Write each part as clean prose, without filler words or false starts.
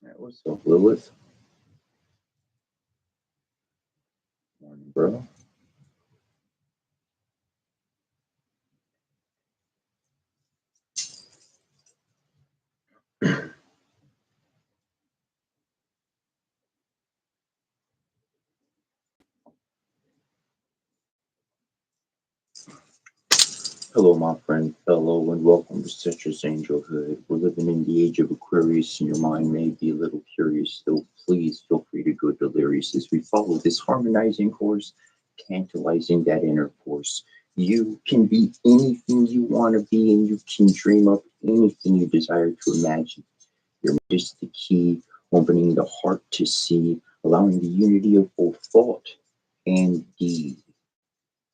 What's up, Lilith? Morning, bro. Hello, my friend, fellow, and welcome to Citrus Angelhood. We're living in the age of Aquarius, and your mind may be a little curious, though please feel free to go delirious as we follow this harmonizing course, tantalizing that inner force. You can be anything you want to be, and you can dream up anything you desire to imagine. You're just the key, opening the heart to see, allowing the unity of both thought and deed.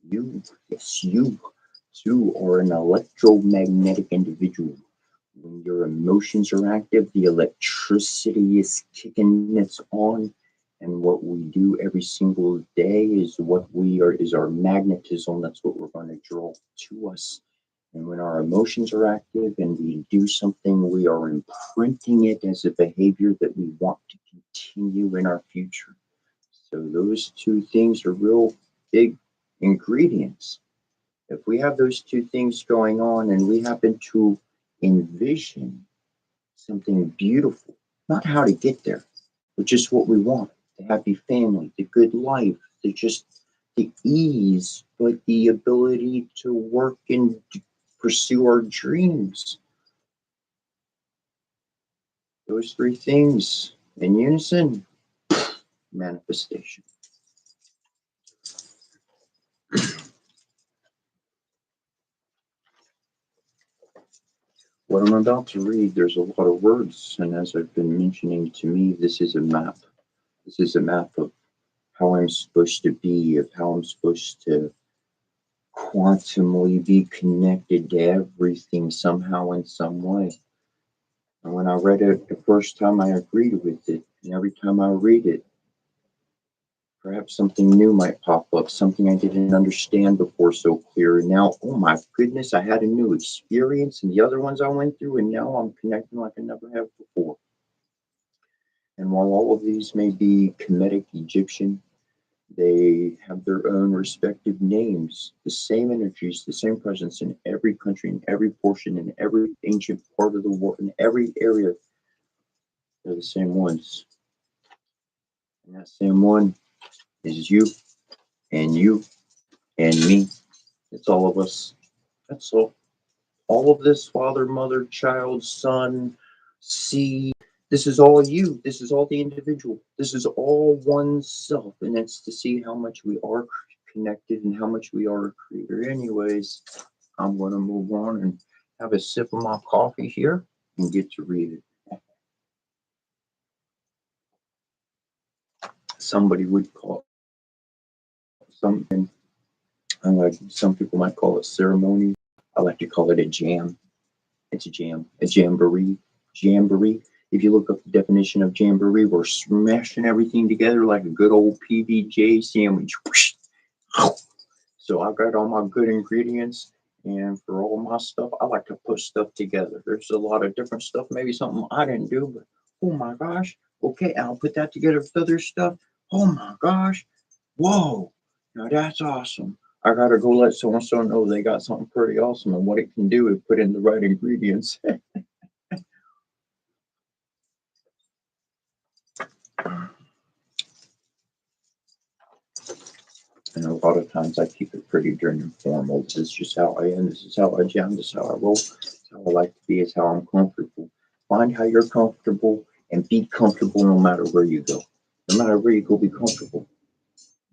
You, yes, you too are an electromagnetic individual. When your emotions are active, the electricity is kicking, it's on. And what we do every single day is what we are, is our magnetism. That's what we're going to draw to us. And when our emotions are active and we do something, we are imprinting it as a behavior that we want to continue in our future. So those two things are real big ingredients. If we have those two things going on and we happen to envision something beautiful, not how to get there, but just what we want, the happy family, the good life, the just the ease, but the ability to work and pursue our dreams. Those three things in unison, manifestation. What I'm about to read, there's a lot of words, and as I've been mentioning, to me, this is a map. This is a map of how I'm supposed to be, of how I'm supposed to quantumly be connected to everything somehow in some way. And when I read it the first time, I agreed with it. And every time I read it, perhaps something new might pop up, something I didn't understand before so clear. And now, oh my goodness, I had a new experience and the other ones I went through, and now I'm connecting like I never have before. And while all of these may be Kemetic Egyptian, they have their own respective names, the same energies, the same presence in every country, in every portion, in every ancient part of the world, in every area. They're the same ones. And that same one is you and me. It's all of us. That's all of this father, mother, child, son, seed. This is all you. This is all the individual. This is all oneself. And it's to see how much we are connected and how much we are a creator. Anyways, I'm going to move on and have a sip of my coffee here and get to read it. Somebody would call it something, like some people might call it ceremony. I like to call it a jam. It's a jam, a jamboree. Jamboree. If you look up the definition of jamboree, we're smashing everything together like a good old PBJ sandwich. So I've got all my good ingredients, and for all my stuff, I like to put stuff together. There's a lot of different stuff, maybe something I didn't do, but oh my gosh, okay, I'll put that together with other stuff. Oh my gosh, whoa, now that's awesome. I gotta go let so and so know they got something pretty awesome, and what it can do is put in the right ingredients. And a lot of times I keep it pretty darn informal. This is just how I am. This is how I jam. This is how I roll. This is how I like to be. It's how I'm comfortable. Find how you're comfortable and be comfortable no matter where you go. No matter where you go, be comfortable.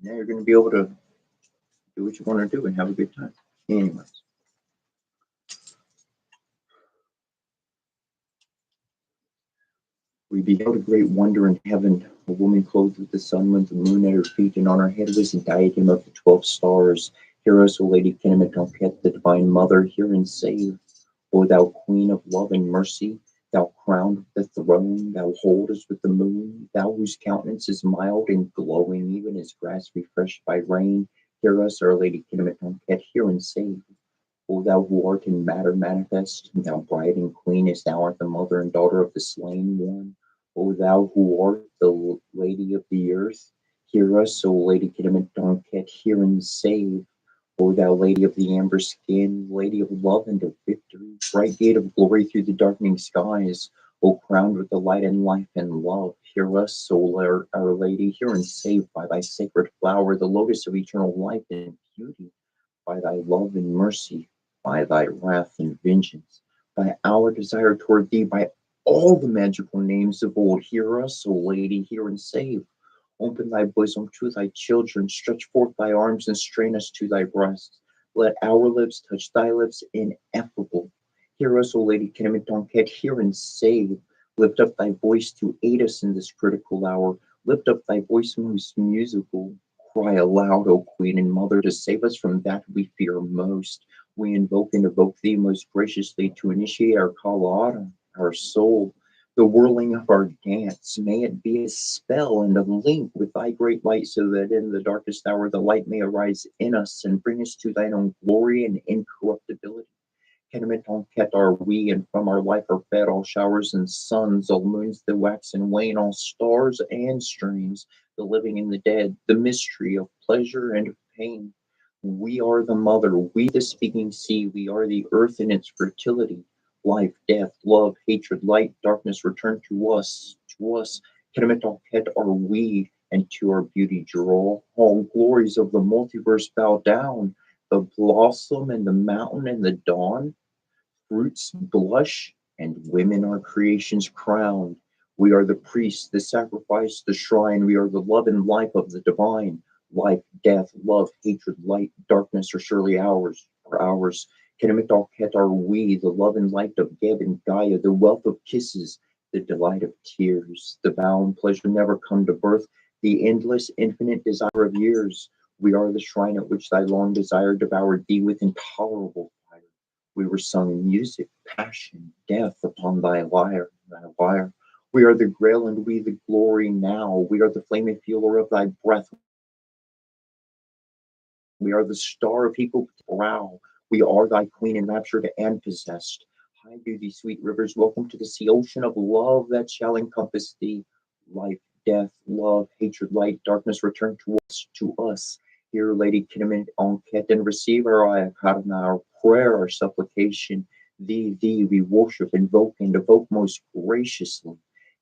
Now you're going to be able to do what you want to do and have a good time. Anyways, we beheld a great wonder in heaven. A woman clothed with the sun, with the moon at her feet, and on her head was a diadem of the 12 stars. Hear us, O Lady Kinematonket, the Divine Mother, hear and save. O thou Queen of love and mercy, thou crowned with the throne, thou holdest with the moon, thou whose countenance is mild and glowing, even as grass refreshed by rain, hear us, Our Lady Kinematonket, hear and save. O thou who art in matter manifest, thou bride and queen, as thou art the mother and daughter of the slain one, O thou who art the Lady of the earth, hear us, O Lady Kidamatonket, hear and save. O thou Lady of the amber skin, Lady of love and of victory, bright gate of glory through the darkening skies, O crowned with the light and life and love, hear us, O our Lady, hear and save by thy sacred flower, the lotus of eternal life and beauty, by thy love and mercy, by thy wrath and vengeance, by our desire toward thee, by all the magical names of old. Hear us, O Lady, hear and save. Open thy bosom to thy children, stretch forth thy arms and strain us to thy breast. Let our lips touch thy lips ineffable. Hear us, O Lady Kenemitonket, hear and save. Lift up thy voice to aid us in this critical hour. Lift up thy voice most musical. Cry aloud, O Queen and Mother, to save us from that we fear most. We invoke and evoke thee most graciously to initiate our Kala'ara, our soul, the whirling of our dance. May it be a spell and a link with thy great light, so that in the darkest hour the light may arise in us and bring us to thine own glory and incorruptibility. Ket are we, and from our life are fed all showers and suns, all moons that wax and wane, all stars and streams, the living and the dead, the mystery of pleasure and of pain. We are the mother, we the speaking sea, we are the earth in its fertility. Life, death, love, hatred, light, darkness return to us, to us. Ket are we, and to our beauty draw. All glories of the multiverse bow down, the blossom and the mountain and the dawn. Fruits blush, and women are creation's crown. We are the priest, the sacrifice, the shrine. We are the love and life of the divine. Life, death, love, hatred, light, darkness are surely ours, are ours. Kenemetalket are we, the love and light of Geb and Gaia, the wealth of kisses, the delight of tears, the vow and pleasure never come to birth, the endless, infinite desire of years. We are the shrine at which thy long desire devoured thee with intolerable fire. We were sung music, passion, death upon thy lyre, thy lyre. We are the grail and we the glory now. We are the flaming fueler of thy breath. We are the star of equal brow. We are thy queen enraptured and possessed. High do these sweet rivers welcome to the sea ocean of love that shall encompass thee. Life, death, love, hatred, light, darkness return to us, to us. Here, Lady Kinnaman Onket, and receive our ayakarna, our prayer, our supplication. Thee we worship, invoke, and evoke most graciously.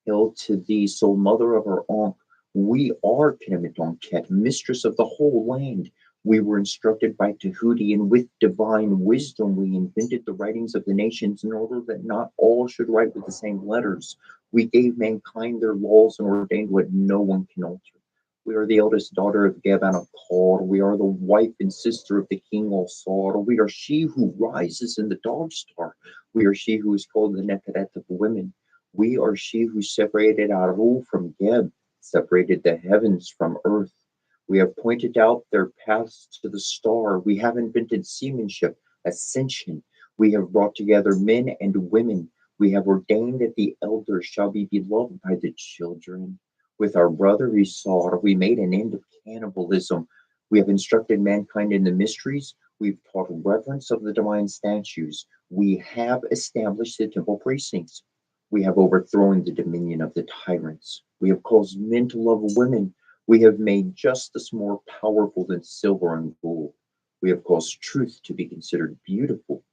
Hail to thee, sole mother of our Ankh. We are Kinnaman Onket, mistress of the whole land. We were instructed by Tahuti, and with divine wisdom we invented the writings of the nations in order that not all should write with the same letters. We gave mankind their laws and ordained what no one can alter. We are the eldest daughter of Gebanakor. We are the wife and sister of the king Alsar. We are she who rises in the dog star. We are she who is called the Neferet of women. We are she who separated Aru from Geb, separated the heavens from earth. We have pointed out their paths to the star. We have invented seamanship, ascension. We have brought together men and women. We have ordained that the elders shall be beloved by the children. With our brother Esau, we made an end of cannibalism. We have instructed mankind in the mysteries. We've taught reverence of the divine statues. We have established the temple precincts. We have overthrown the dominion of the tyrants. We have caused men to love women. We have made justice more powerful than silver and gold. We have caused truth to be considered beautiful.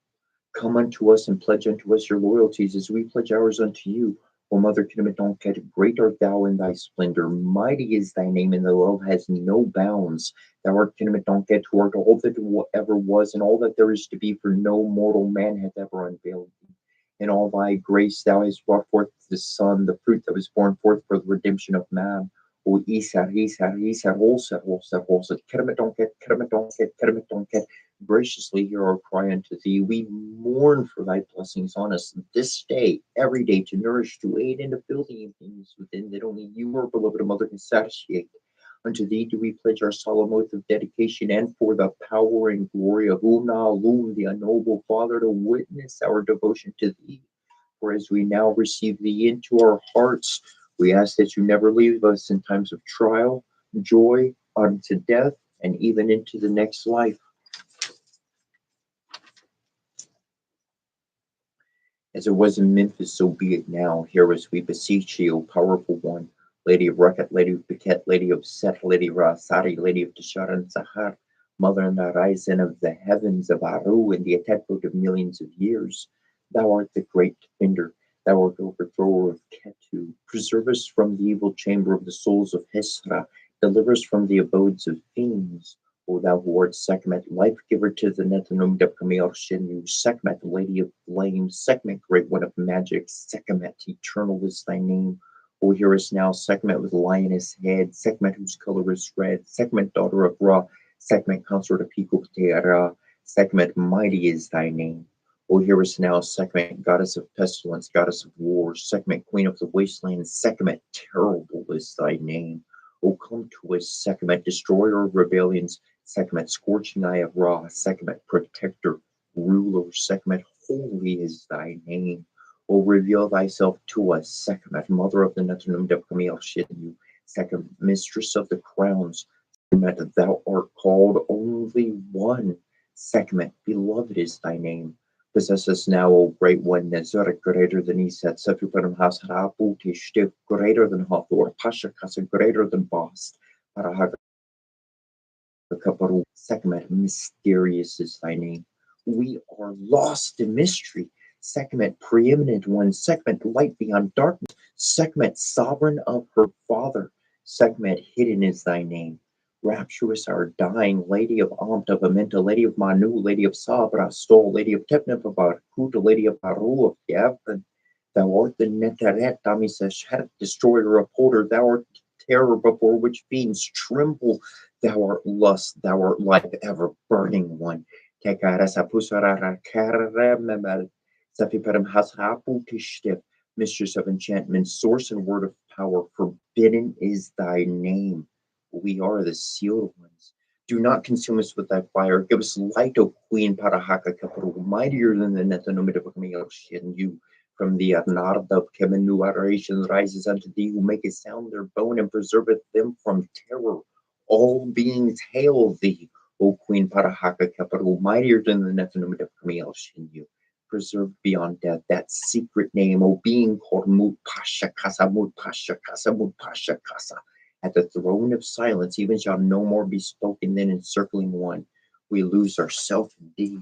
Come unto us and pledge unto us your loyalties as we pledge ours unto you. O Mother Kinamadonket, great art thou in thy splendor, mighty is thy name, and thy love has no bounds. Thou art Kinamadonket, who art all that ever was and all that there is to be, for no mortal man hath ever unveiled thee. In all thy grace thou hast brought forth the Son, the fruit that was born forth for the redemption of man. O Isar, Isar, Isar, Olsar, Olsar, Olsar, Kinamadonket, Kinamadonket, Kinamadonket, graciously hear our cry unto thee. We mourn for thy blessings on us this day, every day, to nourish, to aid, and to fill the things within that only you, our beloved Mother, can satiate. Unto thee do we pledge our solemn oath of dedication, and for the power and glory of Umna Lum, the unknowable Father, to witness our devotion to thee. For as we now receive thee into our hearts, we ask that you never leave us in times of trial, joy, unto death, and even into the next life. As it was in Memphis, so be it now. Hear us, we beseech you, O powerful one. Lady of Rukat, Lady of Biket, Lady of Set, Lady of Rasari, Lady of Tashar and Sahar, Mother and the Horizon of the heavens of Aru and the Atetbot of millions of years. Thou art the great defender, thou art overthrower of Ketu. Preserve us from the evil chamber of the souls of Hisra, deliver us from the abodes of fiends. O thou who art Sekhmet, life giver to the Netanum Depkamel Shinu, Sekhmet, Lady of Flame, Sekhmet, Great One of Magic, Sekhmet, eternal is thy name. O hear us now, Sekhmet with lioness head, Sekhmet whose color is red, Sekhmet, daughter of Ra, Sekhmet, consort of Hikupteara, Sekhmet, mighty is thy name. O hear us now, Sekhmet, goddess of pestilence, goddess of war, Sekhmet, queen of the wasteland, Sekhmet, terrible is thy name. O come to us, Sekhmet, destroyer of rebellions, Sekhmet, scorching eye of Ra, Sekhmet, protector, ruler, Sekhmet, holy is thy name. O reveal thyself to us, Sekhmet, mother of the Netanum Depkamel Shinu, Sekhmet, mistress of the crowns, Sekhmet, thou art called only one, Sekhmet, beloved is thy name. Possess us now, O great one, Nezarek, greater than Eset, Sefiparam Hasrapu, Tishtif, greater than Hathor, Pasha Kasa, greater than Bast, Parahaga. Sekhmet, mysterious is thy name. We are lost in mystery. Sekhmet, preeminent one. Sekhmet, light beyond darkness. Sekhmet, sovereign of her father. Sekhmet, hidden is thy name. Rapturous our dying, Lady of Amt of Amenta, Lady of Manu, Lady of Sabra, Stol, Lady of Tepnepabar, Kuta, Lady of Haru of Yavran. Thou art the Neteret, Damiseshet, destroyer, upholder. Thou art terror before which fiends tremble. Thou art lust, thou art life, ever burning one. Mistress of enchantment, source and word of power, forbidden is thy name. We are the sealed ones. Do not consume us with thy fire. Give us light, O Queen Parahaka Kaparu, mightier than the Netanumidabakamiyosh, you. From the Arnard of Kemenu adoration rises unto thee, who maketh sound their bone and preserveth them from terror. All beings hail thee, O Queen Parahaka Kaparu, mightier than the Netanum of Kamiel Shinyu, preserved beyond death, that secret name, O being called Mut Pasha Kasa, Mut Pasha Kasa, Mut Pasha Kasa. At the throne of silence, even shall no more be spoken than encircling one. We lose ourself in thee.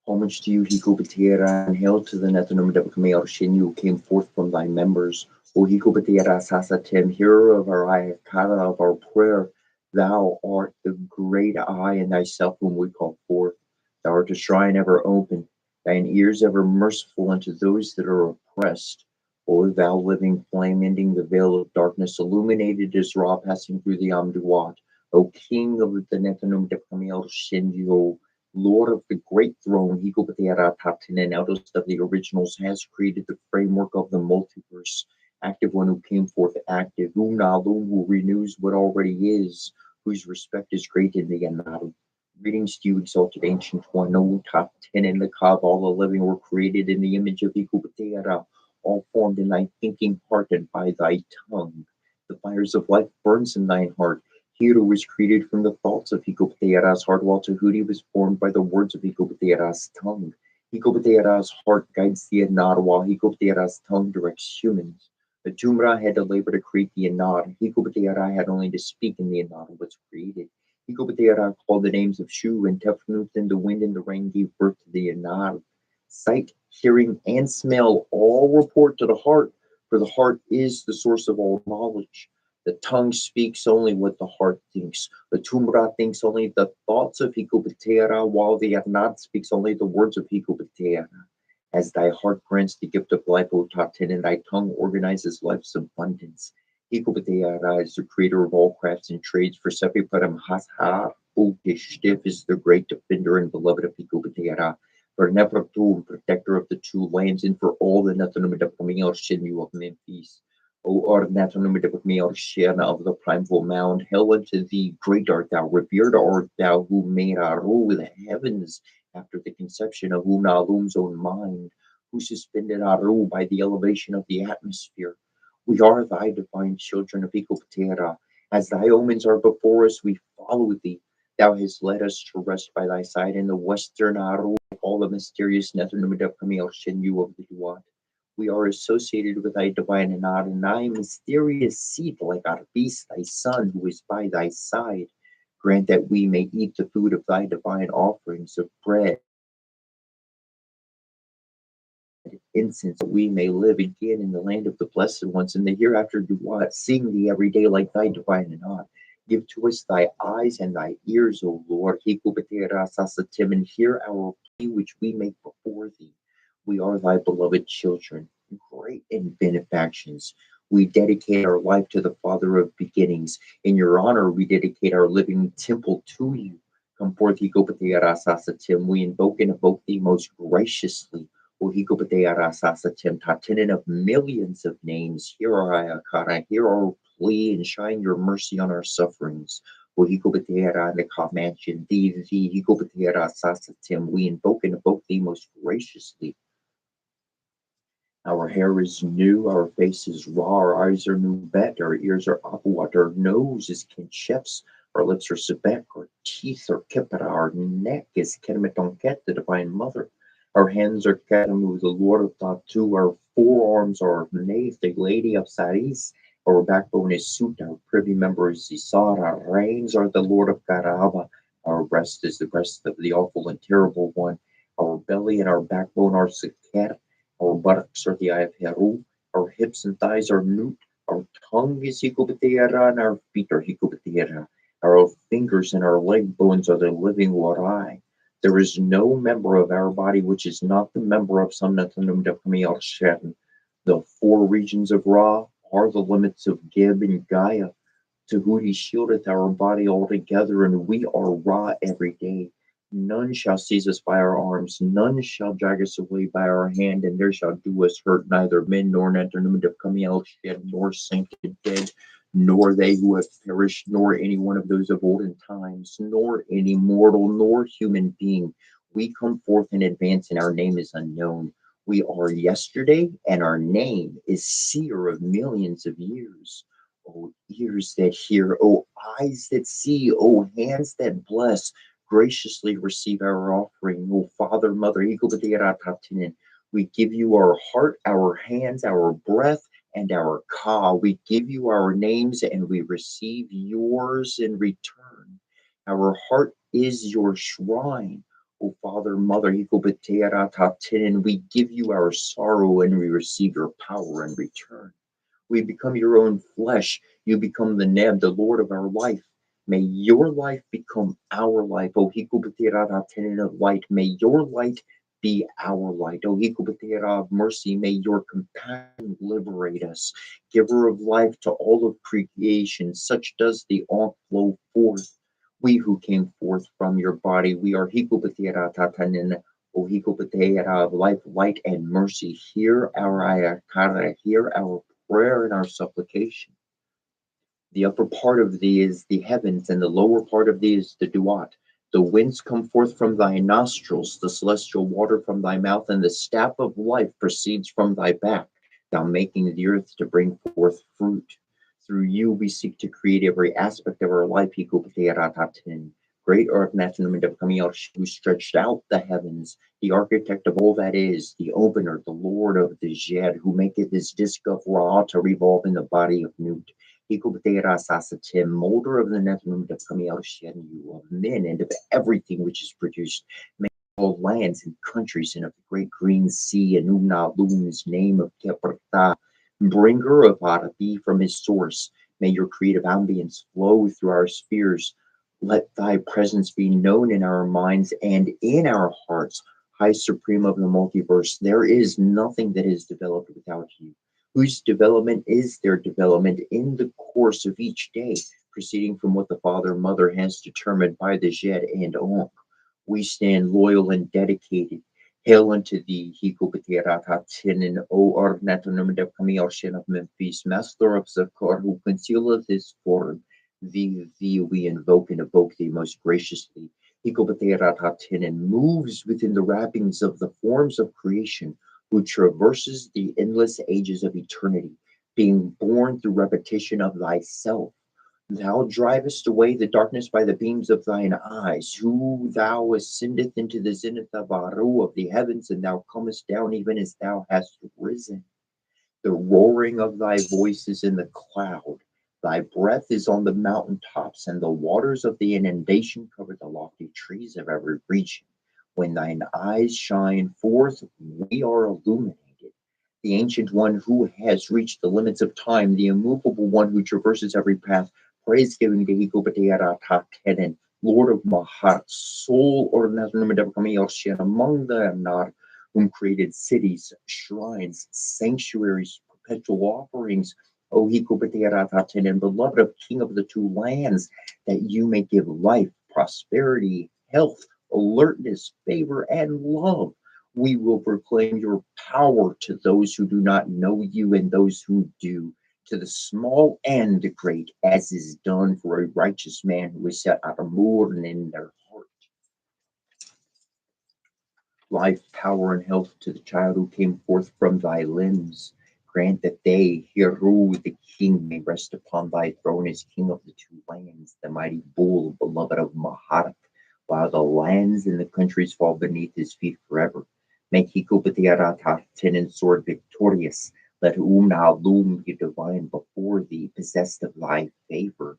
Homage to you, Hikubatiera, and hail to the Netanum Debakameor Shin, you came forth from thy members. O Hikubatiera Sasatim, hearer of our ayakara, of our prayer, thou art the great I and thyself whom we call forth. Thou art a shrine ever open, thine ears ever merciful unto those that are oppressed. O thou living flame, ending the veil of darkness, illuminated as Ra passing through the Amduat. O King of the Netanum Debakameor Shin, O Lord of the great throne, Hikopatera Tatinen, eldest of the originals, has created the framework of the multiverse. Active one who came forth active, Unalu who renews what already is, whose respect is great in the Anaru. Greetings to you, exalted ancient one, O Tatinen, the Kab, all the living were created in the image of Hikopatera, all formed in thy thinking heart and by thy tongue. The fires of life burns in thine heart. Hiro was created from the thoughts of Hikopateara's heart, while Tahuti was formed by the words of Hikopateara's tongue. Hikopateara's heart guides the Anar, while Hikopateara's tongue directs humans. The Tumra had to labor to create the Anar. Hikopateara had only to speak, and the Anar was created. Hikopateara called the names of Shu and Tefnut, and the wind and the rain gave birth to the Anar. Sight, hearing, and smell all report to the heart, for the heart is the source of all knowledge. The tongue speaks only what the heart thinks. The Tumra thinks only the thoughts of Hikopatera, while the Arnad speaks only the words of Hikopatera. As thy heart grants the gift of life, O Tatin, and thy tongue organizes life's abundance. Hikopatera is the creator of all crafts and trades, for Sefiparam Hashar, O Tishtif is the great defender and beloved of Hikopatera. For Nefertum, protector of the two lands, and for all the Netanumidapamil Shinu of Memphis. O Ornatonumidapamil Shena of the primeval mound, hail unto thee, great art thou, revered art thou, who made Aru the heavens after the conception of Unalum's own mind, who suspended Aru by the elevation of the atmosphere. We are thy divine children of Ecopatera. As thy omens are before us, we follow thee. Thou hast led us to rest by thy side in the western Aru, all the mysterious Nethernomid Camille Shenyu of the Duat. We are associated with thy divine and thy mysterious seed, like our beast, thy son, who is by thy side. Grant that we may eat the food of thy divine offerings of bread, incense, that we may live again in the land of the blessed ones, and the hereafter do what? Sing thee every day like thy divine and. Give to us thy eyes and thy ears, O Lord, and hear our plea which we make before thee. We are thy beloved children, great in benefactions. We dedicate our life to the Father of beginnings. In your honor, we dedicate our living temple to you. Come forth, Hikopatearasasatim. We invoke and evoke thee most graciously. O Hikopatearasasatim, Tatinin of millions of names. Hear our ayakara, hear our plea, and shine your mercy on our sufferings. O Hikopateara, the comansion, thee, Hikopatearasasatim. We invoke and evoke thee most graciously. Our hair is new, our face is raw, our eyes are new bet, our ears are aquat, our nose is kinchefs, our lips are sebek, our teeth are kipara, our neck is kemetonket, the divine mother. Our hands are ketamu, the Lord of Tatu, our forearms are Nave, the lady of Saris, our backbone is Sut, our privy member is Zisar, our reins are the Lord of Garaba, our breast is the breast of the awful and terrible one, our belly and our backbone are Seker, our buttocks are the eye of Heru. Our hips and thighs are Nut. Our tongue is Hikopatera and our feet are Hikopatera. Our fingers and our leg bones are the living Warai. There is no member of our body which is not the member of Samnatanum Dapami Shem. The four regions of Ra are the limits of Gib and Gaia. Tahuti shieldeth our body altogether, and we are Ra every day. None shall seize us by our arms, none shall drag us away by our hand, and there shall do us hurt neither men nor neternum of Camiel shed, nor sainted dead, nor they who have perished, nor any one of those of olden times, nor any mortal nor human being. We come forth in advance, and our name is unknown. We are yesterday, and our name is seer of millions of years. O ears that hear, O eyes that see, O hands that bless, graciously receive our offering. O Father, Mother, Ikobaderatatanen, we give you our heart, our hands, our breath, and our ka. We give you our names and we receive yours in return. Our heart is your shrine. O Father, Mother, Ikobaderatatanen, we give you our sorrow and we receive your power in return. We become your own flesh. You become the Neb, the Lord of our life. May your life become our life. O Hikubetira of light. May your light be our light. O Hikubetira of mercy. May your compassion liberate us. Giver of life to all of creation. Such does the all flow forth. We who came forth from your body, we are Hikubetira Tatanin. O Hikubetira of life, light, and mercy. Hear our ayakara, hear our prayer and our supplication. The upper part of thee is the heavens, and the lower part of thee is the duat. The winds come forth from thy nostrils, the celestial water from thy mouth, and the staff of life proceeds from thy back, thou making the earth to bring forth fruit. Through you we seek to create every aspect of our life. Great earth, who stretched out the heavens, the architect of all that is, the opener, the lord of the Jed, who maketh his disk of Ra to revolve in the body of Nut. Hikubtera molder of the Nephilim of Kamiel Shenu, of men and of everything which is produced, make all lands and countries and of the great green sea, and Umna Lum's name of Keprta, bringer of Arabi from his source. May your creative ambience flow through our spheres. Let thy presence be known in our minds and in our hearts. High Supreme of the multiverse, there is nothing that is developed without you, whose development is their development in the course of each day, proceeding from what the Father Mother has determined by the Jed and Onk. We stand loyal and dedicated. Hail unto thee, Hikopatiratatin, O Ornatonum de Kamioshin of Memphis, Master of Zakor, who concealeth his form. Thee we invoke and evoke thee most graciously. Hikopatiratatin, and moves within the wrappings of the forms of creation, who traverses the endless ages of eternity. being born through repetition of thyself. Thou drivest away the darkness by the beams of thine eyes. Who thou ascendeth into the zenith of Aru of the heavens, and thou comest down even as thou hast risen. The roaring of thy voice is in the cloud. Thy breath is on the mountain tops, and the waters of the inundation cover the lofty trees of every region. When thine eyes shine forth, we are illuminated. The ancient one who has reached the limits of time, the immovable one who traverses every path, praise giving to Hikopatiyaratakenin, Lord of Mahat, soul or among the whom created cities, shrines, sanctuaries, perpetual offerings, O Hikopatiyaratakenin, and beloved of King of the two lands, that you may give life, prosperity, health, alertness, favor, and love. We will proclaim your power to those who do not know you and those who do, to the small and the great, as is done for a righteous man who is set out of mourn in their heart. Life, power, and health to the child who came forth from thy limbs. Grant that they, Heru, the king, may rest upon thy throne as king of the two lands, the mighty bull, beloved of Maharat, while the lands and the countries fall beneath his feet forever. Make Hikopatiyaratakenin and sword victorious. Let Loom be divine before thee, possessed of thy favor.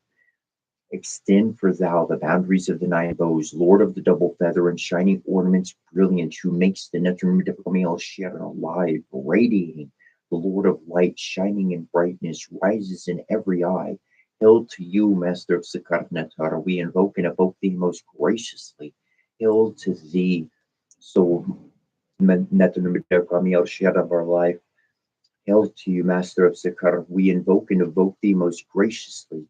Extend for thou the boundaries of the nine bows, Lord of the double feather and shining ornaments brilliant, who makes the Nethermidafamil Sharon alive, radiating. The Lord of light, shining in brightness, rises in every eye. Hail to you, Master of Sakarnatara, we invoke and evoke thee most graciously. Hail to thee, so Nethermidafamil Sharon of our life. Hail to you, Master of Sakar, we invoke and evoke thee most graciously.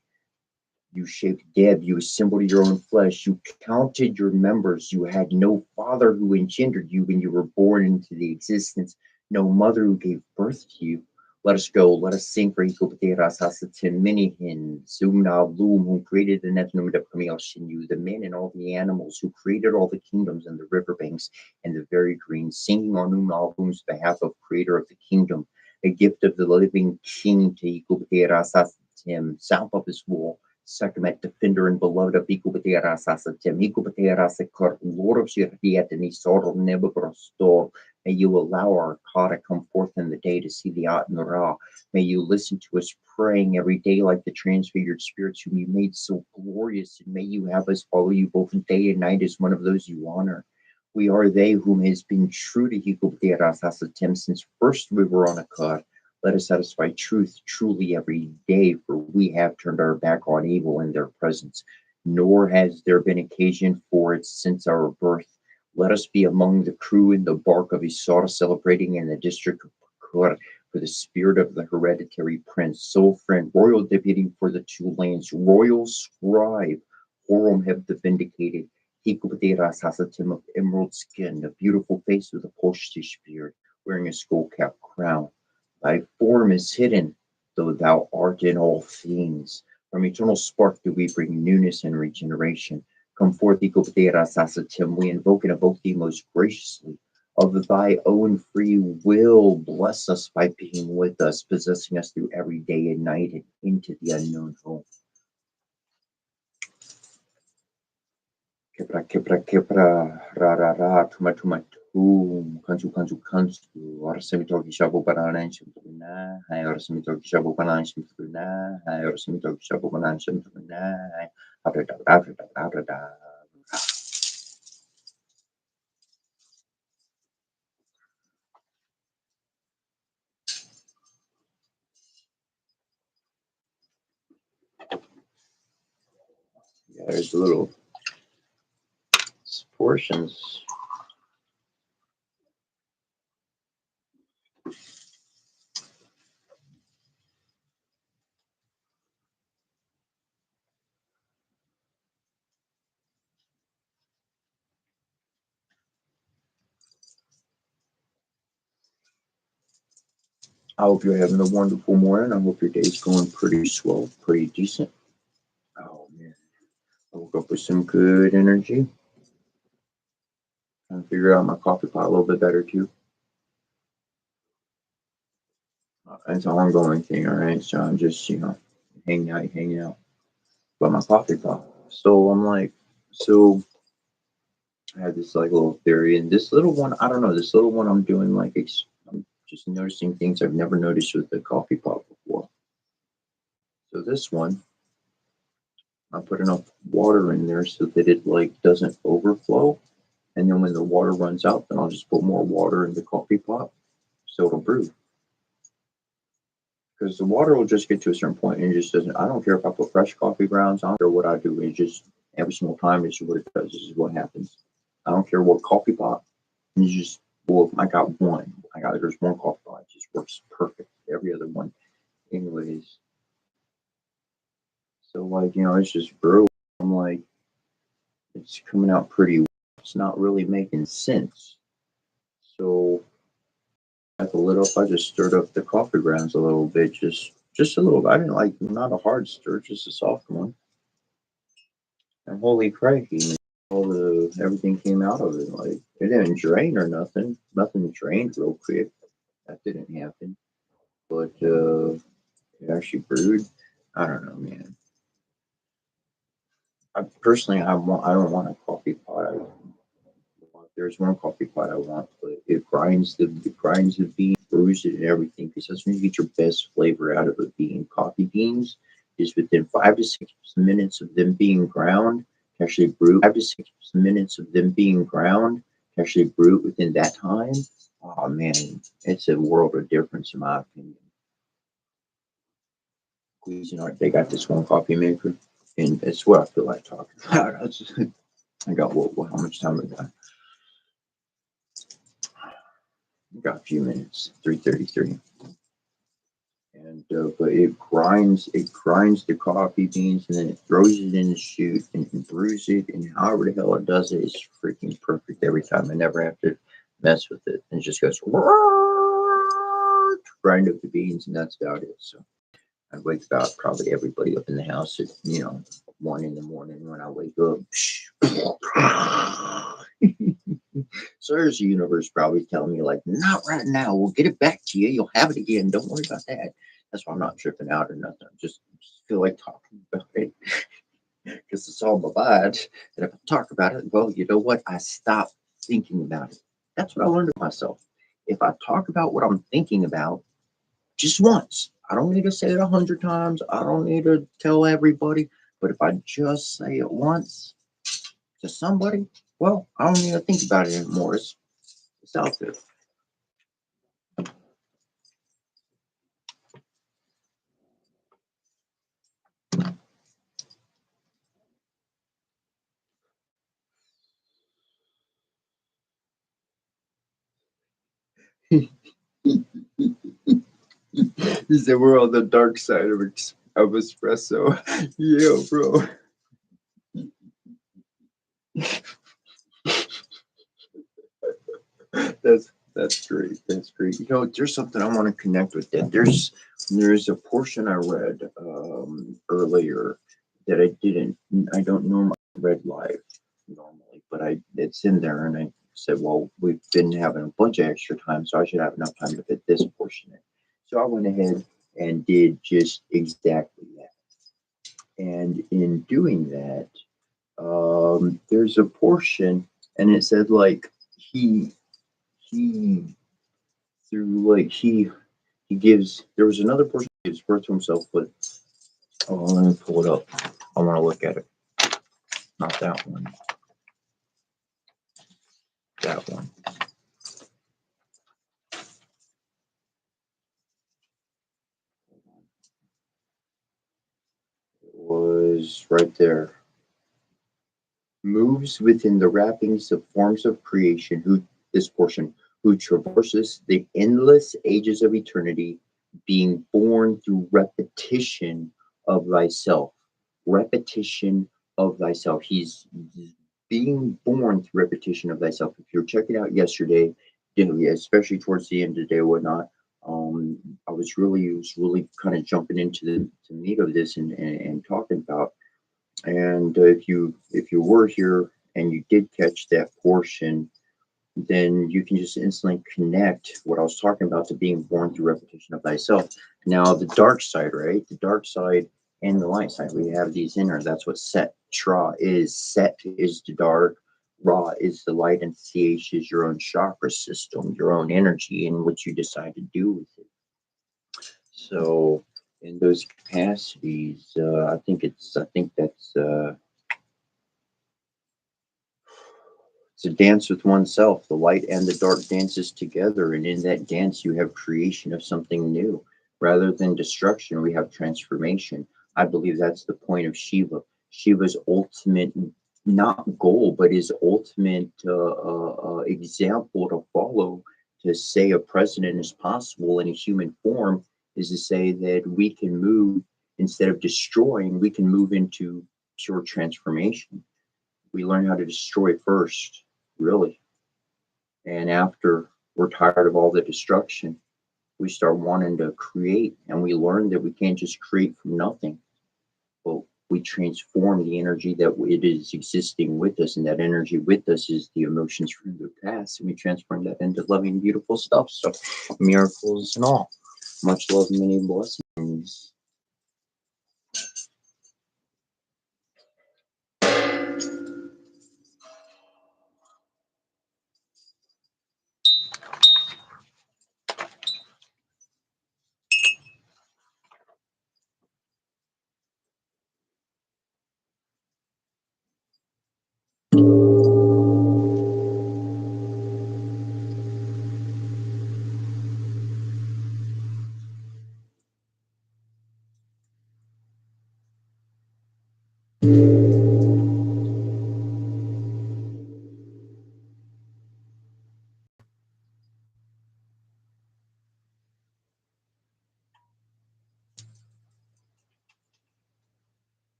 You shaped Deb, you assembled your own flesh, you counted your members, you had no father who engendered you when you were born into the existence, no mother who gave birth to you. Let us go, let us sing for Hikopateras Hasatim Minihin, Zumna Loom, who created the Netnum of Camille Shinyu, the men and all the animals, who created all the kingdoms and the riverbanks and the very green, singing on Umna Loom's behalf of creator of the kingdom, a gift of the living king to Hikopateras Hasatim, south of his wall. Sacrament, defender and beloved of Hikopateirasasatim, Hikopateirasakar, Lord of Shirdiat and Isor Nebuchadnezzar. May you allow our Ka to come forth in the day to see the At and the Ra. May you listen to us praying every day like the transfigured spirits whom you made so glorious, and may you have us follow you both day and night as one of those you honor. We are they whom has been true to Hikopateirasasatim since first we were on a Ka. Let us satisfy truth truly every day, for we have turned our back on evil in their presence, nor has there been occasion for it since our birth. Let us be among the crew in the bark of Isara, celebrating in the district of Pakur for the spirit of the hereditary prince, soul friend, royal deputy for the two lands, royal scribe, Horum have the vindicated, Hikopateras Hasatim of emerald skin, a beautiful face with a Poshtish beard, wearing a skull cap crown. Thy form is hidden, though thou art in all things. From eternal spark do we bring newness and regeneration. Come forth, Hikopateras Hasatim, we invoke and evoke thee most graciously. Of thy own free will, bless us by being with us, possessing us through every day and night and into the unknown home. Kepra, kepra, kepra, ra, ra, ra, tuma, tuma, kansu, kansu, kansu, ora semitoki shabu banana and shimtuna, I ora semitoki shabu banana shimtuna, I ora semitoki shabu banana shimtuna, da. Yeah, there's a little portions. I hope you're having a wonderful morning. I hope your day's going pretty swell, pretty decent. Oh man, I woke up with some good energy. Trying to figure out my coffee pot a little bit better too. It's an ongoing thing, all right? So I'm just, hanging out by my coffee pot. So I'm like, so I had this like little theory, and this little one, I don't know, this little one I'm doing like, I'm just noticing things I've never noticed with the coffee pot before. So this one, I put enough water in there so that it like doesn't overflow. And then when the water runs out, then I'll just put more water in the coffee pot so it'll brew. Because the water will just get to a certain point and it just doesn't. I don't care if I put fresh coffee grounds on or what I do. It just every single time, this is what it does. This is what happens. I don't care what coffee pot. You just well, I got one. There's one coffee pot. It just works perfect. Every other one, anyways. So like it's just brewing. I'm like, it's coming out pretty. It's not really making sense. So at the lid up, I just stirred up the coffee grounds a little bit, just a little. I didn't like not a hard stir, just a soft one. And holy crikey, man, all the everything came out of it. Like it didn't drain or nothing. Nothing drained real quick. That didn't happen. But it actually brewed. I don't know, man. I don't want a coffee pot. There's one coffee pot I want, but it grinds the bean, brews it, and everything. Because that's when you get your best flavor out of a bean. Coffee beans is within 5 to 6 minutes of them being ground. Actually brew 5 to 6 minutes of them being ground. Actually brew it within that time. Oh man, it's a world of difference in my opinion. They got this one coffee maker, and it's what I feel like talking about. I got how much time I got? I got a few minutes. 3:33. And but it grinds the coffee beans and then it throws it in the chute and brews it and however the hell it does it is freaking perfect every time. I never have to mess with it. And it just goes grind up the beans and that's about it. So I wake up probably everybody up in the house at 1 in the morning when I wake up. So there's the universe probably telling me like, not right now. We'll get it back to you. You'll have it again. Don't worry about that. That's why I'm not tripping out or nothing. I just feel like talking about it because it's all my mind. And if I talk about it, well, you know what? I stop thinking about it. That's what I learned of myself. If I talk about what I'm thinking about just once, I don't need to say it 100 times. I don't need to tell everybody. But if I just say it once to somebody, well, I don't need to think about it anymore. It's out there. He said we're on the dark side of espresso. Yeah, bro. That's great. That's great. There's something I want to connect with that. There's a portion I read earlier that I don't normally read live normally, but it's in there and I said, well, we've been having a bunch of extra time, so I should have enough time to fit this portion in. So I went ahead and did just exactly that. And in doing that, there's a portion, and it said like he through like he gives. There was another portion he gives birth to himself, but let me pull it up. I want to look at it. Not that one. That one. It was right there. Moves within the wrappings of forms of creation, this portion, who traverses the endless ages of eternity, being born through repetition of thyself. Repetition of thyself. He's being born through repetition of thyself. If you're checking out yesterday, especially towards the end of the day or whatnot, I was really kind of jumping into the meat of this and talking about and if you were here and you did catch that portion, then you can just instantly connect what I was talking about to being born through repetition of thyself. Now, the dark side, right? The dark side and the light side, we have these inner. That's what Set Tra is. Set is the dark, Ra is the light, and CH is your own chakra system, your own energy, and what you decide to do with it. So, in those capacities, I think that's it's a dance with oneself. The light and the dark dances together, and in that dance, you have creation of something new. Rather than destruction, we have transformation. I believe that's the point of Shiva. Shiva's ultimate, not goal, but his ultimate example to follow to say a president is possible in a human form is to say that we can move instead of destroying, we can move into pure transformation. We learn how to destroy first, really. And after we're tired of all the destruction, we start wanting to create. And we learn that we can't just create from nothing, but we transform the energy that it is existing with us. And that energy with us is the emotions from the past. And we transform that into loving, beautiful stuff. So, miracles and all. Much love, many blessings.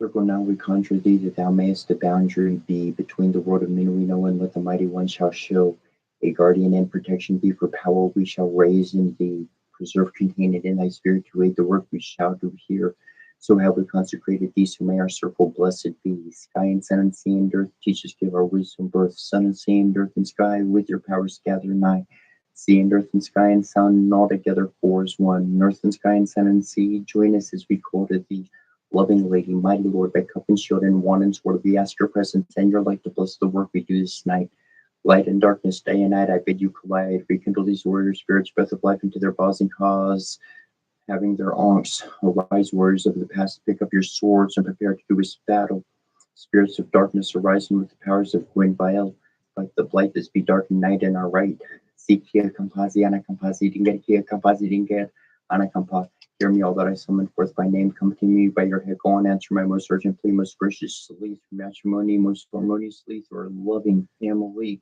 Circle now we conjure thee that thou mayest a boundary be between the world of men we know and what the mighty one shall show. A guardian and protection be for power we shall raise in thee. Preserve contained in thy spirit to aid the work we shall do here. So have we consecrated thee, so may our circle blessed be. Sky and sun and sea and earth, teach us, give our wisdom birth. Sun and sea and earth and sky, with your powers gather nigh. Sea and earth and sky and sun, all together four as one. Earth and sky and sun and sea, join us as we call to thee. Loving Lady, mighty Lord, by cup and shield and wand and sword, we ask your presence and your light to bless the work we do this night. Light and darkness, day and night, I bid you collide. Rekindle these warrior spirits, breath of life into their bows and cause. Having their arms, arise, warriors of the past, pick up your swords and prepare to do this battle. Spirits of darkness arising with the powers of Gwynbael, like the blight that be dark night in our right. Seek here, Kampazi, Anakampazi, Dinget, here, Kampazi, Dinget, Anakampa. Hear me, all that I summon forth by name. Come to me by your head. Go on, answer my most urgent plea, most graciously, through matrimony, most harmoniously, through our loving family.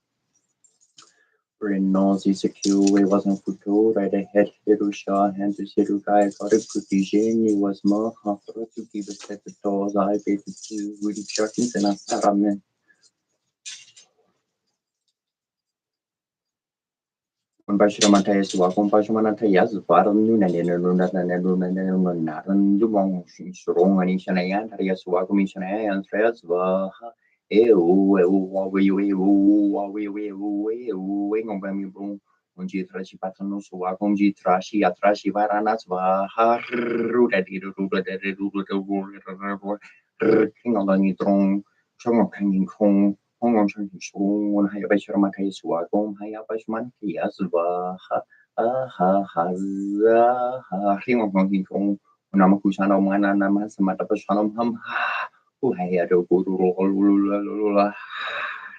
For in nausea secure wasn't futur, right ahead, Hirusha, hands is Hirukai, got a cookie, Jenny was more, Hafra to keep a set of doors, I bait the two, Woody Sharkins, and Asaramen. Compassionataya sua compassionataya varam nuna nena nuna nuna nuna nuna naran dumong strong ani shanaya taria sua commissionaya and stress va ngom brum onji trashi patano sua komji trashi atrashi varanas va haru dadi king along drong chong hanging kong Hong Kong Shun Haya Bashama Kaiswa Gom Haya Bashman Kiasva ha Him Hong Kong Namakusano Mana Namasamata Bashanam Ham who had a good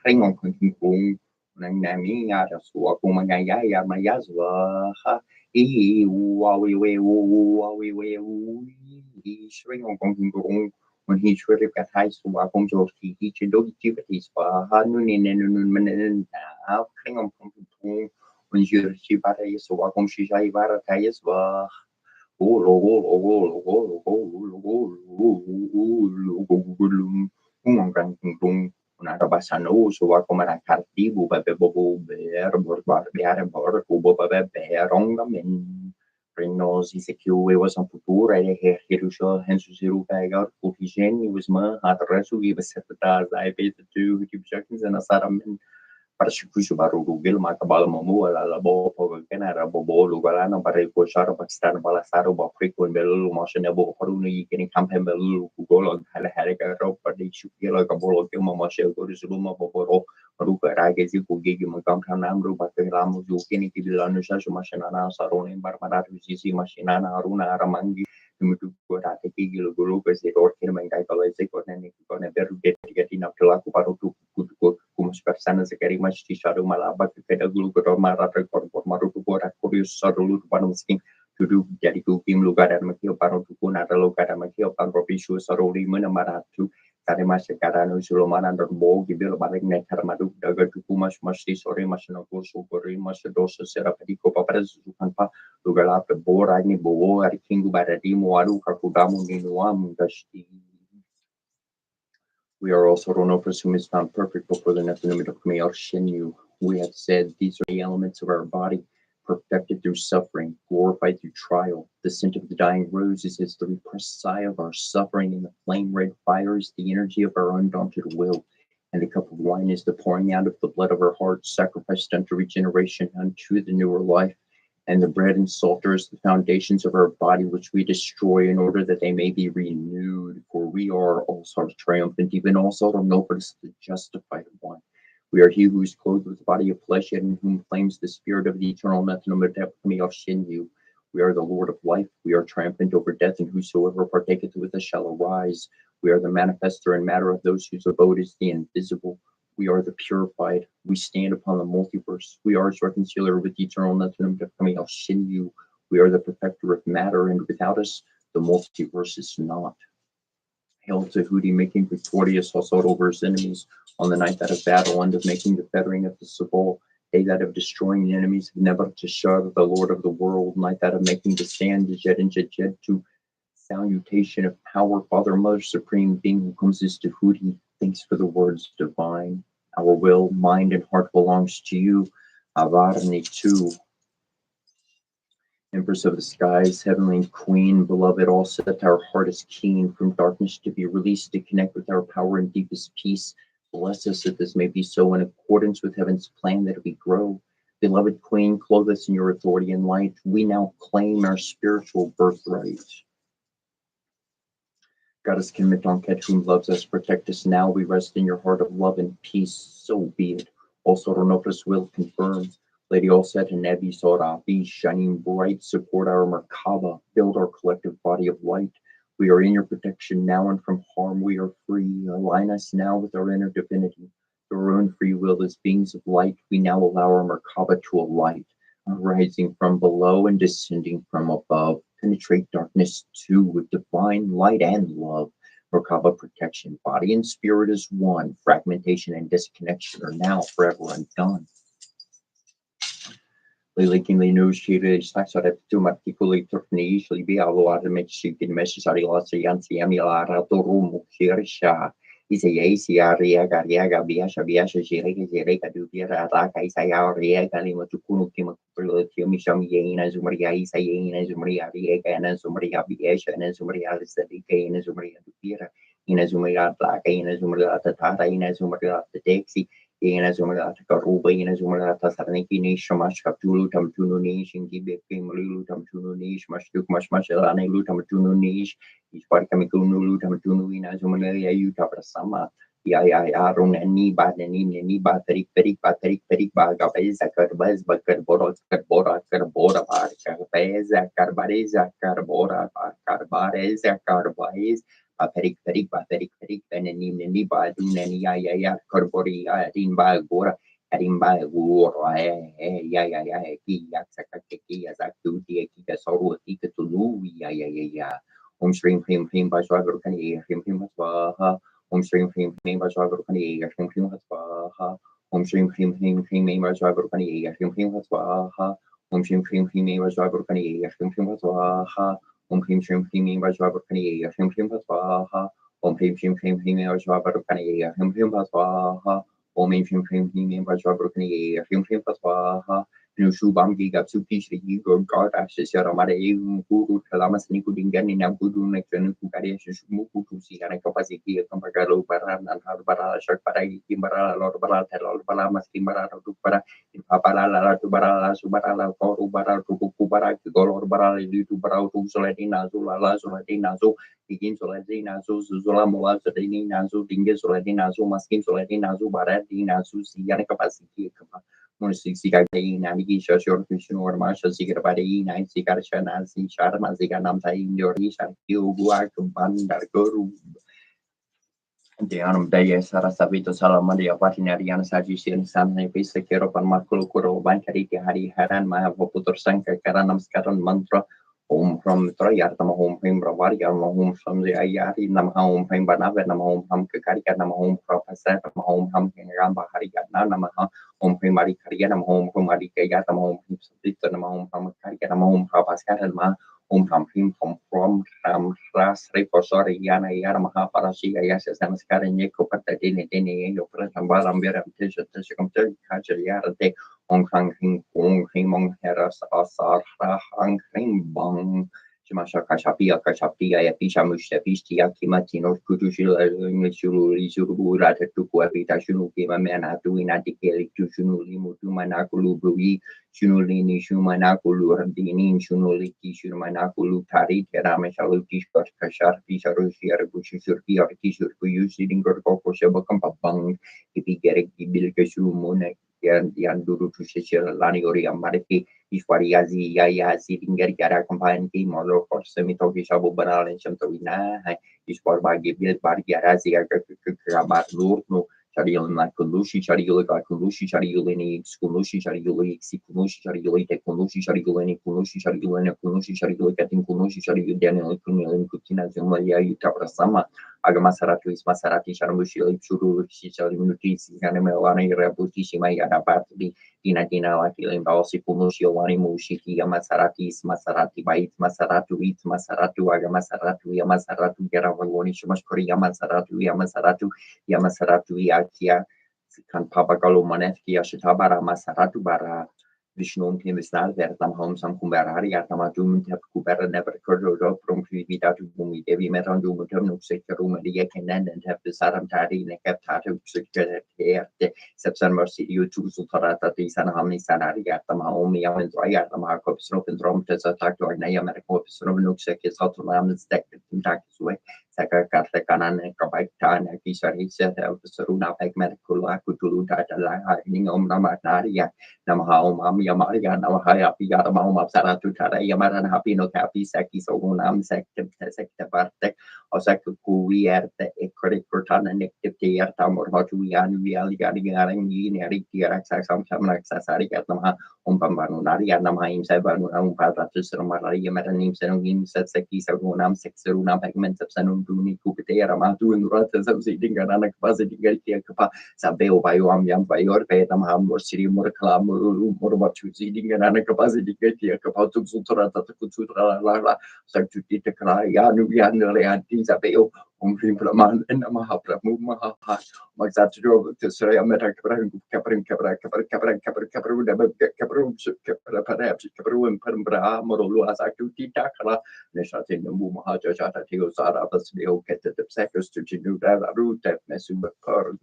ring on Kong Kong Nami Yaswa Gomagaya Mayasva ha E Wawi Shring on Kong Kong when he truly got high to walk on George he should do activities for Hanunin and now cling on when you see better is to walk on Shisha Varatayas were Narabasano, so Wakomara Carti, Bubabo Bear, Borbar Bear, Bor, Bubaba Bear on the men. Renos is a Q was on Putur, I hear Hirusha, Hensuziru Bagar, Pufigen, was Ma, had Resu, give a set of stars, I paid the two keep seconds and a Saraman. Parashukushu baru Google maka bala mamu ala bo pogana rabo bo lugalana bare ko shara Pakistan bala saro ba frequent belu motion abo paru ni kini campaign belu Google hala hala ka ro padi shukila ka bolo ke mama she ko rizuma bo ro paru ka rage ji ko gigi magam nam ro ba ke ramu ju kini ki bilanu sha mashina na saro ni bar marar ji mashina na aruna aramangi Mutu kota te ki gilo gulu ke se or kini mengai kalau se ko ne ko ne beru get ina pela ku paru tu kumus persana sekali mas di shadow malaba kita gulu ke mara rekor maru tu ora kurius sarulu panu skin tudu jadi ku kim lugar dan makio paru tu pun ada lugar dan makio pan propisu saruli mana maratu tare mas sekarang usul mana dan bo gibil balik nekar madu daga tu mas di sore mas no kursu kori mas dosa serapadi ko papara zukan pa lugar apa bora ni bo ari kingu baradi mo aru kakudamu ni nuam dashti. We are also Ronopus whom is found perfect before the Nephilim of Kmeal Shinyu. We have said these are the elements of our body, perfected through suffering, glorified through trial. The scent of the dying roses is the repressed sigh of our suffering, and the flame red fire is the energy of our undaunted will. And the cup of wine is the pouring out of the blood of our hearts, sacrificed unto regeneration, unto the newer life. And the bread and salt are as the foundations of our body, which we destroy in order that they may be renewed. For we are also triumphant, even also of notice the justified one. We are he who is clothed with the body of flesh, yet in whom flames the spirit of the eternal Nephilim of Shinyu. We are the Lord of life. We are triumphant over death, and whosoever partaketh with us shall arise. We are the manifester and matter of those whose abode is the invisible. We are the purified. We stand upon the multiverse. We are its reconciliator with the eternal Nephilim coming out Shinyu. We are the perfecter of matter, and without us, the multiverse is not. Hail to Hootie, making victorious assault over his enemies on the night that of battle, and of making the fettering of the Sabal, day that of destroying the enemies of Nebuchadnezzar, the Lord of the world, night that of making the stand, Jed and Jed to Salutation of power, Father, Mother, Supreme Being who comes as Tahuti. Thanks for the words divine. Our will, mind, and heart belongs to you. Avarni tu. Empress of the skies, heavenly queen, beloved, all set our heart is keen from darkness to be released to connect with our power and deepest peace. Bless us that this may be so in accordance with heaven's plan that we grow. Beloved queen, clothe us in your authority and light. We now claim our spiritual birthright. Goddess Kinmeton Ket, whom loves us, protect us now. We rest in your heart of love and peace. So be it. Also, Ronopus will confirm. Lady Olset and Nebi Sora, be shining bright, support our Merkaba, build our collective body of light. We are in your protection now, and from harm we are free. Align us now with our inner divinity. Through our own free will as beings of light, we now allow our Merkaba to alight, rising from below and descending from above. Penetrate darkness too with divine light and love. Merkaba protection, body and spirit is one. Fragmentation and disconnection are now forever undone. Lilikingly negotiated saxare to articuli turfni be aloar mexican messari yansi amilara torum hirsha is a yaga riaga biasha jireka dubiera raka isaya riega lima tukunu kima misham yena zumaria isayena zumaria riega and zumaria biasha and zumaria sedike and zumaria dubiera in zumaria raka in zumaria tata in zumaria the taxi Ina Zumata Karuba, Ina Zumata Sarniki Nish, Mashkatulu, Tamtunu Nish, and Gibe Kimulu, Tamtunu Nish, Mashtuk Mashmashalani, Lutamtunu Nish, each part Kamikunu, Lutamtunu, Ina Zumaria, Utaprasama, Yarun, and Nibat, and Nibat, Perik, Bagabeza, Karbaz, Bakarbora, Karbora, Karbeza, Karbareza, Karbora, Karbareza, Karbaiz. Perik, and ni ba dun ya korbori din ba gora karim ba gora ki yak sakaki ya zaktu ti ki soru ti tulu ya stream ba shwa kan ye stream ba stream ba shwa kan ye stream ba stream ba shwa kan ye stream ba stream ba shwa kan ye stream ba Pim Shim Pim Bajwabakani, Him Pim Paswaha, Pim Shim Pim Bajwabakani, Him Pim Paswaha, Pim Shim Pim Bajwabakani, Him Pim Paswaha, Nushu Bamgi got two pieces, you go God ashes, Yaramare, Guru, Kalamas, Nikudingan, in Abudu, Nekan, Kukari, Shumuku, to see an capacity, Kampagalo, Baran, and Harbara, Sharpara, Kimbara, Lord Bara, Telol Balamas, Kimbara, Tupara, Papala, Tubarala, Subarala, Korubara, Tukubara, Golor Bara, Tubara, Solatina, Zula, Solatina, so begin Solatina, so Zulamola, Solatina, so Dingas, Solatina, so Maskin, Solatina, so Baratina, so Siana capacity. Sika Nagi Shashor Kushin or Marshall Sigar Badi, Nine Sikar Shana, Sharma Zika Namta in your Risha, Yuguak, Bandar Guru. Dianum Daya Sarasavito Salamadia Patinarian Sajishan San Nepisa Keropan Makulu Kuro Bankariti Hari Haran Mahaputur Sanka Karanam Skaran Mantra home from Troyartama home from Ravaria home from the Ayari Nam home from Banava Nam home from Kakarika Nam home from Pasat home from Ramba Harigana Namaha home from Marikarianam home from Marikayatam home from Satan home from Karikanam home from Pascaran from him from Ras Reposori Yana Yara Mahaparashi Ayas Namaskaran Yako Patadini Dini Yopra Barambiram Tisha Tisham Kaja Yara de Hong Kong Hing Mong Heras Asar Hang Hing Bong Shimasha Kashapia Yapisha Mushapishtia Kimatino Kutushil Shuru Rata Tukuavita Shunu Kima Mana Duina Dikeli Tushunu Limu Tumanakulu Bui Shunulini Shumanakulu Dini Shunuliki Shumanakulu Tari Terameshaluki Kashar Pisharushi Arabushi Surki or Kishur using Gorko Shabakam Bang if he get a Bilkashu Mona Yanduru to Shishel Lani or Yamariki Ishwariazi Yaya sitting Gara combined game or for Semitoki Shabu Banal and Shamtowina Ishwar Bagi Bil Bargiarazi Rabat Lurno Shariul Nakulushi, Shariul Kakulushi, Shariulini, Skulushi, Shariuli, Sikulushi, Shariuli, Tekulushi, Shariulini, Kulushi, Shariulina, Kulushi, Shariul Katin Kulushi, Shariul Daniel, Kunil, Kutina, Zumaya, Utaprasama, Agamasaratu is Masarati Sharamushi, Shuru, Shishalimutis, Yanamelani, Rabutishima, Yanabatri, Dina Laki, Balsi, Pumushio, Wani Mushiki, Yamasarati, Masarati, Bait, Masaratu, Eat, Masaratu, Agamasaratu, Yamasaratu, Yaravani, Shumashkori, Yamasaratu, Yakia, Kan Papagalo Manetki, Ashitabara, Masaratu, Bara. Vishnu Himisnar, Vertam Home, some Kumbarari, Atamadum, Tapkubera never could from Vida to Bumi, Devi Metandu, Mutum, Sekarum, and the Yakan, and have the Saram Tadi, and kept Tatu, Secretary, Sepsan Mercy, you two Sutarata, the Sanhami Sanari, Atamaomi, and Rayatama, Copsnop and Dromtas attack or Nayamako, Snovenuk, is out to Lam's deck, in Tax way. Saka Katlakanan, Kabaitan, Kisari set out the Saruna, Medical, Kutulu, Data, Namatnaria, Namahao, Yamaria, Namahaya, Yaramam, Saratu, Yamaran, Happy, no Capi, Saki, Sogunam, Secta Bartek, or Saku, the Ecotic Cortana, Nective, Tam, or Hotuyan, Vialigaring, Eric, some Sasari, Atama, Umpambanari, Namahim, Saban, Umparatus, Maria, Metanim, Senogim, Setsaki, Sogunam, Sexeruna, pigments of Sanunduni, Kupitera, Matu, and Rotas of Sitting and Anacapacity, Kapa, Sabeo, Bayam, Yam, Bayor, Petam, or City, Murkala, Murbachu, Sitting and Anacapacity, Kapatu, Sutrata, Kutura, Sartuki, Kaya, Nubian, Sabeo, Umprimpleman, and Mahapra, Mumaha, Maxatro, to Sray, Metacapra, Caprin, Capra, perhaps Capru and Pembra, Morolu, as activity Takala, Neshatin, Mumaha, Jata, Tiosara, Basio, get the sectors to do that, root that messing with her,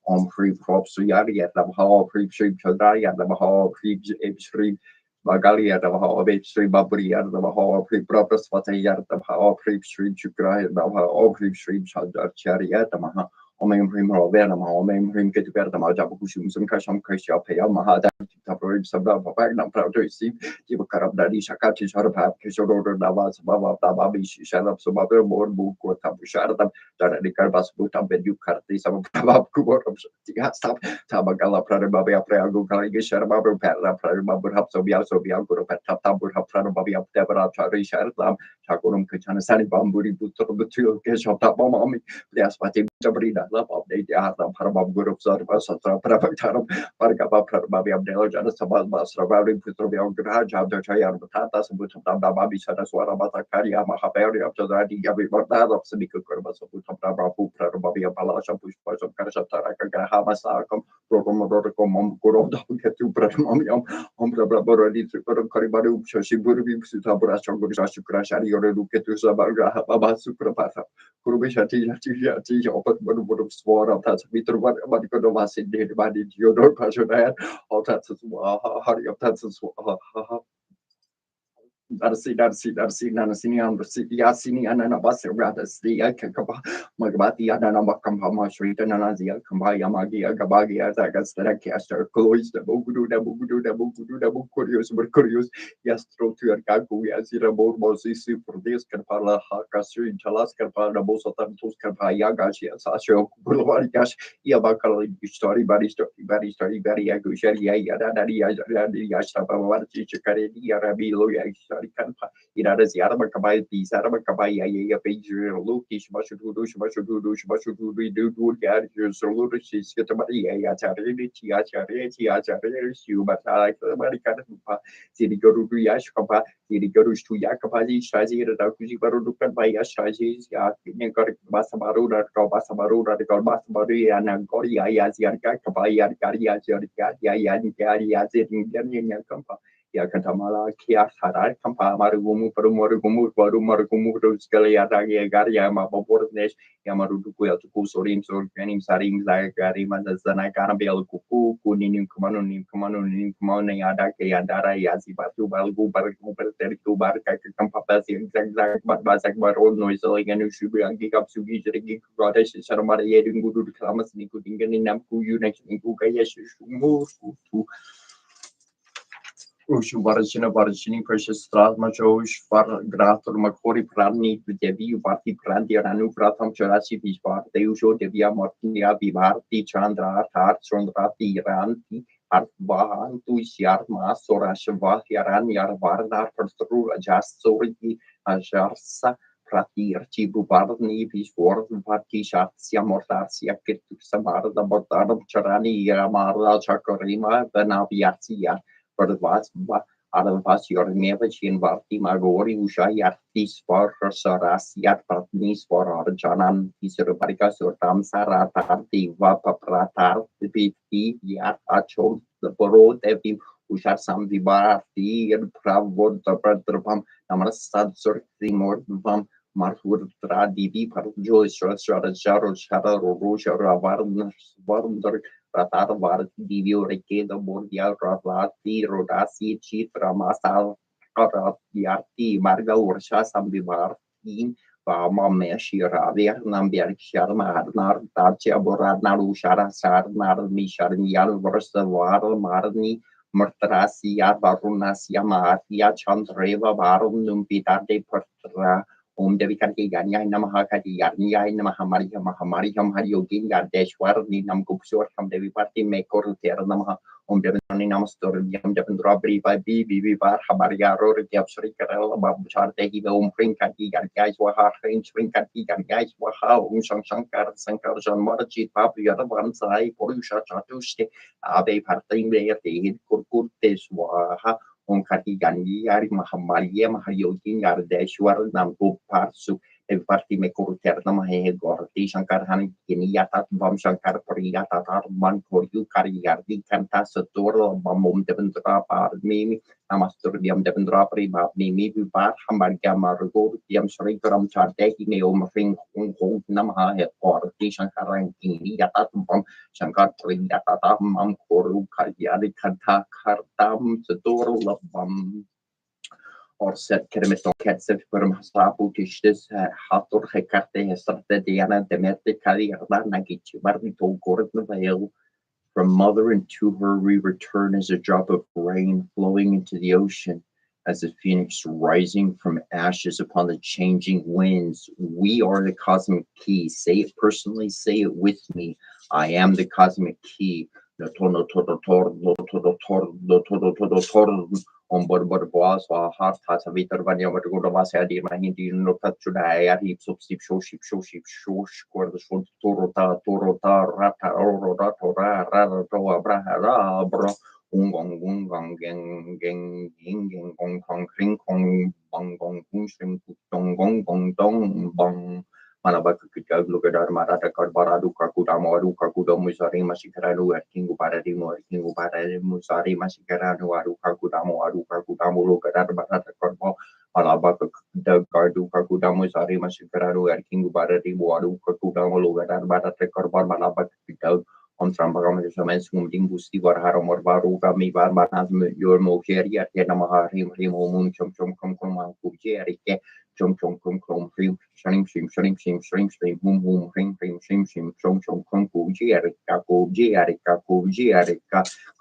on free props, Yari at the hall, free street, Chadai at the hall, free street. Magali at the hall of H3 Babri at the hall, free props, what I at the hall, free street, Chukra, the hall, free street, Chadar, Chariot, the Maha. Omem Hrim Rovena, Omem Hrim get together the Majabushum, some Kasham Kasha, Paya, Mahada, Taproid, Sabah, Bagna, proud to receive, Tibakarab Daddy, Shakati, Sharapap, Kishore, Davas, Baba, Babi, Shalap, Subaber, board book, or Tabusharatam, Taradikarbas, Butam, Bedu Karti, some Babab, Kubor, Tigastab, Tabagala, Pradababi, Prago, Kaliga, Sharababer, Pera, Pradababer, Hapsobia, Sobia, Guru, Tatabur, Pradababi, Devara, Tari, Sharam, Chakurum, Kachana, Sani, Bamburi, Butur, Butu, Kesha, Tapamami, Yaspati, Sabrina. Love update the Parabab Guru Sarva Satra Prabhataram Pargaba Prababi Abdel Janas Sabal Basravari Putrobia Graj after Chayar Batata Sabutam Babi Saraswara Batakaria Mahabari after Radi Yabi Bardad of Sadiku Kurba Sabutam Prabu Prababi Palasha Pushpa of Karasatara Grahama Sarkam Prokomodoricom Guru get to Pramamiam Umbra Brabori Karibaru Shashiburi Sutabra Shangurashu Krashari or Luketu Sabaga Baba Suprapata Kurubishati open would have sworn of that meter what could have was in the body Theodore Passionate or that's hurry of that's Darcy, Nanasini, Yasini, and Anabasi, Radas, the Yakaba, Magabati, Anamakampa, Street, and Anazia, Kambaya, Magia, Gabagia, Zagas, the Caster, Clois, the Bugudu, the Bukurius, Mercurius, Yastro to your Gagu, Yazira, Bosi, for this Carpala, Hakasri, Chalaska, Bosotan, Tuskapa, Gashi, Sasho, Bulwarigash, Yabakali, story, very Agushari, Yadadi, Yashaba, Chikari, Arabi, Kanpa, Iradas Yarabakabai, Zarabakabai, Aya Page, Lukish, Mashudu, Garriers, Luris, Yatamari, Yachari, you, but I like the American Sirigoru Yashkapa, Sirigoru to Yakapazi, Shazi, Rakuji Barukan by Yashazi, Yakin, Basamaru, Basamaru, Basamaru, and Goria, Yazia, Kapai, Garia, Yazia, Kampa. Yakantamala, Kia, Harai, Kampa, Marugumu, Parumorugumu, Parumarugumu, Scalia, Garia, Mabornes, Yamaruku, Sorim, Ganim, Sarim, Garima, Zanakana, Kuku, Kunin, Kumanunim, Kumani, Adake, Andara, Yazibatu, Balgu, Baraku, Teriku, Baraka, Kampapas, exact, but Basak, Baron, noise, and Shubi, and Gigapsugi, Goddess, Saramari, Gudu, Klamas, Nikudingan, Namku, Unex, Nikukayash, move to. Ushu Varashini Precious Strasma Josh for Grator Makori Prani to Devi Party Prandi Ranu Pratham Chorasi Vishpar, the usual Devia Martinia Vivarti Chandra Tar Chandrati Ranti Art Vahan to Siarma Sorashva Yaran Yarvardar for through a just sorry Ajarsa pratirci bubarni visvorn partishatia mortasia ketusamarda botarum charani yamarda chakarima benaviatia verdvas Adavas Yormevachin Varti Magori Ushayartis for Sarasiat Patnis for Arjanan Isurbaricas or Tamsara Tarti Vapapratar Piti Yat Achol the Poro Devim Ushar Sam Vibarti and Pravod the Pratrapam Namasad Surti Mordvam Marhur Tradivi Parjo Shara Shara Shara Rosha Ravarn Pratar Var Divio Reke the Bordia Ravati Rodasi Chitra Masal Yarti Marga Ursha Sambivarti Vama Meshira Nambiar Sharma Nar Tacha Borad Narushara Sar Nar Misharan Yal Versa Var Marni Mertrasi Barunas Yamatia Chandreva Barum Numpita de Pertra Devikati Ganya Namahakati Yarnia Namahamari Hamariogin Yardeshwar Ninam Kupsur from Devipati Makor Terranamaha Devani Namastor Yam Devendrobri by BB Bar Habaria Japsri Karel Babcharte Prinkati Yargais Waha Prinkati Yargais Waha Shankar Sankar John Marji Papi Yadavan Sai Porusha Chatuste Abe Parting Beati Kurkurtes Waha Kati Gandhi Yari Mahamaria Mahayogin Yardeshwar Nampu Parsu Parti Mekor Ternamahe Gorti Shankar Hani Yatat Bam Shankar Priyata Man Koryu Kari Yardi Kanta Sator Bamum Devendra Par Mimi Namastur Diam Devendra Priba Mimi Bar Hambarga Margo Diam Srikaram Chardeki Neom Ring Hong Namaha Gorti Shankaran Yatat Bam Shankar Priyata Mam Koru Karyari Kanta Kartam Sator Bam or set kermeton ketset per masapu tishes hator hekarte hestarte diana demete kali arda nagichi barbi to gortna veil. From mother into her we return as a drop of rain flowing into the ocean, as a phoenix rising from ashes upon the changing winds. We are the cosmic key. Say it personally, say it with me. I am the cosmic key. On board was a heart has a vitor when you were to go to Massa, dear my Hindi, no touch to die, heaps of sheep, square the short Torota, Rata, Tora, Rata, Braha, Bro, Ungong, Gang, Gong, Kong, Kring, Kong, Bong, Gong, Shing, Gong, Dong, Bong. Malabaka look at Marata Karbaradu Kakudamo Kakudo Musari Masikaranu at King Paradimo, King Parade Musari Masikaranu Aru Kakudamo Aru Kakudamo look at Barata Karbo, Malabaka the Gardu Kakudamo Sari Masikaranu at King Paradimo Aru Kakudamo look at Barata Karbar Malabaka on Trambagam Suming Busti or Haramor Baru Gami Barbanas, your Mokeri at Yanamaha, him, Moon, Chum, Kujerike. Chum chum krum krum shrim shrim boom boom shrim chum krum kujiarika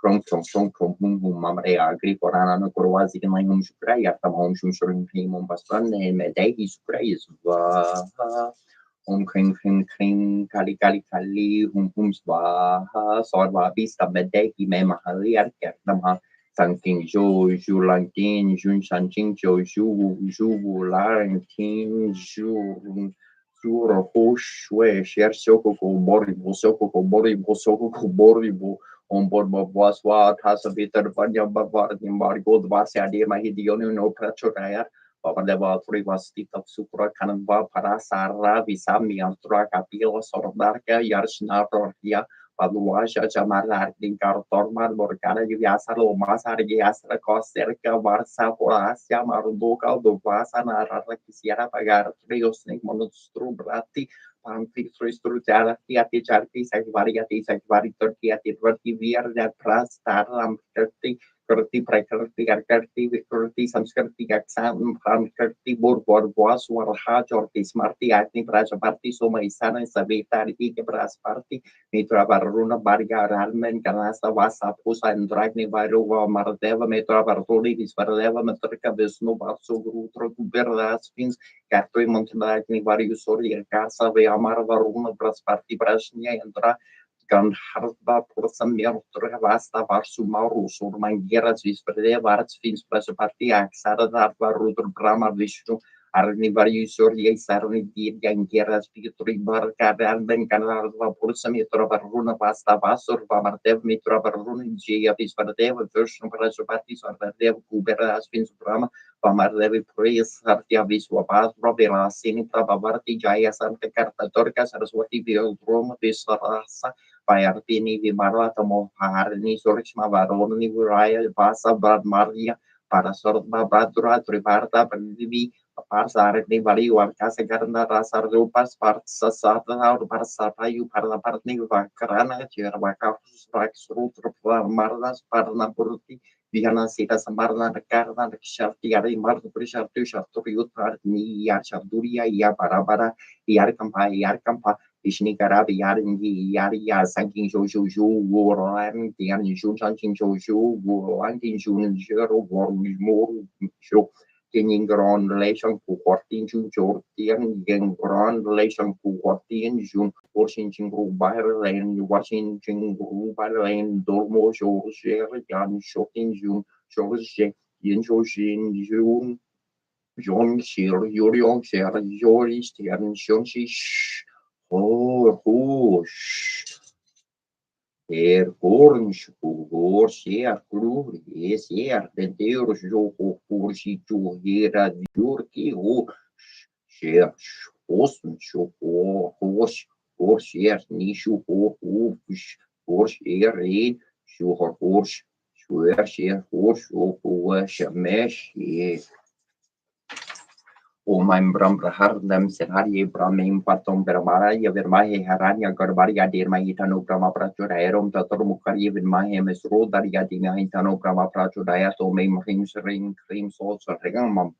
krum krum boom boom mamre agri porana no korwazi ke mai shukrai tam hom shrim shrim bastan ne medai shukrai va kring kali swaha sorva bista medai me mahali arker Thanking Joe, Lantin, Jun Shanting, Ju Lantin, Juro Hoshwe, Share Soko, Boribo, on board Boswa, Tasabita, Vanya Bavar, Nimbargo, Vasia, Mahidion, no Prachoria, Babadeva, three was Tip of Supra, Kanamba, Parasara, Visami, Antra, Capio, Sordarka, Yarshna, Rohia. Paluasha chamar din tormar borcana yuviasa lo masar giasra costerca varsa porasia maruboca do vasa narra quisiera pagar trios nek monostru brati pampi frustrutiara tiati charti sakvariati tortiati vier de pras taram करती प्रकृति करती विकृति संस्कृति exam करती bore boss Varaha चोरती स्मारती आत्नी प्राचपारती सोमैसाना सवेतारती के प्रासपारती मित्रा बारुना बारिया रालमेन कनासा वासा पुसा इंद्राग्नि वारो वा मरदेव मित्रा बारतोड़ी विस्वरदेव मित्रका विष्णु बासु गुरु ट्रकु बेरदास फिंस कार्तोई मंत्राग्नि वारियो सोरी casa ve amar varuna प्रासपारती प्राशनिया Indra kan harba porsan mer vasta varsu maru sur mangiera vis prede varts fins preso parti axara darba rudur brahma vishnu Arni Vario Soria Sarni Yang Geras Pitri Barkadan Ben Canal Pursa Mitra Baruna Pasta Basur Pamartev Mitra Baruna Gia Pispardev version Parasopatis or Dev Kuberas Fins Brahma Pamardevi Praise Sartia Viswapas Robera Sinitra Bavarti Jaya Santa Carta Torca Saraswati Bio Roma Pisarasa Payartini Vimara Tomo Harni Sorishma Varoni Viraya Pasa Brad Maria para sorba Badra Triparta Padivi Parsar ni bari warga sekarang rasar rupas parsa sata parsa payu parla partni vakarana cer vakar rak suru marnas parna purti bihana sita samarna karna syarti ari mar prisartu syartu yut parni ya syarturia ya para yar kampa Ishni karabi yar ingi yar ya sanking shoshu shu woran tian shun sanking shoshu woran tin shun shero woran mor shu Kinh gron relation của quạt tin chung chỗ tiếng gen gron relation của quạt tin chung Washington group by land Washington group by land dormo show share yan shopping chung show share yin show shin yun yon share yon share yori stian shon shi ho Gorsia Cruz, Denteros, Jogo, Cursitu, Hera, Jurki, Share, Osm, Shoko, Horse, Horse, Nishu, Horse, Horse, Rain, Sure Horse, Swear, Share, Horse, Horse, Mesh, O mein Brahardam Senari Brahmim Patom Beramara, Yavermahe Harania Garbaria de Maitano Brahma Prachudaerum, Tatormukari with Mahem Sro, Dariadina Intano Brahma Prachudayato, Mem Rings Ring, Cream Sauce, Regam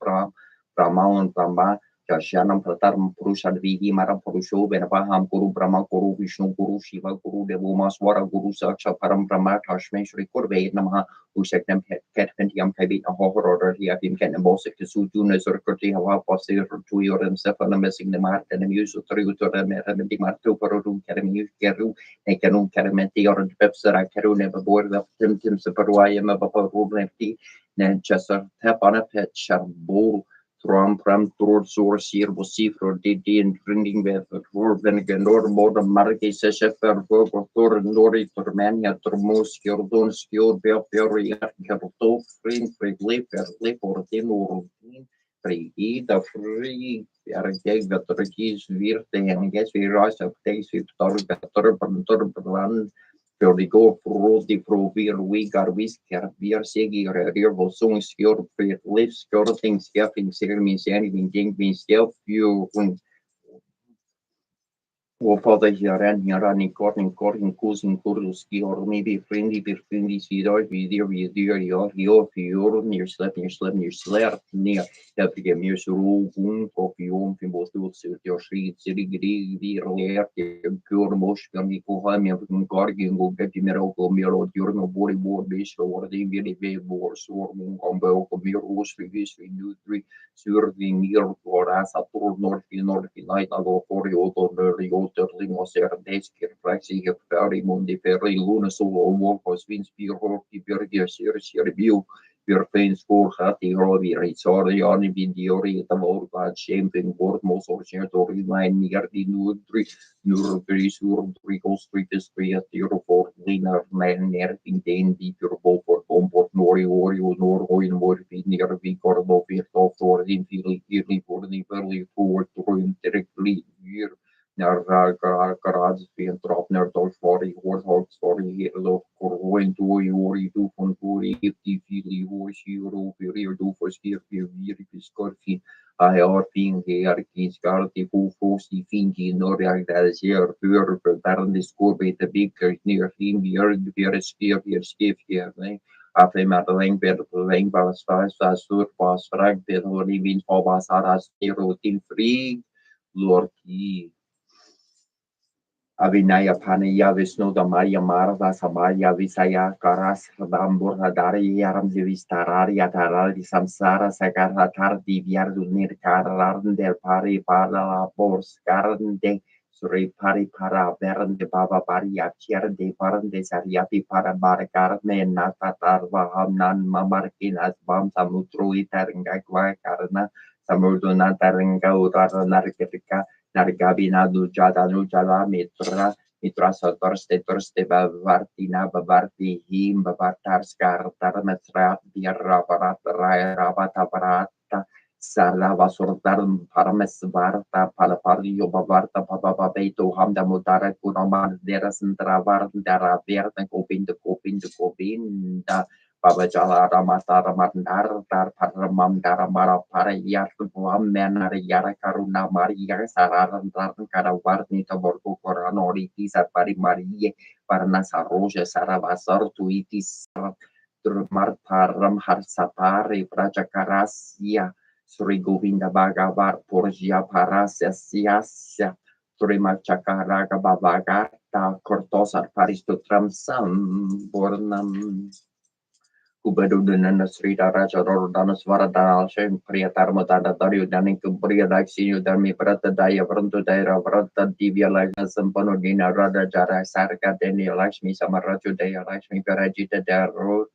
Brahma and Brahma. Shanam Pratarm Purusha Vihi Mara Purusho, Benapaham Guru Brahma Guru Vishnu Guru Shiva Guru Devuma Swara Guru Saksha Param Brahma Tashmesh Rikurve Namaha, Ushakam Ketpentiam Kabit a horror, Yakim Ken and Bosik to Sujunas or Kurti Hawa Posir to your himself and missing the Mart and the Muse of Triutor and the Marto Paru Karamu Keru, Ekanum Karamenti or Pepsara Keru never bored of Tim Separuayam about Rubenti, Nanchester Tap on a pet Sharbo. Pram towards source here was see for DD and drinking with Vengan or more than Marquis Shepherd,Tor Nori, Tormania, Tormos, Kildon, Skill, Belperi, Kerto, Free, Lip, or Tim or Free, the free, Argag, the Turkeys, Virte, and guess we rise of days with Torban. Go pro di provir we gar whisker beer segi revo song skjor for live skjorting skjeffing ser min anything ging min skjef you och på här ni korting kusin kurski or maybe friendly sidor video jag för ni släpp ni jag fick mer så ro kopion för måste ut jag skit så det vi rör kur mosh kan vi få ha med en garging och get mer och mer och gör no board base och det vi vår så om på mer hos vi nu tre surving mer och asa på north night och för jag Terling was er desker praxi heb ferry mundi ferry luna solo wolfos vins pirorti berger ser bio per pains for hati rovi risori oni bindiori ta volga champing board mos or tori line near di nur sur street is at euro for linear man near in di turbo for bombard nori nor oil more near vi cordo vir for in fili for the early forward directly here garage being drop near those 40 horse story lo corroen tu ori tu con puri ti fili hoshi ro period do for skir vir piscorfi I are being here kis garti fu fosi fingi no realidade ser för där det skor bete big near fin vir skip here né After Madeline Bedling Balas Sur was frag the holy means for Basaras routine free Lorki Avinaya Panaya Vishnu Damaya Marva Samaya Visaya Karas Dambur Hadari Yaram Divistarari Atarali Samsara Sakaratar Diviardu Nirkararan del Pari Para Bors Garden de Suri Pari Para Veran de Baba Pari Achiar de Paran de Sariapi Para Barakarne Natatar Vahamnan Mamarkin as Bam Samutru Itaringakwa Karna Samuduna Taringa Udara Narikika Narigabina Dujada Nujala Mitra Sotorste Torste Bavartina Bavarti Him Bavartar Skar Tarmetra Biara Barata Raya Rabata Barata Salava Sordarum Parames Varta Palapario Bavarta Papa Beto Hamda Mutara Kuramar Derasentra Vardara Verta Kopinda Baba Jala Ramata Ramandar Dar Paramam Daramara Parayar Menar Yara Karuna Maria Sararan Darn Karawarni Taborgo Coranori Tisa Pari Marie Parnasa Roja Saravasar Tuitis Martaram Harsapari Prajakarasia Sri Govinda Bhagavar Purja Parasya Siasya Sri Machakaraga Babagarta Cortosar Paristotram Sam Bornam Kubadunan Sri Raja Rodana Svaradana Shem Priyatarmata Dario Danik Priya Daksinu Dami Prata Daya Pranto Daira Prata Divya Lagna Sampanodina Rada Jara Sarka Deni Lakshmi Samaraju Daya Lakshmi Parajita Daro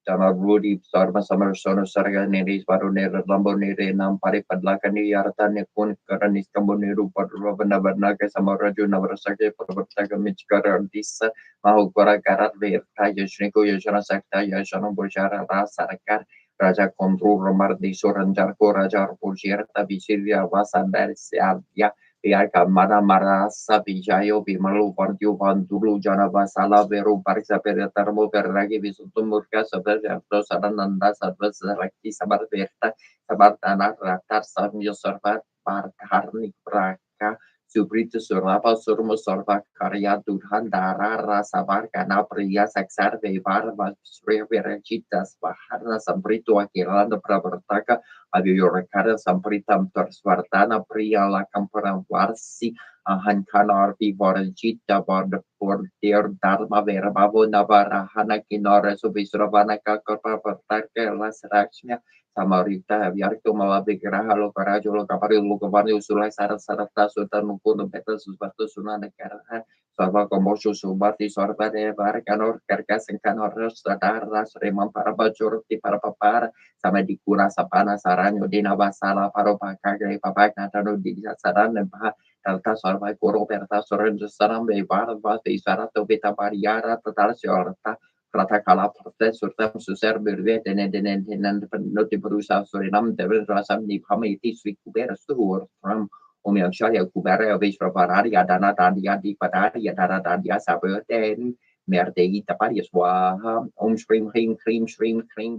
Dana Rudi Sarva Samarsona Sarga Neris Varunera Lambo Nere Nam Pari Padlakani Yartani Kun Karanis Kamboniru Padrovana Varnaka Samaraju Navarasake Pravataka Michkara Disa Mahukara Karat Virta Yashniko Yashana Sakta Yashana Bujara Sarakar Raja Kondru Ramar di Soranjarko Raja Pujirta Visilia Vasandar Siavia Biarka Mara Marasa Vijayo Bimalu Partiu Bandulu Janava Sala Veru Parisa Peritarmo Verragi Visutumurka Saberto Sarananda Sabas Rakti Sabar Verta Sabartana Ratar Samyo Sarvat Parkarni Praka Subrita Surapa Surmo Sorva Karya Durhan Dara Sabar Kana Priya Saksar Vevar Sri Verajitas Baharna Sambrito Akiranda Pravartaka Aviyorakara Sampritam Torsvartana Priya Lakampara Varsi Ahankana Arpi Varajita Vard Portir Dharma Verabavo Navarahana Kinora Subisravana Kakarpavartaka Lasrakshya Samarita Aviarko Malavigraha Lokarajo Lokapari Lokavari Usulai Sarat Sarata Sultan Mukuno Beta Susbatu Sunana Karaha Sarva Komosho Subati Sorbade Varkanor Karkas and Kanor Sadara Sreman Parabajur Parapapara Sama Dikura Sapana Saranyo Dina Basala Paropaka Papak Natano Disa Saran and Talta Sarva Koro Perta Soranjo Saram Bevar Vati Sarato Vita Bariara Tatar Siorta Pratakala Professor Susser Burvet and Noti Brusa Surinam, Devil Rasam Nipamiti Svikubera Stuart from Omiaksharia Kubera Vishraparia Dana Dandia Di Pataria Dana Dandia Saberten Merde Taparias Waha Stream Cream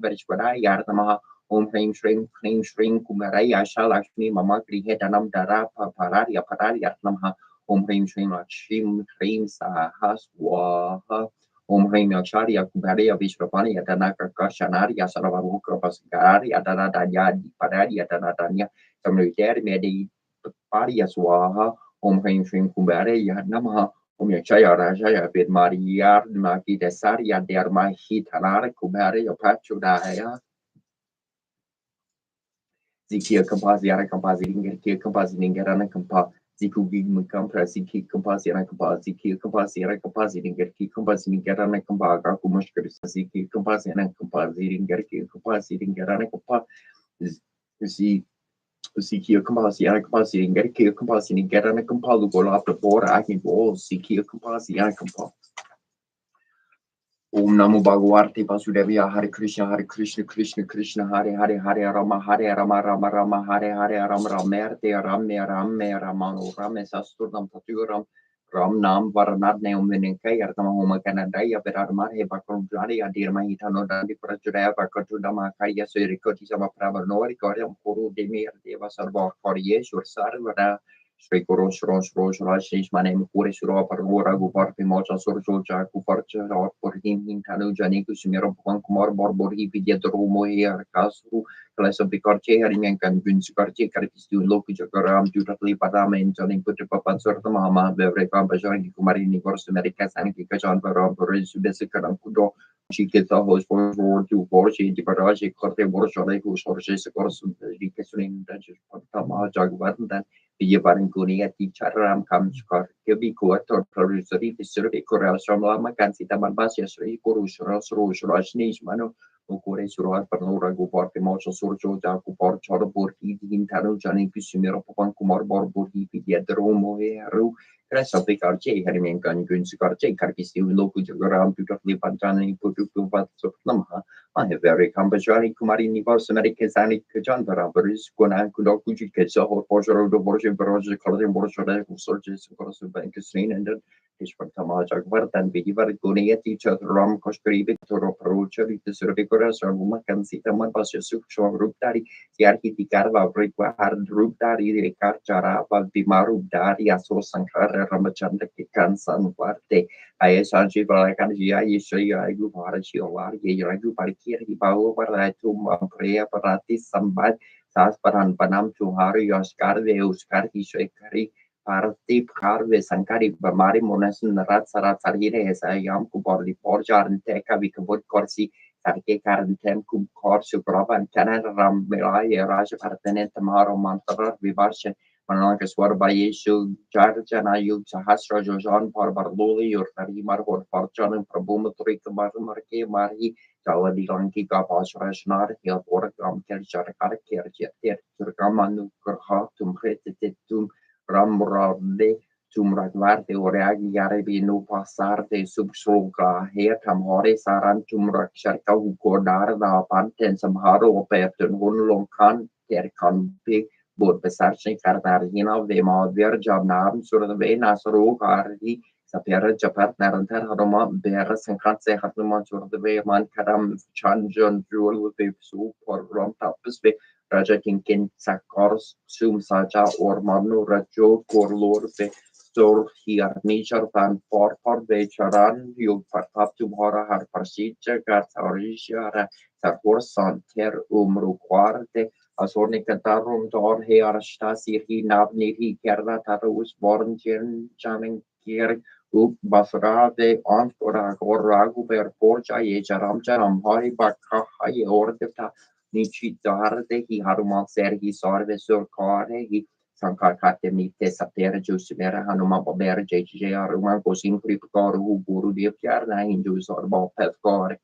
Verishpara Yartamaha Cream Kumaraya Shalakshmi Mamakri Hetanam Dara Pararia Pararia Namaha Cream Sahas Waha Hrim Acharya Kubaria Vishwapani Adanaka Kashanaria Saravamuka Pasgari Adana Danya Padaria Danadanya Samritari Medi Paria Swaha Hrim Kubaria Namaha Chaya Rajaya Vid Maria Maki Desaria Derma Hitanara Kubaria Pachudaya Zikia Kampaziana Kampazi Kia Kampazi Ningarana Kampa Ziku Gigman Kampra Ziki Kampaziana Kampa Ziki Kampaziana Kampazi Ningerki Kampazi Ningarana Kampa Gakumashkar Ziki Kampaziana Kampazi Ningerki Kampazi Ningarana Kampa Zikia Kampaziana Kampazi Ningerki Kampazi Ningarana Kampa Lugola after Bora Akin Walls Zikia Kampaziana Kampa Om Namo Bhagavate Vasudevaya Hare Krishna Krishna Krishna Hare Rama Rama Rama Hare Ram Rame Ramano Rame Sasturnam Taturam Ram Nam Varanadne Umveninkai Artama Homa Kanadaya Verarmar Bakon Jari Adir Mahitano Dandi Prajudaya Bakatudama Kaya Surikoti Sama Pravanori Koryam Kuru Demir Deva Sarva Koryeshwar Sarvara Sri Guru Shrish Manem Puri Sura Parvura Guparti Mocha Surjoja Kuparcha or Purhim Tanu Jani Kusimiro Kumar Borbori Vidyatrumo here Kasu Class of the Korche Haringan Vinskarchi Karpistu Lokijakaram Jutali Padama and Johnny Putripapan Surta Mama Bevre Pampajan Kumarini Course America Sanki Kajan Param Puris Besikaram Kudo Shiketa host for 2 Borshi Diparaji Korte Borshore whose horses course Rikesuin Dutch Pantama Jagvardan Dia paling kuning Charam Kamskar Kebi Kuator Producery Survey Koral Shamla Makan Sitaman Basya Sri Kurus Ros Rajnish Manu Ukore surat pernura gupar ke mocho surjo ja gupar chor borhi din taru jani kisumira papan kumar bor borhi pidia dromo heru rasa pekarce harimen kan gun sukarce karkisi loku jagaram tu kakli pancani putu pupat sotnama I have very compassionate Kumari Nivas American Sani Kajantara, Baris, Gona, Kudokuji, Ketsa, or Porsharo, the Borja, Baroja, Colin, Borja, Soldiers, Bankasin, and then Ishpantamaja, Vartan, Vivar, Gunia, teacher, Ram, Koskri, Victor, Perucha, the Survicoras, or Mumakan, Sitaman, Pasha, Suksho, Ruptari, Yarki, Karva, Riqua, Hard, Ruptari, Karchara, Bimaru, Dari, Aso Sankara, Ramachanda, Kikan, Warte. Ai sanji para kan dia isso aí agu para siolar ye agu parkir di bawah para tum prea parati sambat sas paran panam tu hari oscar de oscar iso ekari parti karve sankari bamari monas narat sarat sarire esa yam ku bordi porjar teka vikabot korsi sarke karan tem ku korsu provan kanan ram melai raja partenen tamaro mantar vivarsha Manaka Swarba Yesu Jarjana Yug Sahasra Jojan Parbarluli or Tarimar or Parchan and Prabhumaturi Marke Mari Jawa di Lanki Kapas Rashnar Hill or Gam Kerjar Kerjet Turkamanu Kurha Tum Retitum Ramrade Tum Ragvarte or Agi Yarabi no Pasarte Subsroga Hair Tamhore Saran Tum Raksharka Kodar da Panten Samharo Perton Hunlong Kan Terkan Pig bột besarchen kartarina vema verja nam sur the vena soro karhi sapera chapat narantar haroma bera sankatse hatman sur the ve man karam chanjon jewel with su por rom tapus ve raja kinkin sakors sum saja or manu rajo korlor ve sor hier nishar tan por ve charan yug partap tumhara har parsicha kartarisha sakor santer umru quarte Asorni Katarum Tor Hear Stasi Hi Nabni Hi Kerda Tarus Born Jen Jamin Kier Up Basra de Antora Goragu Ber Porja Yejaram Jaram Hari Baka Hai Ordeta Nichi Darde Hi Haruman Sergi Sarve Sur Kare Hi Sankar Katemite Satera Jusivera Hanuma Baber JJ Aruma Gosin Kripkaru Guru Devyarna Hindus or Bopet Kore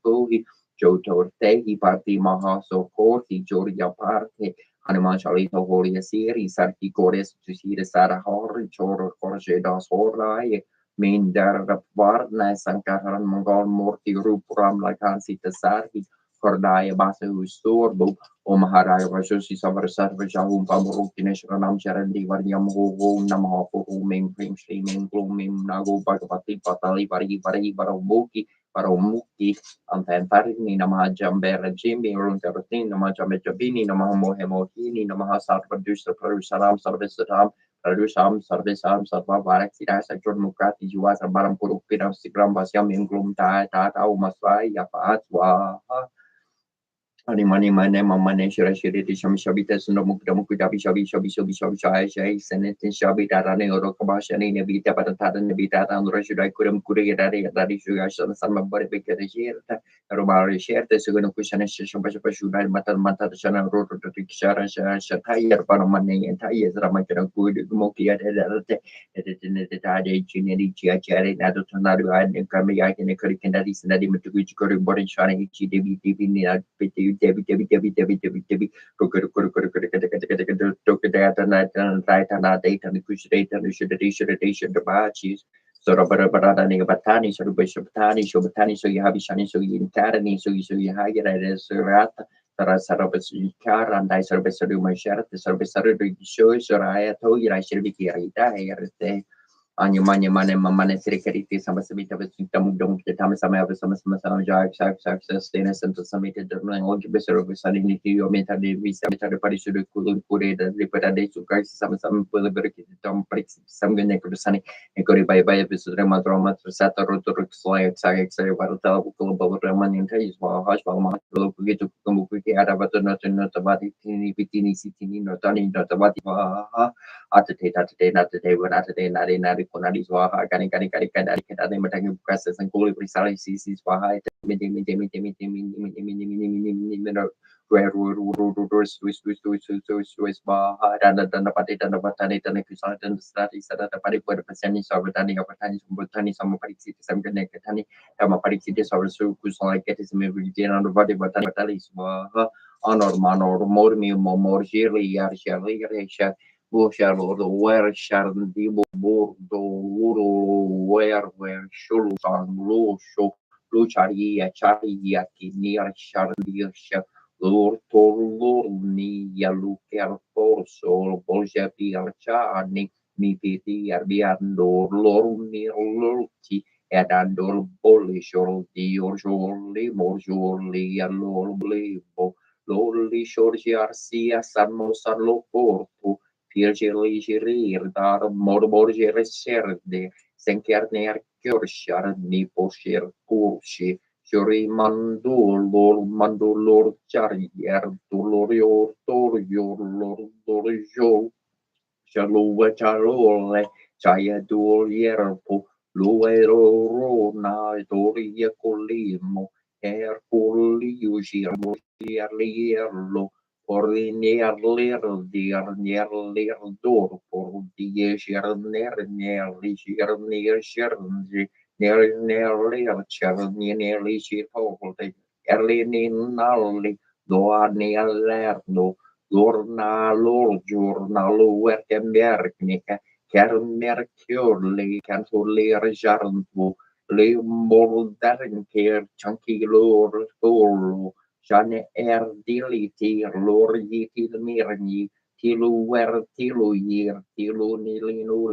Jotor Tehi Parti Mahaso Korti Joria Parte Hanuman Chalito Holia Siri Sarki Kores to see the Sara Hor Chor Korje das Horai Min Dar Varna Sankaran Mongol Morti Rupuram Lakansi Tasari Kordaya Basa Usturbu Omaharaya Vajosi Savar Sarva Jahum Pamurukines Ranam Charandi Variam Ho Namaho Ming Prim Sliming Glumim Nago Bhagavati Patali Vari Baramuki Paramuki Antamparini Namaha Jambera Jimmy Runtaratini Namaha Jambejabini Namaha Mohemohini Namaha Sarvadusa Parusaram Sarvesaram Parusam Sarvesam Sarva Varakira Sakur Mukati Juasa Baram Kurupira Sigram Basyam Inglum Tata Umaswai Yapaatwa Mani mane mamane shira shiri di shami shabi tesuno mukda mukudabi shabi shai senetin shabi darane oro kabashani nebita patatata nebita tan rashudai kuram kure dari shuga sama bari bekere shirta robari shirta seguno kushana shamba shudai mata shana roto to kishara shatayar paramane entire ramakana kudu moki adate tade chineri chiachare nado tanadu and kami yakine kurikendari sanadi mutugu kuri borin shana ichi devi ni piti Debbie, Sorabarabarani Batani, Sorubashatani, Shobatani, so you have Shani, so you Tarani, so you hire as Rata, Sarasarabasukar, and I Sarbasaru Masharat, the Sarbasaru shows, or I told you I should be here. Manya Mamane Sirikati, some Samita with Tamudum, the Tamasama, some Jack, Stainless and submitted the language of Salinity or Meta, we submitted the party should put it and repeat a day to guys, some Pulibiriki, Tom Prix, some Gunnekusani, and Kori by Rema Drama to Sata Rotorix, like Saga, Vartal, Global Raman in Tais, while Hush, while Maki to Kumuki, Arabato, not about it, Pitini, Sitini, not only not about it. Atate not today, but Atate not in Arikonadi Swaha, Kani Matang presses and Kuli precisely sees Swaha, Swiss Baha dan pati dan batani dan kisah dan stati sada padi pada pasani sabatani apatani sumbutani sama pariksi sama kene ketani sama pariksi dia sama suku soal kete sama vidian anu badi batani batali Baha honor manor mormi momor shirli yar shirli resha bu sharlo the where shar di bo do where shulu sang lu sho lu chari ya kini shar di Lur torlur ni yalu kertor sol bolja piarcha ni piti arbiando lor ni lurti edandor boli shor di orjoli morjoli allor blevo lorli shorji arsia sanmo sarlo porto pirgeli girir dar morborge reserde senkerne kjörshar ni posher kursi Jori mandolor charier dolorio torio lorio Shalua charole chaya dolierpo luero na doria colimo colio lierlo por ler dor por die ner ler charnier chirpo erlini nalli doa lerno Giornalo, Werkenbergnica, Kermerkjörli, Cantoler Jarnbo, Lembordarenker, Chunky Lor, Tolo, Jane Erdiliti, Lorgiti Mirni, Tilu Tilu Year, Tilu Nilino,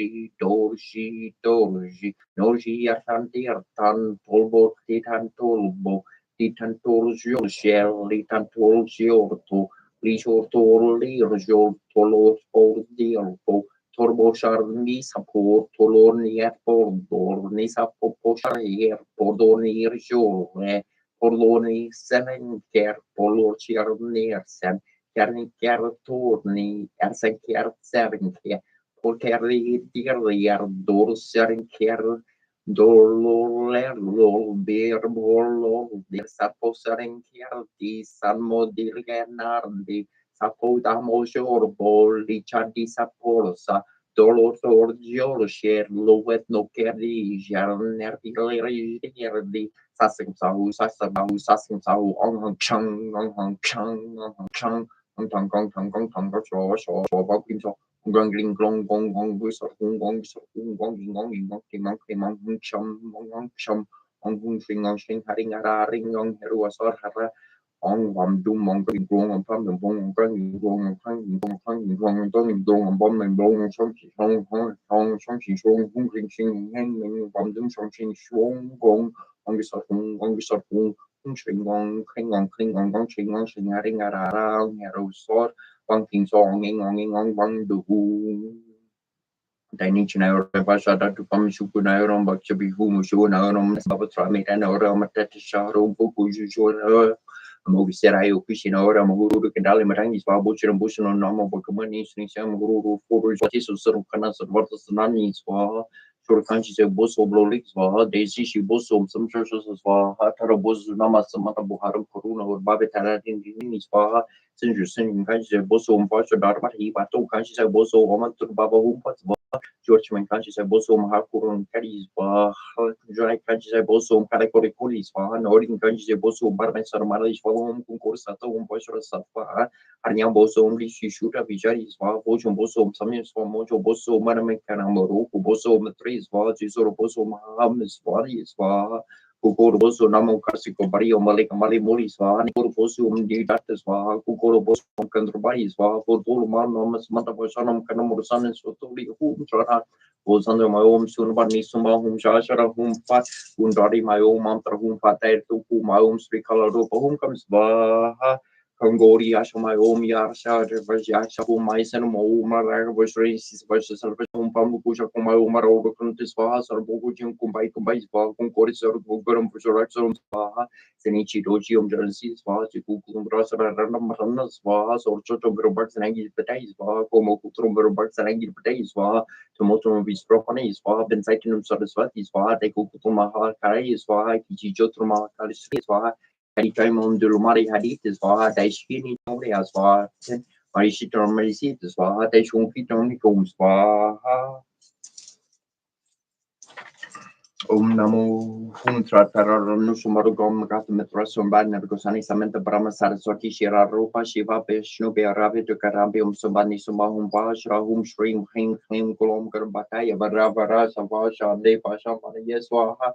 Dorji, Noji Atantir Tan Polbo Titan Tolbo Titan Toljo Shell Titan Toljo to Lishor Tol Lirjo Tolo Spor Dilpo Torbo Sharmi Sapor Toloniat Polbor Nisa Popo Shire Podoni Irjo Poloni Seven Care Polor Chirnirsen Kerni Kertorni Ersen Ker Seven Care Polterli dirliar dorsarinker dolorler berbolo de saposarinker di sanmodilgenardi sapodamo jorbol di chadi saporosa dolor giorger loet no kerdi jarnerdi sasing sahu ong chang tong bao kim so gong ling glong gong gong bu so gong gong chom ong sing haring ara ring ong heru asor hara ong wam dum mong ring glong ong pam dum bong gong glong ong bom men bong som chi som chi hung ring sing hen men wam dum som chi gong ong so hung sing gong sing haring ara heru sor Bang King Song ngong bang du Dai ni china ro ba sha da tu pam shu ku na ro ba che bi hu mu shu na ro ma sa ba tra mi na ro ma ta sha ro bu ku ju ju mo bi sera io qui si ora mo guru che dalle marangi swa bo chira bo no no mo ko mani sin sia mo guru ro ti so so kana so vorta sanani swa sur kanchi se bo so blo lik swa de si shi bo so sam sho swa ha ta ro bo na ma sa ma ta bo haram corona or ba be ta na din ni swa 甚至是你看这波斯我们把这打的把一把都看起来波斯我们这个爸爸我们把怎么 George man kan sa boso ma kurun kari ba jai kan sa boso kare kore kuri ba no ring kan sa boso bar men sar mara is ba um kursa to boso sa pa arnya boso li shishu ta bijari ba boso boso samye so mojo boso mara men kan amoro boso matris ba jisoro boso ma ham is ba Kukuro boso namo kasi ko bariyo mali muli swa ni kuro boso di dates swa kukuro boso kandro bari swa kuro mal no mas mata boso nam kana murusan so to li hu chara bosan ma om sun bar ni sumba hum shashara hum pat un dari ma om mantra hum pater tu ku ma om sri kala ro hum kam swa Kangori Ashama Om Yarsha, Yashabu Maisen, Omar, was races versus Pamukusha, Kuma Omar, Overcontis Vahas, or Bogujum, Kumbai, Kumbai, Concoris, or Bogurum, Pushuraxum, Vaha, Senichi Doji, Jersey's Vahas, Kukum Rasa, Random Ranas, Vahas, or Choto Berubaks and Angel Petais, Vaha, Como Kutrum Berubaks and Angel Petais, Vaha, Tomoto Vispropanes, Vaha, Bensitinum Saraswatis, Vaha, Tekutumaha, Karais, Vaha, Kijijotruma, Kalis, Vaha. Time de Lumari Hadith is Vaha, Daishini Tori as Vaha, Marishito Marisit is Vaha, Daishunki Tony Combs Vaha. Om Namo Huntra Tararanu Sumarugom Gatametrasum Bad Navigosani Samantha Brahma Saraswati Shira Rupa Shiva Vishnu Bearavi to Karambium Subani Sumahum Vashra Hum Shrim Hing Him Kulom Garbataya Baravara Savasha De Pasha Yeswaha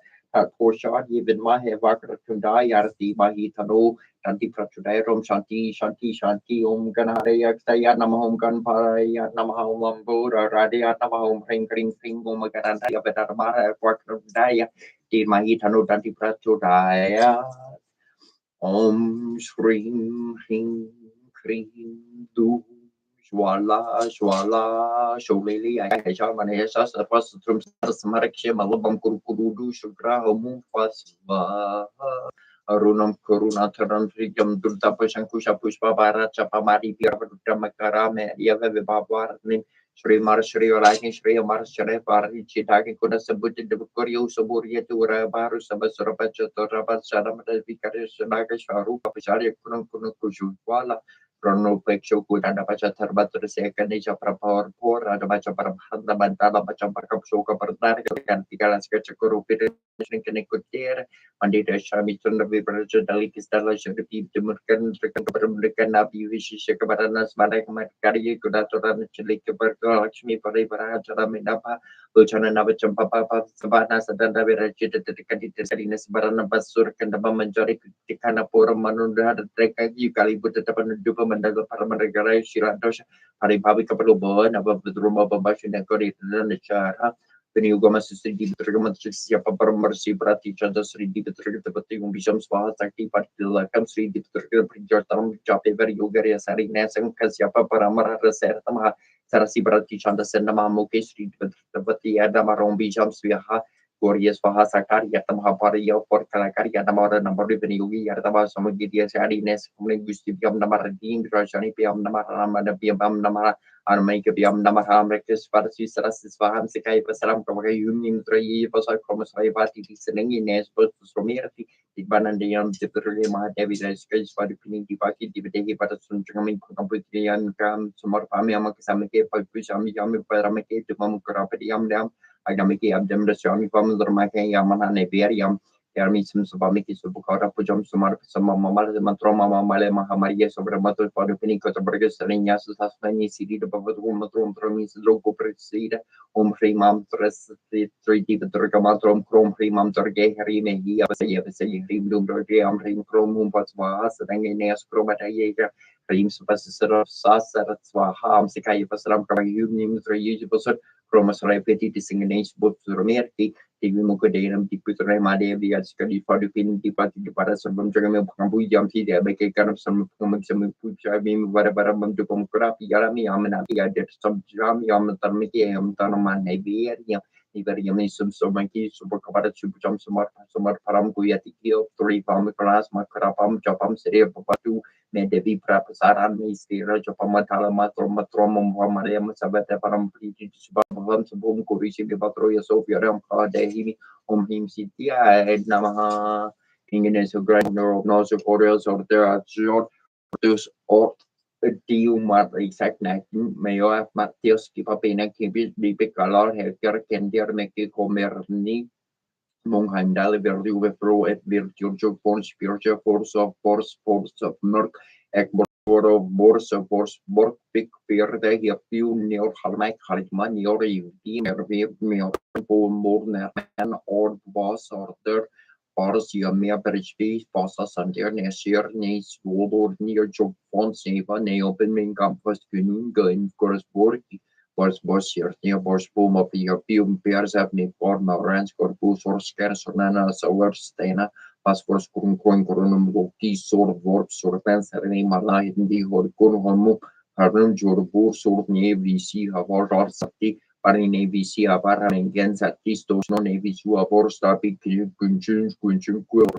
Porsha even Mahe Vakra Kundai Arti Mahitano Shanti Prachudairam Shanti Shanti Shanti Om Ganare Yaksaya Namahom Ganparaya Namahom Bura Radia Namahom Ring Ring Ring Om Garantaya Vedarbara Vakradaya Di Mahitano Shanti Prachudaya Om Shrim Hing Krim Du Shwala Shwala Sholili Ayasha Manesa Sarvasutrum Samarakshya Malabam Kurukudu Shukra Homu Fasva Arunam Kuruna Taran Trigam Durta Pashankusha Pushpa Bharat Chapamari Pirabudra Makara Media Vibavarni Shri Mar Shri Ragi Shri Mar Shri Pari Chitaki Kuna Sabuti Debukurio Saburia Tura Baru Sabasurapacha Torabat Sadamata Vikari Sanaga Sharu Pashari Kunam Kunukujuala Rono Peksho Kudana Pacha Tarbatur Sekanisha Prapor Por Adabacha Parahanda Bantala Bacha Pakapsoka Partana and Tigala Sketchakuru Peter Shinkanikutir Mandita Shami Tunda Vibraja Dalikistala Sharipi Timurkan Trikan Nabi Vishishakabaranas Madak Makari Kudatoran Chilikabar Lakshmi Paribara Charamidapa Luchana Navacham Papa Savana Sadanda Virajita Tikadita Sarinas Barana Basur Kandaba Manjari Tikana Pura Manunda Treka Yukali Butapan Dupa Mandaga Paramagara Shirandosh Paribabi Kapalubo above the room of Bashin and Kori Chara. Penugama Sri Dipitragamatria Papamarsi Prati Chanda Sri Dipitragapati Bisham Swa Sakti Patila Kam Sri Dipitragatam Chapever Yogaria Sari Nasam Kasyapa Paramara Sertama Sarasi Prati Chanda Sendama Mukesh Sri Dipitragapati Adamarom Bisham Sviha Glorious Vahasakari Yatamhaparia for Kalakari Adamara number of Yugi Yatama Samagidia Sari Nes Gustiviam Namaradin Rajani Piam Namarama Piam Namara Make a Biam Namaham Rectus Parasi Sarasis Vaham Sekai Pasaram Kavaka Union Tray Pasa Kromasavati Sengi Nes Romirati Banandian Ziprima David Sketch for the Pini Dipaki Dibidi Patasun Jamin Computian Kam Sumarpami Amakisamake Pakushami Yami Paramake to Mamukarapadiam Dam Agamiki Abdem Rashami Pam Ramake Yamana Neberiam Yarmi Sumsabamiki Subukara Pujam Sumar Sama Mama Matroma Male Mahamaria sobre Mato for the Pini Cotaburger Serinas Tasmani City the Bavadum Tromis Loco Presida Free Tres 3D Turgamatrom Chrome Primam Turge Harime Yavasay Rim Durgam Rim Chrome Patswas Rangineas Chromata Yager Rims Passer Sasar Swaham Sekai Pasram Kavayum Trayus Chromas Repeti Disengage both Romerti Mukadanam Diputre Made the Ascadi for the Pin Dipati para Sabam Jagam Kambu Yampi, the Abakan of some Puchavim, whatever Mamdupum Krapi, Yarami, Amanapia, did some Jam Yam Tarmiki, Am Tanaman, Nigeria, Iberium, some Somanki, Supercavara, Chupam, Sumar Param Guyati, 3 pound class, Makarapam, Japam, Seria Papatu, Medevi Prapasaran, Mistira, Japamatala, Matromum, Mariam, Sabata Param, Subum, Kurishi, Batroya, Sophia, Dehimi, Him Sitia, Namaha, Ingenious of Grand Nose of Orioles or there are short or Tiu Mar exact Nakin, Mayo Matios, Kipapina, Kibis, Bibic, Alor, Healthcare, Kendir, Meki, Comerni, Mongheim, Daliver, Pro, et Virtual Force, Spiritual Force of Merc, Ekbor of Bors of Bors, Borg, Big Fear, they have few near Halmak, Haritman, Yori, Mir, more than or boss or their Paras Yamia Bridge, Passas and their Nesir, Nes, Wobor, near Job Fonts, Neva, Neopen, Mincampus, Gununga, in Gorsborg. Bos hier near Bos boom of your Pium Piers have me form Rans Corpus or Scarce or Nana Sower Stena Phosphorus coin coronum loki sort of warp sort of fence any malay in the horicon Harun Jorbu sort Navy Sea Havar Sati Parin Navy Sea Avaran against at least those no Navy Su Avor Stabi Kunjun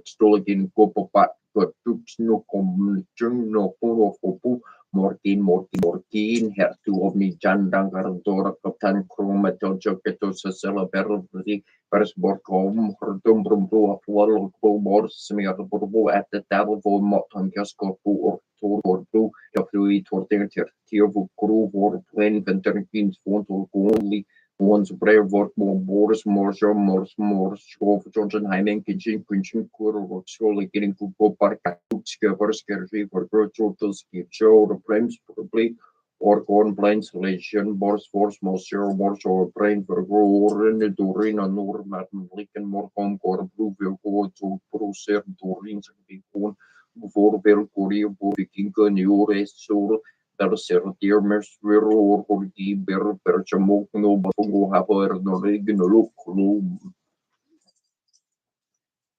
Stolakin Copopat but Tux no Comjun no Poro Fopu Morkin Hertu of Nijandangar Dora Captain Chromato Joketo Sacella Berry Persborkom Hordum Brumbu Apollo Bor Smear Burbu at the table for Motan Gasco or Torbu fluid torter tiervo crew or plain venterkins font or only one's brave work more Boris Mors Schoof Johnson Heimen Kitchen Quinchen Kur or slowly getting to go park skipper scarcely for virtual to skip show the frames probably or corn plain selection Boris Force Monsieur Mors or brain for grower in the Dorin and Nor Martin Lincoln more home or blue will go to Procer Dorins and be born voorbeeld Korea Vikinga New Sur Tercer Mersvero Horgi Ber Perchamok no Bongo Haber no Regional Club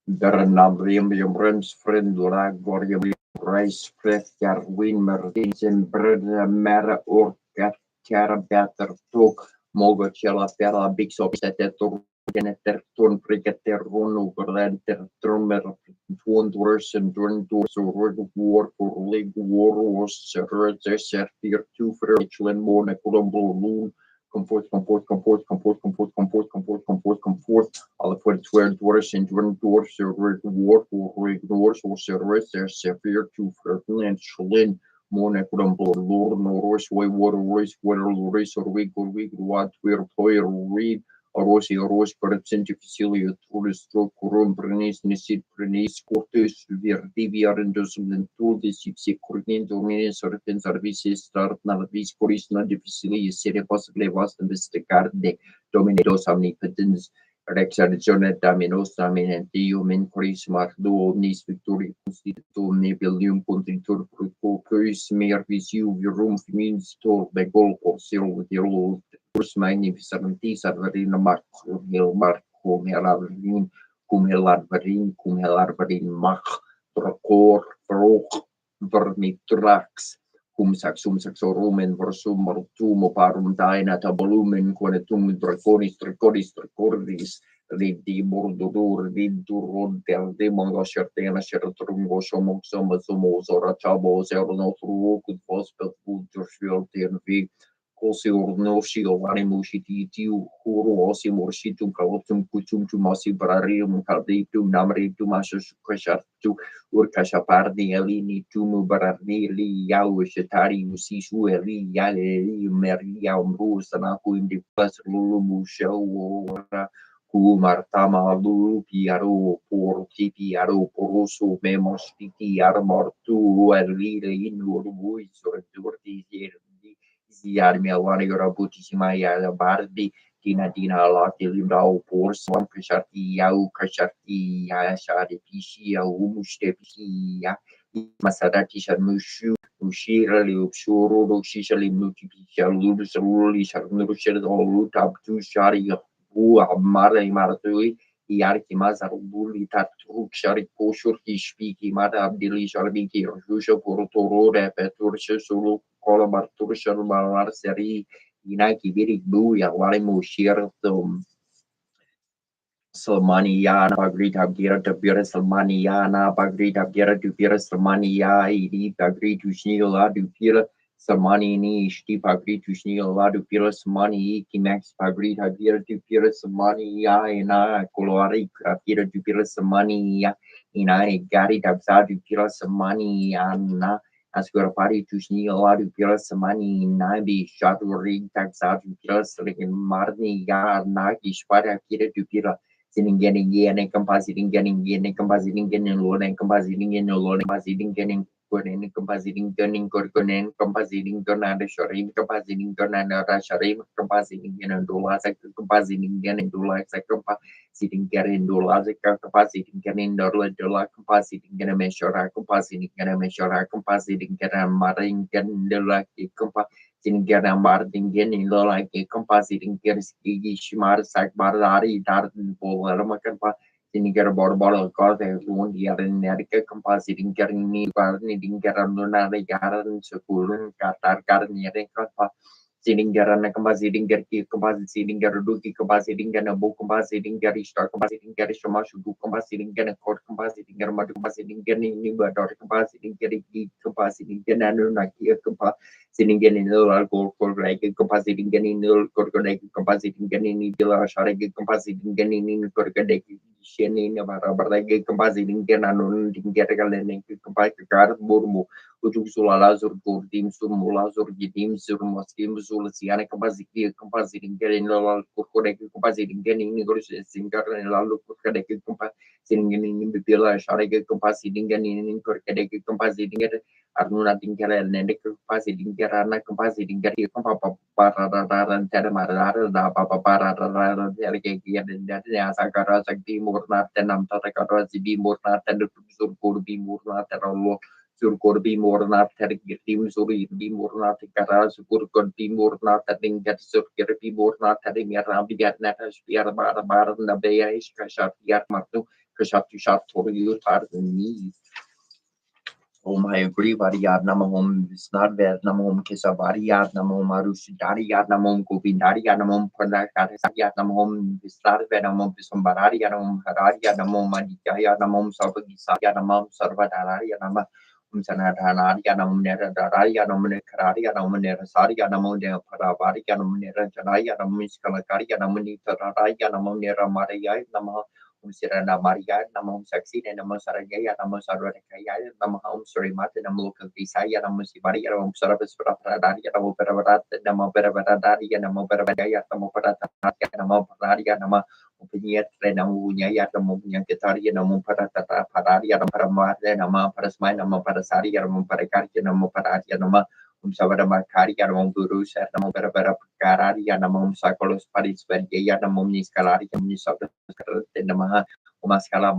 Bernardrium Brems Friend Lag Goria Rice Fresh Jarwin Mertins and Bread Mara or Cara Better Talk Mogachella Pera Big Sops at Geneter Ton Prigater Rono Grenter Drummer Twondors and Drundors or War for League War was Serfir two for Richland Mona Colombo Loon Comfort all the for swear doors and Drundors or War for Ignores or Servers their Serfir two for and Chlin Mona Colombo Lord Noros Way Water Race Water Race or Week what we're player read Ороси Percent Facilio Tourist Stroke Corum Brenis Nisit Brenis Cortes Verdiviarendos and Tour de Sipsi Cornin Dominion Certain Services Start Navis Corisna Difficilia Serie Possibly Vast Investigar de Dominados Omnipotens Rexarzione Daminos Dominanti Human Corisma Do Omnis Victoria Constituto Nebelium Contritur Procus Mer Visiu Virum Femins Tor Begol Corsil Diolo Magnificentis Arvarina Marco Helarin Cum Helarvarin Mach Procor Proch Vermitrax cum saxum saxorum versum mortum parum daina tabolumen quanetum draconis ridi bordur vidur del demongo certena certrungo somo zora chabo zerno tru cud vospel futur vi Cosi ornosi ovarimushiti tiu huru osi morsitum calotum cutum tumasi bararium calditum namritum asus cresartu urcasapardi elini tumu bararni li yau shetari usisu eli yale meria umrus anaku indi plus lulumu show martama lulu piaro por piaro poroso memos titi armortu eli inu lui sorturti Ziarmi Alani Rabutissima Bardi Dina Lati Limbao Porson Kasharti Yau Kasharti Yashari Pishi Umushte Pishi Masarati Sharmushu Ushira Liupshuru Shishali Mutipisha Lubus Ruli Sharnushir Lutab Tu Shari Mara Maratui Yarki Mazarubuli Tatruk Shari Poshur Kishpiki Mara Abdili Sharbiki Rusha Portoro Repetur Sulu Kola Bartur Sharbar Seri Inaki Birik Bu Yawalimu Shirtum Salmaniana Pagrita Gira to Bira Salmaniana Pagrita Gira to Bira Salmania Idi Pagri to Shnila to Pira Samani ni Shti Pagri to Shnila to Pira Samani Kimax Pagrita Gira to Pira Samania Ina Kolari Gira to Pira Samania Ina Gari Dabza to Pira Samaniana Asgurapari to Shnila to Pira Samani Nabi Shaturi Taxa to Pira Slikin Marni Ya Naki Spara Gira to Pira Getting compositing getting load and compositing in load and compositing getting good and compositing turning good and compositing tornado sharim compositing tornado sharim compositing in dollars like compositing getting dollars like compositing getting dollars like compositing getting dollar compositing getting measure compositing getting a marine getting the like Tingera Martingen in the like a compositing Kerski Shimar Sakbarari Darden Polar Makanpa Sinigar Borbolo Gothe, Wundiar and Erica compositing Garni, Garni, Garanuna, Garan, Sukurun, Katar, Garni, Sitting compositing Gerki, compositing Garuduki, compositing Ganabu, compositing Garishta, compositing Garishamashu, compositing Ganakot, compositing Gamadu, compositing Gani, Niba, compositing Geriki, compositing Gananaki, sitting in the gold for like compositing Ganin, Korkodek, compositing Ganini, Dilla, Sharaki, compositing Ganin, Korkodek, Shenin, Barabara, compositing Ganan, Getagal, and composite Burmu. Ujusula Zur Gurdim Surmula Zur Gidim Surmoskim Zulasiana Kapaziki compositing getting Lala Kurkodek compositing getting negotiating singer and Lalu Kurkadek compositing in Bipila Sharek compositing in Kurkadek compositing it Arnuna Tinkara and Nendek compositing Gerana compositing Gatti Papa Paradaran Tedamara Papa Paradaran Delegate and that Asakara Sakti Murna Tenam Tatakara Zibi Murna Tendu Sur be Murna Teralo Surkur be more not having team Suri be more not Kara Sukur could be more not having get Surkir be more not having a Rambi at Natas Piara Bar and the Bay Kashap Yat Martu Kashap to shop for you hard than me. I agree, Variad Namahom is not bad Namom Kisavariad Namom Marushidariad Namom Kupindariad Namom Pradakariad Namom Vistar Venamom Pisambararia Namom Hararia Namom Madikaya Namom Sabagisaya Namom Sarvadaria Nama Sanadanaria Namunera Daria Nomunekararia Nomunera Saria Namunera Paravaria Nomunera Janaya Namuniskalakaria Namunita Raria Namunera Maria Nama Sirana Maria, Namum Saxi, and Namo Saragaya, Namo Sarakaya, Namaham Surimata, Namuka Visaya, Namusibaria, Sarabas Pradaria, Namo Peravarat, Namo Peravadaria, Namo Peravadaya, Namo Parata, Namo Pararia, Nama Upiniat, Namunia, Namo Yankataria, Namo Parata, Pararia, Paramata, Nama Parasmai, Namo Parasaria, Namo Parakaria, Namo Pararia, Nama Sabada Makaria, Namo Guru, Namo Peravara Kararia, Namo Sakolos Paris, Vergaya, Namo Niscalaria, Nisabda. Namaha Umaskala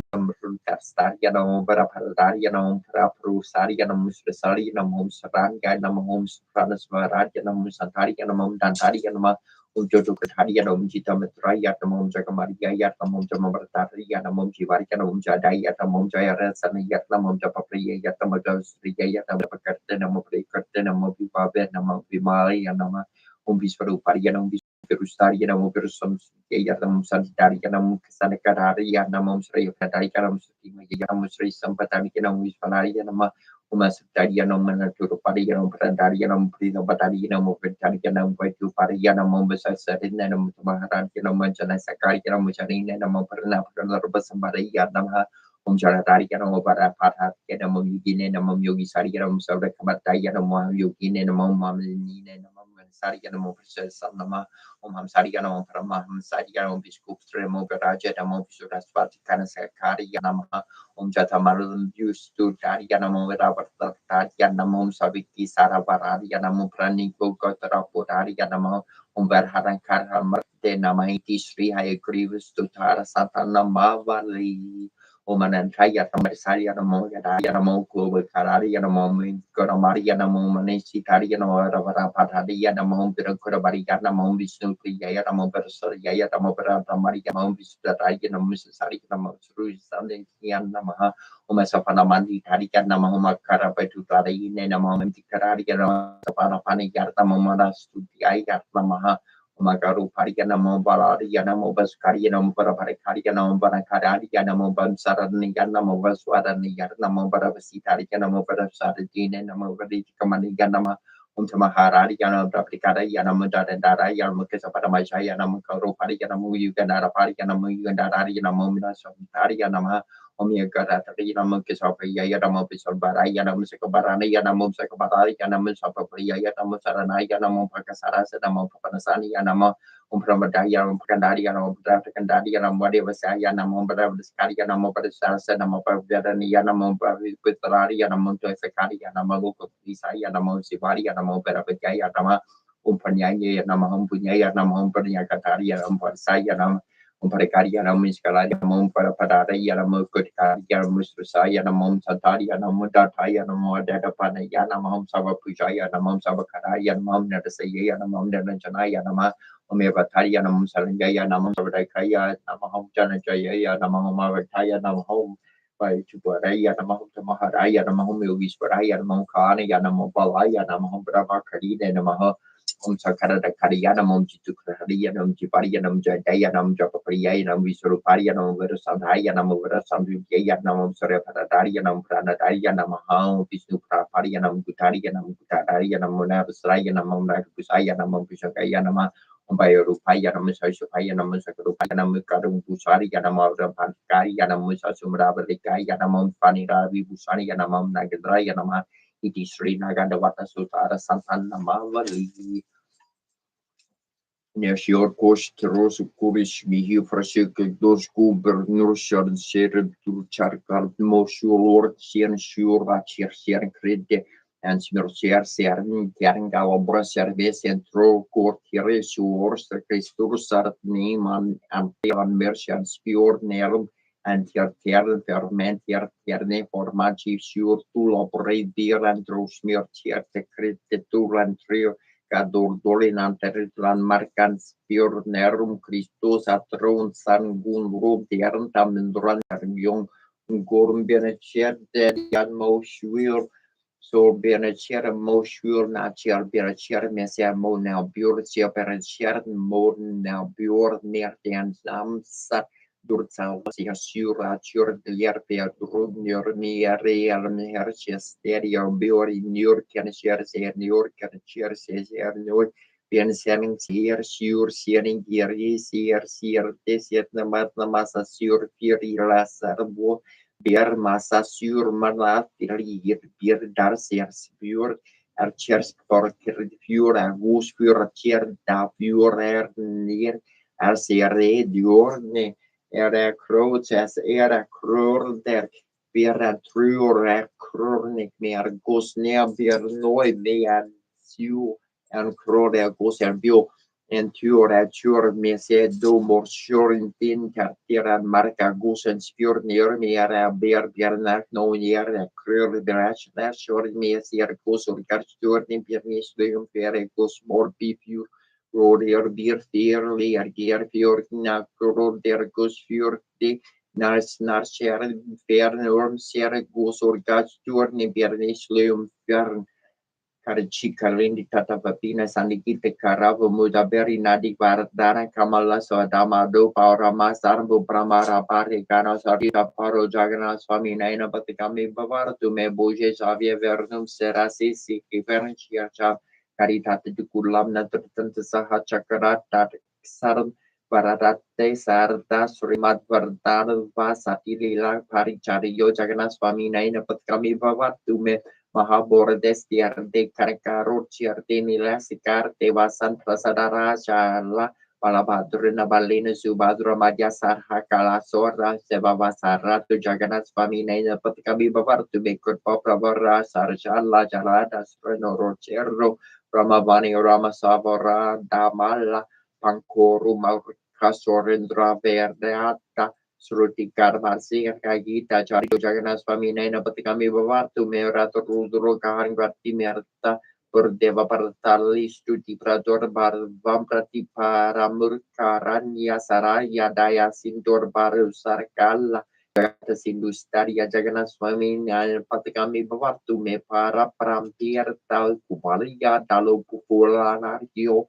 Staria no Parapararia no Prapusaria no Musari no Mums Ranga no Mums Pranas Varadia no Musantaria no Mum Dantaria no Ujoto Kataria no Mjita Metraya no Mum Jagamaria no Mum Jamataria no Mum Jivaria no Mum Jadaya no Mum Jayara Sanayat no Mum Japapria no Magas Riya no Pakatan no Moprekatan no Mobibabe no Mobimaria no Umbisparu Paria no Perustaria no Persum Yatam Sanitarianum Sanakarianum Sri Katarikanum Yamus Sri Sampatarianum Vispalarianum Umasitarianum Manaturu Parianum Pradarianum Prino Batarianum Petarianum Vaitu Parianum Besasarinum Maharatianum Manjana Sakarianum Musarinum Parana Paranabasamarianam Jaratarianum Parapata Yanam Yuginum Yogi Sarianum Savakamatarianum Yoginum Mamini Sarianum Sanama Sariano Paramaham Sariano Biscup Tremo Garaja Damo Surasvati Kanasakari Yanama Jatamarum used to Darianamo Tarianamum Saviki Sarabarari Yanamo Praniko Gotarapurari Yanamo Umberharan Karhamarte Namaiti Sri I agree with Tutara Santana Mavali. Omanan Kaya Tamasaria Namo Yanamo Global Karari Yanamo Goramari Yanamo Manesi Tariano Ravara Pataria Namo Kurabari Yanamo Vishnu Yanamo Persor Yayatamo Maria Mom Visarianum Misari Namo Sru Sunday Yanamaha Umasapanamandi Tarikan Namahoma Karapetu Tari Nenamo Karari Sapana Yartamamara Studia Yartamaha Magaru Parianamo Balarianamo Bascarianum Paraparicarianum Banacararianamo Bansarani Yanamo Vaswarani Yarnamo Baravasitarianamo Barasardine Namo Vadicamaniganama Untamaharari Yanam Rapicada Yanam Dadara Yamukasa Paramajaya Namukaro Parianamu Ugandara Parianamu Ugandari Namomina Santarianama Omia Garatari Namukasa Yadamo Pisabara Yanam Sakabarana Yanam Sakabara Yanam Sapapria Yanam Sarana Yanam Pakasara Sedamo Panasani Yanama Umpramadaya Pakandaria Candaria Namadi Vasaya Namom Badaviscaria Namopasa Namopaviani Yanamom Pavitararia Namonto Sakaria Namaluko Visaya Namon Sivaria Namoperavaya Nama Umpanyaya Namahum Punyaya Namahum Panya Kataria Nampasaya Nam Parikaria Nam Iskalaria Mom Parapadaya Nam Kutikaria Musrusaya Namom Sataria Nam Dataya Nam Dada Panaya Namam Sava Pujaya Namam Savakaraya Nam Nadasaya Namam Danjanaya Nama Omevataria Nam Salangaya Namam Savadakaya Namaham Janajaya Namam Mavataya Namahom by Chubaraya Namaham Maharaya Namahum Yogiswaraya Namam Kanaya Namam Balaya Namaham Brahma Karina Namaha Sakara Karianam Jitukarianam Jiparianam Jadayanam Japaparianam Visuruparianam Verasandhayanam Verasanduyayanam Sarapatarianam Pranadarianam Ham Vishnu Praparianam Gutarianam Gutarianam Munavasrayanam Nakusayanam Vishakayanama Bayurupayanam Sasupayanam Sakarupayanam Karum Busarianam Pankarianam Sasumrabalikayanam Faniravi Busanianam Nagadrayanam Iti Sri Nagandavata Sutara Santana Mavali. Nesjör Kosteros Kurish Mihi Frasik Dos Guber Nurshan Sereb Turcharkal Mosulor Sien Shura Chersian Crede and Smircher Sern Kerngava Brasserves and Tro Courtier Suors Christus Sart Neman and Teran Mercian Spure Nerum and Tiertern Ferment Terne Formachi Sur Tul operate dear and Drosmir Tierte Crete Turan Trio Cador Dolinan Territlan Marcans Pure Nerum Christus Atron San Gun Rob Dern Tamendran Young Gorm Benecher Dedian Moshuir so Benecher Moshuir Nacher Benecher Messia Mo now Pure Sia Benecher Mo now Pure near the Ansam Sat Durtsalvasia Sura Chur Glier Per Drunyor Nia Real Herches Stereo Biori Nur Can share say Nur Can share says Nur Bien Semming here Sure Searing here is here this yet Namasa Sur Fury Lasarbo Beer Massa Sur Manat Beer Darciers Pure Archers for Pure and Goose Pure Chair da Pure near Arciere Diorne era croces era cror der vera truer cronic mer gosnea ber noi mean siu and cror der goser bio and tur me se do mor sure tin cartiera marca gosen spur near me era ber biernak no near cror der sure me se gosor cartur ni pernis de fere gos mor piu Roder beer fairly gear fjordna roder gus fjordi nars kär färnorm ser gus orgas jorni bernis leum fjern Karindi tata papina sandikite karavo mudaberi nadi vardana kamala swadama do paurama sarbu pramara pari kana sarita paro jagana swami naina patikami bavar tu me boje savie vernum serasi si kiferncia Caritate de Kulam Natratan Saha Chakarat Saram Paratate Sarda Surimat Vardana Vasati Lila Parichario Jagana Swami Naina Patkami Bavatume Mahabora Destiar de Karakaro Chiarte Nilasikar Devasan Prasadara Chala Palabadrina Balina Subadra Madhya Sarha Kala Sora Sevavasara to Jagannath Swami Naina Patkami Bavatu Kur Popravara Sarjala Jalada Sreno Rochero Ramavani Ramasavara Damala Pankoru Maukasorendra Verdeata Sruti Karmasi Kagita Charito Jaganas Famina Patikami Bavatu Merato Rudro Kahangarti Merta Berdeva Partali Stuti Prador Bar Vamprati Paramurkaranya Saraya Daya Sintor Baru Sarkala Sindustaria Jagana Swami Patikami Bavatu me para Pramtir Tal Kumaria Dalo Pupulanario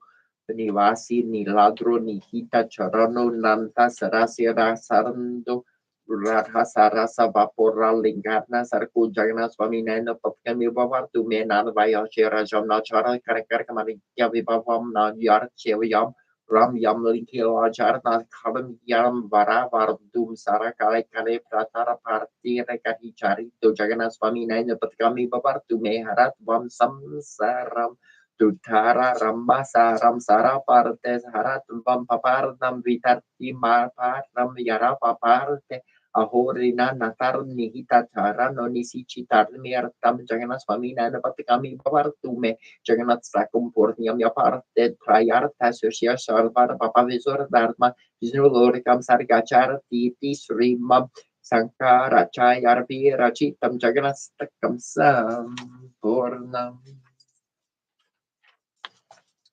Nivasi Niladro Nihita Charano Nanta Sarasira Sarando Radha Sarasa Vapora Lingana Sarku Jagana Swami Nana Patikami Bavatu me Nanvaya Shera Jamna Chara Karakar Kamaria Vivavam Na Yar Chevyam Ram Yam Linkil Ajarna Kalam Yam Vara Vardum Sara Kale Kale Pratara Parti Rekati Chari to Jagana Swami Naina Patkami Babar to Meharat Vam Samsaram to Tara Rambasa Ram Sara Partes Harat Vam Papar Nam Vitati Mapar Ram Yara Paparte Ahorina natarun nihita tarano nisichi tarmiartam Jagannath Swami Nanapati kami pavartume Jagannath Sakum Purniam Yaparte Prayartha Susya Sarvara Papavisur Dharma Vishnu Lorikam Sargachara Titi Srimam Sankaracaya Rachitam Jagannath Stakam Sam Purnam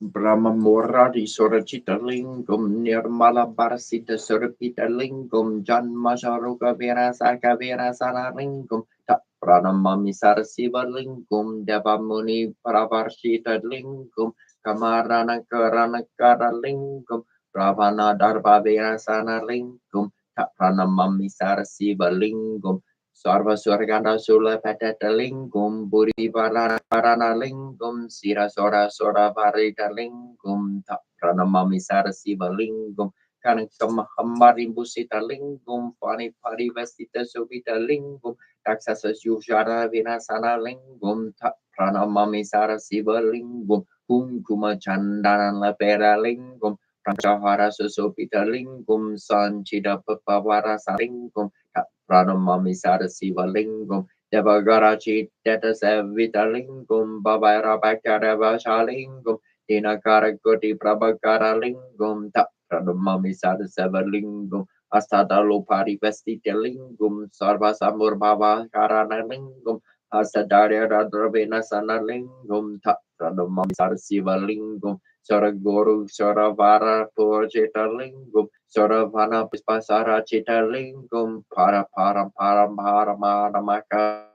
Brahma Moradi Sorachita Lingum Nirmala Barasita Surapita Lingum Janma Sharuka Virasaka Virasana Lingum Pranamami Sarasiva Lingum Devamuni Pravarshita Lingum Kamarana Karana Kara Lingum Ravana Darba Virasana Lingum Pranamami Sarasiva Lingum Sarva Surganda Sula Patata Lingum Buri Parana Lingum Sira Sora Sora Varita Lingum Pranamami Sarasiva Lingum Kanakam Hamarimbushita Lingum Pani Parivastita Subita Lingum Taksasa Yushara Vinasana Lingum Pranamami Sarasiva Lingum Kumkuma Chandana Lapera Lingum Pranchahara Susopita Lingum Sanchida Papavara Salingum Pranamami Sarasiva Lingum Devagarachi Teta Savita Lingum Babaira Bakarava Shalingum Dinakara Koti Prabhakara Lingum Pranamami Sarasiva Lingum Astadalu Parivestita Lingum Sarva Samur Bhava Karana Lingum Asadarya Radravena Sana Lingum Pranamami Sarasiva Lingum Saraguru Saravara Purjita Lingum Saravana Pispasara Chita Lingum Para Param Param Paramadamaka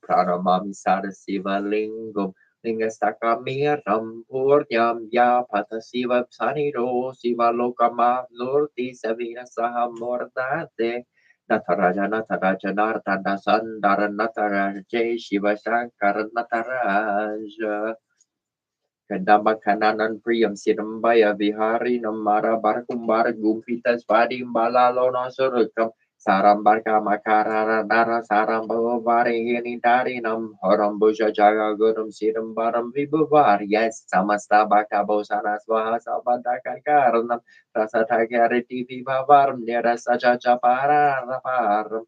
Pranamami Sarasiva Lingum Lingastaka Miram Purnyam Yapata Siva Saniro Siva Lokama Lurti Savina Saha Mordate Nataraja Nataraja Nartanda Sandara Nataraja Shiva Shankara Nataraja Kadamba Kananan Priyam Sidambaya Vihari Namara Barkumbara Gumpitas Vadi Balalo Nasurukam Sarambarka Makara Dara Sarambavari Hinidari Nam Horambusha Jaga Gurum Sidambaram Vibuvar Yes Samasta Bakabo Sanaswaha Sabadaka Karanam Rasatakariti Vivavarm Nirasaja Japara Raparam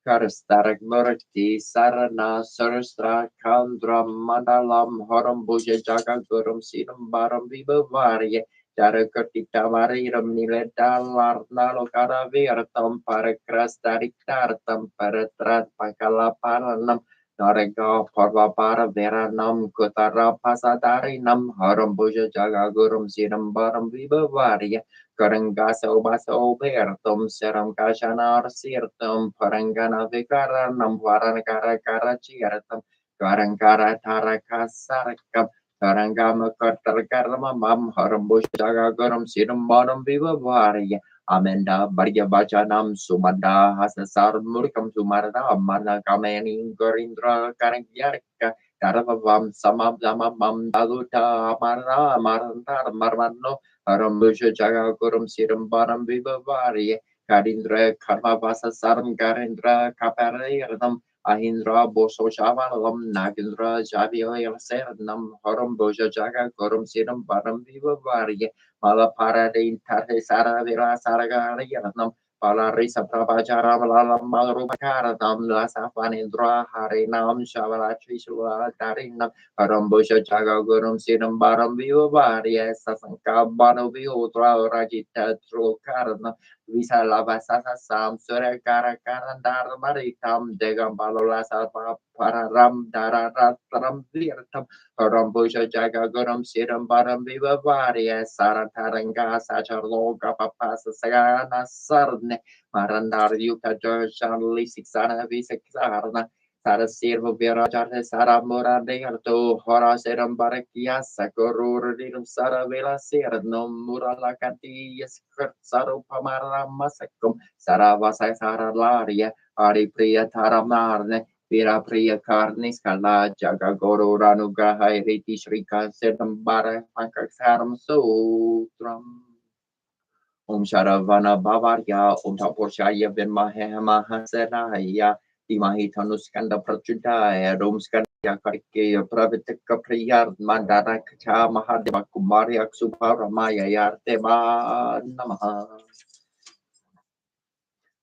Karastarak Murti Sarana Sarastra Kandra Mandalam Horam Buja Jaga Gurum Sinam Baram Vibavarya Jarakatita Mariram Niledalar Nalokara Virtam Parakrastarik Tartam Paratrat Pakalaparanam Narega Parva Para Veranam Kutara Pasadari Nam Horam Buja Jaga Gurum Sinam Baram Vibavarya Karangaso baso bertum seram kashanar sirtum parangana vikara namwaran kara kara ciartum karangkara tara kasarkam karangama kartarkarma mam harambus jaga garam sirum baram viva varya amenda barya bacanam sumanda hasasar murkam sumarda amana kameni gorindra karangyarka Karavam samam zamam daluta amara amarantar marmano Arambusha Jaga Gurum Siram Baram Vivavari Karindra Karma Vasa Saram Karindra Kaparayanam Ahindra Boso Shavalam Nagindra Javio Seranam Harambusha Jaga Gurum Siram Baram Vivavari Malaparade Tarte Sara Vira Saragarianam Palarisa Prabhachara Malalam Malrupakaranam Lasafanindra Harinam Shavalatri Shula Darinam Arambusha Jaga Gurum Siram Baram Vivavari Sasanka Bano Viutra Rajita Trukarna Visa Lavasasa Sam Sura Karakarandar Maritam Degambalola Sapa Pararam Dararatram Virtam Arambusha Jaga Gurum Siram Baram Vivavari Sarataranga Sacharloga Papasa Sagana Sarne Marandar Yuka Jorshan Lisiksana Visaksarna Sara sirvo virajarte sara morade arto hora seram barakia sakorur dinum sara vela serno murala kanti yeskert saro pamara masakum sara vasai sara laria ari priya taramarne vira priya karnis kala jaga goro ranugraha riti shrika sedam bara pankak saram sutram Om Sharavana Bavarya Om Taposhaya Vinmahe Mahasenaya Dimahi Tanuskanda Prachudaya Om Skandya Karikeya Pravitika Priyar Mandara Kacha Mahadeva Kumarya Suparamaya Yarteva Namaha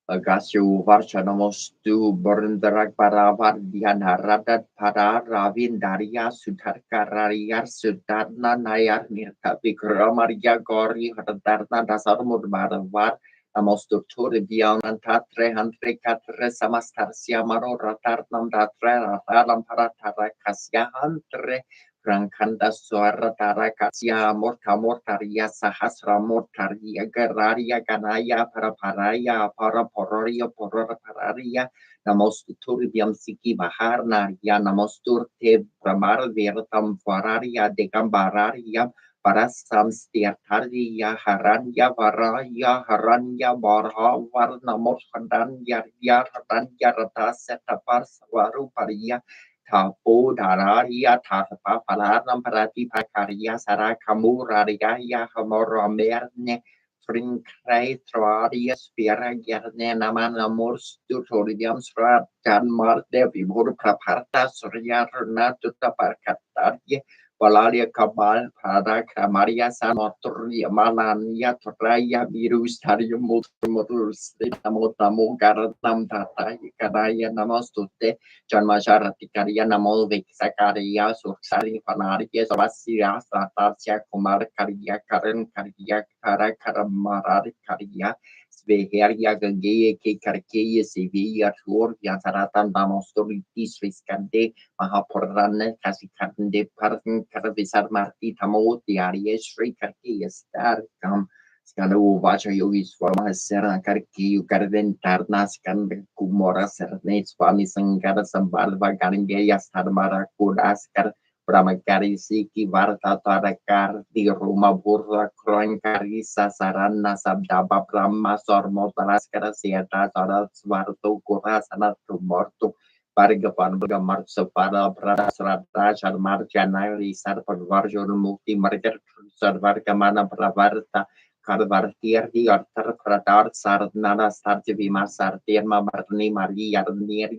Agasio Varchanamostu Borndarak Paravar Dianaradat Para Ravin Daria Sutar Kararia Sudarna Nayar Nirka Vikramaria Gori Hadarna Dasar Murmaravar Namostu Turi Dianan Tatre Hantre Katre Samastarsia Maro Ratarnam Datre Rataram Paratara Kasya Hantre Rankanda suara tarakasya morta mortaria sahasra mortaria geraria ganaya para paraya para pororia porora pararia namostur diam siki bahar naria namostur te bramar vertam vararia de gambararia para samstiartaria haranya varaya haranya barha varna morhadan yar hadan yarata setapar swaru paria Tapo Dararia Tatapa Palanam Parati Pakaria Sara Kamuraria Hamoromerne Frinkrai Troaria Spira Gerne Namana Mors Tutorium Srat Janmar Devi Mur Praparta Surya Natuta Parkataria Valaria Kabal Pada Kamaria Sanoturia Malania Toraya Virus Tarium Motus Namotamo Garanam Tata Kadaya Namostute Janmajarati Karya Namo Vikasakaria Suksari Panaria Savasia Satasya Kumar Karya Karan Karya Kara Karamarari Karya Sveheria Gangaya Ke Karkeya Sevilla Tur Yansaratan Namostoritis Riskande Mahapurana Kasikande Partin Karavisar Marti Tamo Diaria Sri Karkeya Star Kam Skanu Vacha Yogi Swama Sera Karki Garden Tarnas Kan Kumora Serne Swami Sangara Sambalva Garingeya Starmara Kudaskar Brahmakari Siki Varta Tarakar di Roma Burra Kroin Karisa Sarana Sabdaba Brahma Sormo Taraskara Sieta Tarat Svarto Kurasana Tumorto Pargapan Bergamar Separa Prada Serata Sharmar Janai Risar Pervarjo Mukti Marger Sarvar Kamana Pravarta Karvartier di Arthur Pradar Sarnana Sarti Vima Sartir Mamarni Mari Yarniri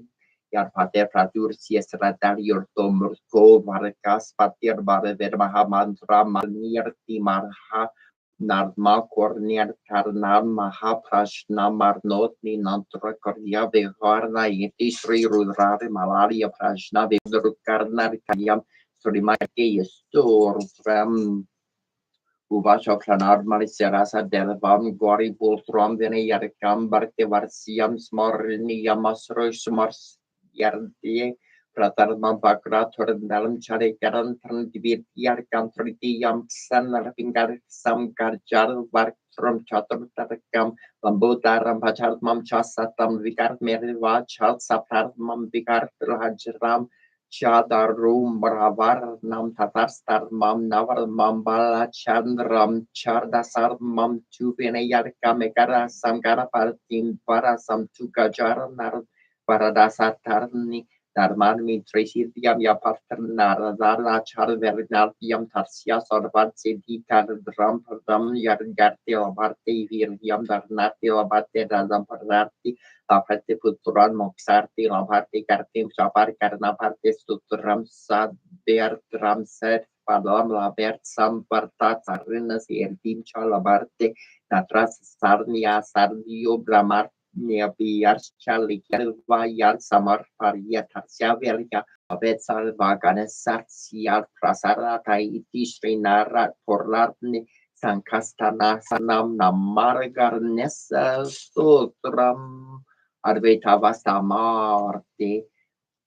Yarpate Pradur Sies Radar Yortomurko Varkas Patir Barever Mahamantra Marnir Timarha Narma Kornier Karnam Mahaprashna Marnotni Nantra Korya Viharna Yeti Sri Rudrari Malaria Prashna Vidrukarnar Kayam Srimake Yestur Uvacho Planar Mariserasa Delvam Gori Bultrom Vene Yarkam Barte Varsiam Smorni Yamasro Smars Yardi Pratarma Bakra Tordalam Chare Garan Trandibir Yarkam Tritiyam San Rapingar Sam Garjar Bark from Chatur Tarakam Lambotaram Pacharmam Chasatam Vikar Meriva Chat Saparmam Vikar Hajram Chadarum Bravar Nam Tatarstar Mam Navar Mambala Chandram Chardasar Mam Chuvenayar Kamekara Samkara Partim Para Samtukajar Nar Paradasatarni Darman Tresidiam Yapartnar Dara Charvernatiam Tarsia Sorbat Sedi Dram Pardam Yargati Labarte Viriam Darnati Labate Radam Parati Laparte Puturan Moksarti Laparte Kartim Sapar Karna Parte Sutram Saber Tramset Padam Labert Samparta Sarinas Entim Chalabarte Natras Sarnia Sardio Bramar Nebiar Chalik Vayal Samar Paria Tarsia Velia Abet Salvaganes Sarsial Prasara Taiti Srinara Porlatni Sankastana Sanam Namargarnesa Sutram Advaitavasta Marte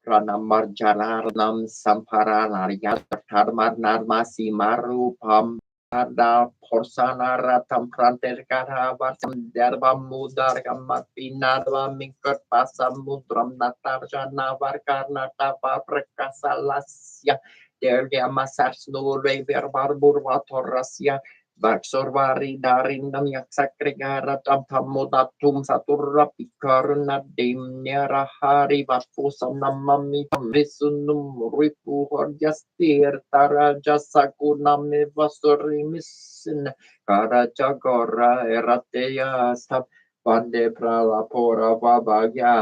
Pranamarjaranam Samparanarya Dharmar Narmasi Marupam Ada Porsana Ratam Pranterkara Varsam Dervam Mudar Gamatinadva Minkar Pasam Mudram Natarjana Varkarna Tapa Prakasalasya Derga Masars Nure Verbarbur Vatorasya Baksorvari darindam yak sakrigara tamudatum saturra pikarna demnya rahari vapusam namami visunum ripu horjastir taraja sakunam nevasuri misin karaja gora erateya sab pande pralapora vabagya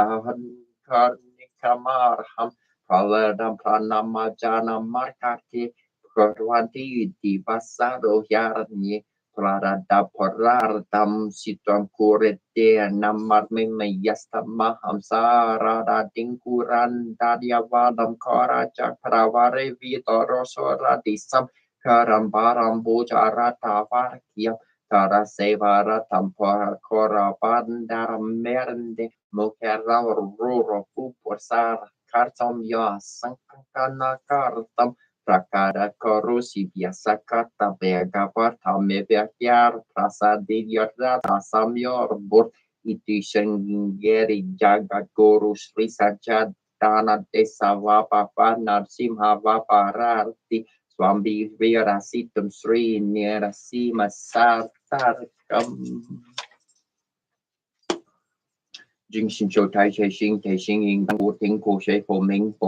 karnikamarham praladam pranamajana markati Korwanti di pasado yarni Prada Paratam Situam Kurete Namarme Yastama Hamsara Dinkuran Dadiavadam Kara Chakravare Vitorosora Disam Karambaram Bujara Tavarkia Tara Sevara Tampara Kora Bandara Mernde Mokera Ruro Pupursar Kartam Ya Sankana Kartam Prakara korusi biasa kata bega pertama belajar rasa dilihat samyor bor itu senggeri jaga korus risaja dana desa wapa narsimha wapa rarti swambi virasi tumsri nerasi masar tarkam Jing xin châu tai thể sinh in của tiếng cổ sẽ phổ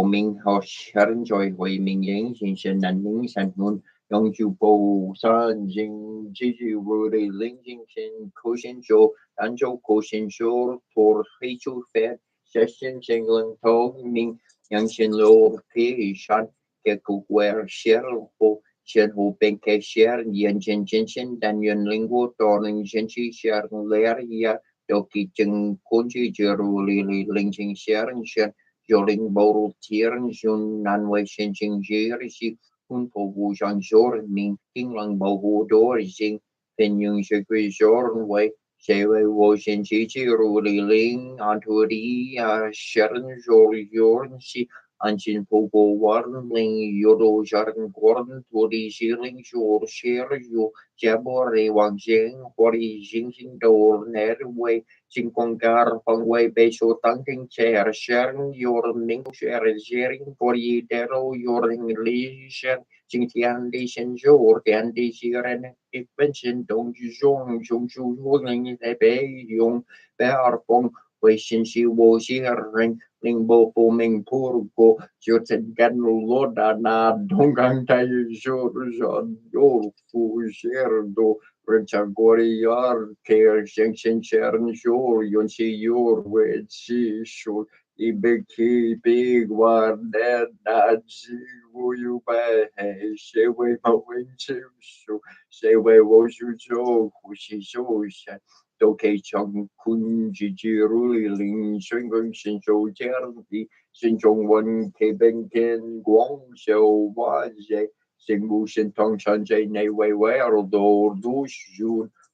minh họ sẵn rồi hội mình yến xin xin nành những sản hôn dòng chú bồ sơn jing chỉ chú vô đi linh jing xin cổ xin châu anh châu cổ xin châu for khi chú phép sẽ xin xin lần thô mình yang xin lô phía sẵn cái cụ quẹt share hồ xin hồ bên cái share yên xin đàn yên linh vô tổ linh xin chỉ share lẻ ya Doki chừng cuốn chi jeru li linh ching sharing shen joling boru tieren jun nan wei shen ching jeri si kun po wu jan jor min king lang bo wu do jing pen yung she gui jor wei she wei wo shen chi jeru li ling an tu di sharing jor si an chin po go warn ling yodo jarn gorn tu di jiling jor share yo Jabore Wang Jing, Hori Jing Jing Do, Nerway, Jingongar, Fangway, Beisho, Tanking Chair, sharing your Ming share, sharing for ye dero, your English, Jingtian Li Shen Jor, and the Jiren, Invention, Dong Jong, Jong Ju, Wing, Ebe, Yong, Bear Fong, Wei Shin Shi Wo Ring. Linh bộ phù mình phù cô cho chân gan lô đà na đông gang tay cho rồi yo phù share do rencha goriar care shen sharon show yon si your way si show I big one that ji wo you ba hey she way ma win chu she way wo shu cho hu shi show shan都可从坤之之如林水跟新手这样的新中文开本天光秀哇些新无线通常在内外外耳朵都是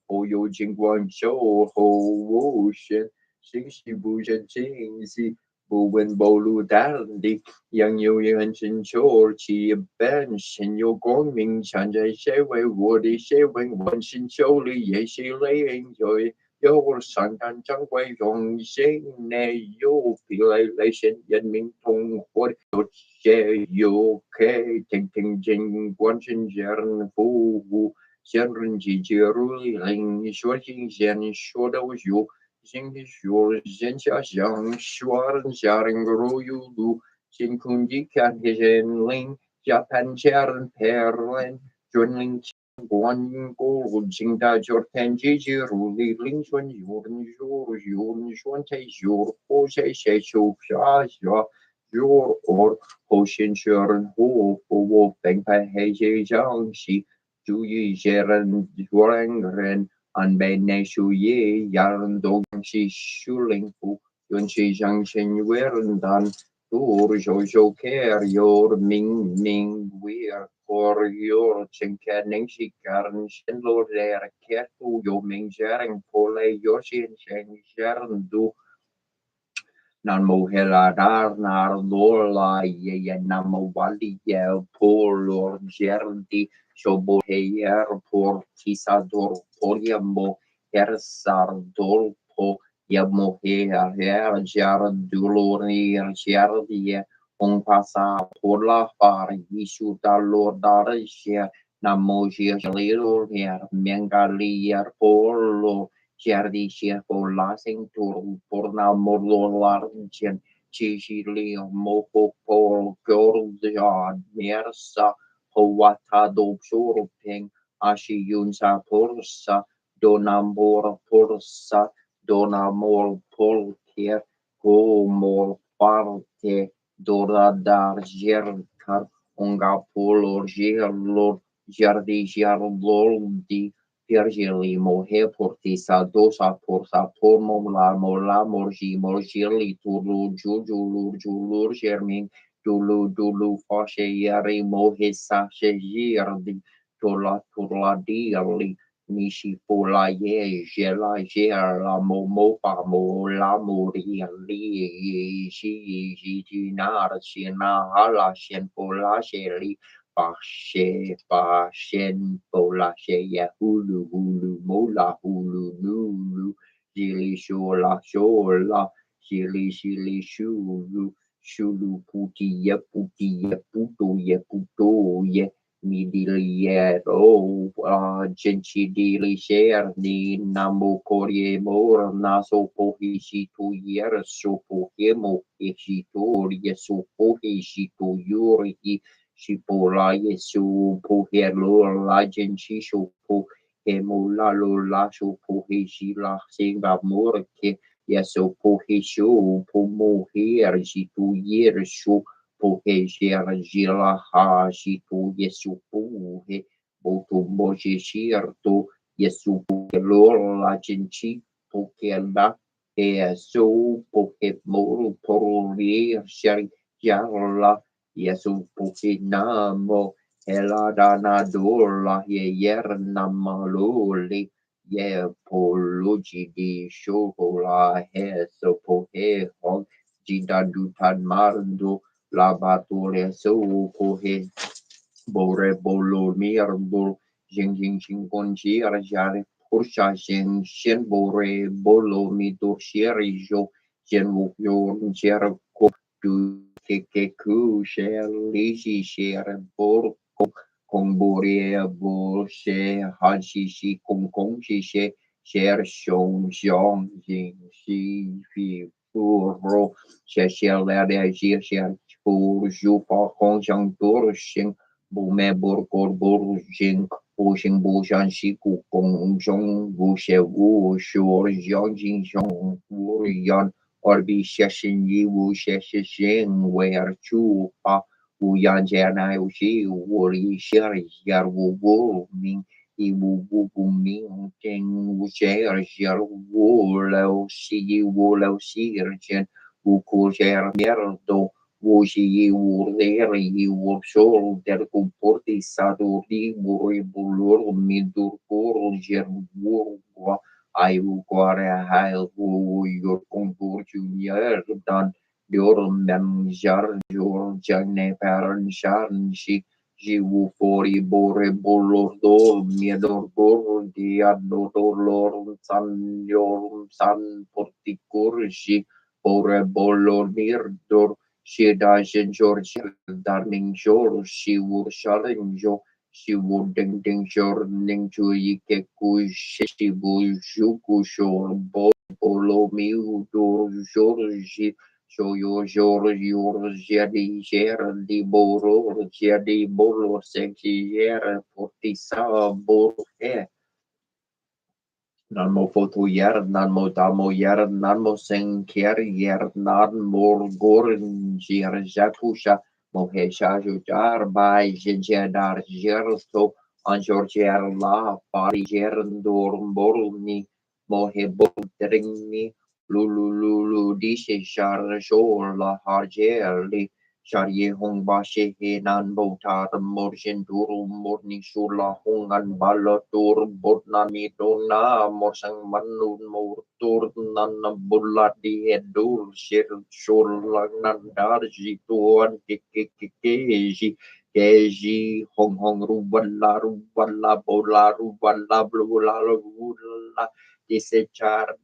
我有尽管秀后无线信息不线信息不问暴露单的ยัง有人寻求企业本身有光明站在社会我的社会完全修理也是类enjoy有善感珍贵用心内有比来现人民同活有些有可听听经关心人服务先人之节如令说新鲜说都有新的说人家想说人家人如有路新空气看见令Japan Sharon Perlin Junling Guan Go Jing Da Jor Ten Ji Ji Ru Li Ling Xuan Yun Xuan Tai Jur Ho Shai Shai Chu Xia Xia Jur Or Ho Xin Sharon Ho Ho Wo Feng Pai Hei Ji Zhang Xi Zhu Yi Sharon Yuan Ren An Bei Nei Shu Ye Yaran Dong Xi Shu Ling Fu Yun Xi Zhang Shen Yuan Dan Tur Zhou Care Your Ming Weir for your Chinkaning Shikaran Shenlo there Ketu Yo Ming Sharing Pole Yoshin Sheng Sharon Do Nan Mo Hela Dar Nar Lola Ye Namo Wali Ye Polo Jerdi Shobo Heyer Por Tisador Poliamo Hersar Dolpo Yamo Her Jar Dulori Jardia on passa por la far isu dalor darisia namosia jalero her mengalier polo jardisia por la sentur por na morlo largen chili moko por gordia mersa Howata do peng ashi yunsa porsa donamor porsa donamor polker go mor parte Doradar Jerkar Ongapolo Gerlor Jardi Jarloldi Virgili mohe portisa dosa porsa por mola morgili tulu julur germin dulu fasce yari mohe sache girdi tola dirli nishi pola ye gela gela momo pa mo la muri li ji nar china hala shen pola sheli Pashen Pola Shea Hulu Mola Lulu Shili Shola Shili Shulu Puto Ye Midiliero Genchi Dili Share Ni Namo Korie Mor Naso Pohishito Yer Sopo Hemo Ishito Yesopo Hishito Yuri Shipola Yesu Pohe Lola Genchi Shopo Hemola Lola Shopo Heshila Singa Morke Yeso Pohe Sho Pomo Her Shitu Yer Sho Pohe Shera Gila Ha Shitu Yesu Pohe Boto Moje Shirto Yesu Pohe Lola Genchi Pohe La So Pohe Moro Poro Shari Yarla Yesu Pukinamo Eladana Dola Yer Namaloli Ye Poluji di Shola Heso Pohe Hon Jida Dutan Mardo Labatore So Pohe Bore Bolo Mirbo Jing Bonji Arjare Pursha Jing Shen Bore Bolo Mido Sherijo Jen Wukyo Jericho Du Keku Shelishi Shere Bor Kong Bore Bol She Haji Kong She Sher Shong Xiong Jing Shi Fi Ro She Lade Jir Sher Fu Jupa Kong Jang Dur Shing Bu Me Bor Kor Bor Jing Bu Xing Bu Shan Shi Ku Kong Zhong Bu She Wu Shur Jiang Jing Zhong Wu Yan Orbi Sheshin Yi Wu Sheshin Where Chu Pa Wu Yan Jan I Wu Shi Wu Li Shir Yar Wu Wu Ming Yi Wu Wu Wu Ming Jing Wu Shir Yar Wu Lao Shi Yi Wu Lao Shir Jen Wu Ku Shir Mer Do Woji Wurleri Wursol der Comporti Sadori Buri Bulur Midur Kur Gerwurwa Ayu Quare Hail Your Compor Junior Dan Dur Memjar Jor Jane Paran Shan Jiwu Fori Bore Bulur Do Miedor Bur Diado Lor San Yor San Porticur Bore Bolor Mir Shida George Darning Jor, she would Sharinjo, she would ding Jor Ning to Ikeku, she would Juku Shor, Bolo Miu, Dor Jorji, show your Jadi Jer, di Boro, Jadi Bolo, Sexy Jer, Portisa, Boro, Nanmo foto yer, nanmo damo yer, nanmo senker yer, nanmo gorin jer jakusha, mohesha jujar by jenjedar jersto, anjor jer la, pari jer dormborni, mohe bodringni, lulu dishe jar jor la harjerli, Charye hong ba she he nan bo ta the morgen dur morning shula hong an bala dur bot na mi do na morsang manun mor dur nan na bulla di he dur shir shul lang nan dar ji tuan ke ji hong ru walla blu la Desechar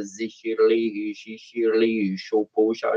zishirli shoposha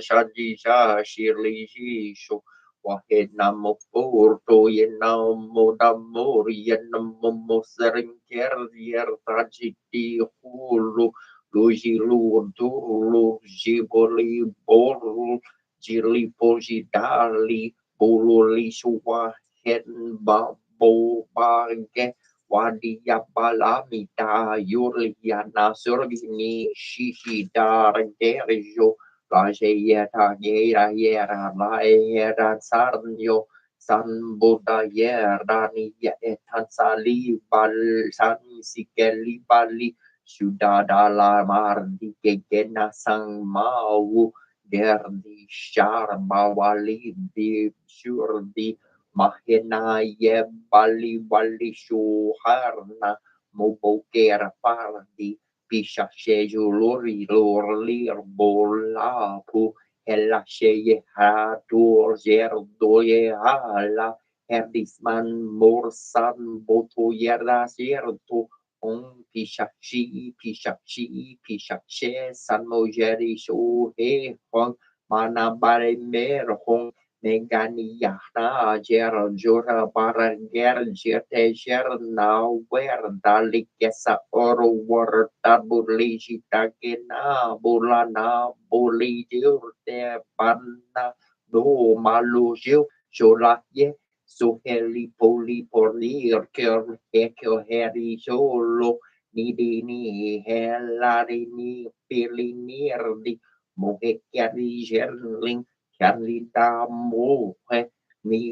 shadisha shirli sho wahed namo porto yenamo damor yenamo serenker yer tajiti hulu lujilu dulu jiboli bolu jili poji dali bololi suwa hen bo bage Wadia Balamita Yuriana Surgini Shishi Dargerio Rajayeta Yera Yera Laera Sarnio san bodaya rani ya etansali bal san sikeli bali sudah dalam arti kegena sang mau derdi syar bawali di surdi mahena ye bali bali syuharna muboker pardi pisha shejuluri lorli bola pu ella sheye hadur zer doye hala herdisman morsan boto yerda zerto on pishachi san mojeri sho he hong manabare mer hong megani yahna jer jora bara ger jete jer na wer dalik kesa oro war tabuli jitakena bulana buli jurte panna do malu jil jola ye so heli poli porlir ker ekyo heri solo ni ni helari ni pili nirdi mohe kari jerling kari damo ni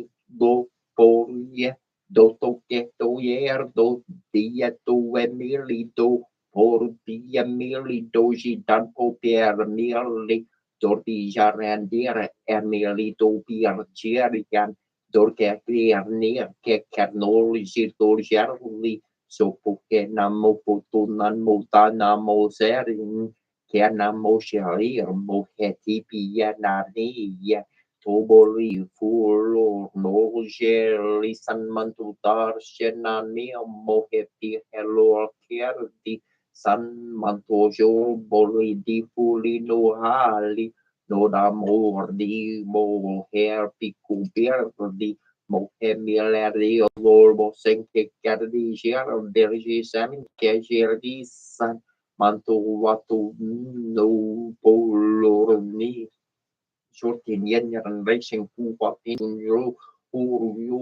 do poye do toke to yer do dia to emili do por dia mili doji dan popier mili dorti jarandir emili do pier jerikan dorke clear near ke kernol jirtor jarli so poke namo potunan mutana mo serin ke namo shari mo heti pia nani ya toboli fulo no jeli san mantutar shenani mo heti hello kerdi san mantojo boli di fuli no hali no da mordi mo her piku berdi mo emileri lorbo senke kerdi ger derji samin ke gerdi san manto watu no polorni shortin yen yan racing fu watin yo uru yo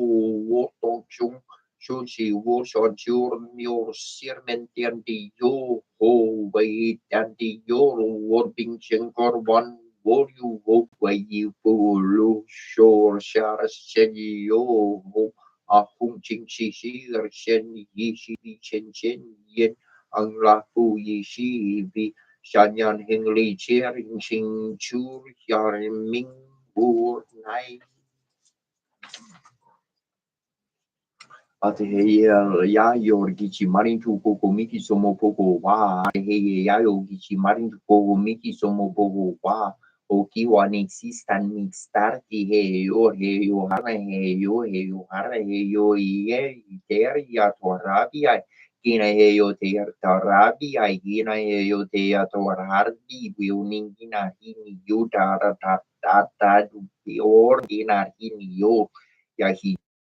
wotong chung Sushi wo shon jur myo sirmentian di yo ho wei dan di yo wo bing cheng kor wan wo yu wo wei yu fu lu shor shar shen yo ho a hung ching shi shi er shen yi shi bi chen chen yen ang la fu yi shi bi shan yan hing li chia ring shing chu yar ming bu nai ya yorgichi marintu koko miki somo poko wa ya yorgichi marintu koko miki somo poko wa okiwa nexistan mixtarti he yo hara he yo ye ter ya torabia kina he yo ter torabia kina he yo te ya torhardi wiuningina hini yo ta or kina hini yo ya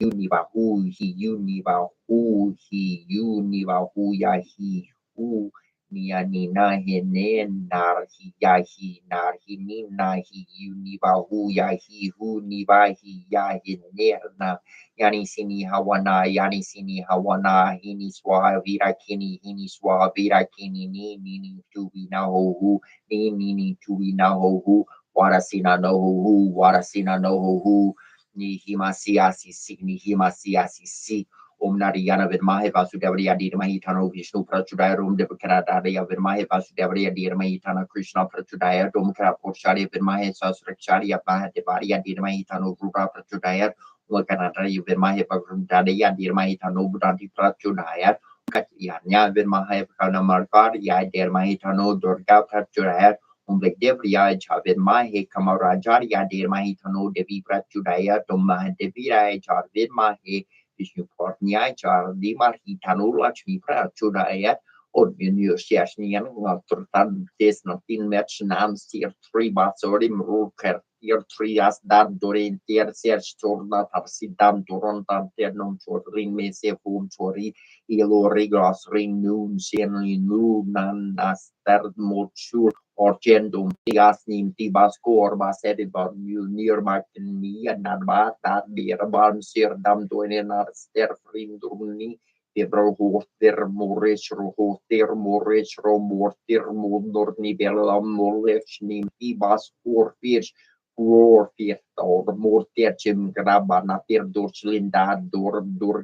Unibahu, he Unibahu, he Unibahu, Yahi, who Nianina, Henen, Narhi, Yahi, Narhini, Nahi, Unibahu, Yahi, who Nibahi, Yahinerna, Yanisini Hawana, Yanisini Hawana, Hiniswa, Virakini, Hiniswa, Virakini, Nini, Tubina Hohu, Nini, Tubina Hohu, Warasina no Hohu, Warasina no Hohu. Ni himasiasi ni himasiasi om nariyana virmahe vasudevariya dirmahi tano Vishnu prachudaya rom devakaradaya virmahe vasudevariya dirmahi tana Krishna prachudaya domkara porshari virmahe sasrakshariya mahadevariya dirmahi tano Rupa prachudaya Vakanatari virmahe vakrudaya dirmahi tano Buddhati prachudaya Katyanya virmahe vakanamarkariya dirmahi tano Durga prachudaya Umlek Devriya Javed Mahe Kamarajariya Dir Mahi Tano Devi Prachudaya Tumah Deviraya Jarvid Mahe Vishnu Portnya Jar Dimarhi Tano Lakshmi Prachudaya Odmin Yoshashnian Tertan Des Notin Match Nam Sir 3 Basori Mruker Tier 3 As Dan Dorin Tier Search Torna Tarsidam Torontan Ternom Chorin Mese Fum Chori Ilo Riglas Ring Noon Shenli Noon Aster Mochur Orchendum tigasnim tibaskor basedi bar near martin ni anarba tar bir ban sir dam doenar ster frindruni Pedro Hoster Morish Rohoster Morish Romortir Mundor Nibelam Molech Nim Tibas Fish Glorfiator, mortiacem grabana, per linda,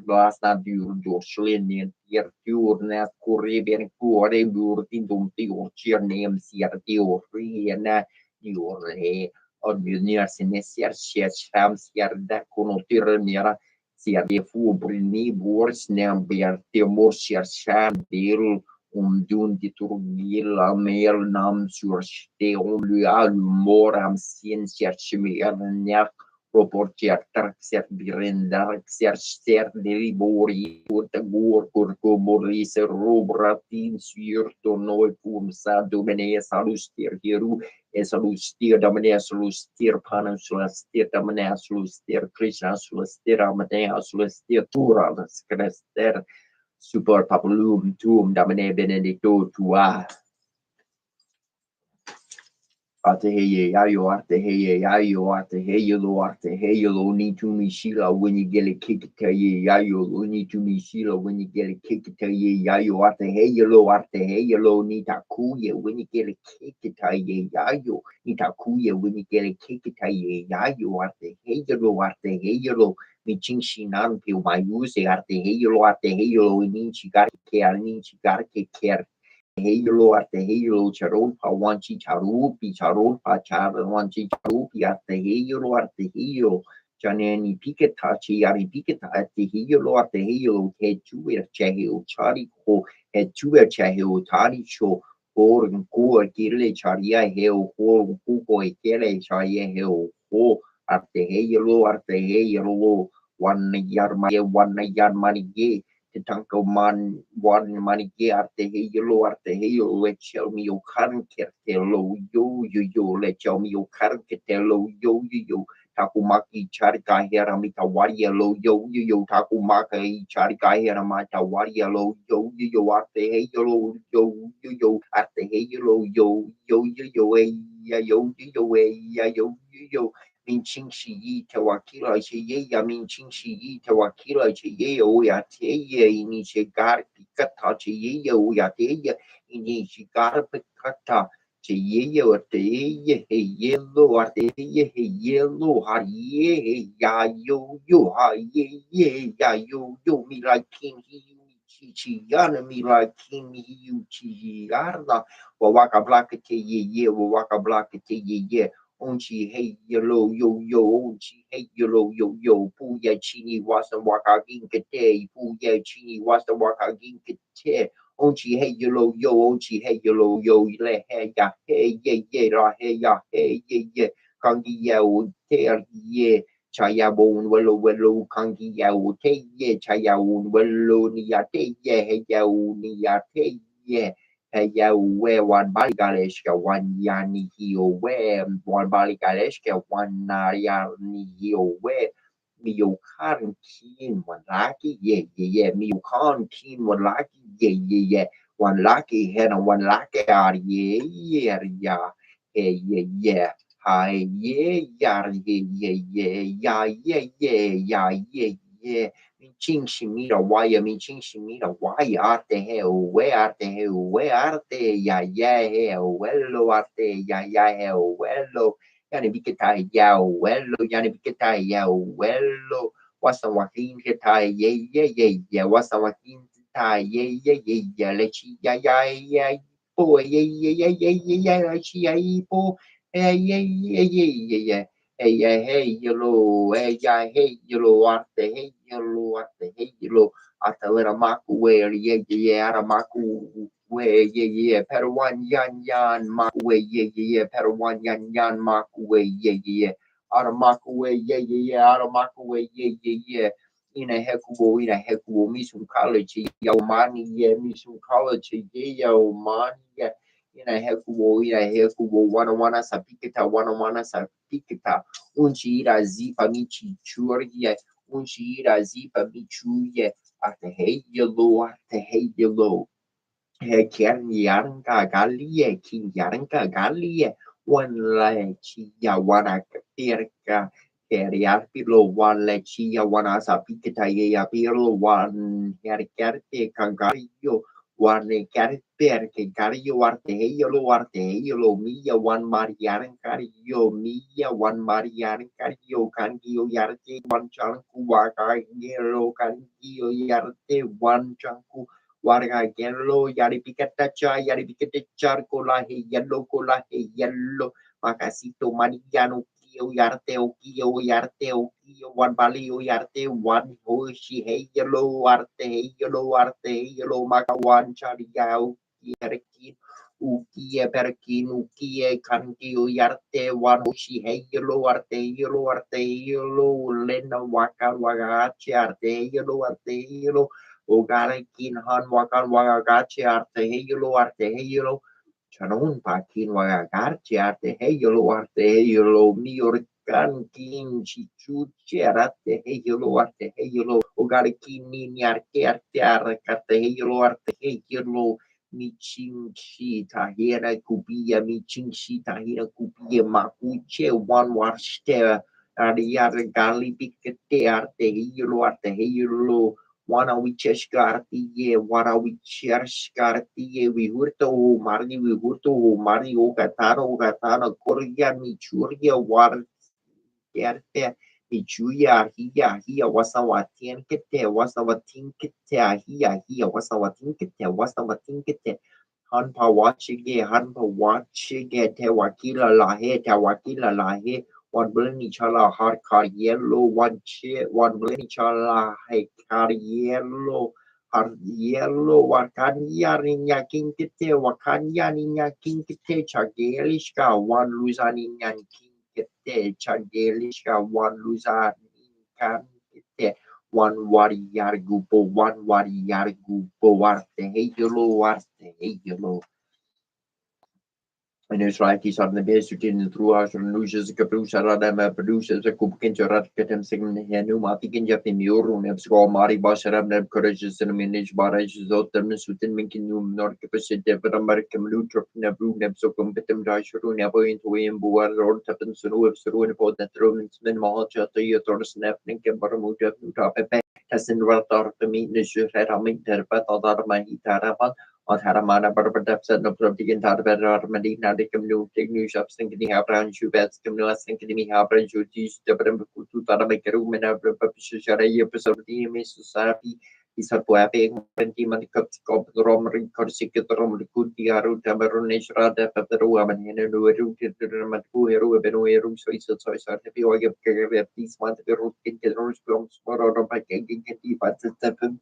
glas, nadur, slinen, turna, corriben, cuore, burtindum, tior, cirnem, siar, riena, diore, odmier, senesier, siam, siarda, conotirnera, siar, fubrini, bors, nember, temor, siar, del, dun di turgil mer nam sur ste on lui a l'humor am ciencia chimia ner proportier ser birendar ser de libori ut gur curco moris rubratin sur to noi pum sa domine salustir hieru e salustir domine salustir panam salustir domine salustir krishna salustir amane salustir tura skrester super papulum tuum damine benedicto tua. Ateheye yayo ateheye yayo ateheye lo ateheye lo ni to me shila when you get a kick ye yayo lo ni to me shila when you get a kick ye yayo ateheye lo ni takuye when you get a kick ye yayo ni takuye when you get a kick ye yayo ateheye lo mi chinshi nan pio mayuse ateheye lo ni chigare ke Halo at the Halo Charon Pawanchi Charupi Charon Pacharanchi Charupi at the Halo at the Halo Janani Piketachi Ari Piketa at the Halo at the Halo head to a Chahil Chari Ho head to a Chahil Tari Show or Ko Kile Charia Heo or Kuko Kele Charia Heo ho at the Halo one yard money Tanko man one money arte helo let show me your current ketelo yo let show me your current ketelo yo takumaki charika hera mita waria lo yo takumaka charika hera mata waria lo yo arte helo yo arte helo yo yo min ching shi yi tawakila che ye ya min ching shi yi tawakila che ye o ya te ye ini che gar pikata che ye o ya te ye ini che gar pikata che ye o te ye he ye lo a te ye lo ha ye ya yo ha ye ya yo mi like king chi yana mi like king you chi yarda wa waka blaka te ye wa waka blaka te ye Onchi hey yo onchi hey yo puya chini wasa waka ginkete puya chini wasa waka ginkete onchi hey yo onchi hey yo le hey ra hey ye kangi ya o te ye chaya bon welo kangi ya o te ye chaya un welo ni ya te ye hey ya ni ya te ye ya we one bali galeshka one yani hio we one bali galeshka one yani hio we mio kan kin one lucky mio kan kin one lucky one lucky head and one lucky are yeah hi yeah Min ching shimira waya min ching shimira waya arte heo we arte heo wello arte heo wello yani biketa ya wello yani biketa ya wello wasa wakin keta ye wasa wakin ta ye lechi ya po lechi ya po hey yellow hey yellow arte hey yellow atalera maku where ara maku we peruan yan maku we peruan yan maku we ara maku we ara maku we ina hekubo misum college ya mani misum college ya mani ina hekubo wana sapikita unchi zipa michi churia unchi zipa michuye ate heyelo ken yarnka galie one la chia wana kapirka Keriar pilo one lechia wana sapikita ya pilo one herkerte kangario Warne Carper, Cario Arte, Halo, Mia, one Marian Cario, Mia, one Marian Cario, Candio Yarte, one Chanku, Waka, Yellow, Candio Yarte, one Chanku. Warga yellow, yaripicatacha, charcola, yellow, macasito, mariano, yarte, one valio, yarte, one hoshi, yellow, arte, yellow, maca, one chariao, yarki, ukie, kanki, yarte, one hoshi, yellow, yellow, lena, waka, arte, yellow, Ogare kin han wakan wagagachi arte heyulo chanon pakin wagagachi arte heyulo miorkan kin chichuchi arte heyulo ogare kin arte arcate heyulo michin shi tahira kupia michin shi tahira kupia makuche one warste Ariar gali pikete arte heyulo Wana we cheshkartiye, wana we chershkartiye, we hurto Mari o Gatano, Korea, Michuria, war Gerte, Michuya, Hia, Wasawatian Kete, Wasawatin Kete, Hia, Wasawatin Kete, Wasawatin Kete. Hanpa watchige, Tewakila Lahe, one blemi chala hard car yellow, one blemi chala car yellow, hard yellow, wakanya ninya kinkite, wakanya ninya kinkite, chagelishka, one luzanian kinkite, chagelishka, one luzanin one warrior gupo, warte, hey yellow. En dus raakt die aan de beste in de troehaas van Lucius Capusa Radama produces a Kupkin to Ratkatem Sign Henuma Pikin Japin Euro and Score Mari Basharam Courageous and Minage Baraj Zotem Sutin Minkinum North Capacity of American Lutrop Nebru Nebso Competem Rashuru Never into William Boar or Tapin Suru of Suru and Port that Romansman Mahacha Theater Snapping and Baramuta Nutape as in Ratar to meet the Shuramin Terpat or Mahitarapan. Haramana Barbadapsa no Protigan Tarver Medina de Camino take new shops thinking Habran Shubets Camilla thinking me Habran Jutis the Brambutu Taramakerum and Abra episode Miss Sarapi is a poetic Pentiman Cups of the Romary Corsica Rom Kutiaru Tamaroneshra de Paperuam and Henu to the Matu Benoerum so I happy or get these months the root in the rose blocks or by getting but the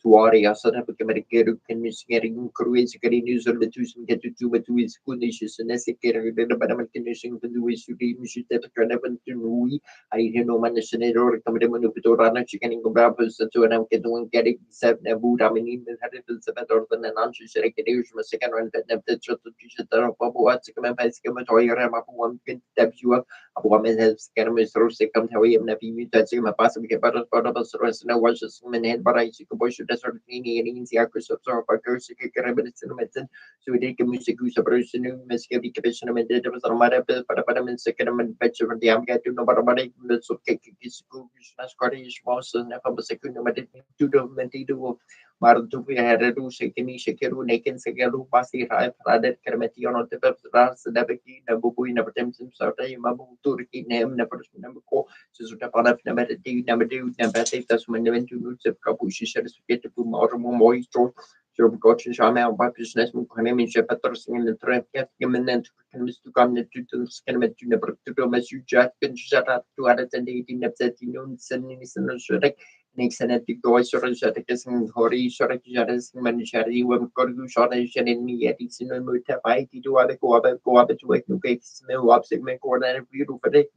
Tuari asana pagkamarikero kan misingering kruis kari news on the tuition get to is kunishes and esikere the banaman condition can do is to be mishita kanaban to nui I know man senator kamadamon pitorana chicken go brabus to an amkedoing getting seven abu damini and had it seven or than an answer second second run that the papu what's come by scamatoy ramapu one can tap you up a woman has scammer so second how we have never that's my possible get better part of us rest and watches men head but I see sort of meaning in the Microsoft or Parkers, Medicine, so we take a music who's a person who must give a and did was a matter of a second and better from the Amga to nobody, that's okay, school, Scottish, most and never was a second to the Mentido. Martu had a do shaking Shakeru, Nakin Sagaru, Pasi, Radet, Kermeti on the Ras, Nabaki, Nabuku, never tempts himself, Mabu, Turki, name, never number call, so never do, that's when they went to roots of Kapushi, get to more moisture. So gotcha shama by business Muhammad Shepherders in the trap imminent to come to the skin to never to mess you jack and shut up to other than 18 of 30 noon sending Next and at the voice or Shatakas Hori Sharakas Manishari when Korgu Shortation in me at its no mutabai to other go up to wake no cakes, no upset corner and view for it.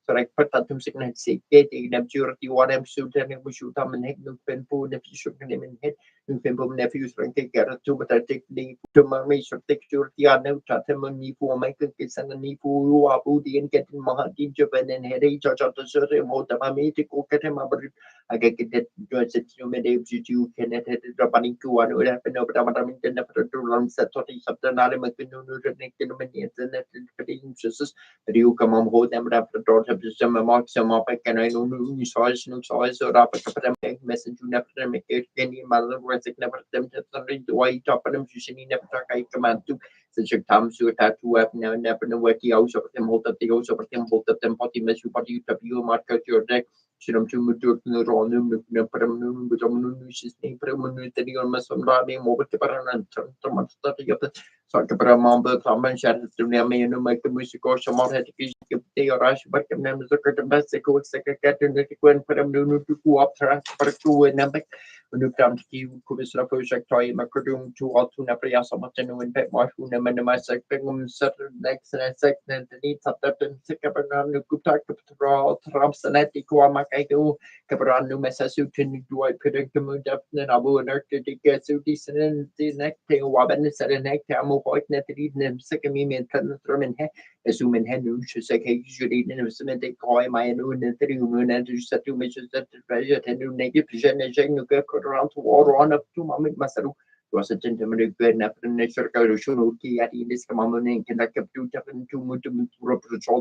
So I put that to signal say getting maturity what I'm shooting and we shoot them and head no pen pool if you shoot them in head. November nephews and take care of two, but I take the to my major security. I know Tatamani for my cookies and the Nifu who are booty and getting Mahati Japan and head each other to serve motor. I made to cook at him. I get that joints at human age you can hit the Paniku and would happen over the never to run set 30 something. I make the new and the interest. But you come on hold them after daughter up to some mark some up and I know new size no size or up a message you never make it any mother words it never them to the white top of them you never talk I command to such a time to a tattoo up now never know what the house of them hold up the house of them hold up them potty mess you potty you mark out your deck. Sinom tumutur no ronum no paramnum butamnum is name permanently on Masonrani over the Paranan Tramatati Sakaparamamba Klaman Shattered to Nami and make the music or some more education they or I should back them as a curtain basic second and the Quen Paramnu to go up for 2 and number. When you come to you, Kubisla project, I macrodum to Altuna Priasa Matenu and Pet Marshuna and my second certain next and a second and the needs of that and Sikaparan, Kutak, Ramsanati, Kuamakago, Kaparan, Messasutin, do I predict the moon up and Abu and Earth to get so decent and the next thing, Waban said a neck, Tamu, White Net, and second me and Thurman, assuming Henry should say, hey, you should eat in a cement, coy my own and 3 moon and to set to measures that the treasure and to negative generation, you get around to war on up to Mammy Masaru. Was a gentleman good enough in nature Karushunu at this common and conduct up to Japan to Mutum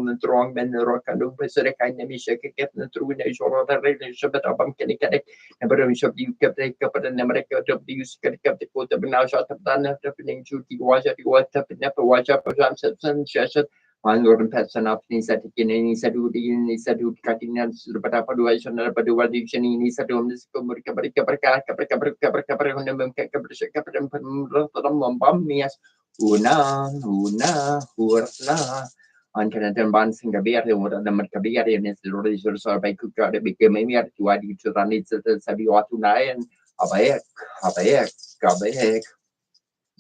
and wrong men the rock and Pesere kind of shake a captain through nature or other relationship at Abamkani Kadak, and Baron Shop you kept a couple and America of the use kept the quote of now shot of done after pinning duty watch at you up and never watch up of Johnson Shashat. One Gordon Petson up in said he said who he said who cutting hands to the Patapaduation, but the world he said to him this Una. Ankan ban sing kabir yang orang nama kabir yang seluruh seluruh baik kuka ada bikin memang tu ada itu ranit sabi waktu naik abaik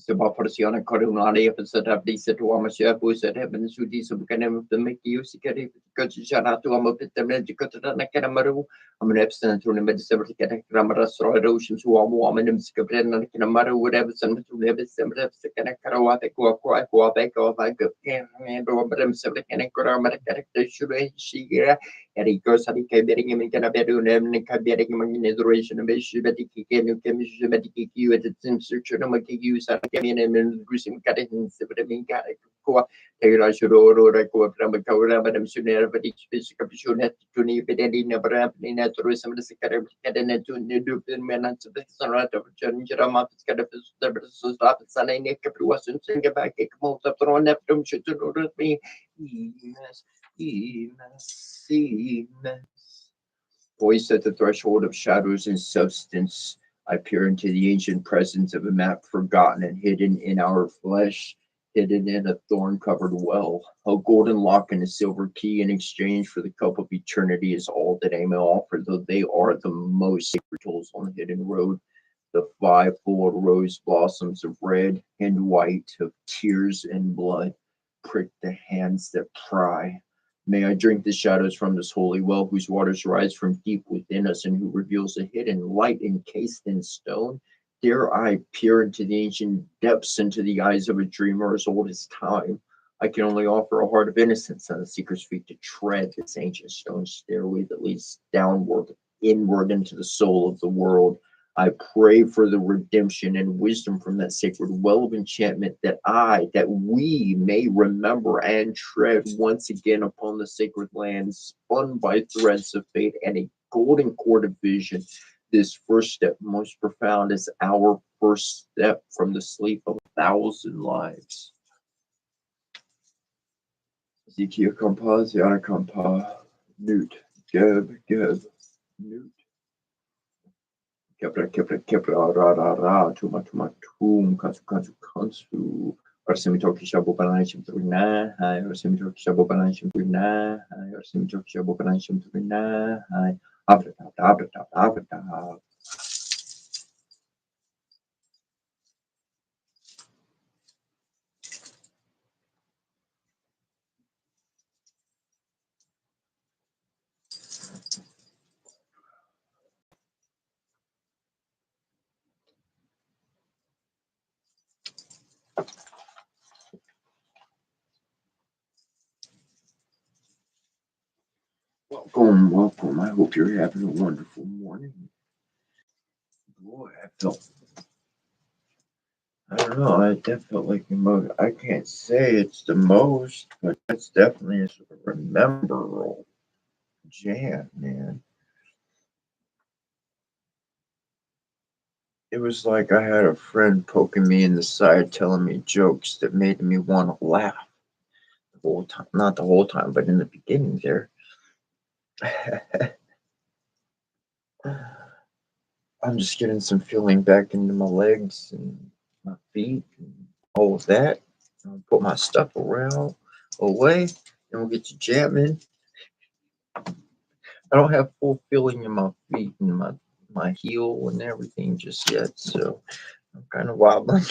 sebab persiapan corona ada peserta di setua masyarakat peserta bersudi sebukan demi sekali kerja tu amat betul jika ternak kena maru amat absen tu nama seperti kata ramai rasuah rusum suamu amat sekali nak kena maru whatever sen betul lebih seperti kena karawat kuat baik yang dua beram seperti kena kurang mereka sudah sihir Eri sari kabering yang kena beru nem kabering yang inauguration beshi betiki kenu kemisu betiki kiu at the search no makiu sa kemi nem grusim kade seperti mingka ko tera shuro ko from kaura madam sunera betik spesial kapisunet tuni bedeni na berap ni na terus sama sekadar kade na tuni dupin menan seperti sanrat of janjara mapis kade bersus dapat sana ini keperluasan sehingga bagi kemau terus neptum syutur urut mi Voice at the threshold of shadows and substance, I peer into the ancient presence of a map forgotten and hidden in our flesh, hidden in a thorn-covered well. A golden lock and a silver key in exchange for the cup of eternity is all that I may offer, though they are the most sacred tools on the hidden road. The 5 full rose blossoms of red and white, of tears and blood, prick the hands that pry. May I drink the shadows from this holy well, whose waters rise from deep within us, and who reveals a hidden light encased in stone. Dare I peer into the ancient depths, into the eyes of a dreamer as old as time. I can only offer a heart of innocence and a seeker's feet to tread this ancient stone stairway that leads downward, inward into the soul of the world. I pray for the redemption and wisdom from that sacred well of enchantment, that we may remember and tread once again upon the sacred land, spun by threads of fate and a golden cord of vision. This first step, most profound, is our first step from the sleep of 1,000 lives. Ezekiel Kampa, Ziana Kampa, Newt, Geb, Newt. Kepra, ra, tuma, kansu. Arsemitoki Shabo Banashim Turina, Arsemitoki Shabo Banashim Turina, Arsemitoki Shabo Banashim Turina, Abra. Welcome. I hope you're having a wonderful morning. Boy, I don't know, that felt like the most, I can't say it's the most, but that's definitely a remember roll. jam, man. It was like I had a friend poking me in the side, telling me jokes that made me want to laugh the whole time. Not the whole time, but in the beginning there. I'm just getting some feeling back into my legs and my feet and all of that. I'll put my stuff around away and we'll get to jamming. I don't have full feeling in my feet and my heel and everything just yet, so I'm kind of wobbling.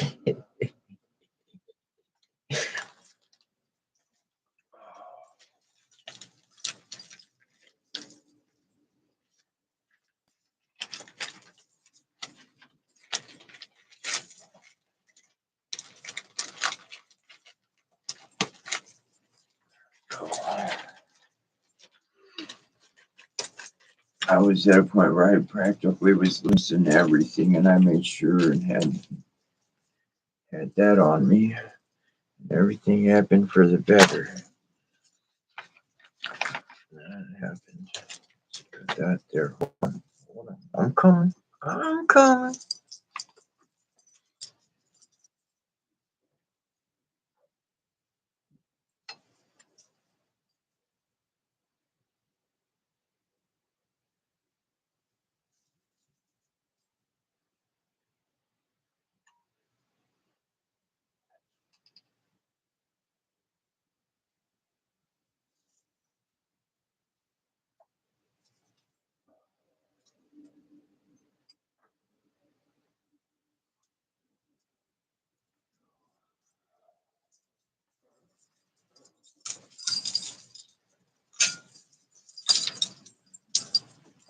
I was at a point where I practically was losing everything, and I made sure and had that on me. Everything happened for the better. That happened. Put that there. Hold on. I'm coming. I'm coming.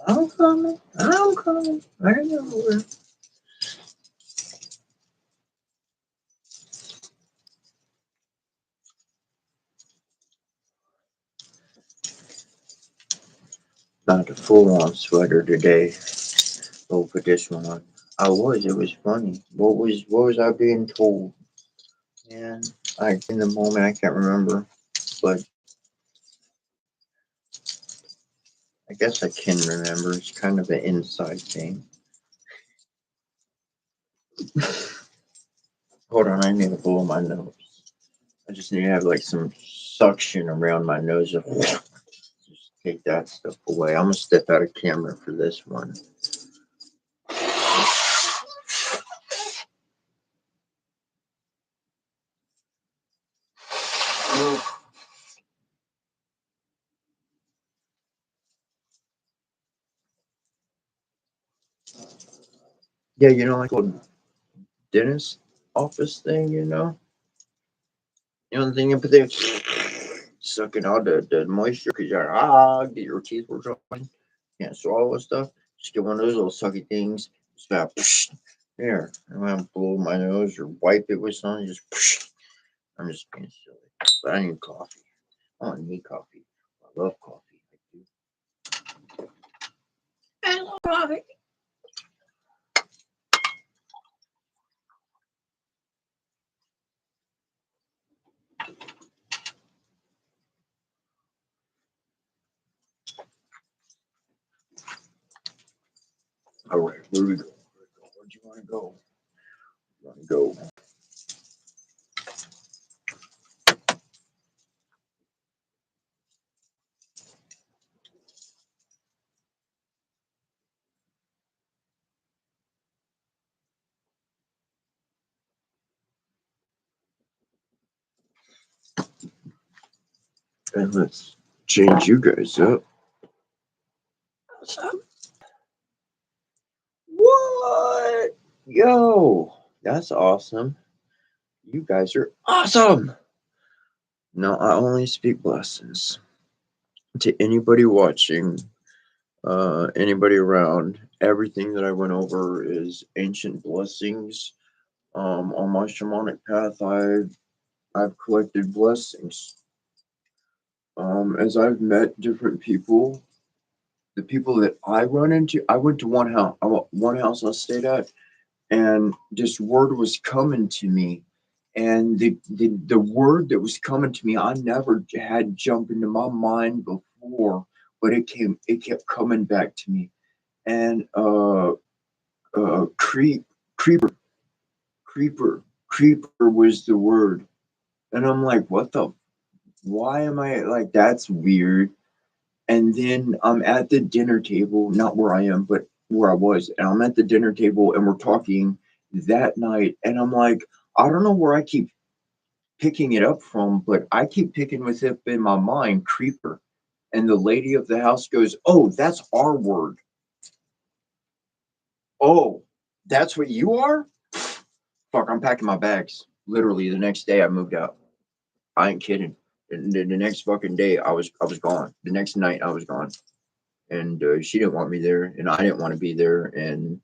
I'm coming. I'm coming. I know. Not a full-on sweater today. Oh, for this one. It was funny. What was I being told? And in the moment I can't remember. But I guess I can remember. It's kind of an inside thing. Hold on, I need to blow my nose. I just need to have like some suction around my nose. Just take that stuff away. I'm gonna step out of camera for this one. Yeah, like a little dentist office thing, the thing you put there, sucking all the moisture because get your teeth were dry. Can't swallow and stuff. Just get one of those little sucky things. Just about there. I'm gonna blow my nose or wipe it with something. Just I'm just being silly. But I need coffee. I don't need coffee. I love coffee. I love coffee. All right, where we go? Where do you want to go? You want to go? And let's change you guys up. What's up? What? Yo, that's awesome. You guys are awesome. No, I only speak blessings to anybody watching, anybody around. Everything that I went over is ancient blessings. On my shamanic path, I've collected blessings. As I've met different people, the people that I run into, I went to one house I stayed at, and this word was coming to me, and the word that was coming to me I never had jump into my mind before but it kept coming back to me. And creeper, creeper was the word. And I'm like, what the, why am I like, that's weird. And then I'm at the dinner table, not where I am, but where I was. And I'm at the dinner table and we're talking that night. And I'm like, I don't know where I keep picking it up from, but I keep picking with it in my mind, creeper. And the lady of the house goes, oh, that's our word. Oh, that's what you are? Fuck, I'm packing my bags. Literally the next day I moved out. I ain't kidding. The next fucking day I was gone. The next night I was gone. And she didn't want me there, and I didn't want to be there, and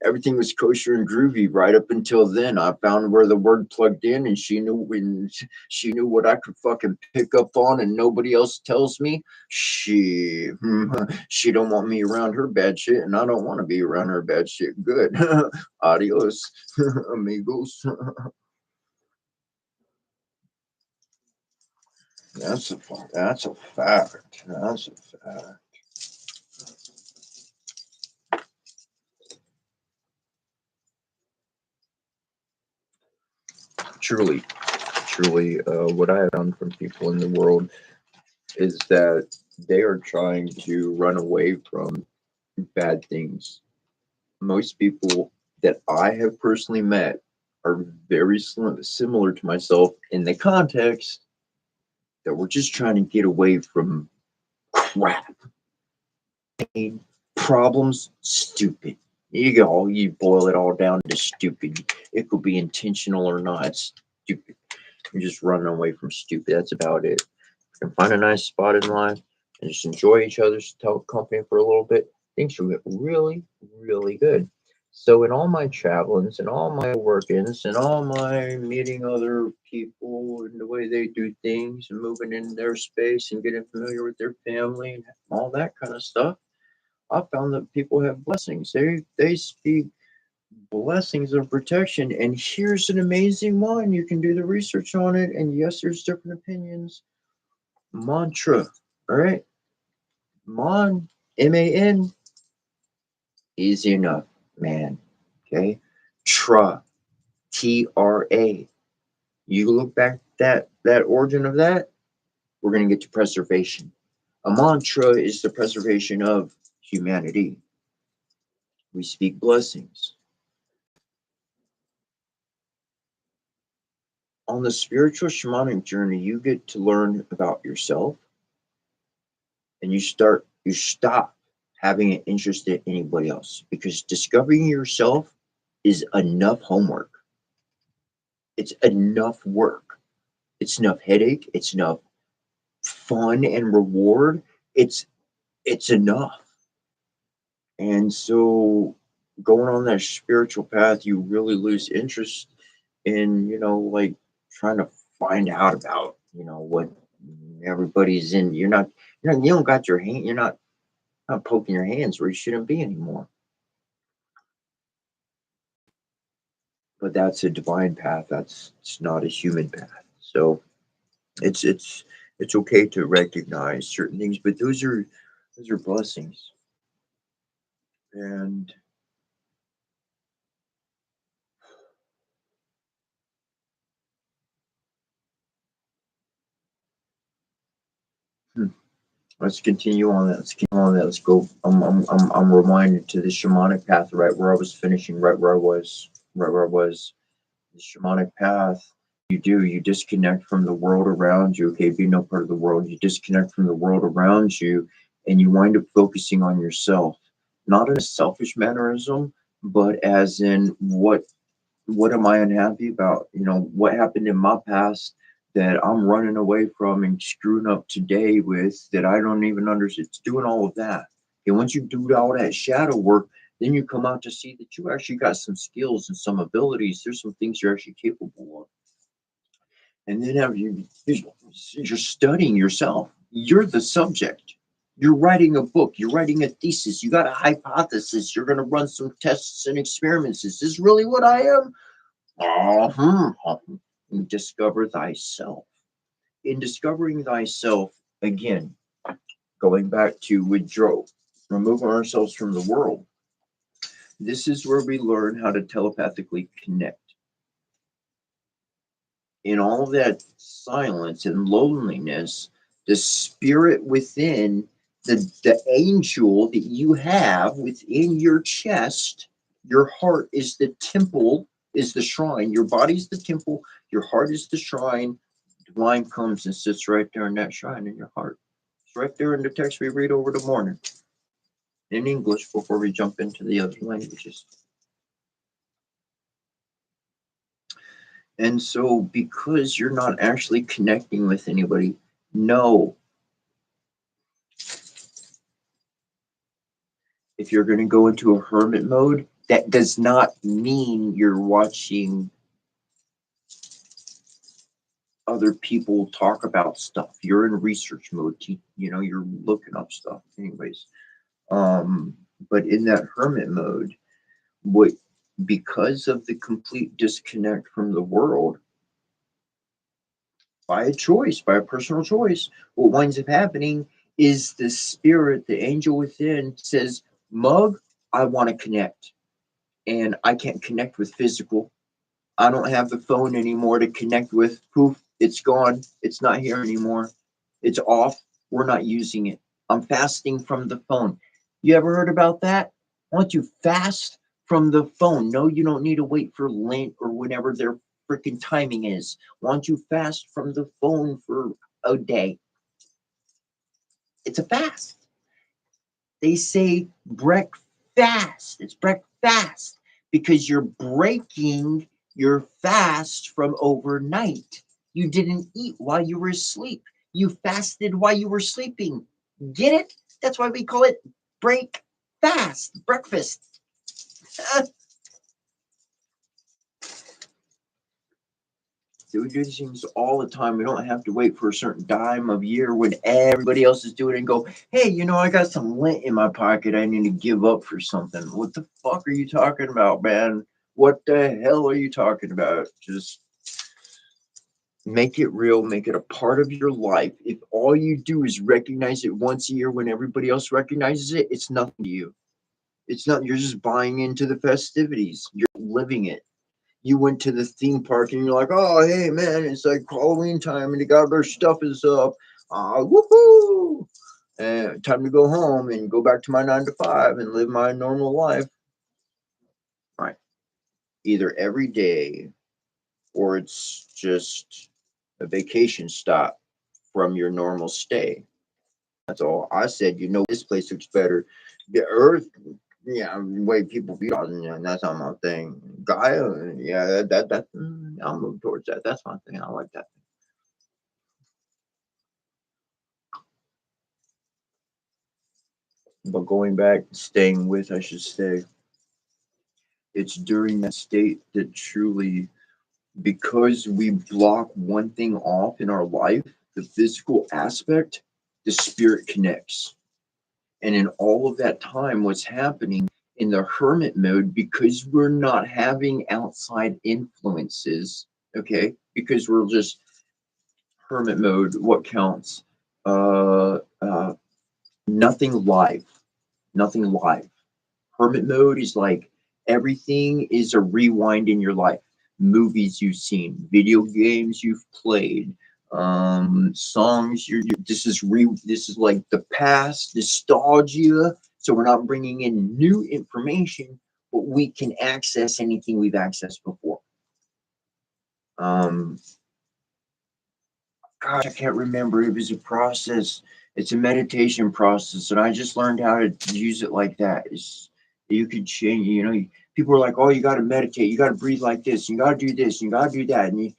everything was kosher and groovy right up until then. I found where the word plugged in, and she knew what I could fucking pick up on, and nobody else tells me. She don't want me around her bad shit, and I don't want to be around her bad shit. Good, adios, amigos. That's a fact. That's a fact. Truly, truly, what I have found from people in the world is that they are trying to run away from bad things. Most people that I have personally met are very similar to myself in the context that we're just trying to get away from crap, pain, problems, stupid. You boil it all down to stupid. It could be intentional or not. It's stupid. You're just running away from stupid. That's about it. And find a nice spot in life and just enjoy each other's company for a little bit, things will get really, really good. So, in all my travelings and all my workings and all my meeting other people and the way they do things and moving in their space and getting familiar with their family and all that kind of stuff, I found that people have blessings. They speak blessings of protection. And here's an amazing one. You can do the research on it. And yes, there's different opinions. Mantra. All right. Man, man, easy enough, man. Okay. Tra, Tra. You look back that origin of that, we're gonna get to preservation. A mantra is the preservation of humanity. We speak blessings. On the spiritual shamanic journey, you get to learn about yourself and you stop having an interest in anybody else because discovering yourself is enough homework. It's enough work. It's enough headache. It's enough fun and reward. It's enough. And so going on that spiritual path, you really lose interest in, like trying to find out about, what everybody's in. You don't got your hand, you're not poking your hands where you shouldn't be anymore. But that's a divine path. It's not a human path. So it's it's it's okay to recognize certain things, but those are blessings. And hmm, let's continue on that. Let's continue on that. Let's go. I'm reminded to the shamanic path right where I was finishing, right where I was. The shamanic path. You disconnect from the world around you. Okay, be no part of the world. You disconnect from the world around you, and you wind up focusing on yourself, not in a selfish mannerism, but as in what am I unhappy about? What happened in my past that I'm running away from and screwing up today with that I don't even understand. It's doing all of that. And once you do all that shadow work, then you come out to see that you actually got some skills and some abilities. There's some things you're actually capable of. And then you're studying yourself. You're the subject. You're writing a book. You're writing a thesis. You got a hypothesis. You're going to run some tests and experiments. Is this really what I am? Uh-huh. Discover thyself. In discovering thyself, Again, going back to withdraw, removing ourselves from the world. This is where we learn how to telepathically connect. In all that silence and loneliness, the spirit within, the angel that you have within your chest, your heart is the temple, is the shrine. Your body's the temple, your heart is the shrine. Divine comes and sits right there in that shrine in your heart. It's right there in the text we read over the morning in English before we jump into the other languages. And so, because you're not actually connecting with anybody, no. If you're going to go into a hermit mode, that does not mean you're watching other people talk about stuff. You're in research mode. You're looking up stuff, anyways. But in that hermit mode, what because of the complete disconnect from the world, by a choice, by a personal choice, what winds up happening is the spirit, the angel within says, Mug, I want to connect. And I can't connect with physical. I don't have the phone anymore to connect with. Poof, it's gone. It's not here anymore. It's off. We're not using it. I'm fasting from the phone. You ever heard about that? Why don't you fast from the phone? No, you don't need to wait for Lent or whenever their freaking timing is. Why don't you fast from the phone for a day? It's a fast. They say breakfast. It's breakfast because you're breaking your fast from overnight. You didn't eat while you were asleep. You fasted while you were sleeping. Get it? That's why we call it break fast, breakfast. So we do these things all the time. We don't have to wait for a certain time of year when everybody else is doing it and go, hey, I got some lint in my pocket. I need to give up for something. What the fuck are you talking about, man? What the hell are you talking about? Just make it real, make it a part of your life. If all you do is recognize it once a year when everybody else recognizes it, it's nothing to you. It's not, you're just buying into the festivities. You're living it. You went to the theme park and you're like, oh, hey, man, it's like Halloween time and they got their stuff is up. Woohoo! And time to go home and go back to my 9 to 5 and live my normal life. Right. Either every day or it's just a vacation stop from your normal stay. That's all. I said, this place looks better. The earth, yeah, the way people feel, and that's not my thing. Gaia, yeah, I'll move towards that. That's my thing. I like that. But going back, staying with, I should say, it's during that state that truly, because we block one thing off in our life, the physical aspect, the spirit connects. And in all of that time, what's happening in the hermit mode, because we're not having outside influences, okay, because we're just hermit mode, what counts? Uh, uh, Nothing live, nothing live. Hermit mode is like everything is a rewind in your life. Movies you've seen, video games you've played, songs. This is like the past nostalgia. So we're not bringing in new information, but we can access anything we've accessed before. Um, Gosh, I can't remember. It was a process. It's a meditation process, and I just learned how to use it like that. You could change. People are like, "Oh, you got to meditate. You got to breathe like this. You got to do this. You got to do that." And you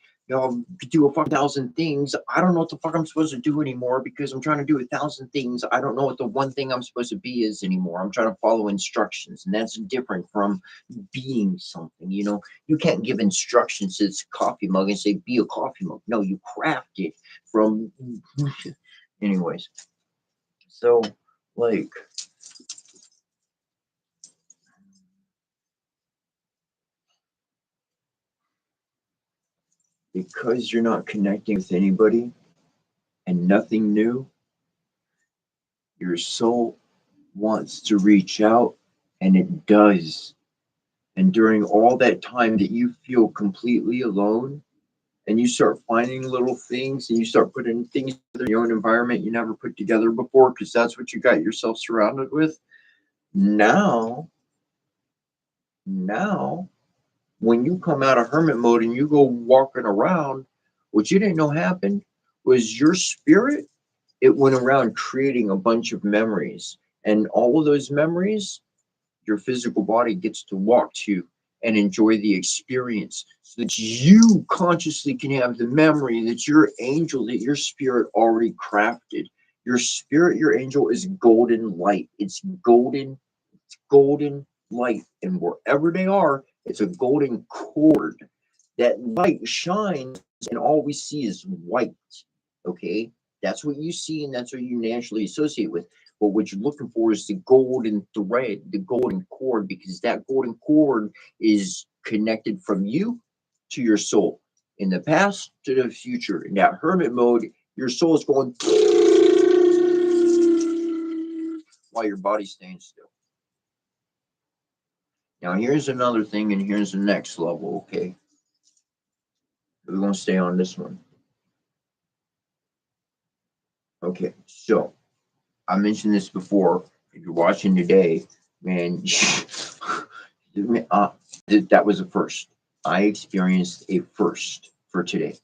could do a fucking thousand things. I don't know what the fuck I'm supposed to do anymore because I'm trying to do 1,000 things. I don't know what the one thing I'm supposed to be is anymore. I'm trying to follow instructions, and that's different from being something. You can't give instructions to this coffee mug and say, "Be a coffee mug." No, you craft it from anyways. So like because you're not connecting with anybody and nothing new, Your soul wants to reach out, and it does. And during all that time that you feel completely alone, and you start finding little things and you start putting things together in your own environment you never put together before because that's what you got yourself surrounded with. Now, now, when you come out of hermit mode and you go walking around, what you didn't know happened was your spirit, it went around creating a bunch of memories. And all of those memories, your physical body gets to walk to and enjoy the experience so that you consciously can have the memory that your angel, that your spirit already crafted. Your spirit, your angel is golden light. It's golden light. And wherever they are, it's a golden cord. That light shines and all we see is white. Okay. That's what you see and that's what you naturally associate with. But what you're looking for is the golden thread, the golden cord, because that golden cord is connected from you to your soul, in the past to the future. In that hermit mode, your soul is going while your body's staying still. Now, here's another thing, and here's the next level, okay? We're going to stay on this one. Okay, so I mentioned this before. If you're watching today, man, that was a first. I experienced a first for today.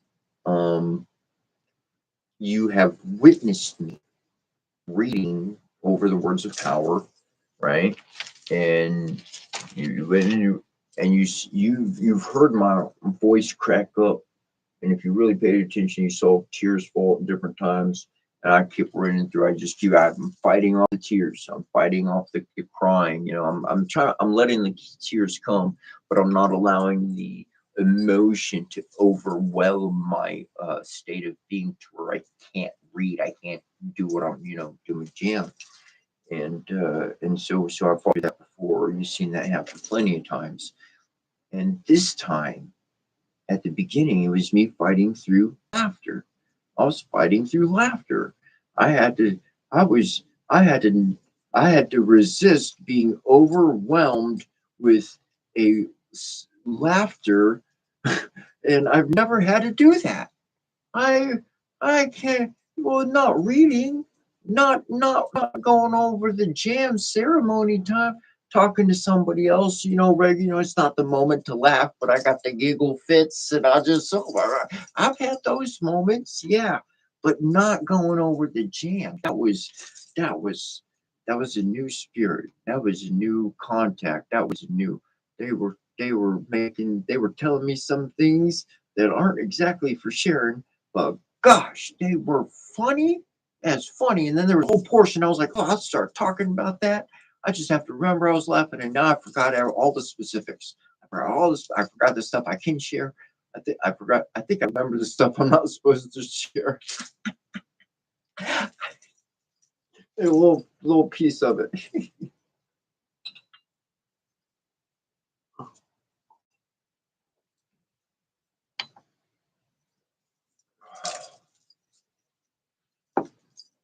You have witnessed me reading over the words of power, right? And you've heard my voice crack up. And if you really paid attention, you saw tears fall at different times. And I keep running through. I'm fighting off the tears. I'm fighting off the crying. I'm letting the tears come, but I'm not allowing the emotion to overwhelm my state of being to where I can't read. I can't do what I'm, doing jam. And so I've fought that before. You've seen that happen plenty of times. And this time, at the beginning, it was me fighting through laughter. I was fighting through laughter. I had to, I was, I had to resist being overwhelmed with laughter, and I've never had to do that. I, I can't. Well, not reading, not going over the jam ceremony time, talking to somebody else. It's not the moment to laugh, but I got the giggle fits, and I've had those moments, yeah, but not going over the jam. That was that was a new spirit. That was a new contact. That was new. They were telling me some things that aren't exactly for sharing, but gosh, they were funny as funny. And then there was a whole portion I was like, oh, I'll start talking about that. I just have to remember I was laughing, and now I forgot all the specifics. I forgot all this. I forgot the stuff I can share. I forgot. I think I remember the stuff I'm not supposed to share. A little piece of it.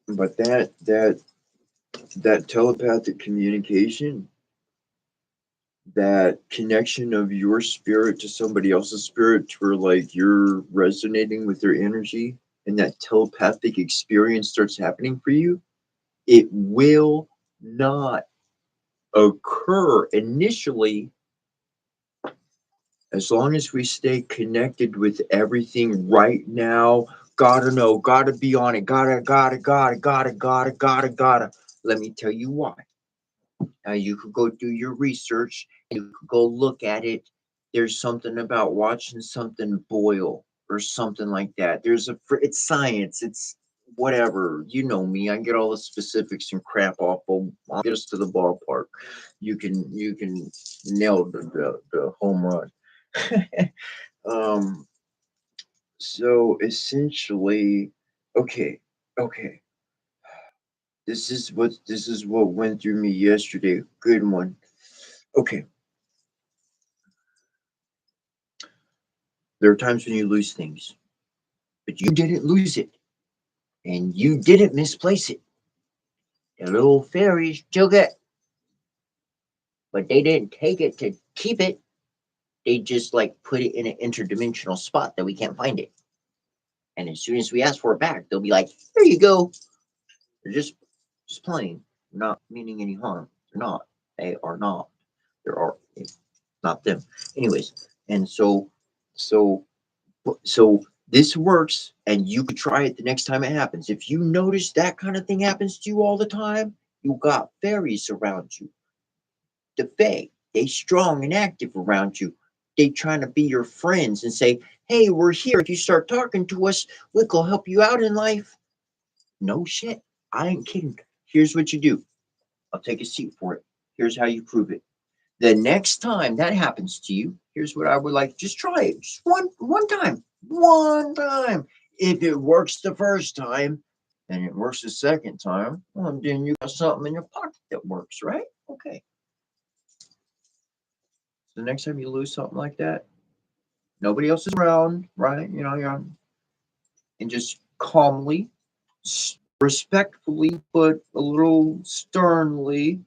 But that telepathic communication, that connection of your spirit to somebody else's spirit, to where like you're resonating with their energy, and that telepathic experience starts happening for you, it will not occur initially as long as we stay connected with everything right now. Gotta know, gotta be on it, gotta. Let me tell you why. Now you could go do your research, you could go look at it. There's something about watching something boil or something like that. It's science, it's whatever. You know me, I get all the specifics and crap off. I'll get us to the ballpark. You can nail the home run. um, so essentially, okay, okay. This is what went through me yesterday. Good one. Okay. There are times when you lose things, but you didn't lose it and you didn't misplace it. The little fairies took it, but they didn't take it to keep it. They just like put it in an interdimensional spot that we can't find it. And as soon as we ask for it back, they'll be like, "Here you go." They're just playing, not meaning any harm. They're not. They are not. There are not them. Anyways, and so this works, and you could try it the next time it happens. If you notice that kind of thing happens to you all the time, you got fairies around you. The fae, they strong and active around you. They trying to be your friends and say, "Hey, we're here. If you start talking to us, we can help you out in life." No shit. I ain't kidding. Here's what you do. I'll take a seat for it. Here's how you prove it. The next time that happens to you, here's what I would like. Just try it. Just one time. One time. If it works the first time and it works the second time, well, then you got something in your pocket that works, right? Okay. So the next time you lose something like that, nobody else is around, right? And just calmly, respectfully, but a little sternly.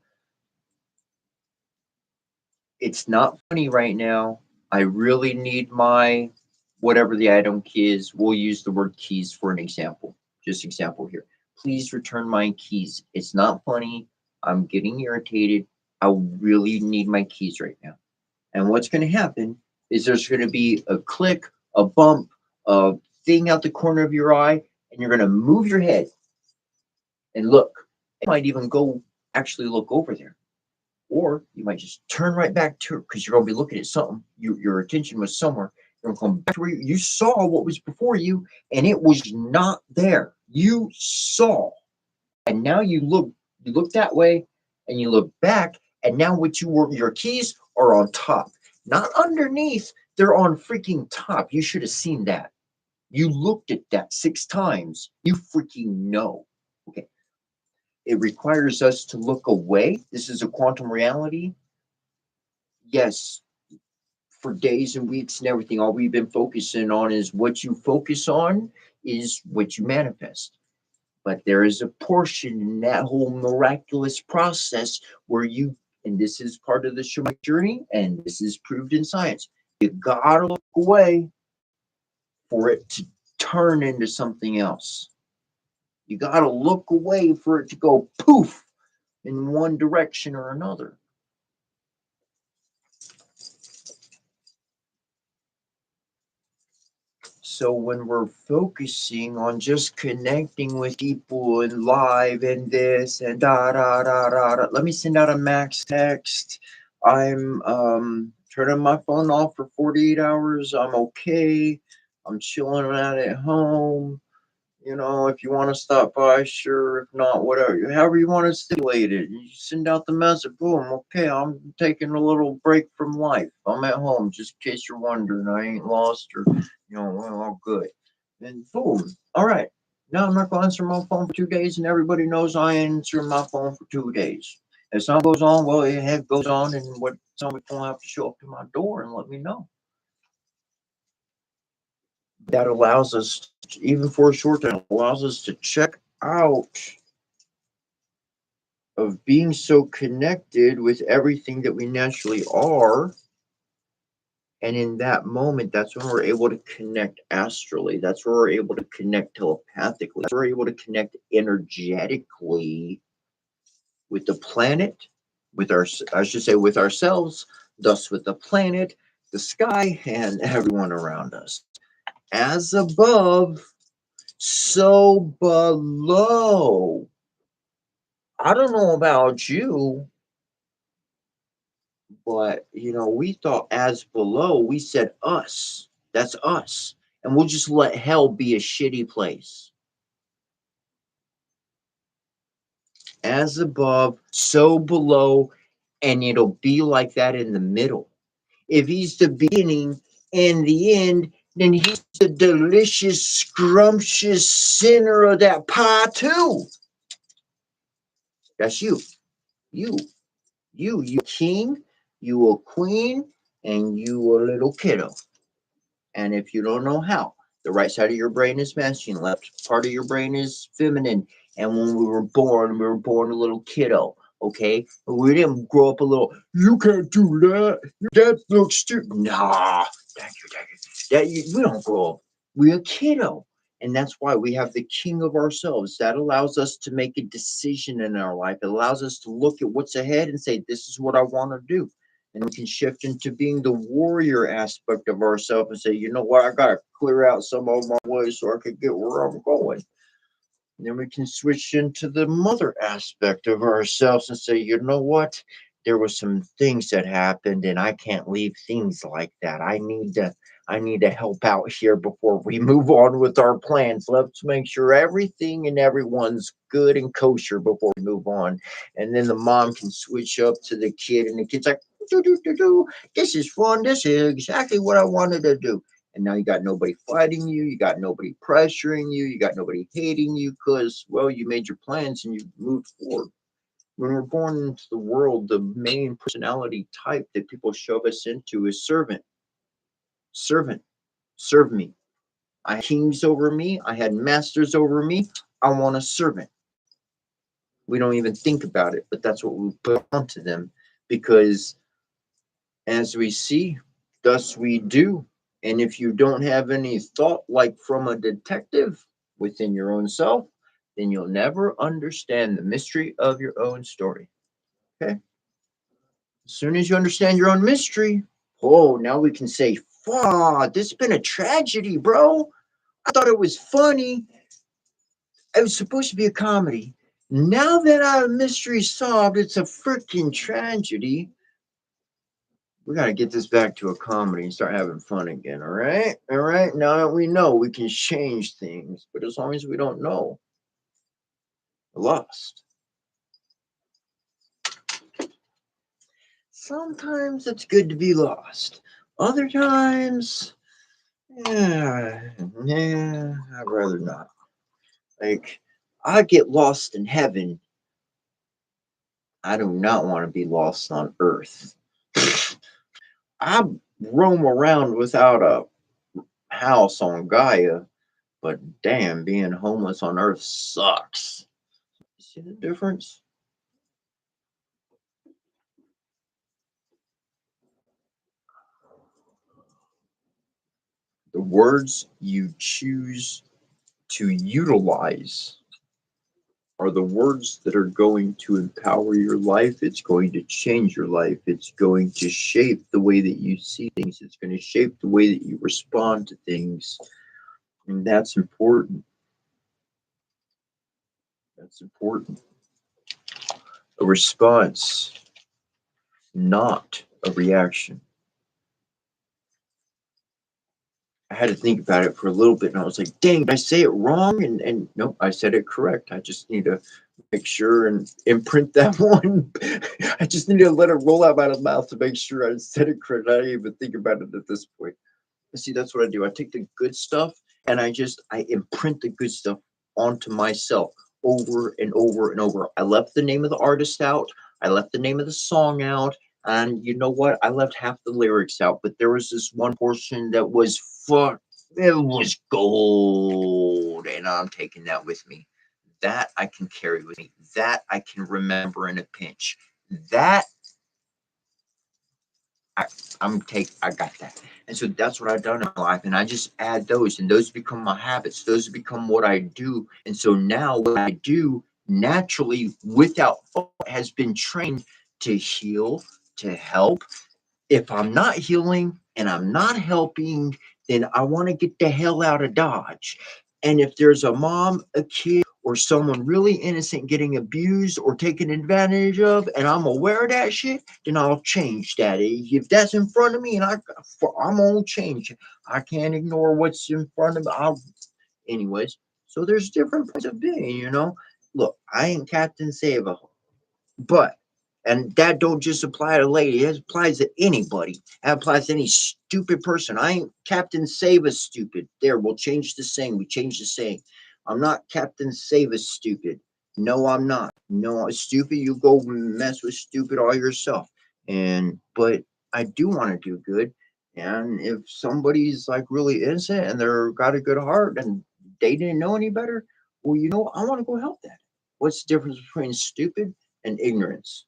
It's not funny right now. I really need my whatever the item key is. We'll use the word keys for an example. Just example here. Please return my keys. It's not funny. I'm getting irritated. I really need my keys right now. And what's going to happen is there's going to be a click, a bump, a thing out the corner of your eye, and you're going to move your head and look. You might even go actually look over there. Or you might just turn right back to it because you're going to be looking at something. Your attention was somewhere. You're going to come back to where you saw what was before you, and it was not there. You saw, and now you look that way, and you look back, and now your keys are on top, not underneath. They're on freaking top. You should have seen that. You looked at that 6 times. You freaking know. Okay. It requires us to look away. This is a quantum reality. Yes, for days and weeks and everything, all we've been focusing on is what you focus on is what you manifest. But there is a portion in that whole miraculous process where and this is part of the Shamanic journey, and this is proved in science, you gotta look away for it to turn into something else. You gotta look away for it to go poof in one direction or another. So when we're focusing on just connecting with people and live and this and da da da da da, let me send out a max text. I'm turning my phone off for 48 hours. I'm okay. I'm chilling out at home. If you want to stop by, sure. If not, whatever. However you want to stimulate it. You send out the message. Boom. Okay, I'm taking a little break from life. I'm at home, just in case you're wondering. I ain't lost or, well, all good. And boom. All right. Now I'm not going to answer my phone for 2 days, and everybody knows I answer my phone for 2 days. If something goes on, well, it goes on, and somebody's going to have to show up to my door and let me know. That allows us, even for a short time, allows us to check out of being so connected with everything that we naturally are. And in that moment, that's when we're able to connect astrally. That's where we're able to connect telepathically. That's where we're able to connect energetically with the planet, with ourselves, thus with the planet, the sky, and everyone around us. As above, so below. I don't know about you, but we thought as below, we said us. That's us. And we'll just let hell be a shitty place. As above, so below, and it'll be like that in the middle. If he's the beginning and the end, then he's the delicious, scrumptious center of that pie too. That's you. You king, you a queen, and you a little kiddo. And if you don't know how, the right side of your brain is masculine, left part of your brain is feminine. And when we were born a little kiddo. Okay, we didn't grow up a little. You can't do that. That looks stupid. Nah, we don't grow up. We're a kiddo. And that's why we have the king of ourselves. That allows us to make a decision in our life. It allows us to look at what's ahead and say, this is what I want to do. And we can shift into being the warrior aspect of ourselves and say, you know what, I got to clear out some of my ways so I can get where I'm going. And then we can switch into the mother aspect of ourselves and say, you know what? There were some things that happened and I can't leave things like that. I need to help out here before we move on with our plans. Let's make sure everything and everyone's good and kosher before we move on. And then the mom can switch up to the kid and the kid's like, do, do, do, do. This is fun. This is exactly what I wanted to do. And now you got nobody fighting you, you got nobody pressuring you, you got nobody hating you because, well, you made your plans and you moved forward. When we're born into the world, the main personality type that people shove us into is servant. Servant, serve me. I had kings over me, I had masters over me. I want a servant. We don't even think about it, but that's what we put onto them because as we see, thus we do. And if you don't have any thought like from a detective within your own self, then you'll never understand the mystery of your own story. Okay? As soon as you understand your own mystery, oh, now we can say, fuck, this has been a tragedy, bro. I thought it was funny. It was supposed to be a comedy. Now that our mystery solved, it's a freaking tragedy. We got to get this back to a comedy and start having fun again. All right. All right. Now that we know, we can change things. But as long as we don't know, we're lost. Sometimes it's good to be lost. Other times, yeah, I'd rather not. Like, I get lost in heaven. I do not want to be lost on earth. I roam around without a house on Gaia, but damn, being homeless on earth sucks. See the difference? The words you choose to utilize are the words that are going to empower your life. It's going to change your life. It's going to shape the way that you see things. It's going to shape the way that you respond to things. And that's important. That's important. A response, not a reaction. I had to think about it for a little bit and I was like, dang, did I say it wrong? And nope, I said it correct. I just need to make sure and imprint that one. I just need to let it roll out my mouth to make sure I said it correct. I didn't even think about it at this point. See, that's what I do. I take the good stuff and I imprint the good stuff onto myself over and over and over. I left the name of the artist out. I left the name of the song out. And you know what? I left half the lyrics out, but there was this one portion that was fuck. It was gold, and I'm taking that with me. That I can carry with me. That I can remember in a pinch. That I, I got that. And so that's what I've done in my life. And I just add those, and those become my habits. Those become what I do. And so now what I do naturally, without thought, has been trained to heal, to help. If I'm not healing and I'm not helping, then I want to get the hell out of Dodge. And if there's a mom, a kid, or someone really innocent getting abused or taken advantage of, and I'm aware of that shit, then I'll change that. If that's in front of me, and I'm gonna change it. I can't ignore what's in front of me. Anyways. So there's different points of being, you know. Look, I ain't Captain Save, but and that don't just apply to lady, it applies to anybody. That applies to any stupid person. I ain't Captain Save us stupid. There, we'll change the saying. We change the saying. I'm not Captain Save us stupid. No, I'm not. No, stupid. You go mess with stupid all yourself. And but I do want to do good. And if somebody's like really innocent and they're got a good heart and they didn't know any better, well, you know, I want to go help that. What's the difference between stupid and ignorance?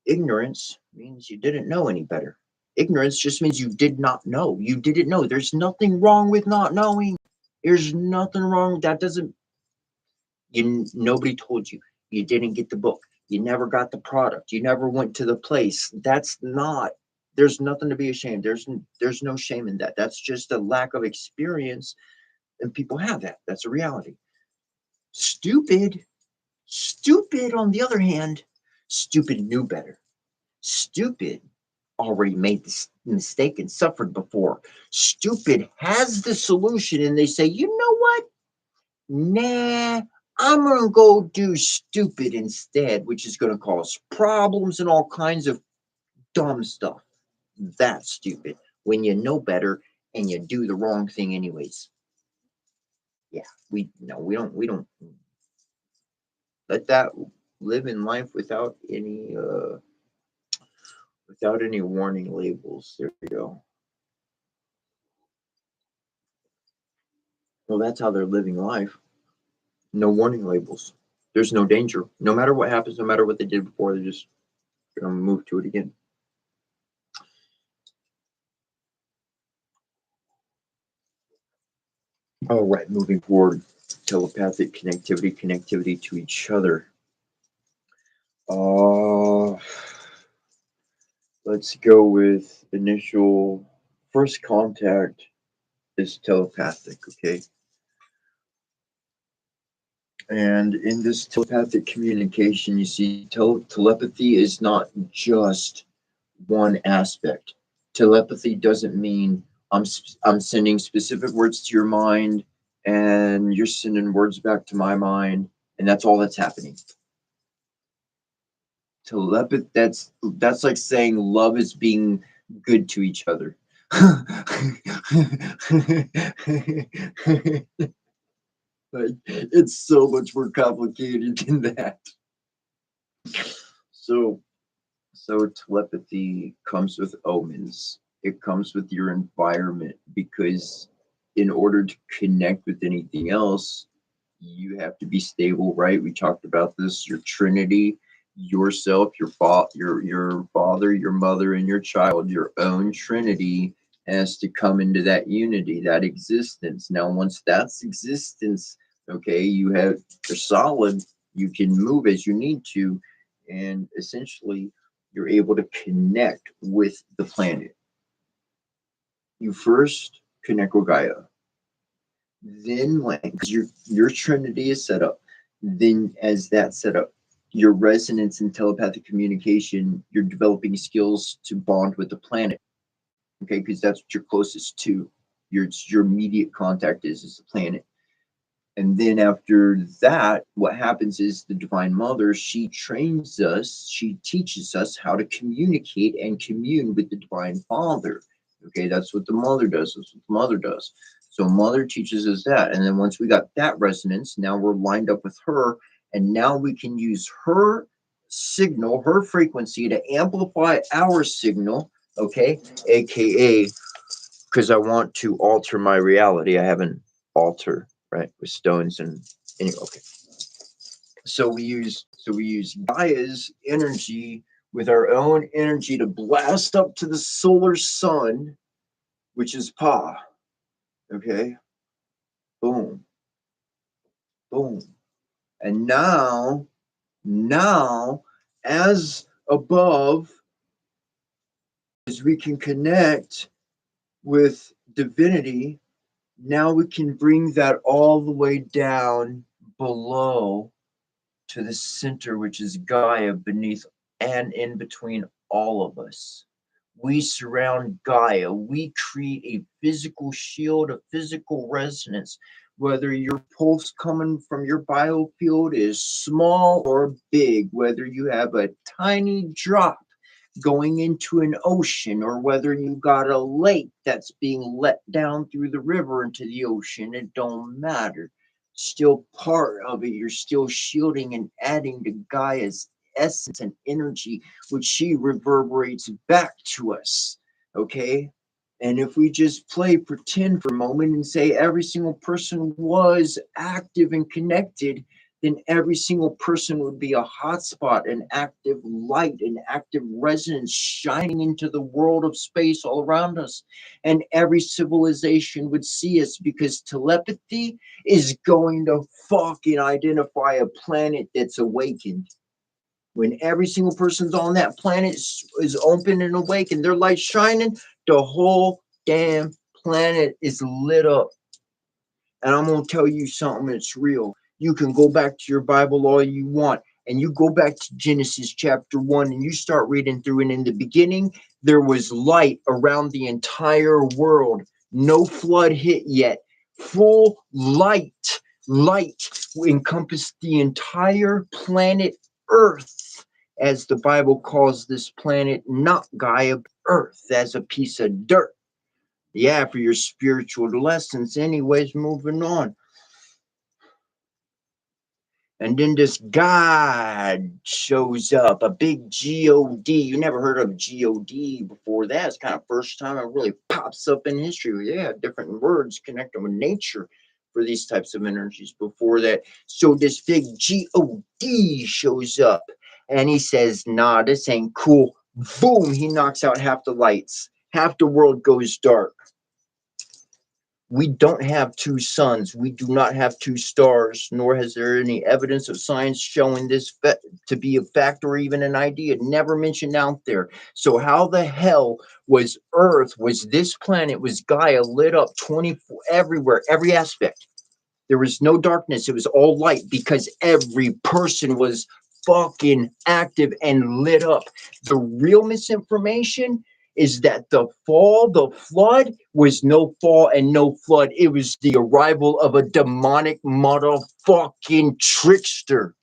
Ignorance means you didn't know any better. Ignorance just means you did not know. You didn't know. There's nothing wrong with not knowing. There's nothing wrong. That doesn't, nobody told you. You didn't get the book. You never got the product. You never went to the place. That's not, there's nothing to be ashamed. There's no shame in that. That's just a lack of experience, and people have that. That's a reality. Stupid, stupid on the other hand, stupid knew better. Stupid already made this mistake and suffered before. Stupid has the solution, and they say, you know what? Nah, I'm going to go do stupid instead, which is going to cause problems and all kinds of dumb stuff. That's stupid. When you know better and you do the wrong thing anyways. Yeah, we don't let that live in life without any warning labels. There you go. Well, that's how they're living life. No warning labels. There's no danger. No matter what happens, no matter what they did before, they're just going to move to it again. All right, moving forward, telepathic connectivity to each other. Let's go with initial first contact is telepathic, okay? And in this telepathic communication, you see, telepathy is not just one aspect. Telepathy doesn't mean I'm sending specific words to your mind and you're sending words back to my mind, and that's all that's happening. Telepathy, that's like saying love is being good to each other. Like, it's so much more complicated than that. So telepathy comes with omens. It comes with your environment, because in order to connect with anything else, you have to be stable, right? We talked about this, your trinity, yourself, your father, your mother, and your child, your own trinity has to come into that unity, that existence. Now, once that's existence, okay, you're solid, you can move as you need to, and essentially you're able to connect with the planet. You first connect with Gaia. Then when your trinity is set up, then as that's set up, your resonance and telepathic communication, you're developing skills to bond with the planet. Okay, because that's what you're closest to. Your immediate contact is the planet. And then after that, what happens is the Divine Mother, she trains us, she teaches us how to communicate and commune with the Divine Father. Okay, that's what the mother does. That's what the mother does. So mother teaches us that. And then once we got that resonance, now we're lined up with her. And now we can use her signal, her frequency to amplify our signal. Okay, AKA, because I want to alter my reality. I haven't altered, right, with stones and anyway. Okay, so we use Gaia's energy with our own energy to blast up to the solar sun, which is Pa. Okay, boom, boom, and now as above, as we can connect with divinity, now we can bring that all the way down below to the center, which is Gaia, beneath and in between all of us. We surround Gaia. We create a physical shield, a physical resonance. Whether your pulse coming from your biofield is small or big, whether you have a tiny drop going into an ocean, or whether you got a lake that's being let down through the river into the ocean, it don't matter. Still part of it, you're still shielding and adding to Gaia's essence and energy, which she reverberates back to us. Okay, and if we just pretend for a moment and say every single person was active and connected, then every single person would be a hotspot, an active light, an active resonance shining into the world of space all around us. And every civilization would see us because telepathy is going to fucking identify a planet that's awakened. When every single person's on that planet is open and awake and their light shining, the whole damn planet is lit up. And I'm going to tell you something that's real. You can go back to your Bible all you want, and you go back to Genesis chapter 1 and you start reading through. And in the beginning, there was light around the entire world. No flood hit yet. Full light encompassed the entire planet Earth, as the Bible calls this planet, not Gaia, Earth, as a piece of dirt. Yeah, for your spiritual lessons. Anyways, moving on. And then this God shows up, a big God. You never heard of God before that. It's kind of first time it really pops up in history. Yeah, different words connected with nature for these types of energies before that. So this big God shows up and he says, nah, this ain't cool. Boom, he knocks out half the lights. Half the world goes dark. We don't have two suns. We do not have two stars, nor has there any evidence of science showing this to be a fact or even an idea. Never mentioned out there. So how the hell was Earth, was this planet, was Gaia lit up 24 everywhere, every aspect? There was no darkness. It was all light because every person was fucking active and lit up. The real misinformation is that the flood was no fall and no flood. It was the arrival of a demonic motherfucking trickster.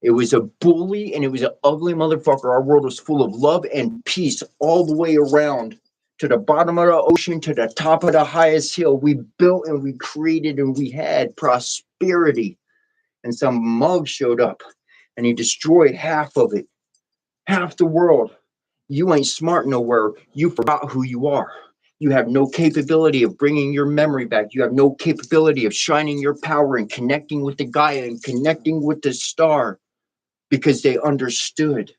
It was a bully and it was an ugly motherfucker. Our world was full of love and peace all the way around. To the bottom of the ocean, to the top of the highest hill. We built and we created and we had prosperity. And some mug showed up and he destroyed half of it. Half the world. You ain't smart nowhere. You forgot who you are. You have no capability of bringing your memory back. You have no capability of shining your power and connecting with the Gaia and connecting with the star, because they understood.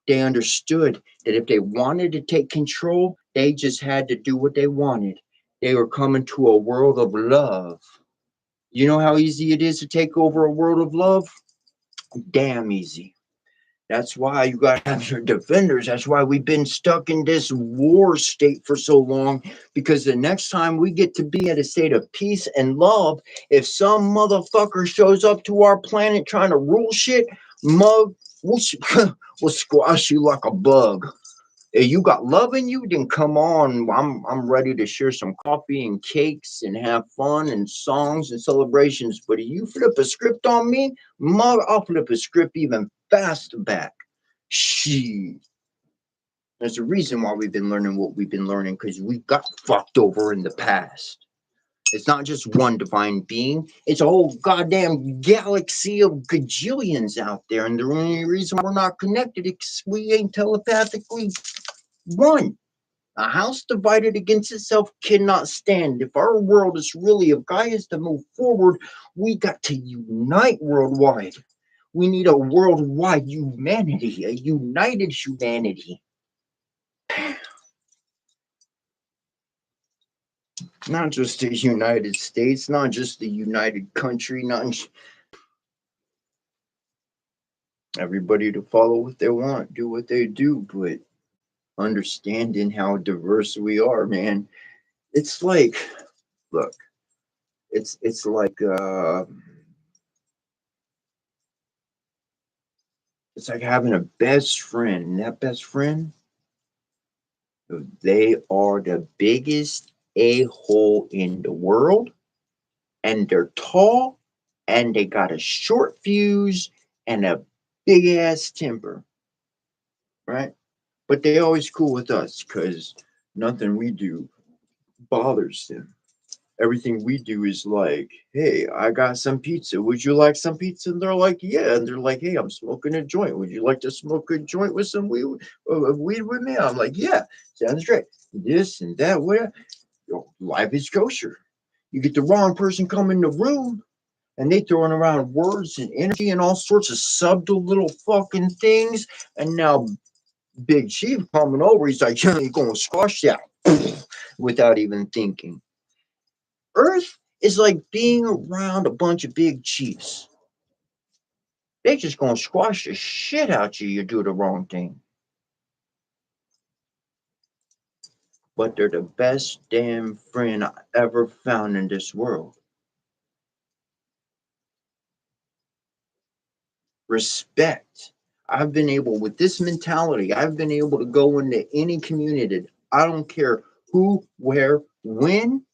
They understood that if they wanted to take control, they just had to do what they wanted. They were coming to a world of love. You know how easy it is to take over a world of love? Damn easy. That's why you got to have your defenders. That's why we've been stuck in this war state for so long, because the next time we get to be at a state of peace and love, if some motherfucker shows up to our planet trying to rule shit, mug, we'll squash you like a bug. If you got love in you, then come on. I'm ready to share some coffee and cakes and have fun and songs and celebrations. But if you flip a script on me, mug, I'll flip a script even faster back. Shit. There's a reason why we've been learning what we've been learning, because we got fucked over in the past. It's not just one divine being. It's a whole goddamn galaxy of gajillions out there. And the only reason we're not connected is we ain't telepathically one. A house divided against itself cannot stand. If our world is really, if Gaia is to move forward, we got to unite worldwide. We need a worldwide humanity, a united humanity. Not just the United States, not just the United Country, not everybody to follow what they want, do what they do, but understanding how diverse we are, man. It's like, look, it's like it's like having a best friend, and that best friend, they are the biggest a-hole in the world, and they're tall, and they got a short fuse and a big ass temper, right? But they always cool with us because nothing we do bothers them. Everything we do is like, hey, I got some pizza. Would you like some pizza? And they're like, yeah. And they're like, hey, I'm smoking a joint. Would you like to smoke a joint with some weed with me? I'm like, yeah, sounds great. This and that, whatever. Life is kosher. You get the wrong person come in the room, and they throwing around words and energy and all sorts of subtle little fucking things. And now Big Chief coming over, he's like, you're going to squash that without even thinking. Earth is like being around a bunch of big chiefs. They just going to squash the shit out you. You do the wrong thing. But they're the best damn friend I ever found in this world. Respect. I've been able, with this mentality, I've been able to go into any community. I don't care who, where, when.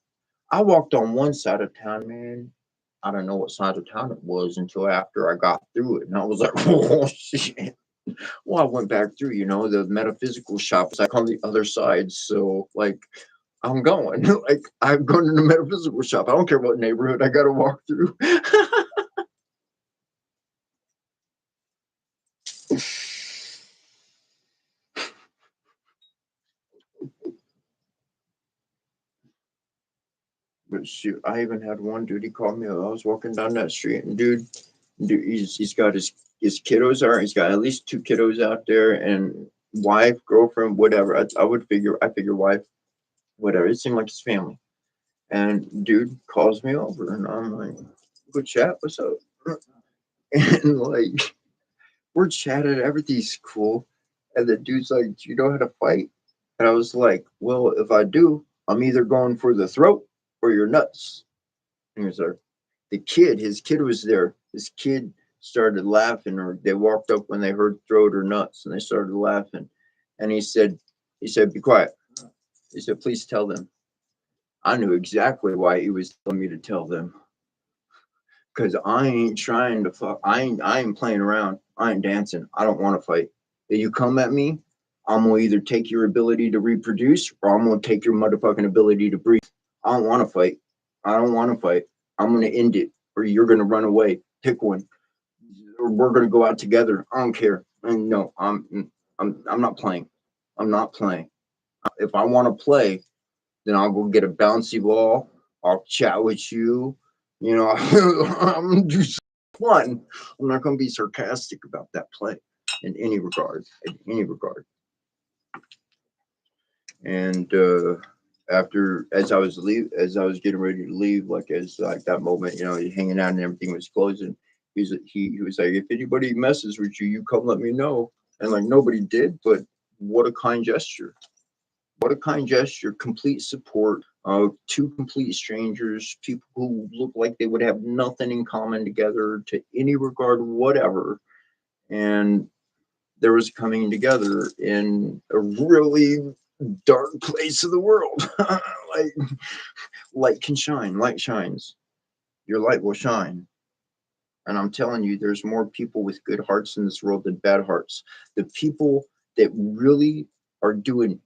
I walked on one side of town, man. I don't know what side of town it was until after I got through it. And I was like, oh, shit. Well, I went back through, the metaphysical shop is like on the other side. So, like, I'm going. Like, I'm going to the metaphysical shop. I don't care what neighborhood I got to walk through. But shoot, I even had one dude, he called me. I was walking down that street, and dude he's got his kiddos are. He's got at least 2 kiddos out there, and wife, girlfriend, whatever. I figure wife, whatever. It seemed like his family. And dude calls me over, and I'm like, "Good chat, what's up?" And like, we're chatting, everything's cool. And the dude's like, "Do you know how to fight?" And I was like, "Well, if I do, I'm either going for the throat or your nuts." And he was like, his kid was there. His kid started laughing, or they walked up when they heard throat or nuts, and they started laughing. And he said, "Be quiet." He said, "Please tell them." I knew exactly why he was telling me to tell them. Cause I ain't trying to fuck. I ain't playing around. I ain't dancing. I don't want to fight. If you come at me, I'm gonna either take your ability to reproduce, or I'm gonna take your motherfucking ability to breathe. I don't want to fight. I don't want to fight. I'm gonna end it, or you're gonna run away. Pick one. Or we're gonna go out together. I don't care. And no, I'm not playing. I'm not playing. If I want to play, then I'll go get a bouncy ball. I'll chat with you. I'm gonna do something fun. I'm not gonna be sarcastic about that play in any regard. In any regard. And as I was getting ready to leave, like as like that moment, hanging out and everything was closing. He was like, "If anybody messes with you, you come let me know." And like nobody did, but what a kind gesture. What a kind gesture, complete support of 2 complete strangers, people who look like they would have nothing in common together to any regard, whatever. And there was coming together in a really dark place of the world. Like, light can shine, light shines. Your light will shine. And I'm telling you, there's more people with good hearts in this world than bad hearts. The people that really are doing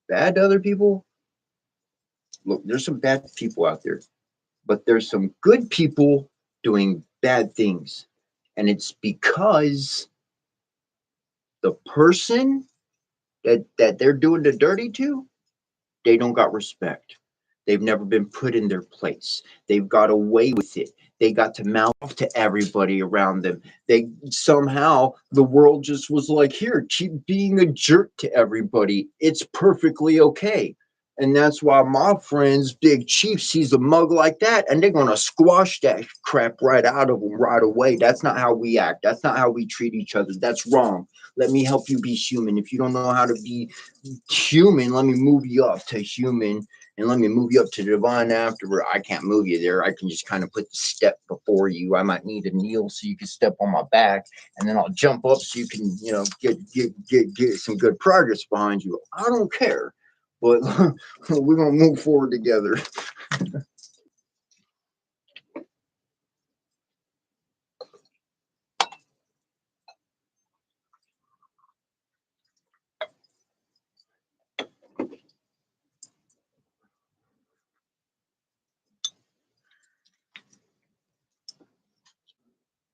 bad to other people, look, there's some bad people out there, but there's some good people doing bad things. And it's because the person that they're doing the dirty to, they don't got respect. They've never been put in their place. They've got away with it. They got to mouth to everybody around them. They somehow, the world just was like, here, keep being a jerk to everybody. It's perfectly okay. And that's why my friends, Big Chief, sees a mug like that, and they're gonna squash that crap right out of them right away. That's not how we act. That's not how we treat each other. That's wrong. Let me help you be human. If you don't know how to be human, let me move you up to human, and let me move you up to divine afterward. I can't move you there. I can just kind of put the step before you. I might need to kneel so you can step on my back, and then I'll jump up so you can, get some good progress behind you. I don't care, but we're gonna move forward together.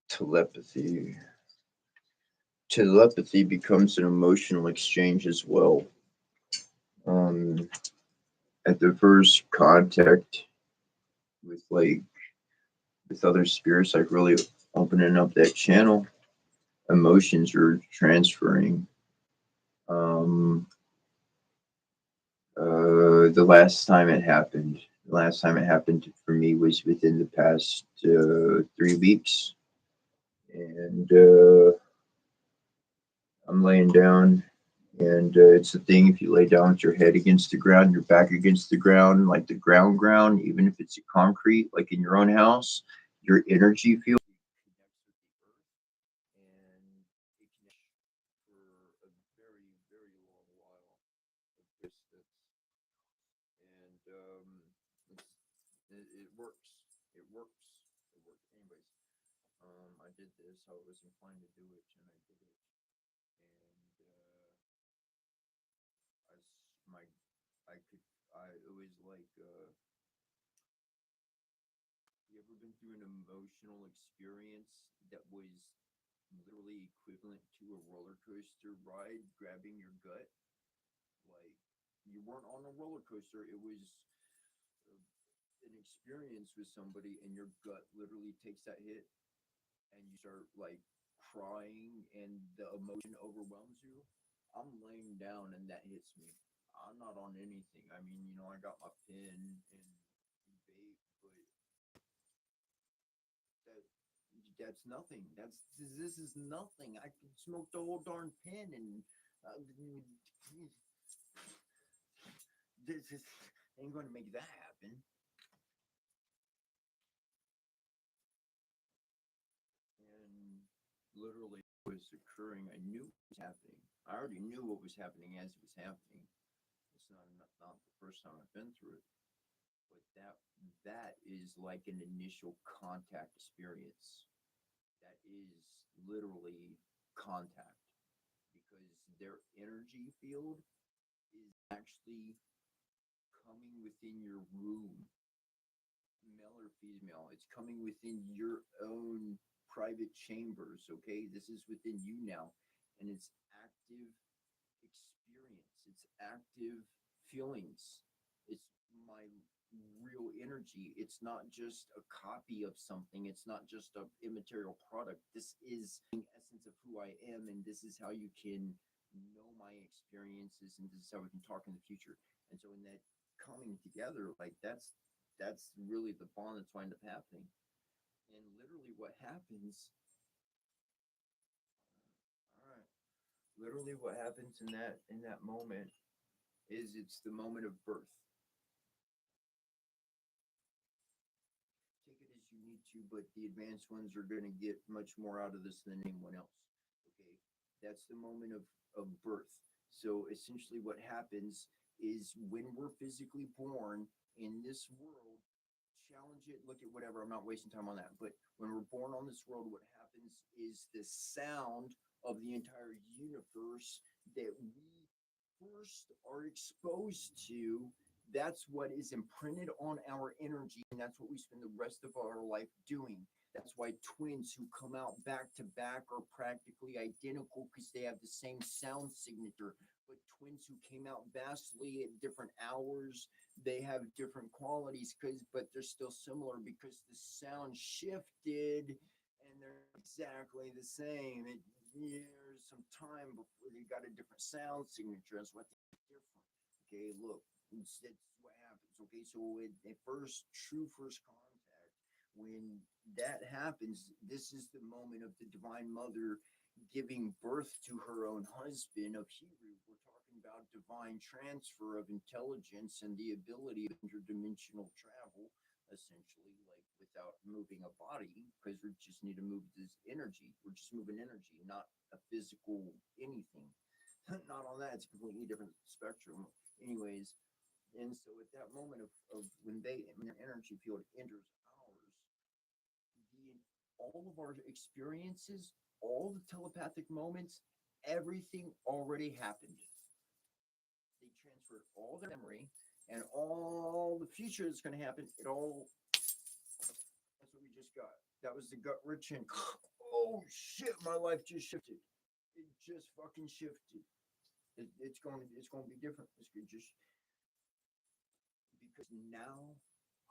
Telepathy. Telepathy becomes an emotional exchange as well. Um, at the first contact with like with other spirits, like really opening up that channel. Emotions are transferring. Um, the last time it happened for me was within the past 3 weeks, and I'm laying down, and it's the thing. If you lay down with your head against the ground, your back against the ground, like the ground, even if it's a concrete, like in your own house, your energy field and it connects for a very, very long while of distance. And it works. It works. It works. Anyways, I did this. I was inclined to do it, and I did it. And I, my, I could, it was like, you ever been through an emotional experience that was literally equivalent to a roller coaster ride grabbing your gut? Like, you weren't on a roller coaster, it was an experience with somebody, and your gut literally takes that hit, and you start like crying, and the emotion overwhelms you. I'm laying down, and that hits me. I'm not on anything. I mean, I got my pen and vape, but that that's nothing. This is nothing. I could smoke the whole darn pen, and uh, this is ain't going to make that happen. And literally was occurring. I knew it was happening. I already knew what was happening as it was happening. It's not the first time I've been through it, but that is like an initial contact experience. That is literally contact, because their energy field is actually coming within your room, male or female. It's coming within your own private chambers. Okay, this is within you now, and it's active experience. It's active feelings. It's my real energy. It's not just a copy of something. It's not just a immaterial product. This is the essence of who I am, and this is how you can know my experiences, and this is how we can talk in the future. And so, in that coming together, like that's really the bond that's wind up happening. And literally, what happens? All right. Literally, what happens in that moment is it's the moment of birth. Take it as you need to, but the advanced ones are going to get much more out of this than anyone else. Okay, that's the moment of birth. So essentially, what happens is when we're physically born in this world, challenge it, look at whatever. I'm not wasting time on that. But when we're born on this world, what happens is the sound of the entire universe that we first are exposed to, that's what is imprinted on our energy, and that's what we spend the rest of our life doing. That's why twins who come out back to back are practically identical, because they have the same sound signature. But twins who came out vastly at different hours, they have different qualities, but they're still similar because the sound shifted, and they're exactly the same. Years, some time before they got a different sound signature. That's what they're different. Okay, look, that's what happens. Okay, so at first contact, when that happens, this is the moment of the Divine Mother giving birth to her own husband of Hebrew. We're talking about divine transfer of intelligence and the ability of interdimensional travel, essentially, like without moving a body, because we just need to move this energy. We're just moving energy, not a physical anything. Not on that, it's a completely different spectrum. Anyways, and so at that moment of when their energy field enters ours, the all of our experiences, all the telepathic moments, everything already happened. They transferred all their memory, and all the future that's going to happen. It all, that's what we just got. That was the gut rich, and oh shit, my life just shifted. It just fucking shifted. It's going to be different. It's just because now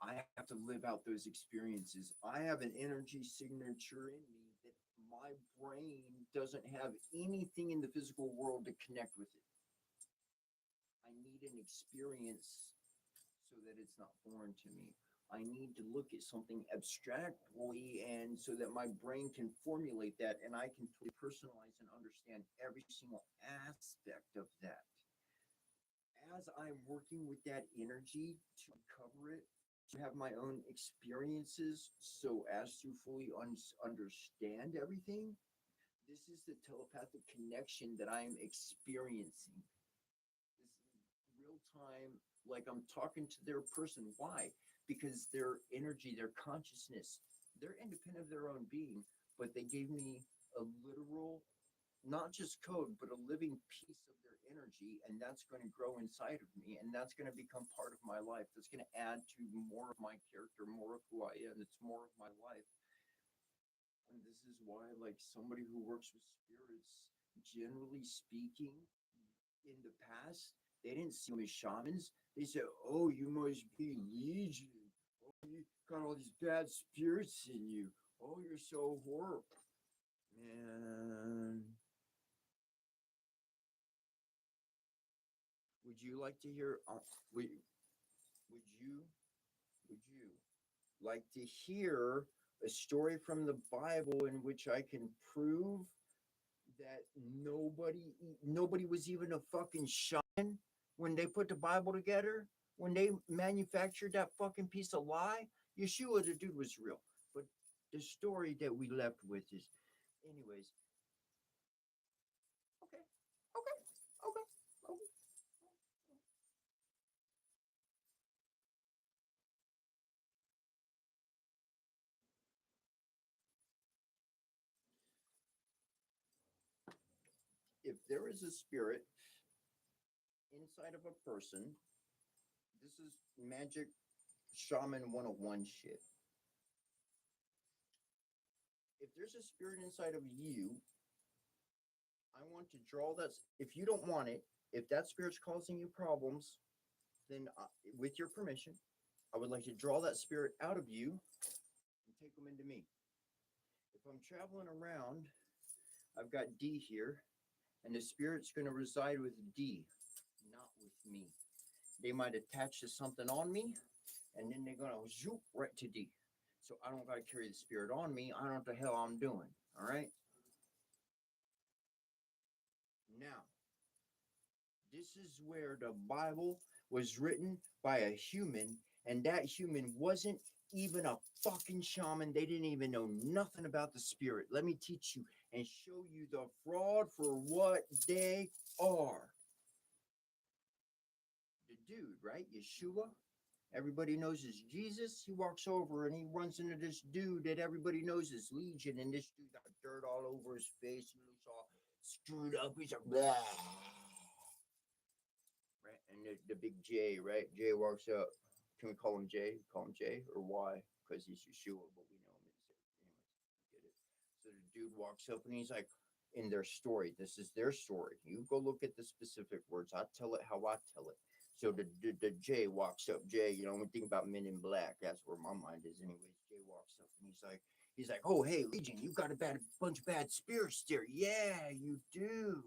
I have to live out those experiences. I have an energy signature in me that my brain doesn't have anything in the physical world to connect with it. I need an experience so that it's not foreign to me. I need to look at something abstractly and so that my brain can formulate that and I can totally personalize and understand every single aspect of that. As I'm working with that energy to uncover it, to have my own experiences so as to fully understand everything, this is the telepathic connection that I am experiencing. This real time, like I'm talking to their person. Why? Because their energy, their consciousness, they're independent of their own being, but they gave me a literal, not just code, but a living piece of their energy. And that's going to grow inside of me. And that's going to become part of my life. That's going to add to more of my character, more of who I am. It's more of my life. And this is why, like somebody who works with spirits, generally speaking, in the past, they didn't see them as shamans. They said, "Oh, you must be Legion. Oh, you got all these bad spirits in you. Oh, you're so horrible." Man, would you like to hear? Would you? Would you like to hear a story from the Bible in which I can prove that nobody was even a fucking shaman when they put the Bible together, when they manufactured that fucking piece of lie? Yeshua, the dude, was real. But the story that we left with is, anyways, okay, okay, okay, okay. If there is a spirit inside of a person, this is magic shaman 101 shit. If there's a spirit inside of you, I want to draw that. If you don't want it, if that spirit's causing you problems, then with your permission, I would like to draw that spirit out of you and take them into me. If I'm traveling around, I've got D here, and the spirit's going to reside with D, not with me. They might attach to something on me, and then they're going to zoop right to D. So I don't got to carry the spirit on me. I don't know what the hell I'm doing. All right. Now, this is where the Bible was written by a human, and that human wasn't even a fucking shaman. They didn't even know nothing about the spirit. Let me teach you and show you the fraud for what they are. The dude, right? Yeshua. Everybody knows is Jesus. He walks over and he runs into this dude that everybody knows is Legion, and this dude got dirt all over his face. He looks all screwed up. He's like, blah. Right? And the big J, right? Jay walks up. Can we call him Jay? Call him Jay or why? Because he's Yeshua, but we know him as anyways. Get it? So the dude walks up and he's like, in their story, this is their story. You go look at the specific words. I tell it how I tell it. So the Jay walks up. Jay, you know, when we think about Men in Black, that's where my mind is, anyways. Jay walks up and he's like, oh hey Legion, you got a bunch of bad spirits there. Yeah, you do.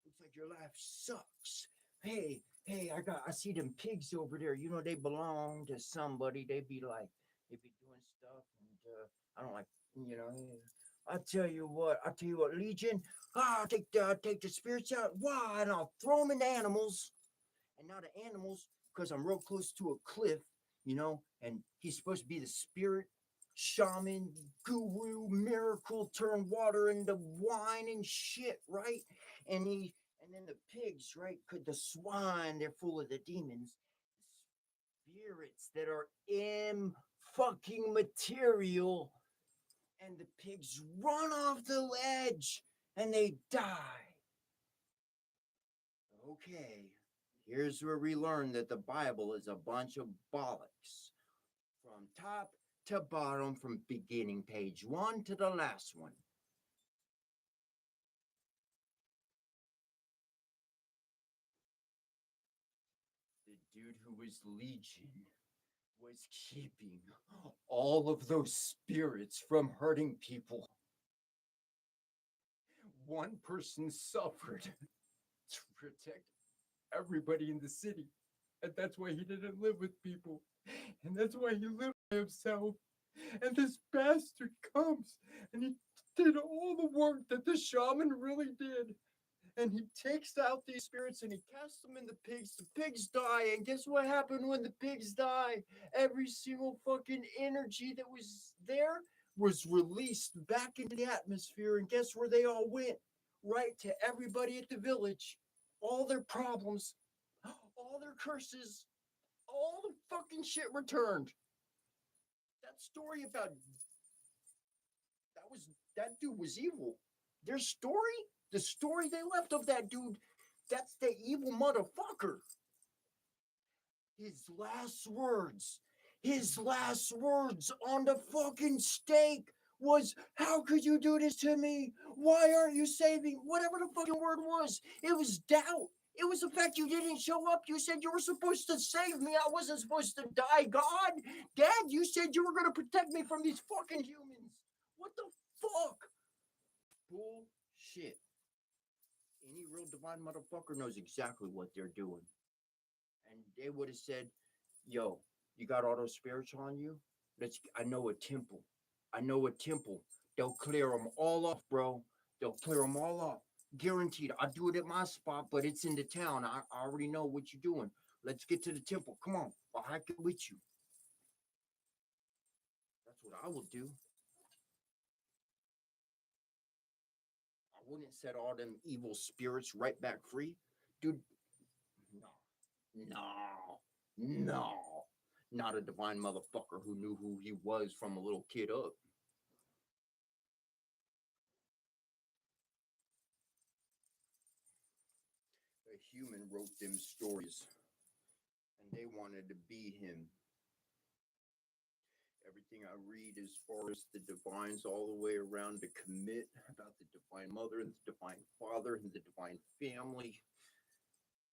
Looks like your life sucks. Hey, I see them pigs over there. You know, they belong to somebody. They be doing stuff, and I don't like, you know. I tell you what, Legion. Take the spirits out. Why? And I'll throw them into animals. And now the animals, because I'm real close to a cliff, you know, and he's supposed to be the spirit shaman, guru, miracle, turn water into wine and shit, right? And then the pigs, right? Could the swine, they're full of the demons, spirits that are in fucking material, and the pigs run off the ledge and they die. Okay, here's where we learn that the Bible is a bunch of bollocks. From top to bottom, from beginning page 1 to the last one. The dude who was Legion was keeping all of those spirits from hurting people. One person suffered to protect everybody in the city. And that's why he didn't live with people. And that's why he lived by himself. And this bastard comes and he did all the work that the shaman really did. And he takes out these spirits and he casts them in the pigs. The pigs die. And guess what happened when the pigs die? Every single fucking energy that was there was released back into the atmosphere. And guess where they all went? Right to everybody at the village. All their problems, all their curses, all the fucking shit returned. That story about that dude was evil. Their story, the story they left of that dude, that's the evil motherfucker. His last words, his last words on the fucking stake was, "How could you do this to me? Why aren't you saving?" Whatever the fucking word was, it was doubt. It was the fact you didn't show up. You said you were supposed to save me. I wasn't supposed to die. God, Dad, you said you were going to protect me from these fucking humans. What the fuck? Bullshit. Any real divine motherfucker knows exactly what they're doing. And they would have said, "Yo, you got all those spirits on you? I know a temple. I know a temple. They'll clear them all off, bro. They'll clear them all off. Guaranteed. I'll do it at my spot, but it's in the town. I already know what you're doing. Let's get to the temple. Come on. I'll hack it with you." That's what I will do. I wouldn't set all them evil spirits right back free. Dude, no. Not a divine motherfucker who knew who he was from a little kid up. A human wrote them stories, and they wanted to be him. Everything I read as far as the divines all the way around to commit about the divine mother and the divine father and the divine family,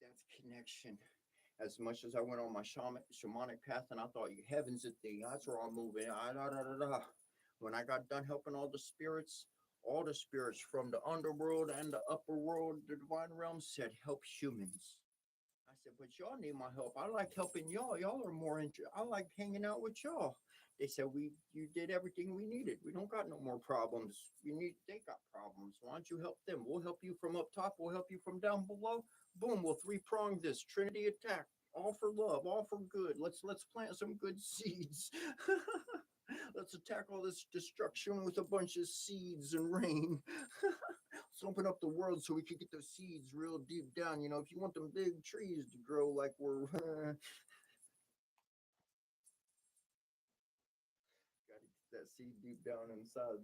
that's connection. As much as I went on my shamanic path and I thought, "You heavens at thee, that's where I'm moving." When I got done helping all the spirits from the underworld and the upper world, the divine realm said, "Help humans." I said, "But y'all need my help. I like helping y'all. Y'all are more I like hanging out with y'all." They said, "You did everything we needed. We don't got no more problems. They got problems. Why don't you help them? We'll help you from up top. We'll help you from down below. Boom, we'll three-prong this Trinity attack. All for love, all for good. Let's plant some good seeds." Let's attack all this destruction with a bunch of seeds and rain. Let's open up the world so we can get those seeds real deep down. If you want them big trees to grow like we're gotta get that seed deep down inside.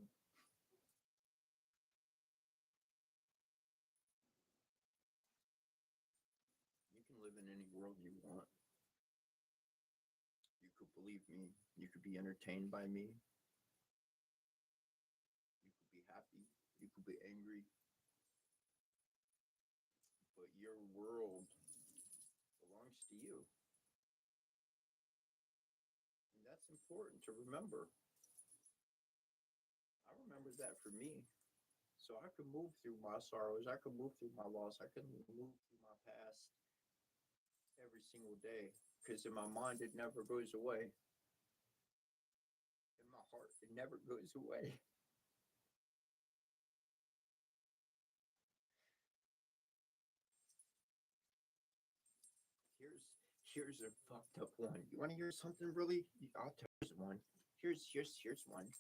You can live in any world you want. You could believe me. You could be entertained by me. You could be happy. You could be angry. But your world belongs to you. And that's important to remember. I remember that for me. So I could move through my sorrows. I could move through my loss. I could move through my past every single day. Because in my mind, it never goes away. In my heart, it never goes away. Here's a fucked up one. You want to hear something really? I'll tell you one. Here's one.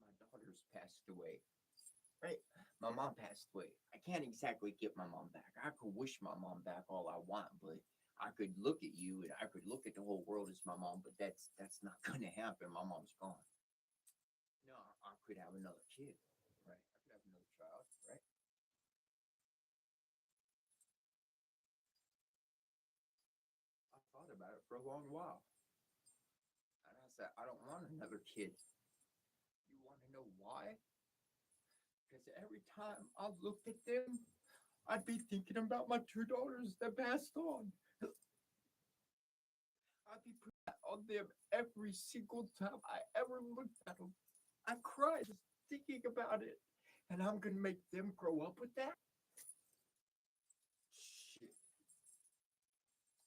My daughter's passed away. Right? My mom passed away. I can't exactly get my mom back. I could wish my mom back all I want, but I could look at you and I could look at the whole world as my mom, but that's not gonna happen. My mom's gone. No, I could have another kid, right? I could have another child, right? I thought about it for a long while. And I said, I don't want another kid. You want to know why? Because every time I looked at them, I'd be thinking about my two daughters that passed on. them every single time I ever looked at them. I cried just thinking about it. And I'm going to make them grow up with that? Shit.